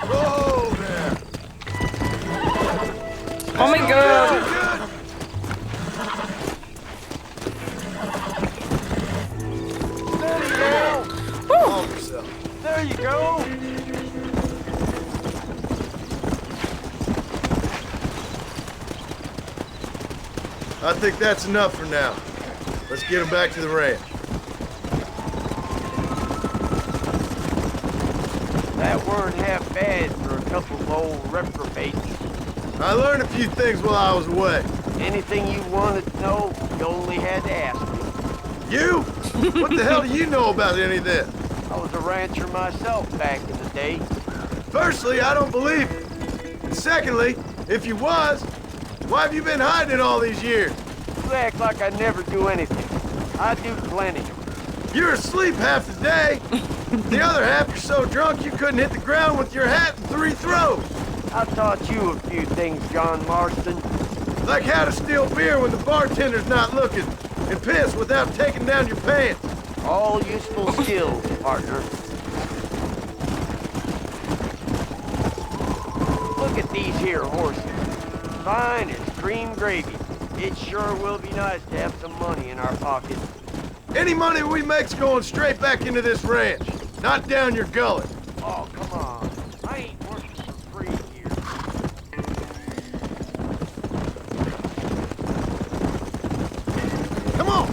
Whoa there. Oh my god. Good. yourself. There you go. I think that's enough for now. Let's get him back to the ranch. That weren't half bad for a couple of old reprobates. I learned a few things while I was away. Anything you wanted to know, you only had to ask me. You? What the hell do you know about any of this? I was a rancher myself back in the day. Firstly, I don't believe it. And secondly, if you was, why have you been hiding it all these years? You act like I never do anything. I do plenty. You're asleep half the day. The other half you're so drunk you couldn't hit the ground with your hat in 3 throws. I taught you a few things, John Marston. Like how to steal beer when the bartender's not looking, and piss without taking down your pants. All useful skills, partner. Look at these here horses. Fine as cream gravy. It sure will be nice to have some money in our pockets. Any money we make's going straight back into this ranch, not down your gullet. Oh, come on. I ain't working for free here. Come on!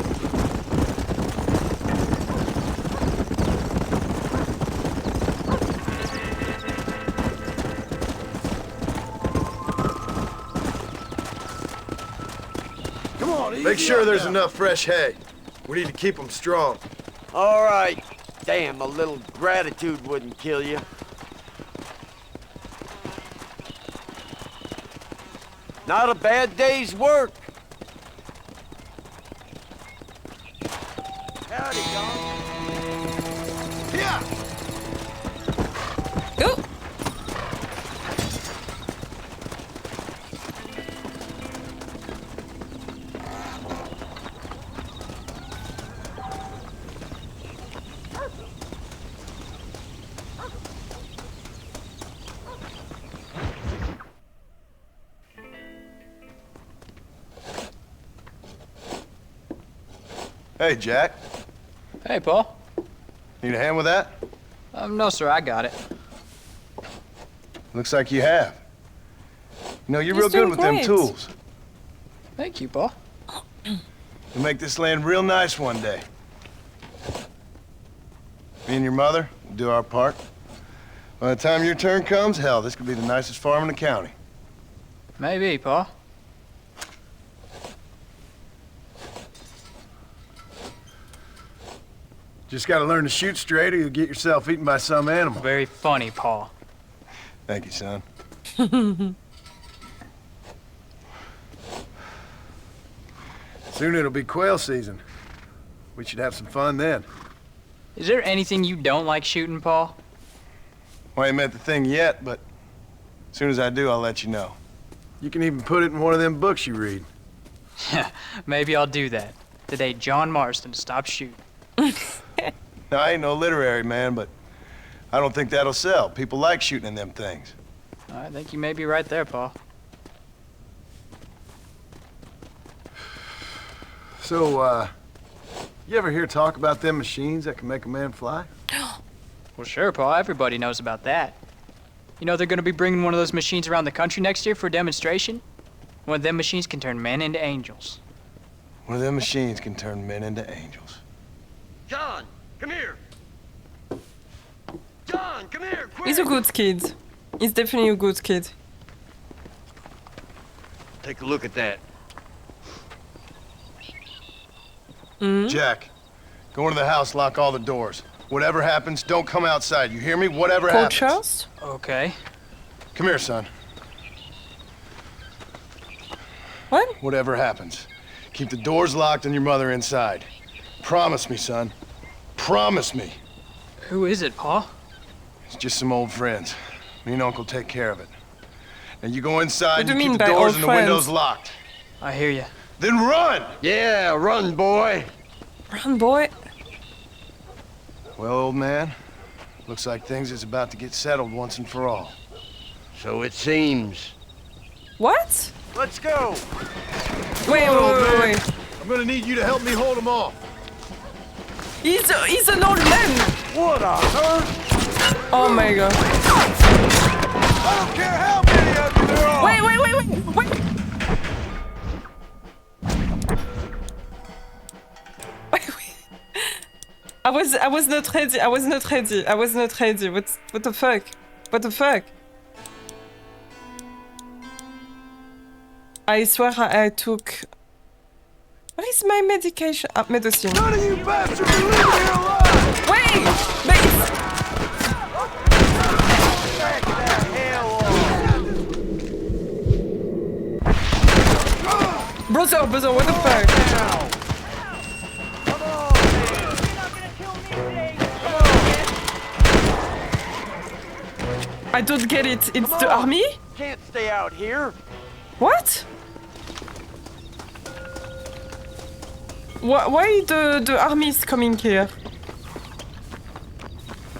Come on, Make sure there's enough fresh hay. We need to keep them strong. All right. Damn, a little gratitude wouldn't kill you. Not a bad day's work. Howdy, John. Yeah. Go. Hey, Jack. Hey, Paul. Need a hand with that? No, sir, I got it. Looks like you have. You know, you're He's real good doing with them great. tools. Thank you, Paul. You'll make this land real nice one day. Me and your mother will do our part. By the time your turn comes, hell, this could be the nicest farm in the county. Maybe, Paul. Just gotta learn to shoot straight or you'll get yourself eaten by some animal. Very funny, Paul. Thank you, son. Soon it'll be quail season. We should have some fun then. Is there anything you don't like shooting, Paul? Well, I ain't met the thing yet, but as soon as I do, I'll let you know. You can even put it in one of them books you read. Maybe I'll do that. Today, John Marston stopped shooting. Now, I ain't no literary man, but I don't think that'll sell. People like shooting in them things. I think you may be right there, Paul. So, you ever hear talk about them machines that can make a man fly? Well, sure, Paul. Everybody knows about that. You know they're going to be bringing one of those machines around the country next year for a demonstration? One of them machines can turn men into angels. One of them machines can turn men into angels. John, come here. John, come here, quick. He's a good kid. He's definitely a good kid. Take a look at that. Jack, go into the house, lock all the doors. Whatever happens, don't come outside. You hear me? Whatever Cold happens. chest? Okay. Come here, son. What? Whatever happens, keep the doors locked and your mother inside. Promise me, son. Promise me. Who is it, Paul? It's just some old friends. Me and Uncle take care of it. Now you go inside What do and you keep mean the by doors old and the friends? windows locked. I hear you. Then run! Yeah, run, boy. Run, boy. Well, old man, looks like things is about to get settled once and for all. So it seems. What? Let's go. Wait. I'm gonna need you to help me hold them off. He's an old man. What on earth? Oh my god. I don't care how many of you there are! Wait! I was not ready. I was not ready. What the fuck? What the fuck? I swear I took... Where is my medication? Medicine. None of you bastards are leaving here alive! Wait! But it's... Brother, what the fuck? I don't get it. It's the army? Can't stay out here. What? Why the army is coming here?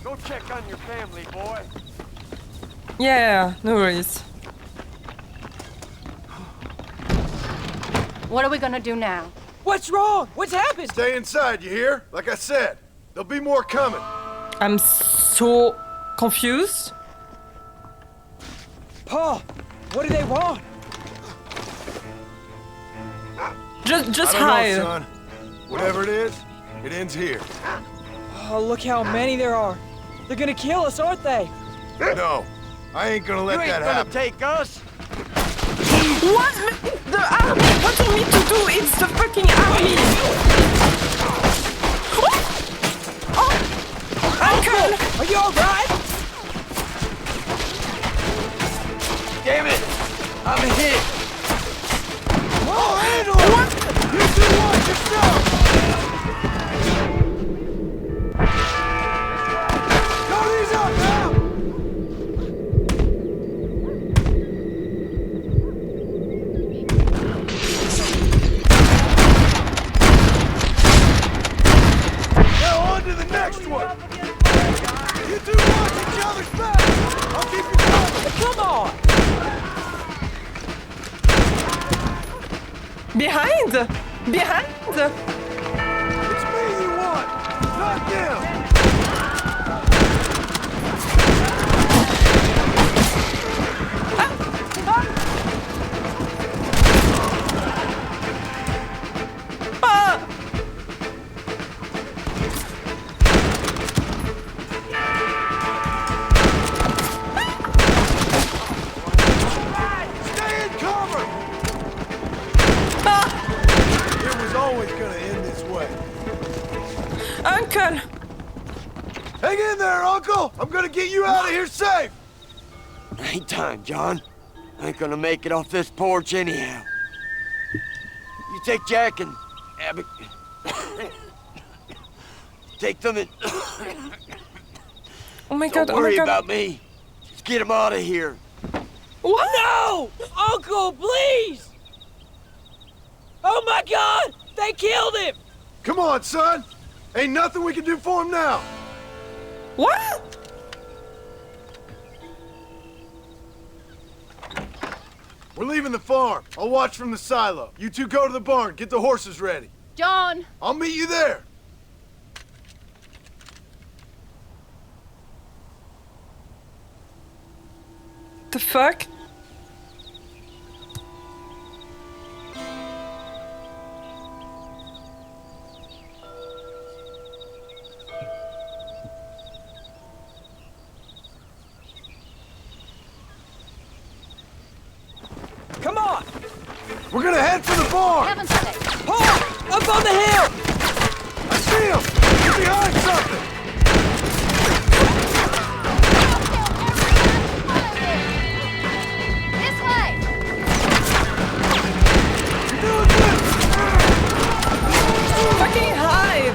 Go check on your family, boy. Yeah, no worries. What are we gonna do now? What's wrong? What's happened? Stay inside, you hear? Like I said, there'll be more coming. I'm so confused. Paul, what do they want? Just I don't hide. know, son. Whatever it is, it ends here. Oh, look how many there are. They're gonna kill us, aren't they? No, I ain't gonna let that happen. Take us. What? The army? What do you mean to do? It's the fucking army! What? Oh! Uncle! Are you alright? Damn it! I'm hit. Oh, handle it! What? You two watch yourself! Cody's up now! Now on to the next one! You two watch each other's backs! I'll keep you covered! Come on! Behind! It's me you want, not them! Ah! Stay in cover! Ah! It was always gonna end this way. Uncle! Hang in there, Uncle! I'm gonna get you out of here safe! Ain't time, John. I ain't gonna make it off this porch anyhow. You take Jack and Abby. Take them and Oh my god, don't oh my worry god. about me. Just get him out of here. What? No! Uncle, please! Oh my god! They killed him! Come on, son! Ain't nothing we can do for him now! What? We're leaving the farm. I'll watch from the silo. You two go to the barn, get the horses ready. John! I'll meet you there. The fuck? Come on! We're gonna head for the barn! Heaven's sake! Paul! Up on the hill! I see him! He's behind something! This way! You're doing good! Fucking hide!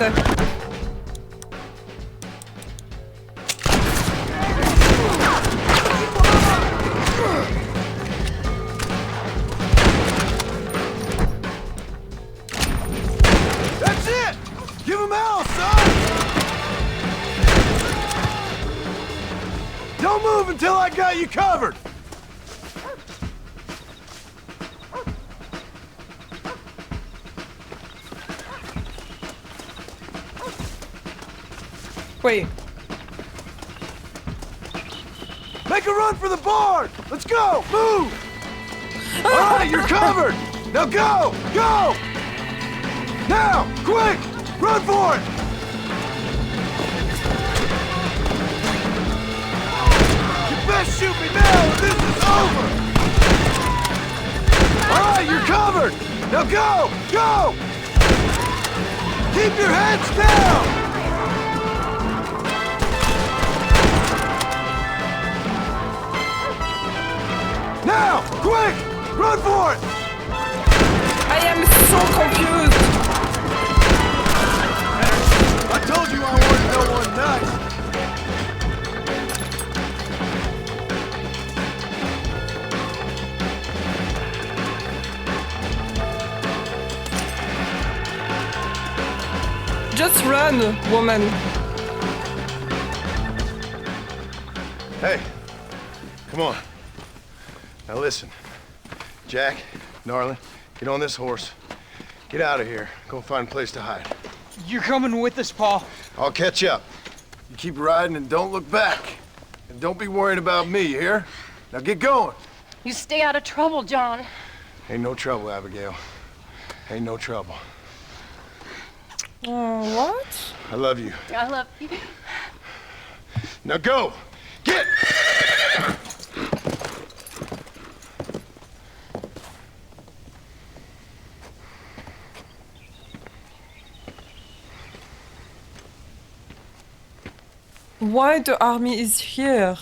That's it! Give him hell, son! Don't move until I got you covered! Wait, Make a run for the barn! Let's go! Move! All right, you're covered! Now go! Go! Now! Quick! Run for it! You best shoot me now or this is over! All right, you're covered! Now go! Go! Keep your heads down! Now! Quick! Run for it! I am so confused! I told you I wanted no one nice! Just run, woman. Hey, come on. Now listen, Jack, darling, get on this horse. Get out of here. Go find a place to hide. You're coming with us, Paul. I'll catch up. You keep riding and don't look back. And don't be worried about me, you hear? Now get going. You stay out of trouble, John. Ain't no trouble, Abigail. Ain't no trouble. What? I love you. I love you. Now go! Get! Why the army is here?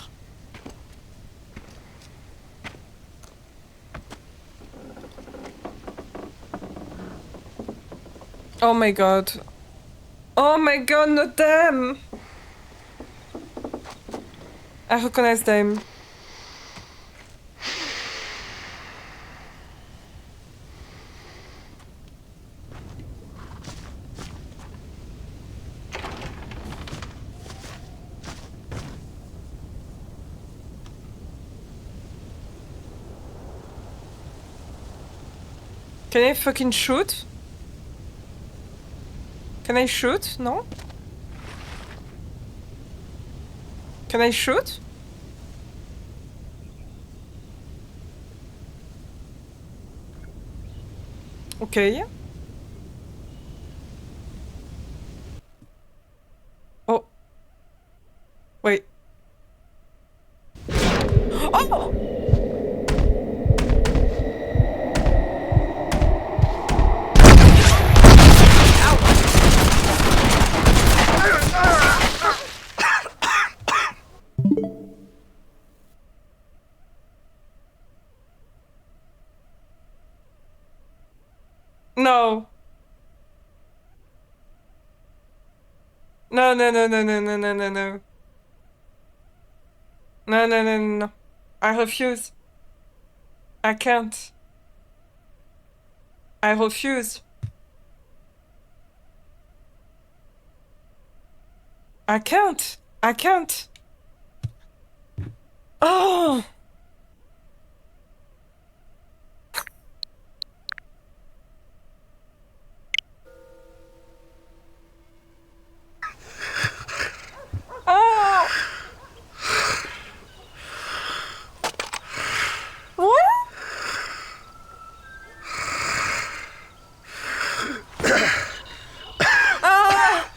Oh my god. Oh my god, not them! I recognize them. Can I fucking shoot? Can I shoot? No? Can I shoot? Okay. Oh. Wait. Oh! No. No, no, no, no, no, no, no, no, no. No, no, no, no, no. I refuse. I can't. I refuse. I can't. I can't. Oh! Oh! What? Ah!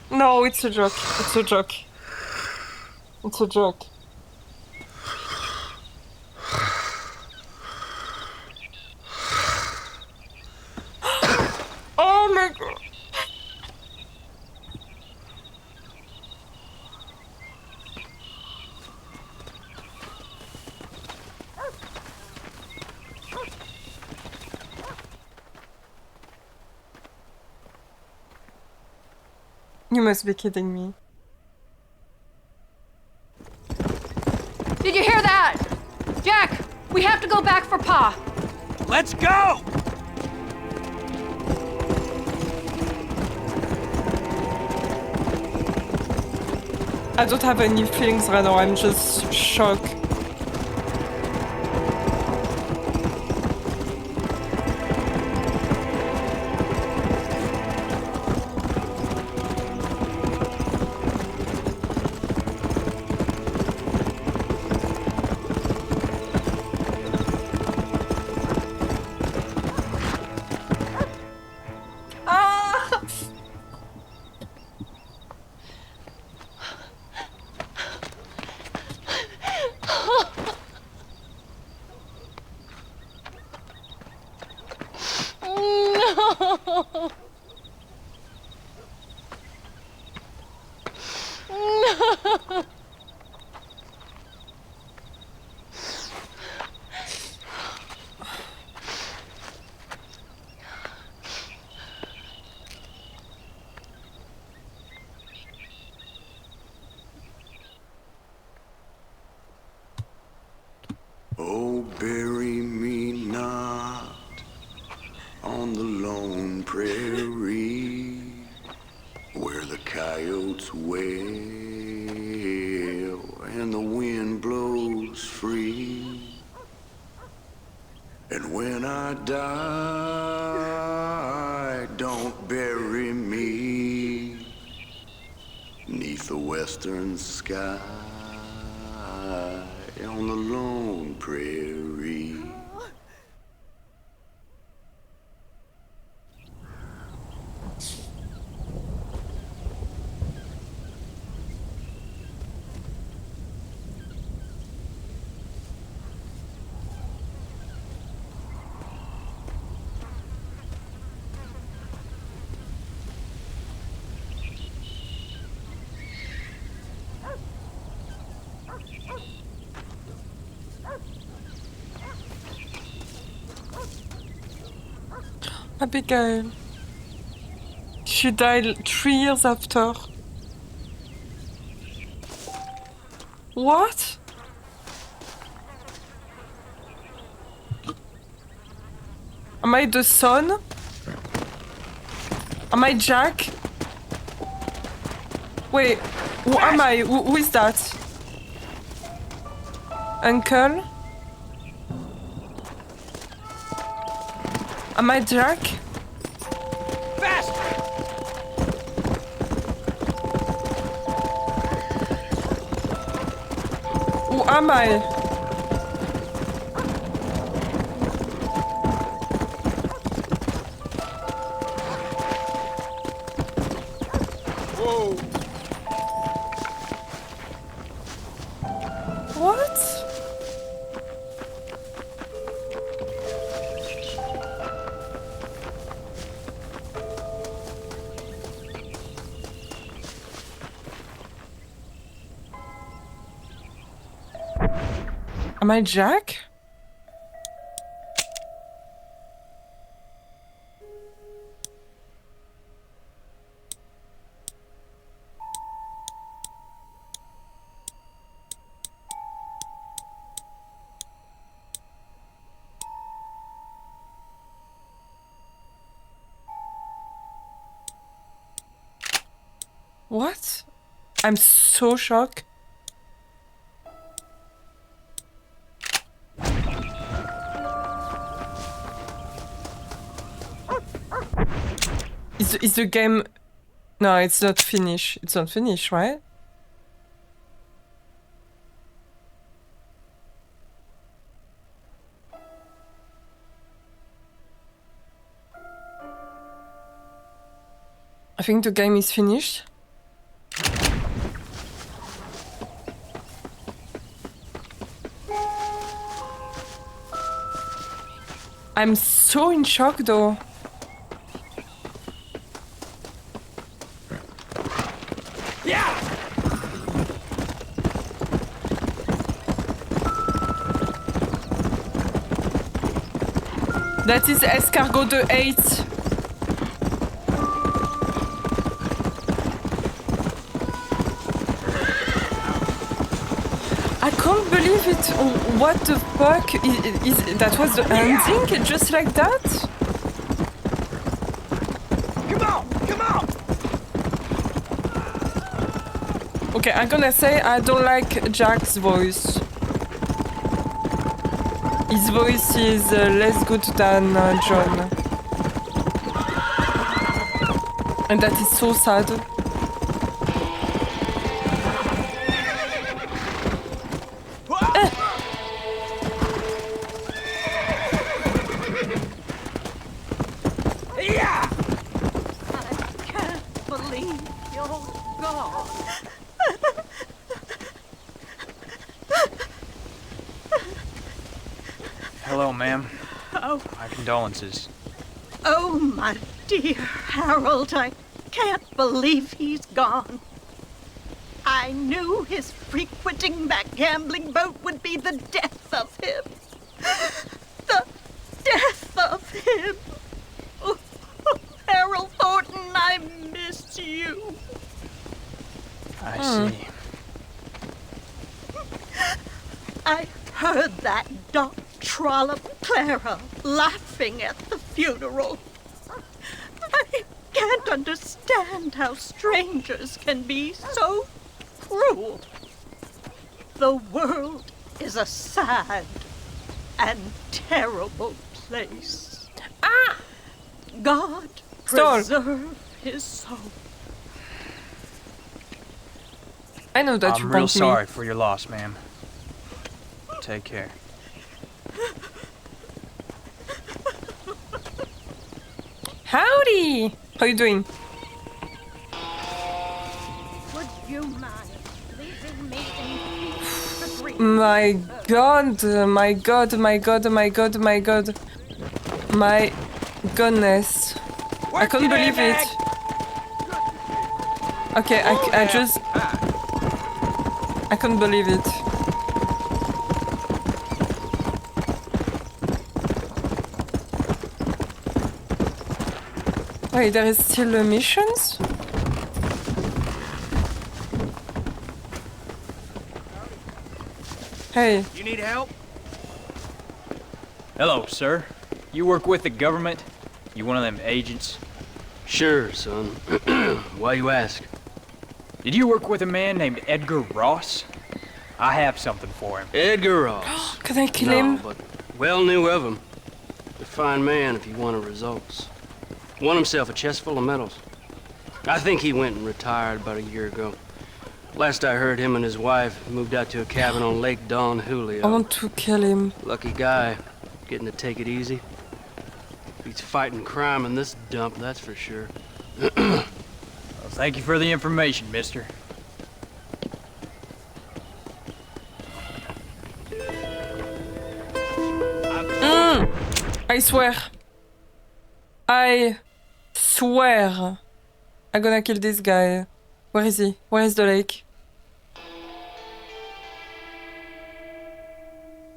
No, it's a joke. It's a joke. It's a joke. Oh my god. You must be kidding me. Did you hear that? Jack, we have to go back for Pa. Let's go! I don't have any feelings right now, I'm just shocked. bury me not on the lone prairie where the coyotes wail and the wind blows free. And when I die, don't bury me 'neath the western sky on the lone prairie. Abigail. She died 3 years after. What? Am I the son? Am I Jack? Wait, who am I? Who is that? Uncle? Am I Jack? Fast! Who am I? Whoa! What? Am I Jack? What? I'm so shocked. Is the game... No, it's not finished. It's not finished, right? I think the game is finished. I'm so in shock though. Yeah! That is escargot de 8. I can't believe it. What the fuck? That was the ending? Just like that? Come on! Come on! Okay, I'm gonna say I don't like Jack's voice. His voice is less good than John. And that is so sad. Yeah! I can't believe you're gone. Hello, ma'am. Oh. My condolences. Oh, my dear Harold, I can't believe he's gone. I knew his frequenting that gambling boat would be the death of him. The death of him. Oh, Harold Thornton, I miss you. I see. I heard that dog Trollop Clara laughing at the funeral. I can't understand how strangers can be so cruel. The world is a sad and terrible place. Ah! God preserve his soul. I know that you I'm real want me. sorry for your loss, ma'am. Take care. Howdy! How you doing? Would you mind leaving me in peace for 3 My god, my god, my god, my god, my god. My goodness. I can't believe it. Okay, I just... I can't believe it. Wait, there is still missions? Hey. You need help? Hello, sir. You work with the government? You one of them agents? Sure, son. Why you ask? Did you work with a man named Edgar Ross? I have something for him. Edgar Ross. Can I kill no, him? But well knew of him. A fine man if he wanted results. Won himself a chest full of medals. I think he went and retired about a year ago. Last I heard, him and his wife moved out to a cabin on Lake Don Julio. I want to kill him. Lucky guy, getting to take it easy. He's fighting crime in this dump, that's for sure. Well, thank you for the information, mister. I swear. I swear. I'm gonna kill this guy. Where is he? Where is the lake?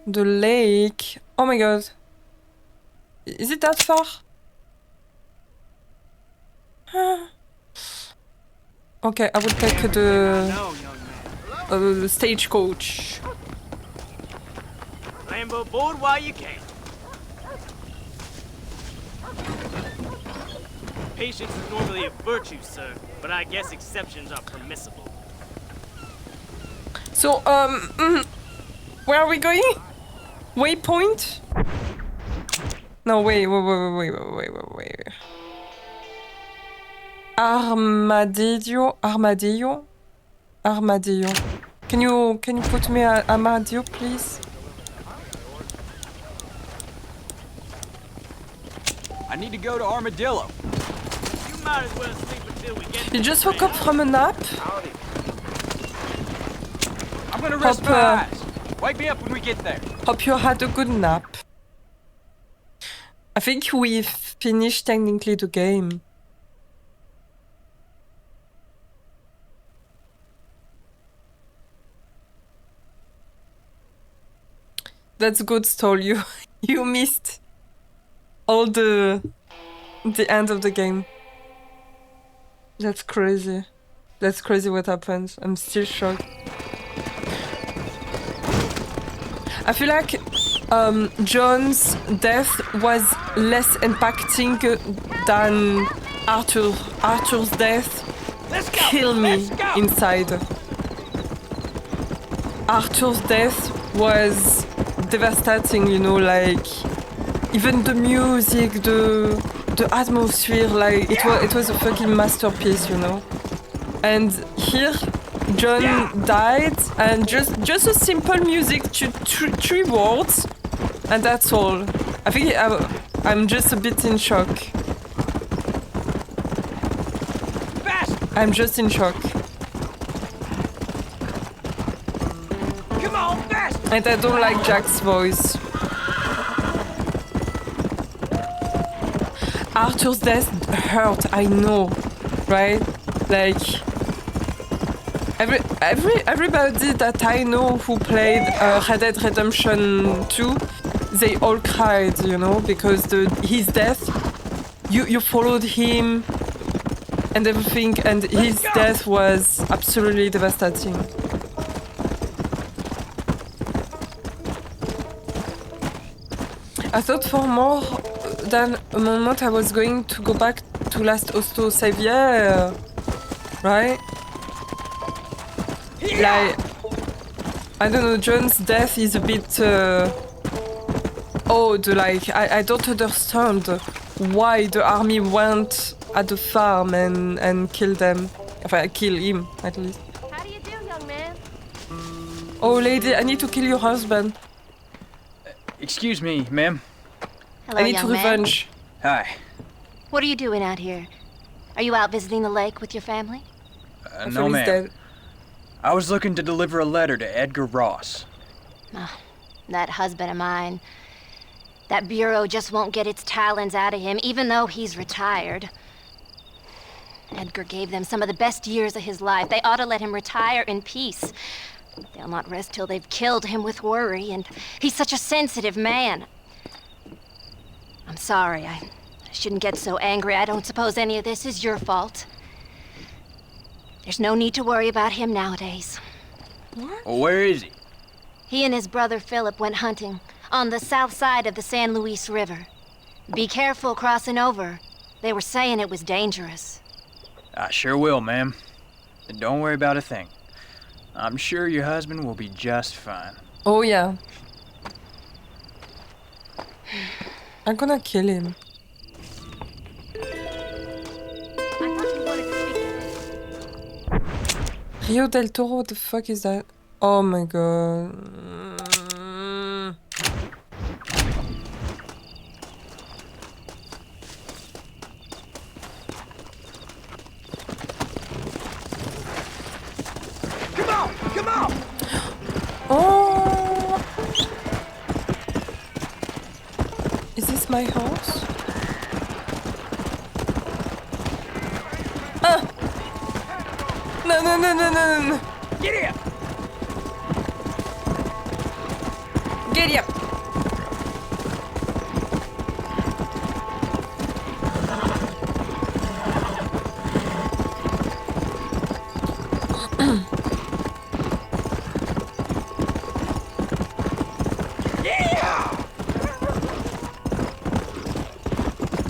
The lake. Oh my god. Is it that far? Okay, I will take the stagecoach. Climb aboard while you can. Patience is normally a virtue, sir, but I guess exceptions are permissible. So, where are we going? Waypoint? No, wait. Armadillo. Can you put me a armadillo, please? I need to go to Armadillo. You might as well sleep until we get. You just woke up from a nap? I'm gonna rest my eyes. Wake me up when we get there. Hope you had a good nap. I think we finished technically the game. That's good, Stall. You missed all the end of the game. That's crazy. That's crazy what happened. I'm still shocked. I feel like John's death was less impacting than Arthur. Arthur's death killed me inside. Arthur's death was devastating, you know, like even the music, the atmosphere, like it was a fucking masterpiece, you know. And here John died, and just a simple music, three words, and that's all. I think I'm just a bit in shock. I'm just in shock. Come on, fast! And I don't like Jack's voice. Arthur's death hurt, I know, right? Like everybody that I know who played Red Dead Redemption 2, they all cried, you know, because his death, you followed him and everything, and his death was absolutely devastating. I thought for more than a moment I was going to go back to Last Hosto Xavier, right? Like, I don't know, John's death is a bit odd. Like, I don't understand why the army went at the farm and killed them. Enfin, kill him, at least. How do you do, young man? Oh, lady, I need to kill your husband. Excuse me, ma'am. Hello, I need young to man. revenge. Hi. What are you doing out here? Are you out visiting the lake with your family? No, ma'am. I was looking to deliver a letter to Edgar Ross. Oh, that husband of mine. That bureau just won't get its talons out of him, even though he's retired. Edgar gave them some of the best years of his life. They ought to let him retire in peace. They'll not rest till they've killed him with worry, and he's such a sensitive man. I'm sorry, I shouldn't get so angry. I don't suppose any of this is your fault. There's no need to worry about him nowadays. What? Well, where is he? He and his brother Philip went hunting on the south side of the San Luis River. Be careful crossing over. They were saying it was dangerous. I sure will, ma'am. And don't worry about a thing. I'm sure your husband will be just fine. Oh, yeah. I'm gonna kill him. Rio del Toro, what the fuck is that? Oh my god. Come on! Come on! Oh! Is this my horse? Ah! No, no, no, no, no, no. Get here! Get here!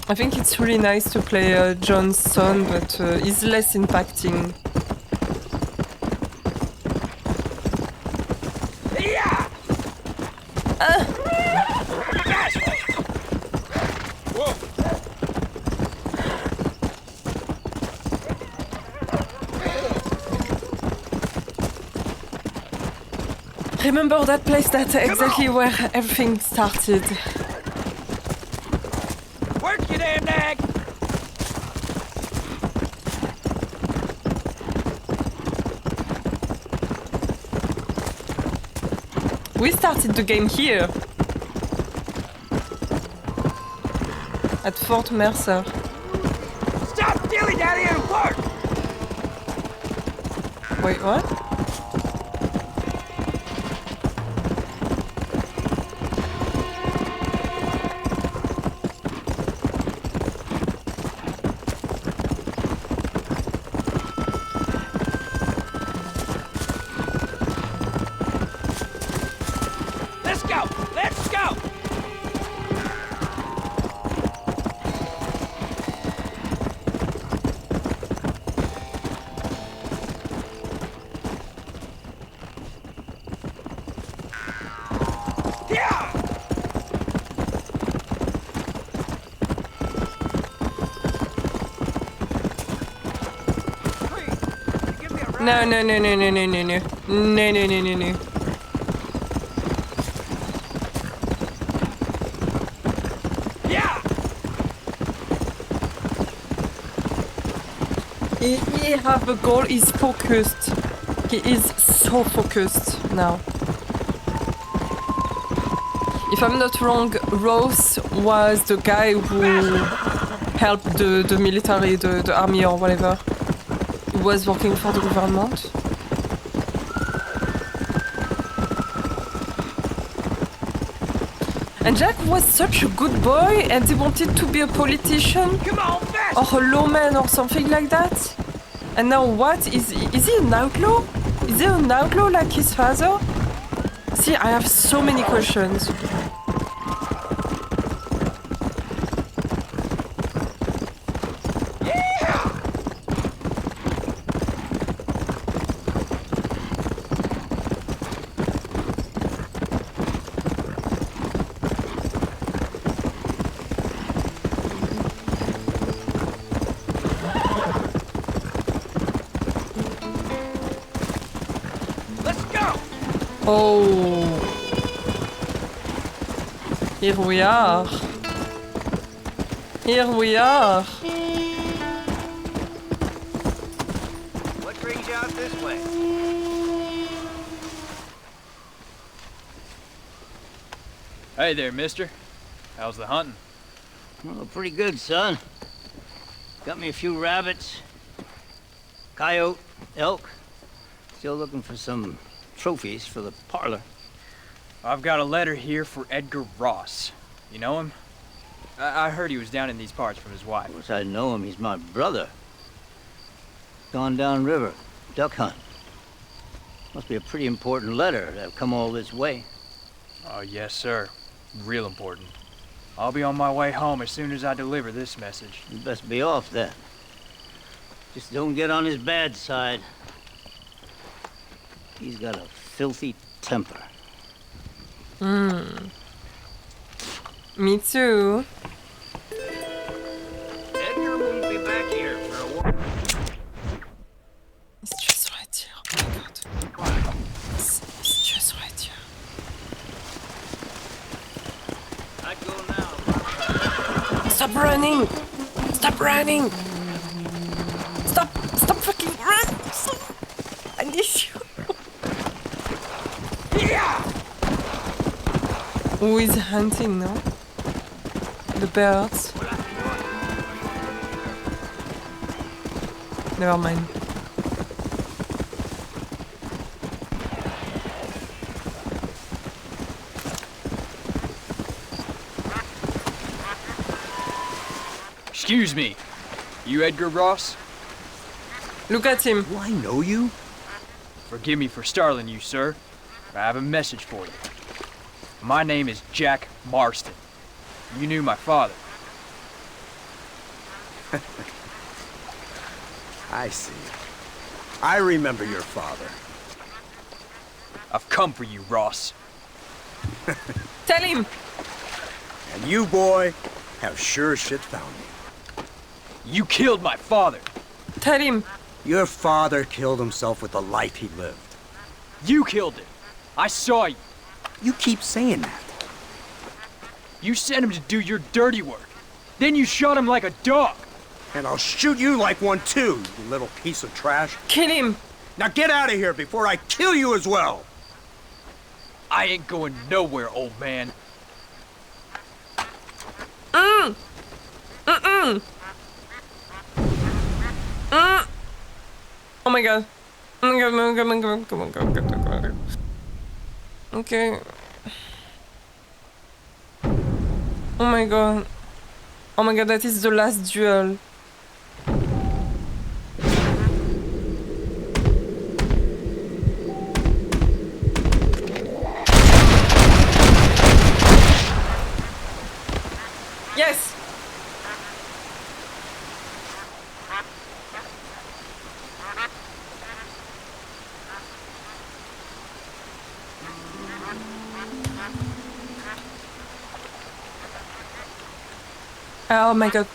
I think it's really nice to play John's son, but he's less impacting. Remember that place? That's exactly where everything started. Work your damn nag! We started the game here. At Fort Mercer. Stop dilly-dallying and work! Wait, what? Let's go! Let's go! No, no, no, no, no, no, no, no. No, no, no, no, no. Yee-haw, the goal is focused. He is so focused now. If I'm not wrong, Ross was the guy who helped the military, the army or whatever. He was working for the government. And Jack was such a good boy and he wanted to be a politician or a lawman or something like that. And now what? Is he an outlaw? Is he an outlaw like his father? See, I have so many questions. Oh. Here we are. Here we are. What brings you out this way? Hey there, mister. How's the hunting? Well, pretty good, son. Got me a few rabbits, coyote, elk. Still looking for some trophies for the parlor. I've got a letter here for Edgar Ross. You know him? I heard he was down in these parts from his wife. Of course I know him. He's my brother. Gone down river, duck hunt. Must be a pretty important letter to have come all this way. Oh, yes, sir. Real important. I'll be on my way home as soon as I deliver this message. You best be off then. Just don't get on his bad side. He's got a filthy temper. Me too. Edgar won't be back here for a while. It's just right here. Oh my god. It's just right here. I'd go now. Stop running! Stop running! Stop fucking running! Stop. I need you. Who is hunting now? The birds. Never mind. Excuse me. You Edgar Ross? Look at him. Do I know you? Forgive me for startling you, sir. I have a message for you. My name is Jack Marston. You knew my father. I see. I remember your father. I've come for you, Ross. Tell him. And you, boy, have sure shit found me. You killed my father. Tell him. Your father killed himself with the life he lived. You killed him. I saw you. You keep saying that. You sent him to do your dirty work. Then you shot him like a dog. And I'll shoot you like one too, you little piece of trash. Kill him. Now get out of here before I kill you as well. I ain't going nowhere, old man. Oh my god. Oh my god, oh my god, oh my god, come on, go, go, go, go, go. Okay. Oh my god. Oh my god, that is the last duel. Yes! Oh my god.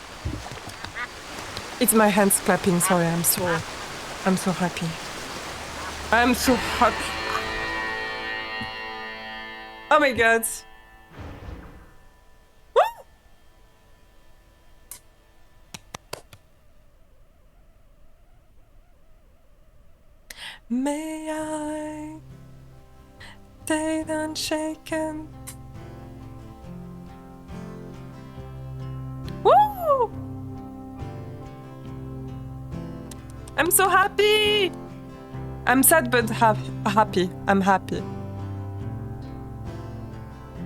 It's my hands clapping, sorry, I'm so happy. I'm so happy. Oh my god. Woo! May I stay unshaken? Woo! I'm so happy! I'm sad but happy. I'm happy.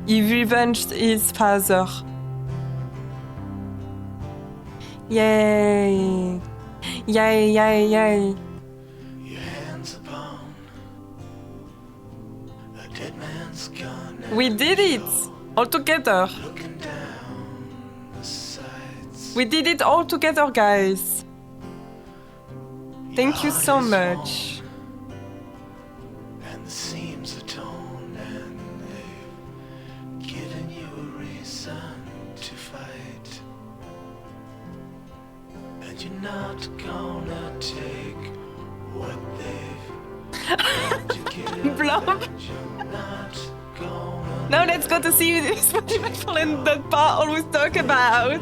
He revenged his father. Yay! Yay, yay, yay. Your hands upon a dead man's gun. We did it! All together. We did it all together, guys. Thank you so much. And the seams are torn, and they've given you a reason to fight. And you're not gonna take what they've got to give. Blob. Now let's go to see this monumental and that part always talk about.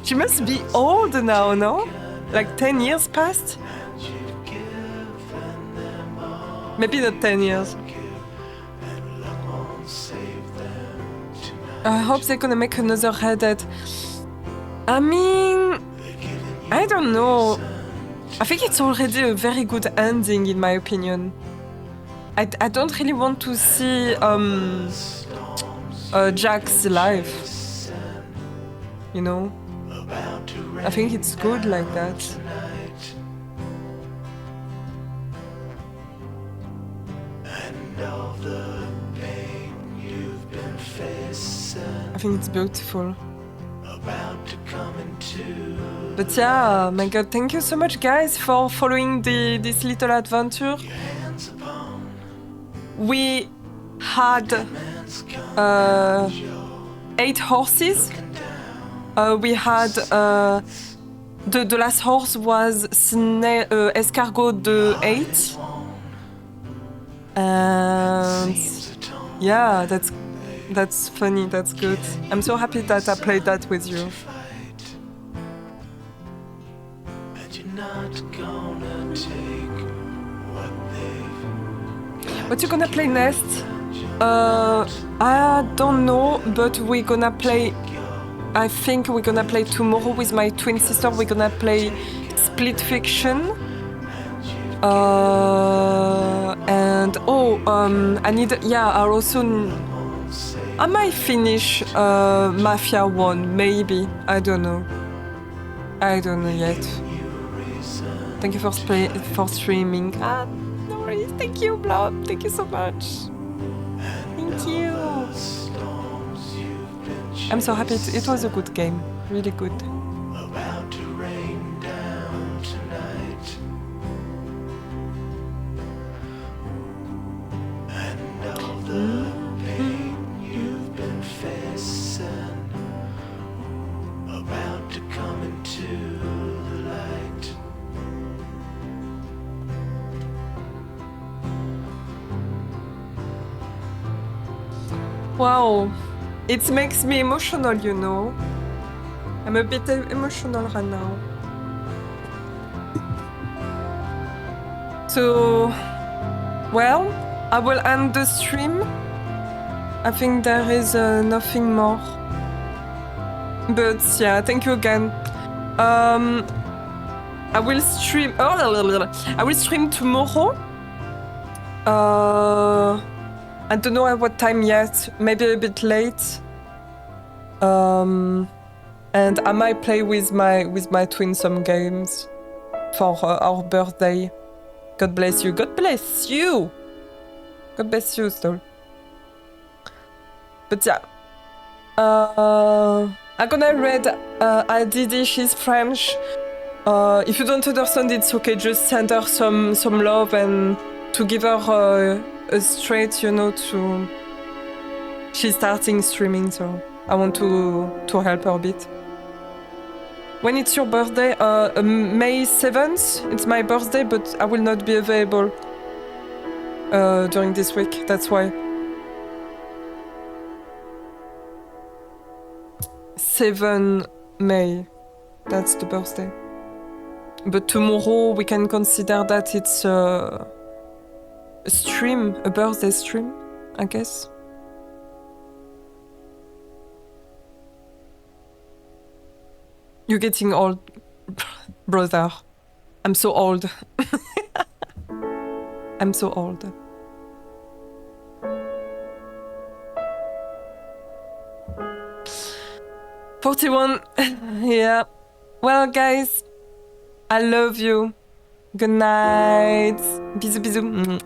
She must be old now, no? Like 10 years past? Maybe not 10 years. I hope they're gonna make another Red Dead. I mean, I don't know. I think it's already a very good ending in my opinion. I don't really want to see Jack's life. You know? I think it's good like that. I think it's beautiful. But yeah, my god, thank you so much guys for following this little adventure. We had 8 horses. We had the last horse was Escargot de 8. And yeah, that's funny, that's good. I'm so happy that I played that with you. What you gonna play next? I don't know, but we're gonna play... I think we're gonna play tomorrow with my twin sister. We're gonna play Split Fiction. And I need... Yeah, I also... I might finish Mafia 1, maybe. I don't know. I don't know yet. Thank you for streaming. Ah, no worries. Thank you, Blob. Thank you so much. Thank you. I'm so happy. It was a good game. Really good. Wow, it makes me emotional, you know. I'm a bit emotional right now. So, well, I will end the stream. I think there is nothing more. But yeah, thank you again. I will stream. I will stream tomorrow. I don't know at what time yet. Maybe a bit late. And I might play with my twin some games for our birthday. God bless you. God bless you. God bless you, still. But yeah. I'm gonna read Didi. She's French. If you don't understand, it's okay. Just send her some love and to give her a straight, you know, to... She's starting streaming, so I want to help her a bit. When it's your birthday? May 7th. It's my birthday, but I will not be available during this week. That's why. 7 May. That's the birthday. But tomorrow we can consider that it's a stream, a birthday stream, I guess. You're getting old, brother. I'm so old. I'm so old. $41. Yeah. Well, guys, I love you. Good night. Bisous, bisous.